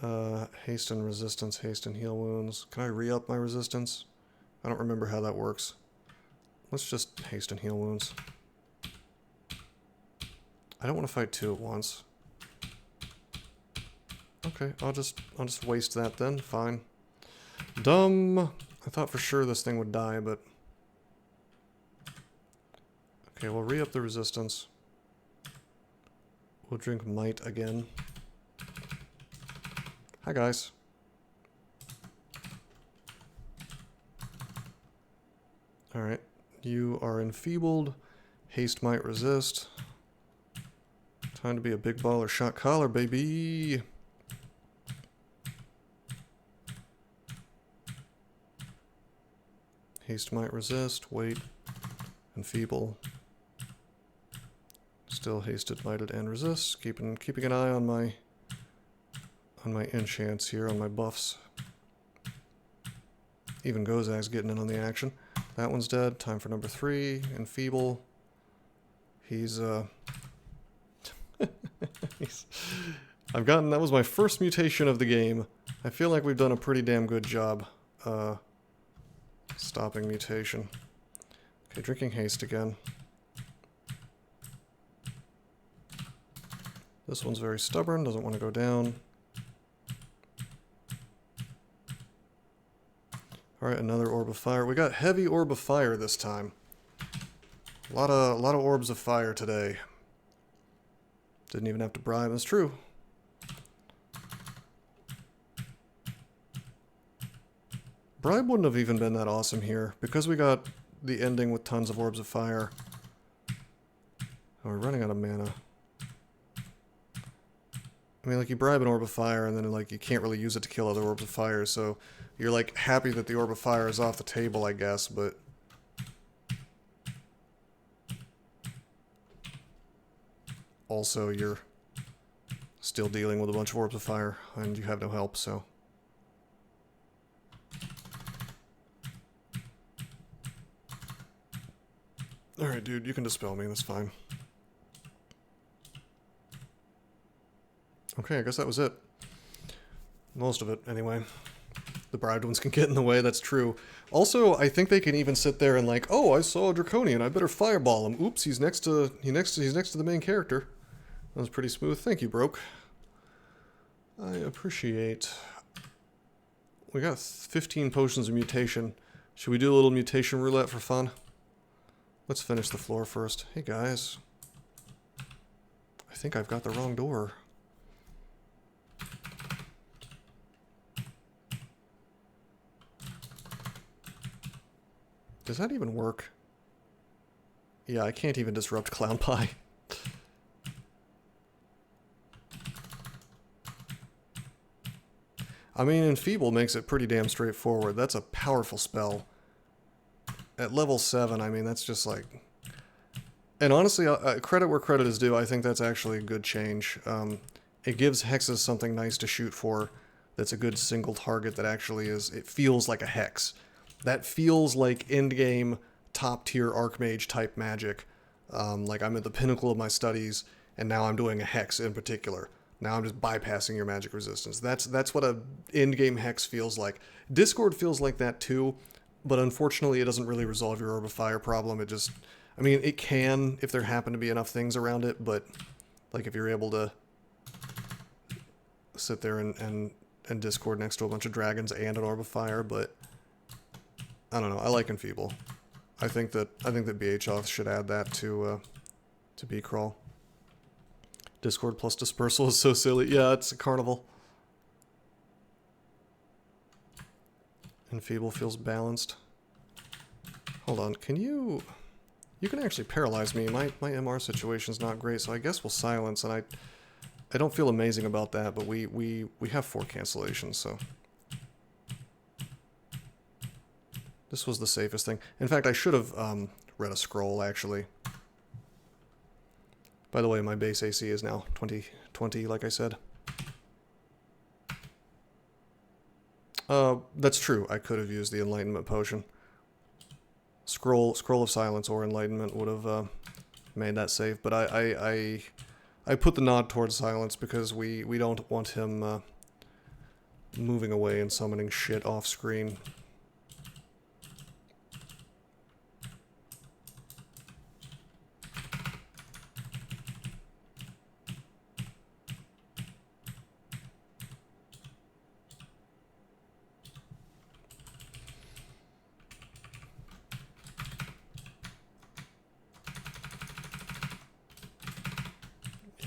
A. Haste and resistance, haste and heal wounds. Can I re-up my resistance? I don't remember how that works. Let's just haste and heal wounds. I don't want to fight 2 at once. Okay, I'll just waste that then. Fine. Dumb. I thought for sure this thing would die, but... Okay, we'll re-up the resistance. We'll drink might again. Hi, guys. Alright. You are enfeebled. Haste might resist. Time to be a big baller shot caller, baby. Haste might resist. Wait. Enfeeble. Still hasted, mighted, and resist. Keeping an eye on my enchants here, on my buffs. Even Gozag's getting in on the action. That one's dead. Time for number 3. Enfeeble. He's that was my first mutation of the game. I feel like we've done a pretty damn good job stopping mutation. Okay, drinking haste again. This one's very stubborn, doesn't want to go down. Alright, another orb of fire. We got heavy orb of fire this time. A lot of orbs of fire today. Didn't even have to bribe, that's true. Bribe wouldn't have even been that awesome here, because we got the ending with tons of orbs of fire. Oh, we're running out of mana. I mean, like, you bribe an orb of fire, and then, like, you can't really use it to kill other orbs of fire, so you're, like, happy that the orb of fire is off the table, I guess, but... Also, you're still dealing with a bunch of orbs of fire, and you have no help, so... Alright, dude, you can dispel me, that's fine. Okay, I guess that was it. Most of it, anyway. The bribed ones can get in the way, that's true. Also, I think they can even sit there and like, oh, I saw a draconian, I better fireball him. Oops, he's next to the main character. That was pretty smooth. Thank you, Broke. I appreciate. We got 15 potions of mutation. Should we do a little mutation roulette for fun? Let's finish the floor first. Hey guys. I think I've got the wrong door. Does that even work? Yeah, I can't even disrupt Clown Pie. I mean, Enfeeble makes it pretty damn straightforward. That's a powerful spell. At level 7, I mean, that's just like... And honestly, credit where credit is due, I think that's actually a good change. It gives hexes something nice to shoot for that's a good single target that actually is... It feels like a hex. That feels like endgame top-tier Archmage type magic. Like I'm at the pinnacle of my studies, and now I'm doing a hex in particular. Now I'm just bypassing your magic resistance. That's what a endgame hex feels like. Discord feels like that too, but unfortunately it doesn't really resolve your Orb of Fire problem. It just... I mean, it can if there happen to be enough things around it, but like if you're able to sit there and Discord next to a bunch of dragons and an Orb of Fire, but I don't know. I like Enfeeble. I think that BHOth should add that to B-Crawl. Discord plus Dispersal is so silly. Yeah, it's a carnival. Enfeeble feels balanced. Hold on, can you... You can actually paralyze me. My MR situation's not great, so I guess we'll silence, and I don't feel amazing about that, but we have 4 cancellations, so... This was the safest thing. In fact, I should have read a scroll, actually. By the way, my base AC is now 20, like I said. That's true. I could have used the Enlightenment Potion. Scroll of Silence or Enlightenment would have made that safe, but I put the nod towards Silence because we don't want him moving away and summoning shit off screen.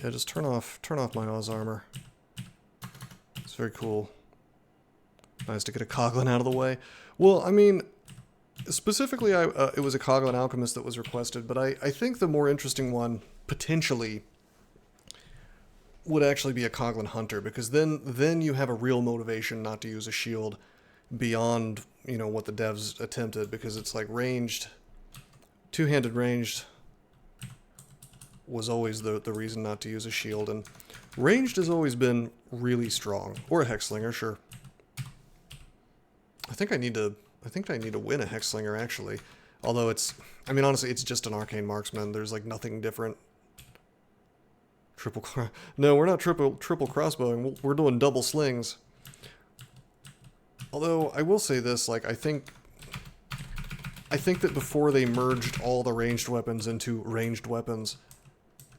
Yeah, just turn off my Oz armor. It's very cool. Nice to get a Coglin out of the way. Well, I mean, specifically, it was a Coglin Alchemist that was requested, but I think the more interesting one, potentially, would actually be a Coglin Hunter, because then you have a real motivation not to use a shield beyond, you know, what the devs attempted, because it's like ranged, two-handed ranged was always the reason not to use a shield, and ranged has always been really strong. Or a Hexslinger, sure. I think I need to win a Hexslinger, actually. Although it's, I mean, honestly, it's just an Arcane Marksman. There's like nothing different. No, we're not triple crossbowing. We're doing double slings. Although I will say this, like I think that before they merged all the ranged weapons into ranged weapons,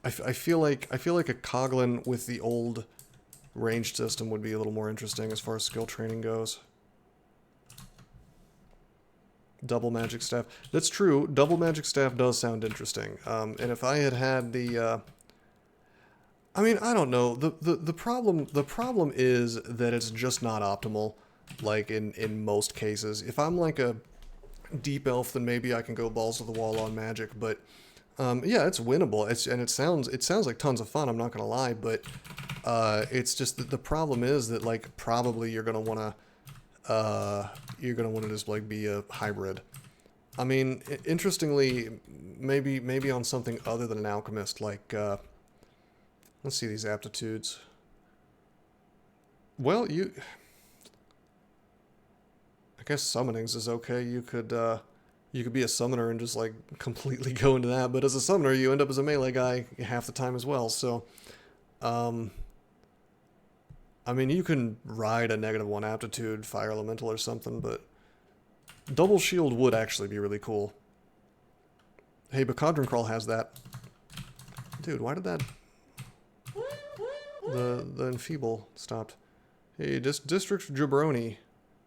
I feel like a Coglin with the old ranged system would be a little more interesting as far as skill training goes. Double Magic Staff. That's true. Double Magic Staff does sound interesting. And if I had the... I mean, I don't know. The problem is that it's just not optimal, like in most cases. If I'm like a deep elf, then maybe I can go balls to the wall on magic, but yeah, it's winnable. It sounds like tons of fun, I'm not gonna lie, but it's just that the problem is that like probably you're gonna wanna just like be a hybrid. I mean, interestingly, maybe on something other than an alchemist, like let's see these aptitudes. Well, I guess summonings is okay. You could be a summoner and just like completely go into that, but as a summoner you end up as a melee guy half the time as well, so I I mean, you can ride a -1 aptitude fire elemental or something, but double shield would actually be really cool. Hey, but Coglin Crawl has that. Dude, why did that... The enfeeble stopped. Hey, District Jabroni.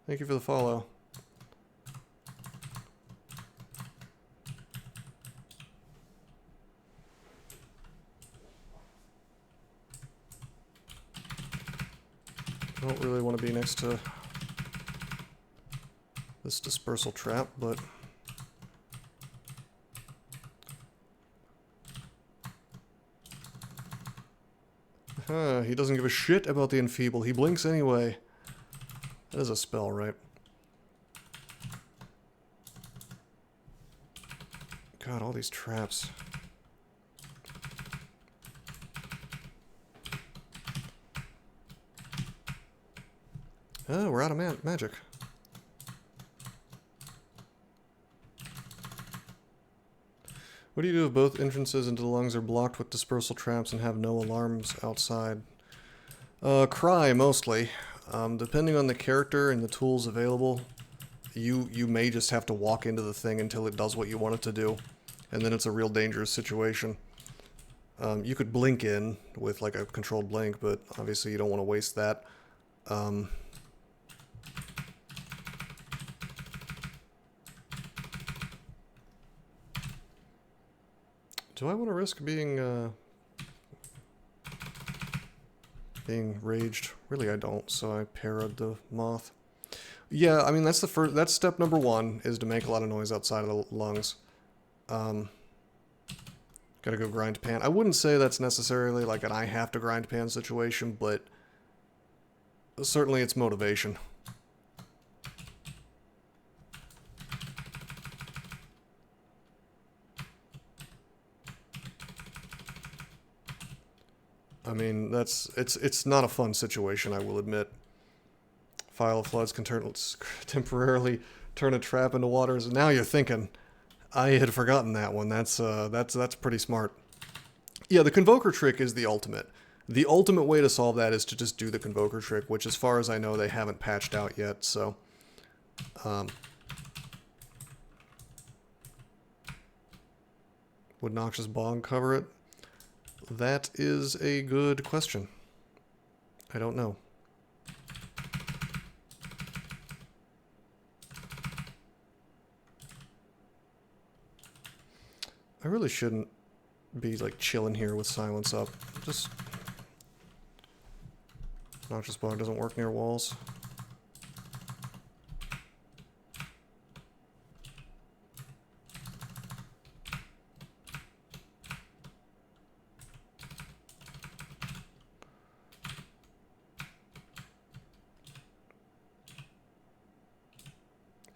Thank you for the follow. I don't really want to be next to this dispersal trap, but... he doesn't give a shit about the enfeeble. He blinks anyway. That is a spell, right? God, all these traps. Oh, we're out of magic. What do you do if both entrances into the lungs are blocked with dispersal traps and have no alarms outside? Cry, mostly. Depending on the character and the tools available, you may just have to walk into the thing until it does what you want it to do. And then it's a real dangerous situation. You could blink in with like a controlled blink, but obviously you don't want to waste that. Do I want to risk being raged? Really, I don't. So I parried the moth. Yeah, I mean that's the first. That's step number 1 is to make a lot of noise outside of the lungs. Gotta go grind pan. I wouldn't say that's necessarily like an I have to grind pan situation, but certainly it's motivation. I mean, it's not a fun situation, I will admit. File of Floods can temporarily turn a trap into waters. And now you're thinking, I had forgotten that one. That's pretty smart. Yeah, the Convoker trick is the ultimate. The ultimate way to solve that is to just do the Convoker trick, which as far as I know they haven't patched out yet, so... Would Noxious Bog cover it? That is a good question. I don't know. I really shouldn't be like chilling here with silence up. Just... Noxious Bog doesn't work near walls.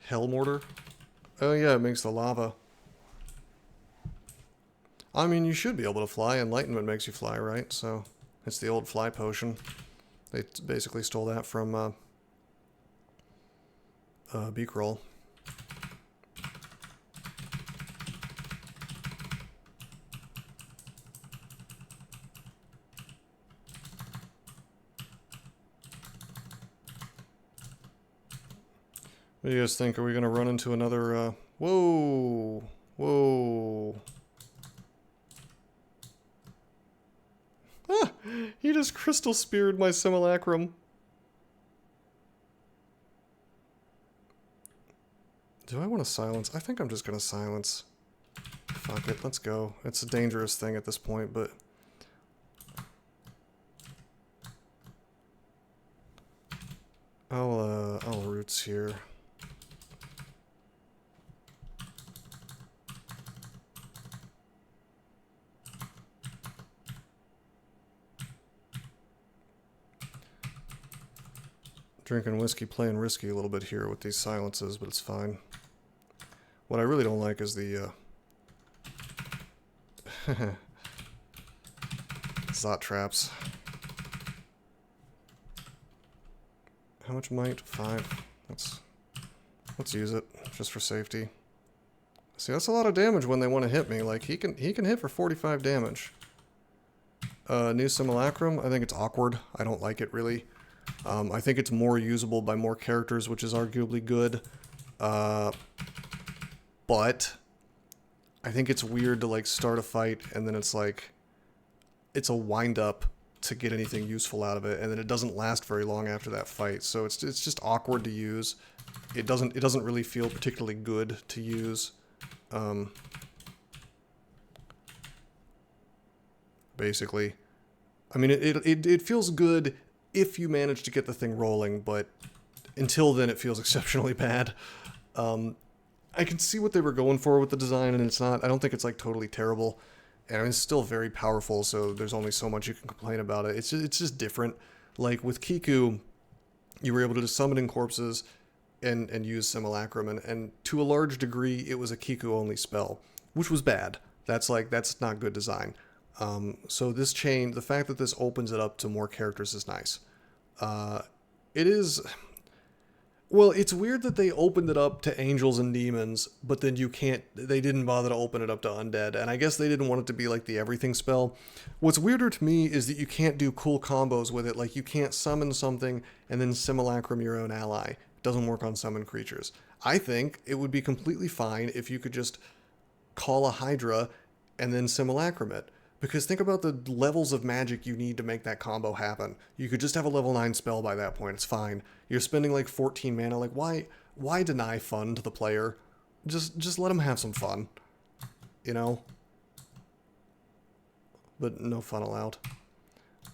Hell Mortar? Oh yeah, it makes the lava. I mean, you should be able to fly. Enlightenment makes you fly, right? So, it's the old fly potion. They basically stole that from, Beak Roll. What do you guys think? Are we going to run into another, Whoa! Whoa! Ah! He just crystal speared my simulacrum. Do I want to silence? I think I'm just going to silence. Fuck it, let's go. It's a dangerous thing at this point, but... I'll roots here. Drinking whiskey, playing risky a little bit here with these silences, but it's fine. What I really don't like is the, Zot traps. How much might? 5. Let's use it, just for safety. See, that's a lot of damage when they want to hit me. Like, he can hit for 45 damage. New Simulacrum, I think it's awkward. I don't like it, really. I think it's more usable by more characters, which is arguably good. But I think it's weird to like start a fight and then it's like it's a wind up to get anything useful out of it, and then it doesn't last very long after that fight. So it's just awkward to use. It doesn't really feel particularly good to use. Basically, I mean it feels good if you manage to get the thing rolling, but until then it feels exceptionally bad. I can see what they were going for with the design, and it's not. I don't think it's like totally terrible. And it's still very powerful, so there's only so much you can complain about it. It's just different. Like with Kiku, you were able to just summon in corpses and use Simulacrum, and to a large degree, it was a Kiku-only spell, which was bad. That's not good design. So this chain, the fact that this opens it up to more characters is nice. It is... Well, it's weird that they opened it up to angels and demons, but then they didn't bother to open it up to undead, and I guess they didn't want it to be like the everything spell. What's weirder to me is that you can't do cool combos with it, like you can't summon something and then Simulacrum your own ally. It doesn't work on summoned creatures. I think it would be completely fine if you could just call a Hydra and then Simulacrum it. Because think about the levels of magic you need to make that combo happen. You could just have a level 9 spell by that point, it's fine. You're spending like 14 mana, like why deny fun to the player? Just let them have some fun, you know? But no fun allowed.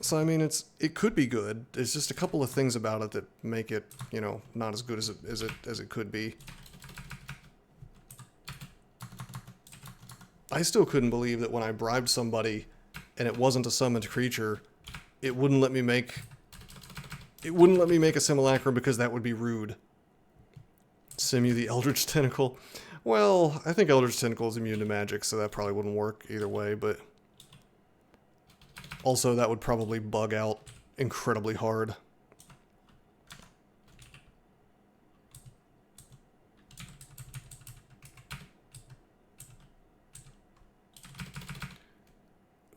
So I mean, it could be good. There's just a couple of things about it that make it, you know, not as good as it could be. I still couldn't believe that when I bribed somebody and it wasn't a summoned creature, it wouldn't let me make a Simulacrum because that would be rude. Simu the Eldritch Tentacle. Well, I think Eldritch Tentacle is immune to magic, so that probably wouldn't work either way, but also that would probably bug out incredibly hard.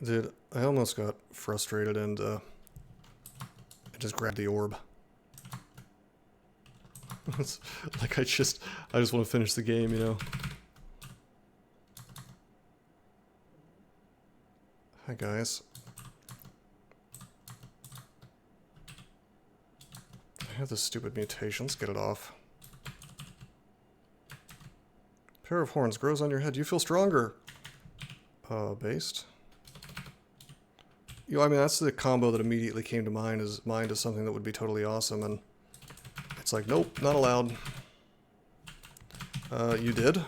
Dude, I almost got frustrated and I just grabbed the orb. It's like I just want to finish the game, you know. Hi guys. I have this stupid mutation. Let's get it off. Pair of horns grows on your head. You feel stronger. Based. You know, I mean, that's the combo that immediately came to mind as something that would be totally awesome, and it's like, nope, not allowed. You did?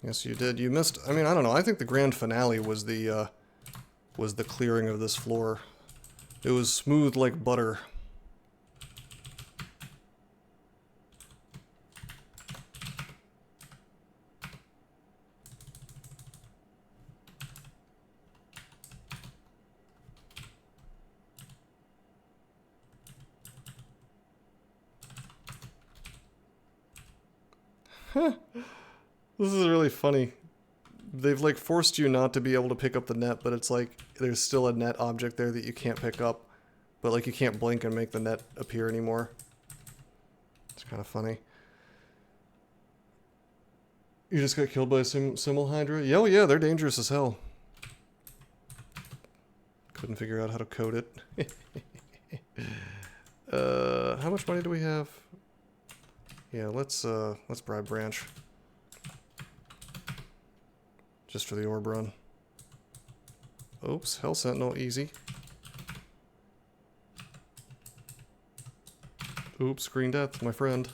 Yes, you did. You missed. I mean, I don't know. I think the grand finale was the clearing of this floor. It was smooth like butter. This is really funny. They've like forced you not to be able to pick up the net, but it's like there's still a net object there that you can't pick up. But like you can't blink and make the net appear anymore. It's kind of funny. You just got killed by a Simul Hydra? Yeah, oh yeah, they're dangerous as hell. Couldn't figure out how to code it. How much money do we have? Yeah, let's bribe Branch. Just for the orb run. Oops, Hell Sentinel, easy. Oops, Green Death, my friend.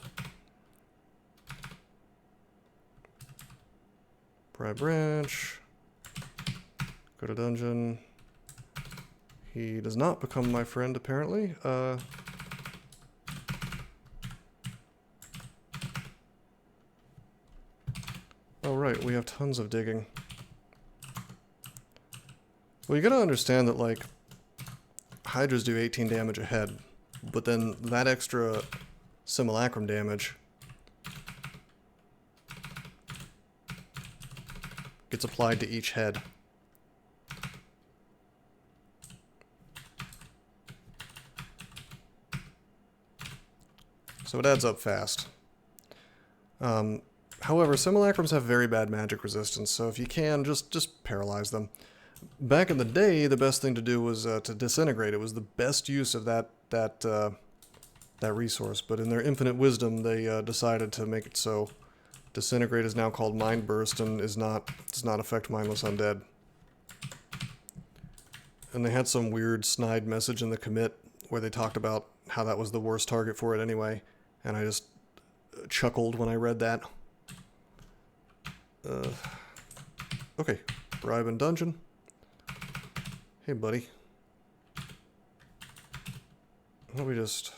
Bribe Branch. Go to dungeon. He does not become my friend, apparently. Oh right, we have tons of digging. Well, you gotta understand that, like, Hydras do 18 damage a head, but then that extra Simulacrum damage gets applied to each head. so it adds up fast. However, simulacrums have very bad magic resistance, so if you can, just paralyze them. Back in the day, the best thing to do was to disintegrate. It was the best use of that resource, but in their infinite wisdom, they decided to make it so disintegrate is now called mind burst and does not affect mindless undead. And they had some weird snide message in the commit where they talked about how that was the worst target for it anyway, and I just chuckled when I read that. Okay, bribe and dungeon. Hey, buddy. Why don't we just...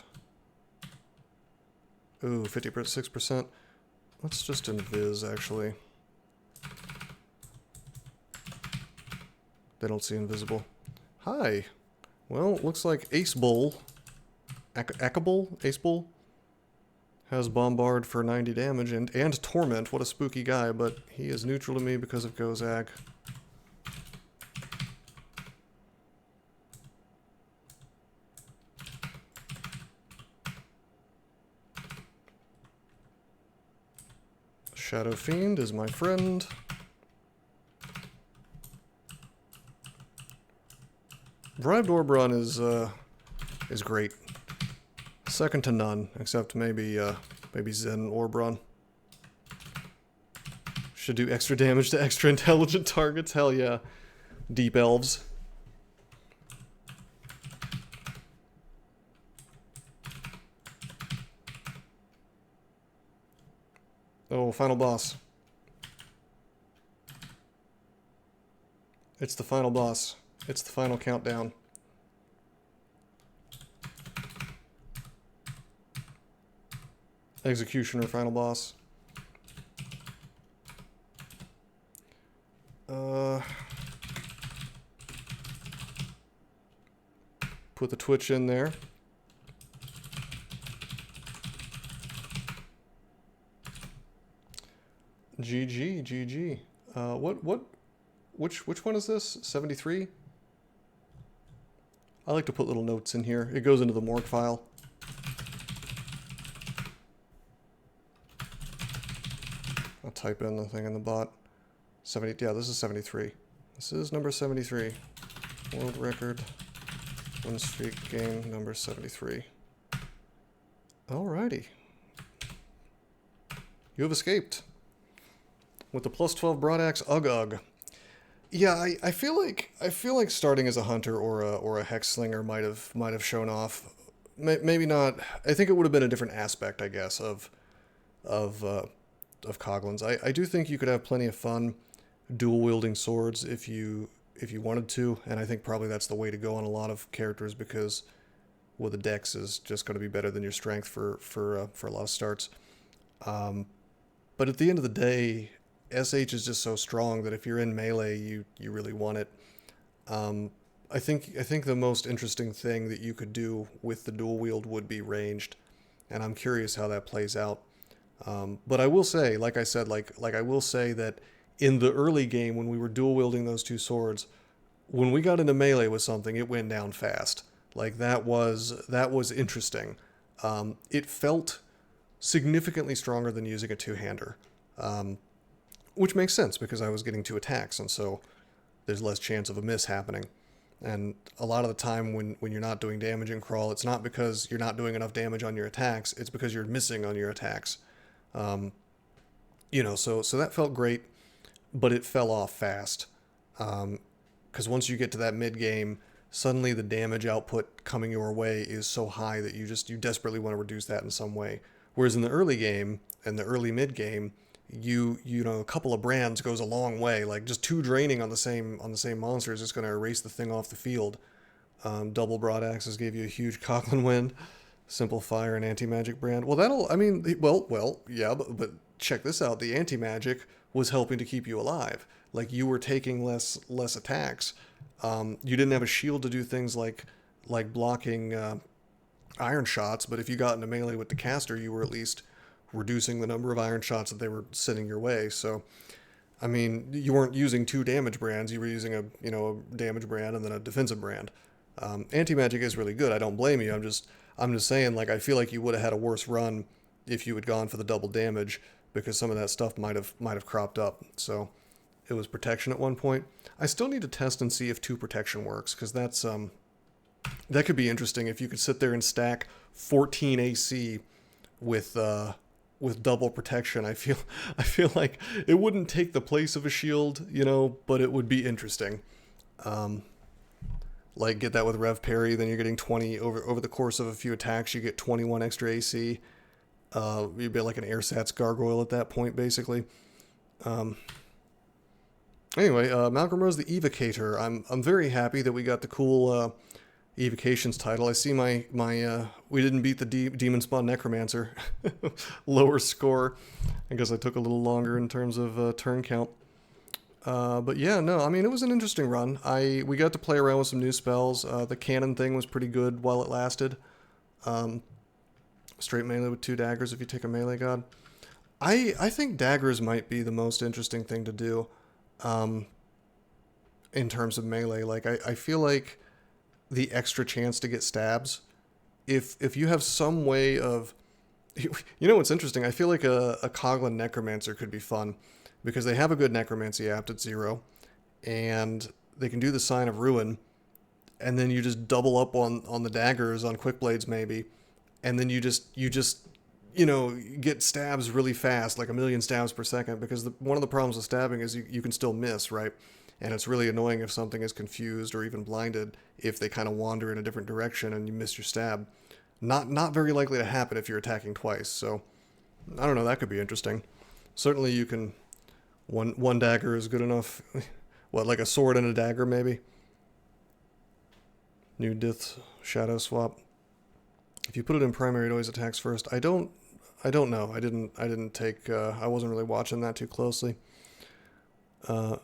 Ooh, 56%. Let's just invis, actually. They don't see invisible. Hi. Well, looks like Ace Bull, Ace Bull, has Bombard for 90 damage and Torment. What a spooky guy, but he is neutral to me because of Gozag. Shadow Fiend is my friend. Bribed Orbron is great. Second to none, except maybe Zen Orbron. Should do extra damage to extra intelligent targets. Hell yeah. Deep elves. Oh, final boss. It's the final boss. It's the final countdown. Executioner, final boss. Put the Twitch in there. GG, GG. Which one is this? 73? I like to put little notes in here. It goes into the morgue file. I'll type in the thing in the bot. 70, yeah, this is 73. This is number 73. World record. Win streak game number 73. Alrighty. You have escaped. With the plus 12 broadaxe, ugh. Yeah, I feel like starting as a hunter or a hex slinger might have shown off. Maybe not. I think it would have been a different aspect, I guess, of Coglins. I do think you could have plenty of fun dual wielding swords if you wanted to, and I think probably that's the way to go on a lot of characters because the dex is just going to be better than your strength for a lot of starts. But at the end of the day, SH is just so strong that if you're in melee, you really want it. I think the most interesting thing that you could do with the dual wield would be ranged, and I'm curious how that plays out. But I will say, like I said, like I will say that in the early game when we were dual wielding those two swords, when we got into melee with something, it went down fast. Like that was interesting. It felt significantly stronger than using a two-hander. Which makes sense because I was getting two attacks, and so there's less chance of a miss happening. And a lot of the time when you're not doing damage in crawl, it's not because you're not doing enough damage on your attacks, it's because you're missing on your attacks. So that felt great, but it fell off fast. Because once you get to that mid-game, suddenly the damage output coming your way is so high that you desperately want to reduce that in some way. Whereas in the early game and the early mid-game, a couple of brands goes a long way. Like just two draining on the same monster is just going to erase the thing off the field. Double broad axes gave you a huge Coglin win. Simple fire and anti-magic brand. Well, yeah, but check this out. The anti-magic was helping to keep you alive. Like you were taking less attacks. You didn't have a shield to do things like blocking iron shots, but if you got into melee with the caster, you were at least reducing the number of iron shots that they were sending your way. So, I mean, you weren't using two damage brands. You were using a damage brand and then a defensive brand. Anti-magic is really good. I don't blame you. I'm just saying, like, I feel like you would have had a worse run if you had gone for the double damage, because some of that stuff might have cropped up. So it was protection at one point. I still need to test and see if 2 protection works, because that could be interesting if you could sit there and stack 14 AC with double protection. I feel like it wouldn't take the place of a shield, but it would be interesting. Like, get that with Rev Parry, then you're getting 20 over the course of a few attacks. You get 21 extra AC. You'd be like an Airsats gargoyle at that point, basically. Anyway, Malcolm Rose the Evocator. I'm very happy that we got the cool Evocations title. I see my we didn't beat the Demon Spawn Necromancer. Lower score. I guess I took a little longer in terms of turn count. But yeah, no, I mean, it was an interesting run. We got to play around with some new spells. The cannon thing was pretty good while it lasted. Straight melee with 2 daggers if you take a melee god. I think daggers might be the most interesting thing to do in terms of melee. Like, I feel like the extra chance to get stabs, if you have some way of... what's interesting? I feel like a Coglin Necromancer could be fun, because they have a good Necromancy apt at 0, and they can do the Sign of Ruin, and then you just double up on the daggers, on Quick Blades maybe, and then you just get stabs really fast, like 1,000,000 stabs per second, because one of the problems with stabbing is you can still miss, right? And it's really annoying if something is confused or even blinded, if they kind of wander in a different direction and you miss your stab. Not very likely to happen if you're attacking twice, so I don't know, that could be interesting. Certainly you can... One dagger is good enough. What, like a sword and a dagger, maybe? New Dith Shadow Swap. If you put it in primary, it always attacks first. I don't know. I didn't take... I wasn't really watching that too closely.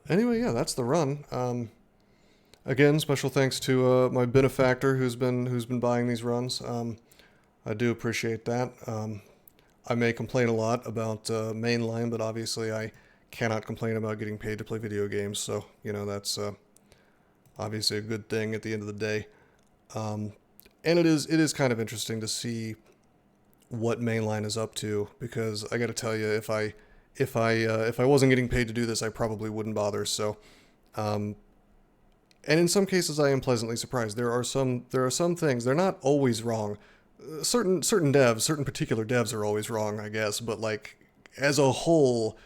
Anyway, yeah, that's the run. Again, special thanks to my benefactor who's been buying these runs. I do appreciate that. I may complain a lot about mainline, but obviously I cannot complain about getting paid to play video games, so that's obviously a good thing at the end of the day. And it is kind of interesting to see what mainline is up to, because I got to tell you, if I wasn't getting paid to do this, I probably wouldn't bother. So, and in some cases, I am pleasantly surprised. There are some things, they're not always wrong. Certain particular devs are always wrong, I guess. But like, as a whole,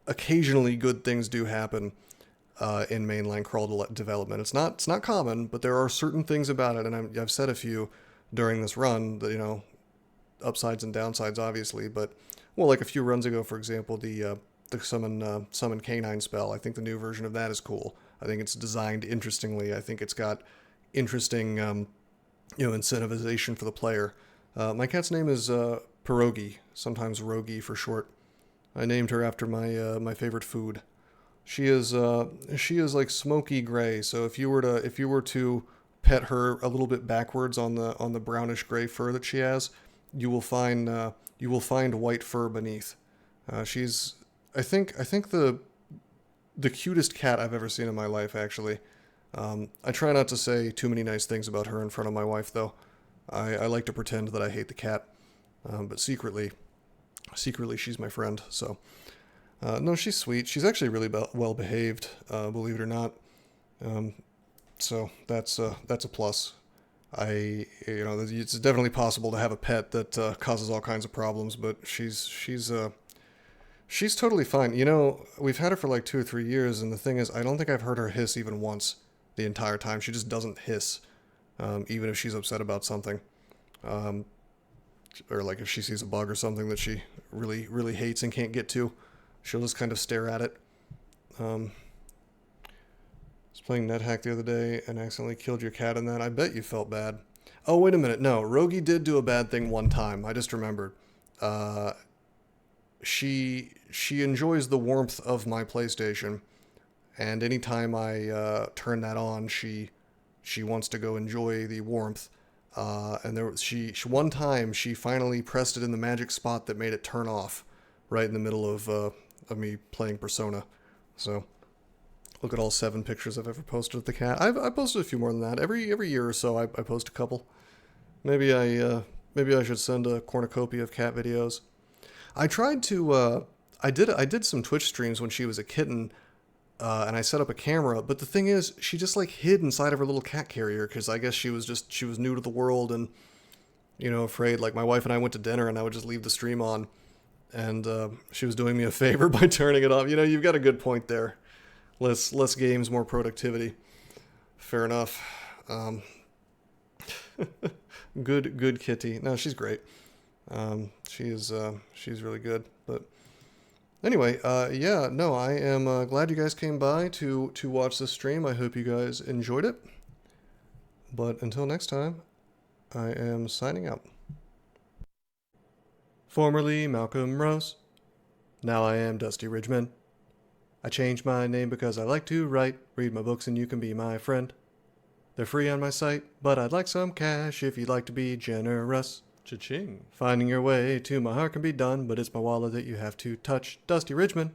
occasionally good things do happen in mainline crawl development. It's not common, but there are certain things about it, and I've said a few during this run that upsides and downsides, obviously, but. Well, like a few runs ago, for example, the summon canine spell. I think the new version of that is cool. I think it's designed interestingly. I think it's got interesting, incentivization for the player. My cat's name is Pierogi, sometimes Rogi for short. I named her after my favorite food. She is like smoky gray. So if you were to pet her a little bit backwards on the brownish gray fur that she has, you will find white fur beneath. She's, I think the cutest cat I've ever seen in my life, actually. I try not to say too many nice things about her in front of my wife, though. I like to pretend that I hate the cat, but secretly she's my friend. So, no, she's sweet. She's actually really well behaved, believe it or not. So that's a plus. It's definitely possible to have a pet that causes all kinds of problems, but she's totally fine. We've had her for like 2 or 3 years, and the thing is, I don't think I've heard her hiss even once the entire time. She just doesn't hiss, even if she's upset about something, or like if she sees a bug or something that she really, really hates and can't get to, she'll just kind of stare at it. I was playing NetHack the other day and accidentally killed your cat in that. I bet you felt bad. Oh, wait a minute. No, Rogi did do a bad thing one time. I just remembered. She enjoys the warmth of my PlayStation, and anytime I turn that on, she wants to go enjoy the warmth. And one time she finally pressed it in the magic spot that made it turn off, right in the middle of me playing Persona. So. Look at all 7 pictures I've ever posted of the cat. I posted a few more than that. Every year or so, I post a couple. Maybe I should send a cornucopia of cat videos. I tried to I did some Twitch streams when she was a kitten, and I set up a camera. But the thing is, she just like hid inside of her little cat carrier because I guess she was new to the world and afraid. Like my wife and I went to dinner, and I would just leave the stream on, and she was doing me a favor by turning it off. You've got a good point there. Less games, more productivity. Fair enough. Good kitty. No, she's great. She's really good. But anyway, yeah, no, I am glad you guys came by to watch this stream. I hope you guys enjoyed it. But until next time, I am signing out. Formerly Malcolm Rose. Now I am Dusty Ridgeman. I changed my name because I like to write. Read my books and you can be my friend. They're free on my site, but I'd like some cash if you'd like to be generous. Cha-ching. Finding your way to my heart can be done, but it's my wallet that you have to touch. Dusty Ridgeman.